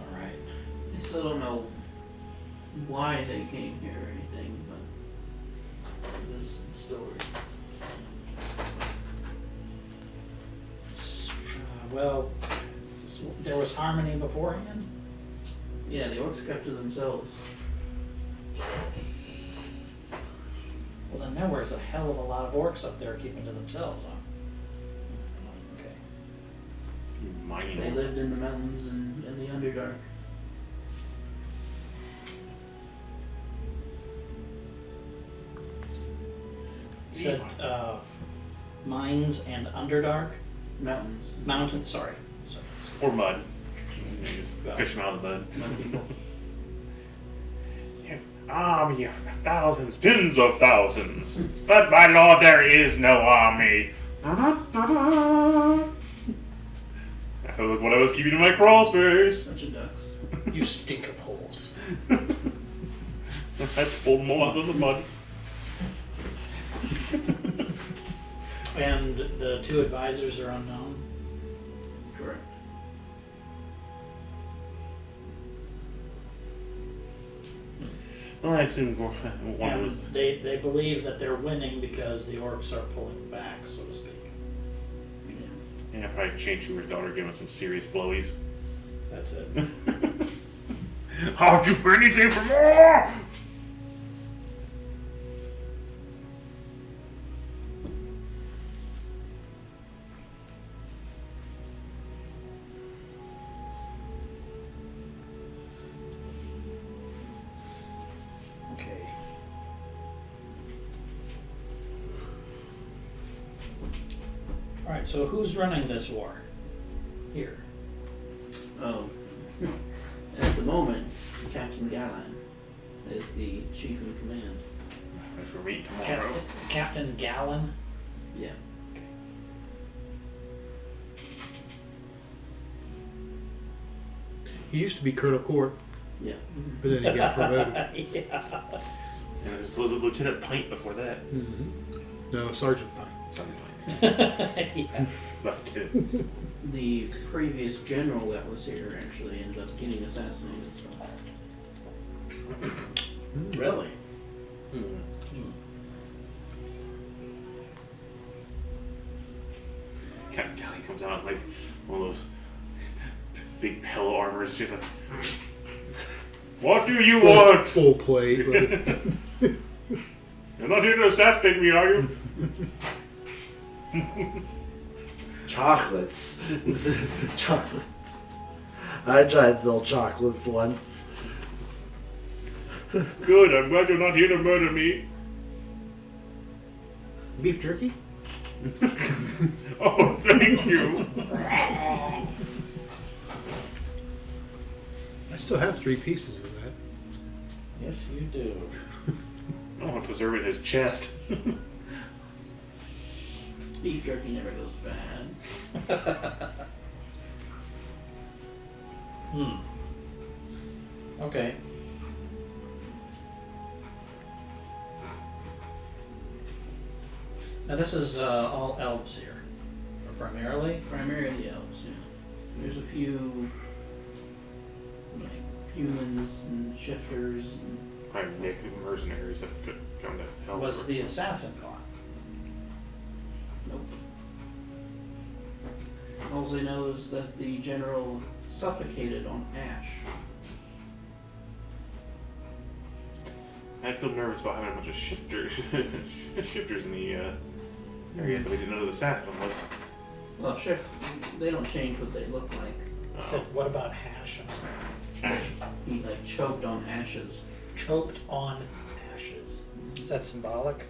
Alright. I still don't know why they came here or anything, but this is the story. Well, there was harmony beforehand? Yeah, the orcs kept to themselves. Well, then there was a hell of a lot of orcs up there keeping to themselves, huh? Okay. Mining. They lived in the mountains and in the Underdark. You said mines and Underdark? Mountains. Mountain, sorry. Or mud. You just fish them out of the mud. Mud people. Army of thousands, tens of thousands. But my lord, there is no army. Look what I was keeping in my crawl space. Bunch of ducks. You stink of holes. I pulled them all out of the mud. And the 2 advisors are unknown? Correct. Well, I assume one And was. they believe that they're winning because the orcs are pulling back, so to speak. Yeah, probably Chainchewer's daughter giving him some serious blowies. That's it. I'll do anything for more! Okay. Alright, so who's running this war? Here. Oh. At the moment, Captain Gallan is the chief in command. Which we're meeting tomorrow. Captain Gallan? Yeah. He used to be Colonel Court, Yeah. but then he got promoted. Yeah. And it was Lieutenant Pint before that. No, Sergeant Pine. Something like Yeah. that. Lieutenant. The previous general that was here actually ended up getting assassinated, so. Really? Captain Callie comes out like one of those big pillow armors. She's like, what do you want? Full plate. But You're not here to assassinate me, are you? Chocolates. Chocolates. I tried to sell chocolates once. Good, I'm glad you're not here to murder me. beef jerky? Oh, thank you. I still have 3 pieces of that. Yes, you do. I want to preserve it in his chest. Beef jerky never goes bad. Okay. Now this is all elves here, or primarily. Primarily elves, yeah. There's a few like humans and shifters and Probably make mercenaries that could come to help. Was the assassin gone? nope. All they know is that the general suffocated on ash. I feel nervous about having a bunch of shifters, shifters in the area that we didn't know who the assassin was. Well, sure, they don't change what they look like. So what about hash? I'm sorry. Ash. He like choked on ashes. Choked on ashes. Is that symbolic?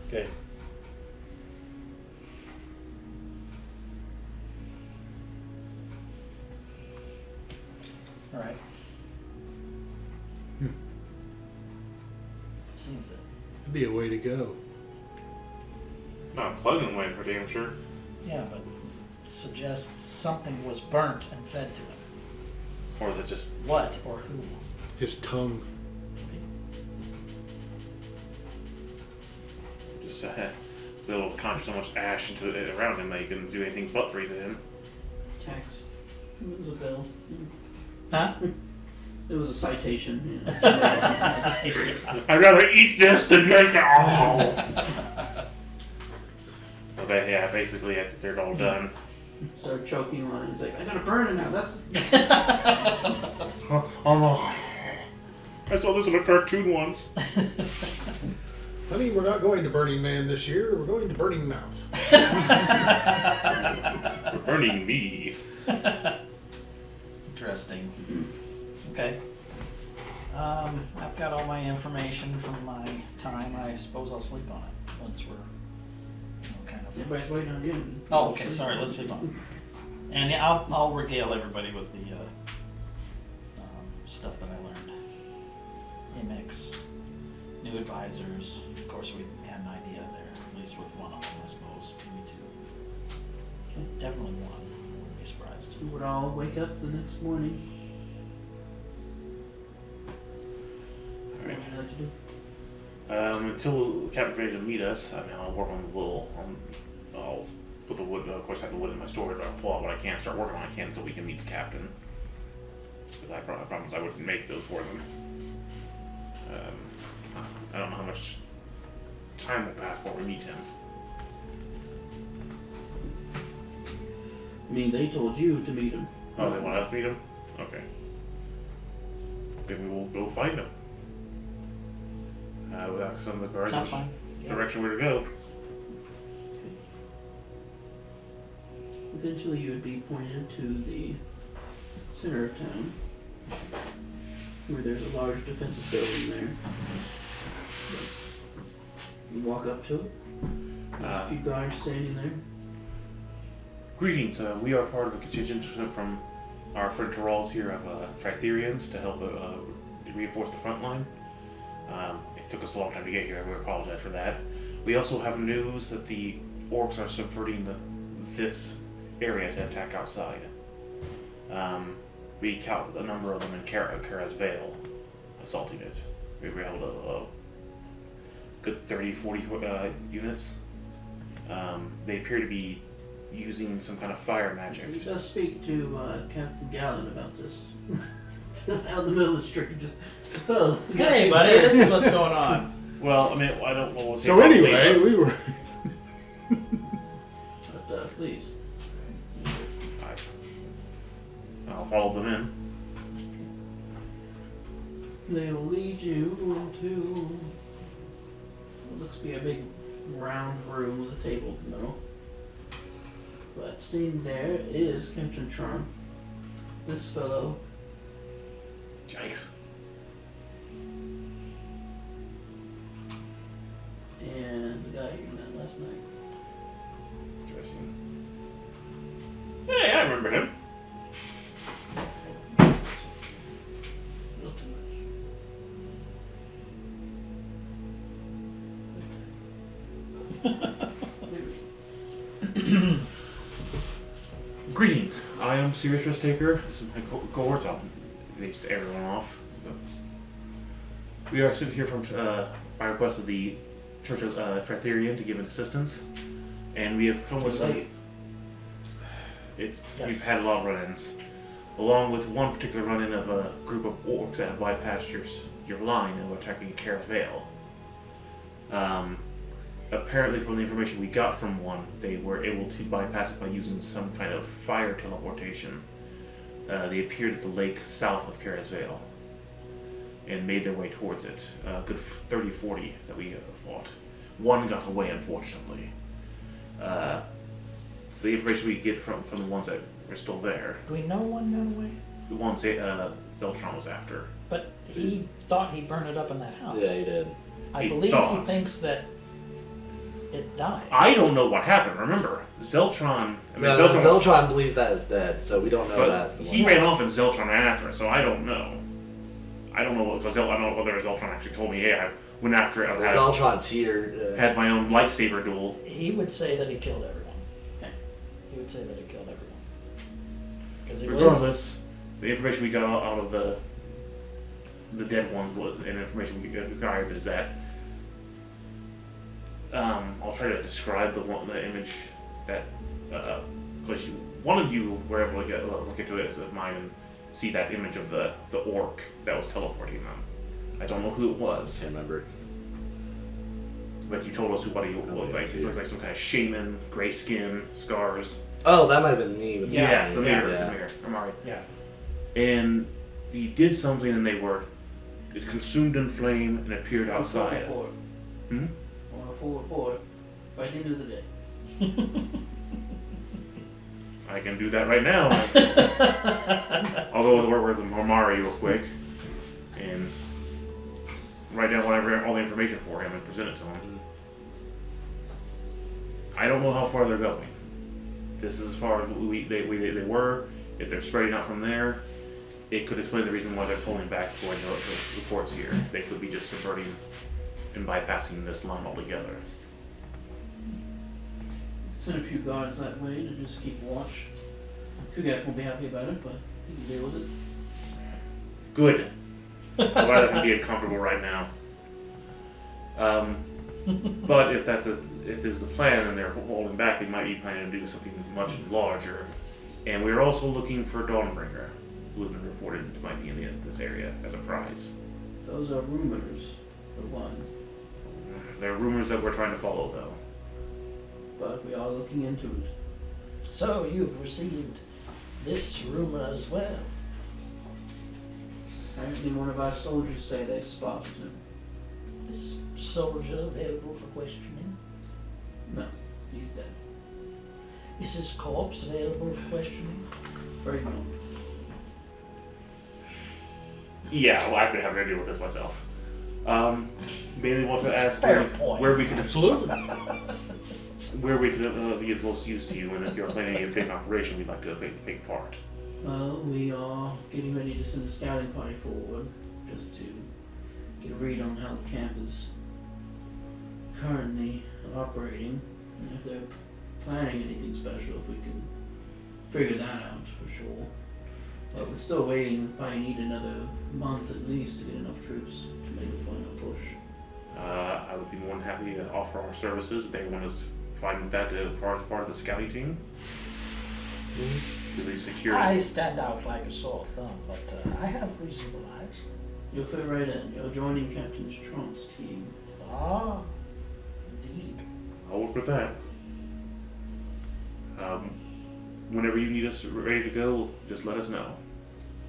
Okay. All right. Seems it. That'd be a way to go. Not a pleasant way, for damn sure. Yeah, but suggests something was burnt and fed to him. Or is it just What or who? His tongue. just still conjure so much ash into it around him that he couldn't do anything but breathe it in? Tax. It was a bill. Huh? It was a citation. You know. I'd rather eat this than drink it. Oh. Okay, yeah, basically after they're all done. Started choking on it. He's like, I gotta burn it now. That's Oh no. I saw this in a cartoon once. Honey, we're not going to Burning Man this year. We're going to Burning Mouth. Burning me. Interesting. Okay. I've got all my information from my time. I suppose I'll sleep on it once we're kind of. everybody's waiting on you. Oh, okay. Sorry. Let's sleep on it. And yeah, I'll regale everybody with the stuff that I learned. Mimics, new advisors. Of course, we had an idea there, at least with one of them, I suppose. Maybe 2. Okay. Definitely one. I wouldn't be surprised. We would all wake up the next morning. What would you like to do? Until Captain's ready to meet us, I mean, I'll work on the little. I'll put the wood. Of course, I have the wood in my storage, but I'll pull out what I can, start working on what I can until we can meet the captain. Because I promised I would make those for them. I don't know how much time will pass before we meet him. I mean, they told you to meet him. Oh, they want us to meet him? Okay. Then we will go find him. We'll ask some of the guards Sounds which fine. Yeah. direction where to go. Eventually, you would be pointed to the center of town, where there's a large defensive building there. You walk up to it. There's a few guards standing there. Greetings. We are part of a contingent from our friend Terrell's here of Tritherians to help reinforce the front line. It took us a long time to get here. We apologize for that. We also have news that the orcs are subverting this area to attack outside. We count a number of them in Kara's Vale, assaulting it. We were able to good 30, 40 units. They appear to be using some kind of fire magic. You best speak to Captain Gallen about this. Just out in the middle of the street. Hey, buddy, this is what's going on. Well, I mean, I don't know what. So anyway, we were. follow them in. They will lead you into what looks to be a big round room with a table in the middle. But sitting there is Captain Trump. This fellow. Yikes. And the guy you met last night. Interesting. Hey, I remember him. A little too much. Greetings. I am Serious Risk Taker. This is my cohort. I'll name everyone off. We are sent here from by request of the Church of Tritherian to give an assistance, and we have come with some. We've had a lot of run-ins, along with one particular run-in of a group of orcs that have bypassed your line and were attacking Karis Vale. Apparently, from the information we got from one, they were able to bypass it by using some kind of fire teleportation. They appeared at the lake south of Karis Vale and made their way towards it. A good 30-40 that we fought. One got away, unfortunately. The information we get from the ones that were still there, Do we know one got away? the ones Zeltron was after. But he thought he burned it up in that house. Yeah, he did. I He believe thought. he thinks that it died. I don't know what happened. Remember, Zeltron. Zeltron believes that is dead, so we don't know But that. he ran off and Zeltron ran after it, so I don't know. I don't know because I don't know whether Zeltron actually told me, hey, I went after it. I Zeltron's here. had my own lightsaber duel. He would say that he killed everyone. He would say that he killed everyone. Because he believes Regardless, the information we got out of the dead ones and information we acquired is that I'll try to describe the image that because one of you were able to look into it as of mine and see that image of the orc that was teleporting them. I don't know who it was, Can't remember. but you told us what he looked like. He looks like some kind of shaman, gray skin, scars. Oh, that might have been me. With Yes, the mirror. Yeah. The mirror. Amari. Yeah. And he did something, and it consumed in flame and appeared outside. Report. Hmm? On a full report by the end of the day. I can do that right now. I'll go with Amari real quick and write down all the information for him and present it to him. I don't know how far they're going. This is as far as they were. If they're spreading out from there, it could explain the reason why they're pulling back for the reports here. They could be just subverting and bypassing this line altogether. Send a few guards that way to just keep watch. You guys won't be happy about it, but you can deal with it. Good. I'm glad I can be uncomfortable right now. But if this is the plan and they're holding back, they might be planning to do something much larger. And we're also looking for Dawnbringer, who has been reported to might be in this area as a prize. Those are rumors, for one. There are rumors that we're trying to follow, though. But we are looking into it. So you've received this rumor as well. Apparently one of our soldiers say they spotted him. This soldier available for questioning. No, he's dead. Is his corpse available for questioning? Very well. Yeah, well, I've been having to deal with this myself. Mainly want to ask Fair point. where we can Absolutely. where we can be of most use to you, and if you're planning a big operation, we'd like to take part. Well, we are getting ready to send a scouting party forward just to get a read on how the camp is currently operating, and if they're planning anything special, if we can figure that out for sure. But we're still waiting, probably need another month at least to get enough troops to make a final push. I would be more than happy to offer our services if they want us fine with that as far as part of the scouting team. At least security. I stand out like a sore thumb, but I have reasonable eyes. You'll fit right in. You're joining Captain Strump's team. Ah, indeed. I'll work with that. Whenever you need us ready to go, just let us know.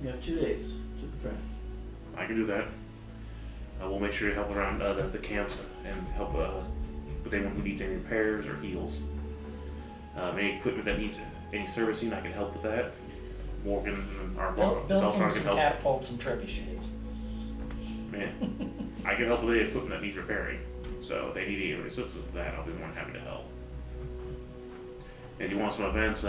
You have 2 days to prepare. I can do that. We'll make sure to help around the camps and help with anyone who needs any repairs or heals. Any equipment that needs any servicing, I can help with that. Morgan and our Build Zeltron some can help. catapults and trebuchets. Man, I can help with any equipment that needs repairing. So if they need any assistance with that, I'll be more than happy to help. And if you want some events,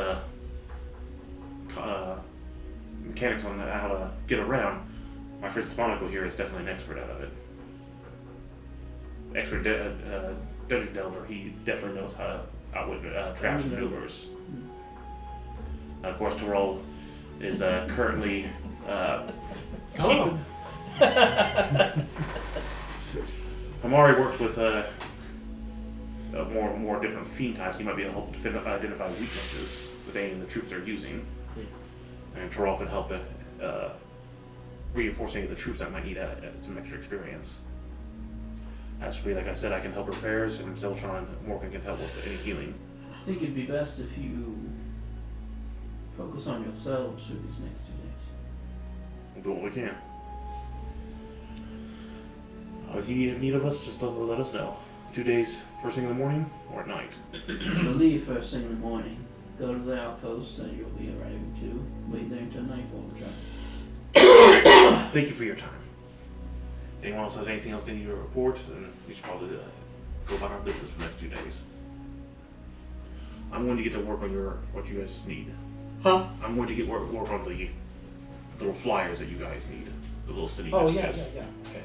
mechanics on how to get around, my friend Stefanico here is definitely an expert out of it. Expert dungeon delver, he definitely knows how to outwit traps and maneuvers. Of course, Terrell is currently keeping. Hamari worked with more different fiend types. He might be able to identify weaknesses with any of the troops they're using, and Terrell could help reinforce any of the troops that might need some extra experience. As for me, like I said, I can help repairs, and Zeltron and Morgan can help with any healing. I think it'd be best if you focus on yourselves for these next 2 days. We'll do what we can. If you need of us, just let us know. 2 days, first thing in the morning or at night. So leave first thing in the morning. Go to the outpost that you'll be arriving to. Wait there until nightfall to travel. Thank you for your time. If anyone else has anything else they need to report, then we should probably go about our business for the next 2 days. I'm going to get to work on what you guys need. Huh? I'm going to get work on the little flyers that you guys need. The little city Oh, yeah, messages. yeah. Okay.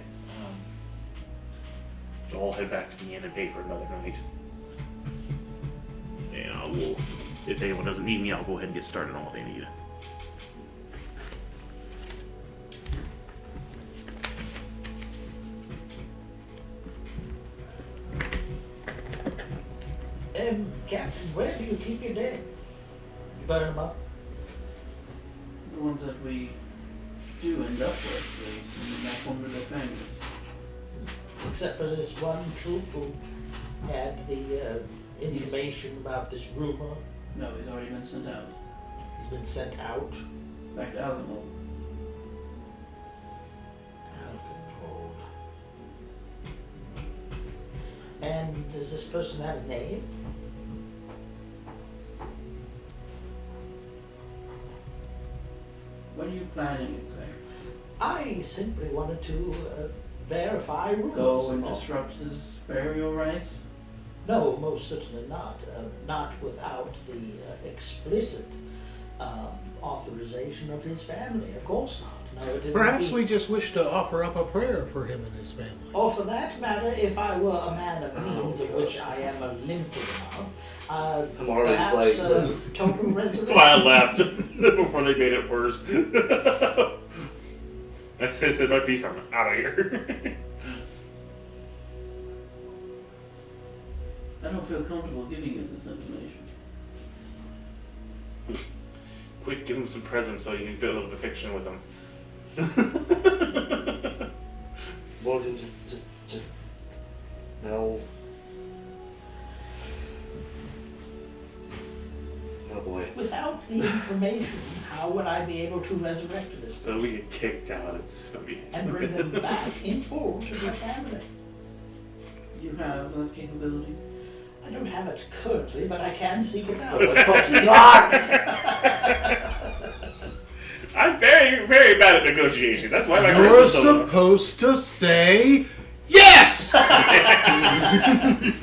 So I'll head back to the inn and pay for another night. And I will, if anyone doesn't need me, I'll go ahead and get started on what they need. Captain, where do you keep your dead? You burn them up? The ones that we do end up with, they send them back home to their families. Except for this one troop who had the information about this rumor. No, he's already been sent out. He's been sent out. Back to Alamo. Out-controlled. And does this person have a name? What are you planning exactly? I simply wanted to verify rumors. Go and of all- disrupt his burial rites? No, most certainly not. Not without the explicit authorization of his family. Of course not. No, it didn't Perhaps be- we just wish to offer up a prayer for him and his family. Or for that matter, if I were a man of means, of which I am a limited amount, Hamari's perhaps like, just- total resurrection. That's why I laughed before they made it worse. I said my piece, I'm out of here. I don't feel comfortable giving you this information. Quick, give him some presents so you can build a little bit of fiction with him. Morgan, just, no. Oh boy. Without the information, how would I be able to resurrect this So we get kicked out. It's gonna be. and bring them back in full to their family? You have that capability? I don't have it currently, but I can seek it out. I'm very, very bad at negotiation. That's why my You're charisma's so low. supposed to say yes!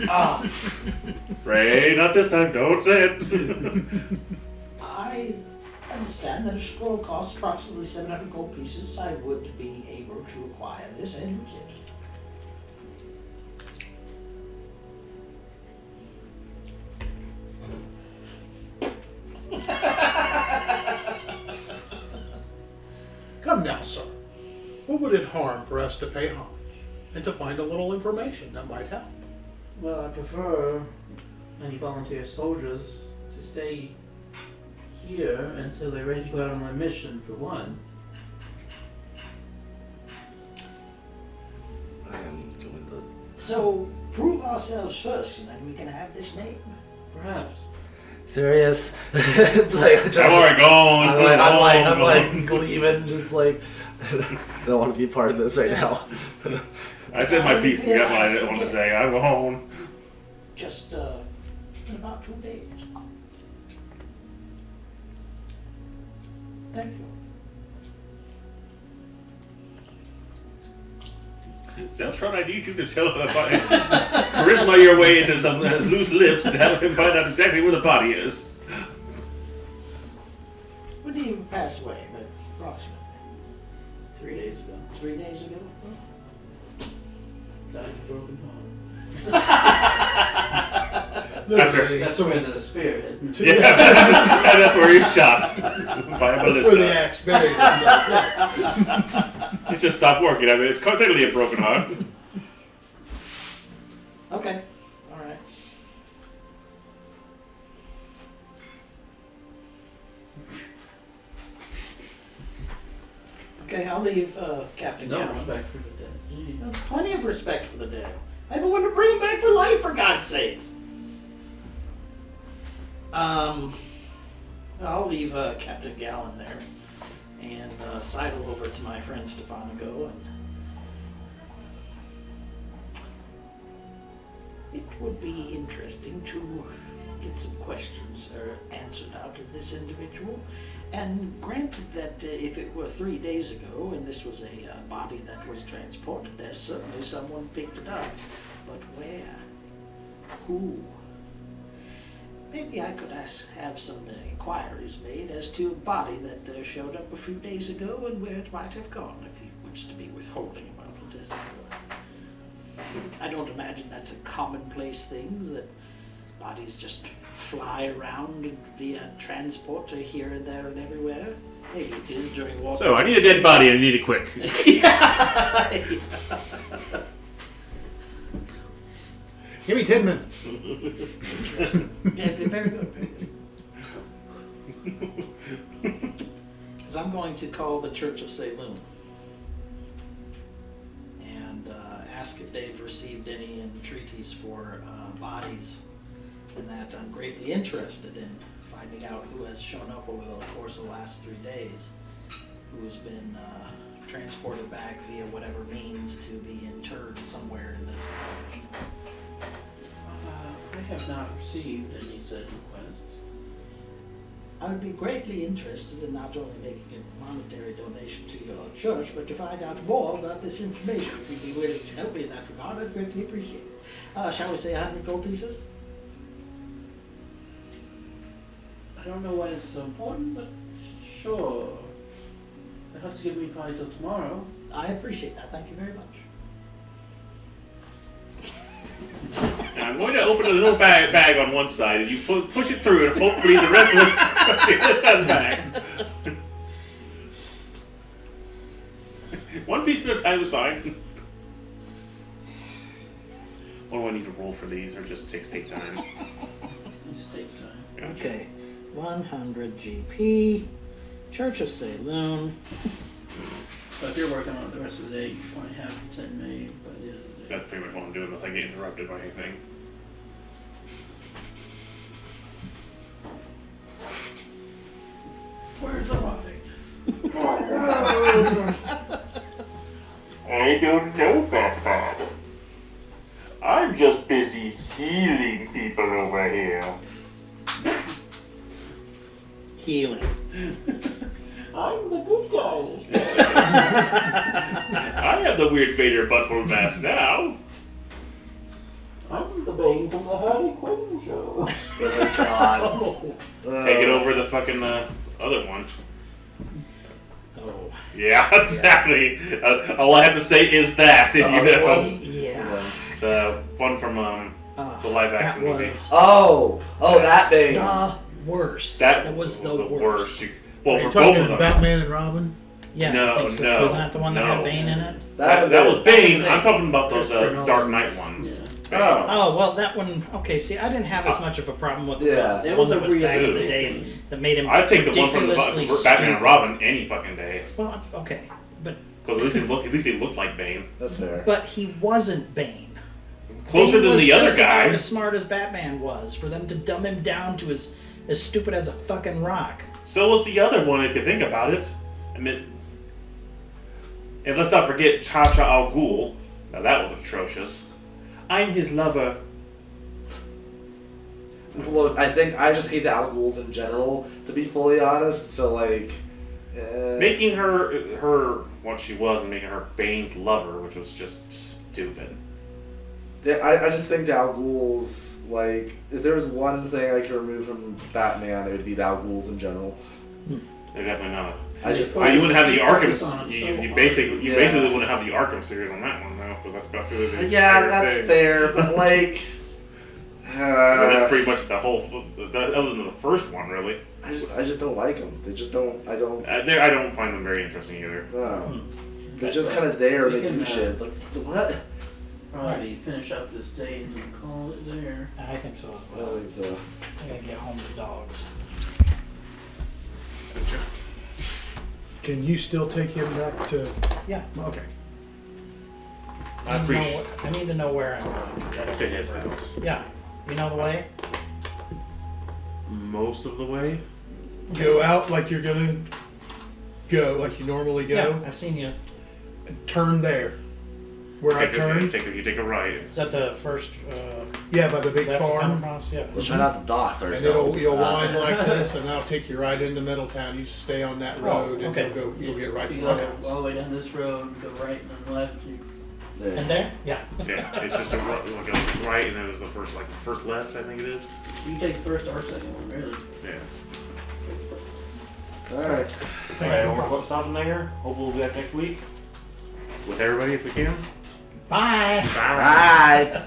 Ah, Ray, not this time. Don't say it. I understand that a scroll costs approximately 700 gold pieces. I would be able to acquire this and use it. Come now, sir. What would it harm for us to pay homage and to find a little information that might help? Well, I prefer any volunteer soldiers to stay here until they're ready to go out on their mission, for one. I am doing the So, prove ourselves first, and then we can have this name. Perhaps. Serious? It's like, I'm already gone. I'm like leaving, just like, I don't want to be part of this right now. I said my piece and got what I didn't want to say. I'm home. Just in about 2 days. Thank you. Sounds right. I need you to tell him charisma your way into some loose lips and have him find out exactly where the body is. When did he pass away? But approximately 3 days ago. 3 days ago. Died of a broken heart. Literally. That's the way the spirit hit me. Yeah, and that's where he's shot by a That's where the ballista. axe buried itself. It's just stopped working. I mean, it's technically a broken heart. Okay. All right. Okay, I'll leave Captain No Gallon. respect for the dead. Gee. There's plenty of respect for the dead. I even want to bring him back for life, for God's sakes. I'll leave Captain Gallon there and sidle over to my friend Stefanico, and it would be interesting to get some questions answered out of this individual. And granted that if it were 3 days ago and this was a body that was transported, there's certainly someone picked it up. But where? Who? Maybe I could have some inquiries made as to a body that showed up a few days ago and where it might have gone, if he wants to be withholding about it. I don't imagine that's a commonplace thing, that bodies just fly around via transport here and there and everywhere. Maybe it is during war. So, I need a dead body and I need it quick. Yeah. Give me 10 minutes. Yeah, very good, very good. Because I'm going to call the Church of Saloon and ask if they've received any entreaties for bodies, and that I'm greatly interested in finding out who has shown up over the course of the last 3 days, who's been transported back via whatever means to be interred somewhere in this town. I have not received any said requests. I would be greatly interested in not only making a monetary donation to your church, but to find out more about this information. If you'd be willing to help me in that regard, I'd greatly appreciate it. Shall we say 100 gold pieces? I don't know why it's so important, but sure. You'll have to give me probably till tomorrow. I appreciate that. Thank you very much. And I'm going to open a little bag on one side, and you push it through, and hopefully the rest of it the other side of the bag. One piece at a time is fine. What do I need to roll for these, or just take time? It just takes time. Gotcha. Okay. 100 GP. Church of Saloon. But if you're working on it the rest of the day, you probably have 10 made by the end of the day. That's pretty much what I'm doing unless I get interrupted by anything. Where's the body? I don't know that, Bob. I'm just busy healing people over here. Healing. I'm the good guy this day. I have the weird Vader butthole mask now. I'm the Bane from the Harley Quinn show. Oh, God. Take it over the fucking other one. Oh. Yeah, exactly. All I have to say is that. If you know. Yeah. The one from the live action that movie. was That thing. the worst. That was the worst. Well, Are you for both talking of them. Batman and Robin? Yeah, No, I think so. no, Wasn't that the one that no. had Bane in it? That was Bane. I'm talking about the Christopher Dark Nolan. Knight ones. Yeah. Oh. Oh, well, that one, okay, see, I didn't have as much of a problem with it Yeah. as the It one was a that was back in the realistic day movie. that made him I'd take the one from the ridiculously Batman and stupid. Robin any fucking day. Well, okay, but Because at least he looked like Bane. That's fair. he wasn't Bane. Closer Bane than was the other just about guy. as smart as Batman was. For them to dumb him down to his as stupid as a fucking rock. So was the other one, if you think about it. I mean, and let's not forget Cha Cha Al Ghul. Now that was atrocious. I'm his lover. Look, I think I just hate the Al Ghuls in general, to be fully honest. So like, Making her what she was and making her Bane's lover, which was just stupid. yeah, I just think the Al Ghuls, like, if there was one thing I could remove from Batman, it would be the Al Ghuls in general. They're definitely not. I just You wouldn't have the Focus on Arkham. them You so basically Yeah. wouldn't have the Arkham series on that one though, because that's really the Yeah, entire that's thing. fair, but like, That's pretty much the whole. Other than the first one, really. I just don't like them. They just don't. I don't. I don't find them very interesting either. No. They're just kind of there. We They can, do shit. It's like what? Probably finish up this day and call it there. I think so as I well. don't think so. I gotta get home to dogs. Can you still take him back to? Yeah. Okay. I appreciate I need to know where I'm going. 'Cause I don't to his remember. house Yeah. You know the way? most of the way. Go out like you're gonna go, like you normally Yeah. go. I've seen you. And turn there. Where I turn. You take a right. Is that the first Yeah, by the big left you come farm. across? Yeah. We'll try not to dox And it'll ourselves. you'll wind like this, and that'll take you right into Middletown. You stay on that Oh, road, and okay. you'll get right If to you my go house. all the way down this road, go right and then left. There. And there? Yeah. Yeah, it's just a right, like a right, and then there's the first left, I think it is. You can take the first or second one, really. Yeah. All right. Alright, we're stopping there. Hopefully we'll be back next week with everybody if we can. Bye. Bye. Bye.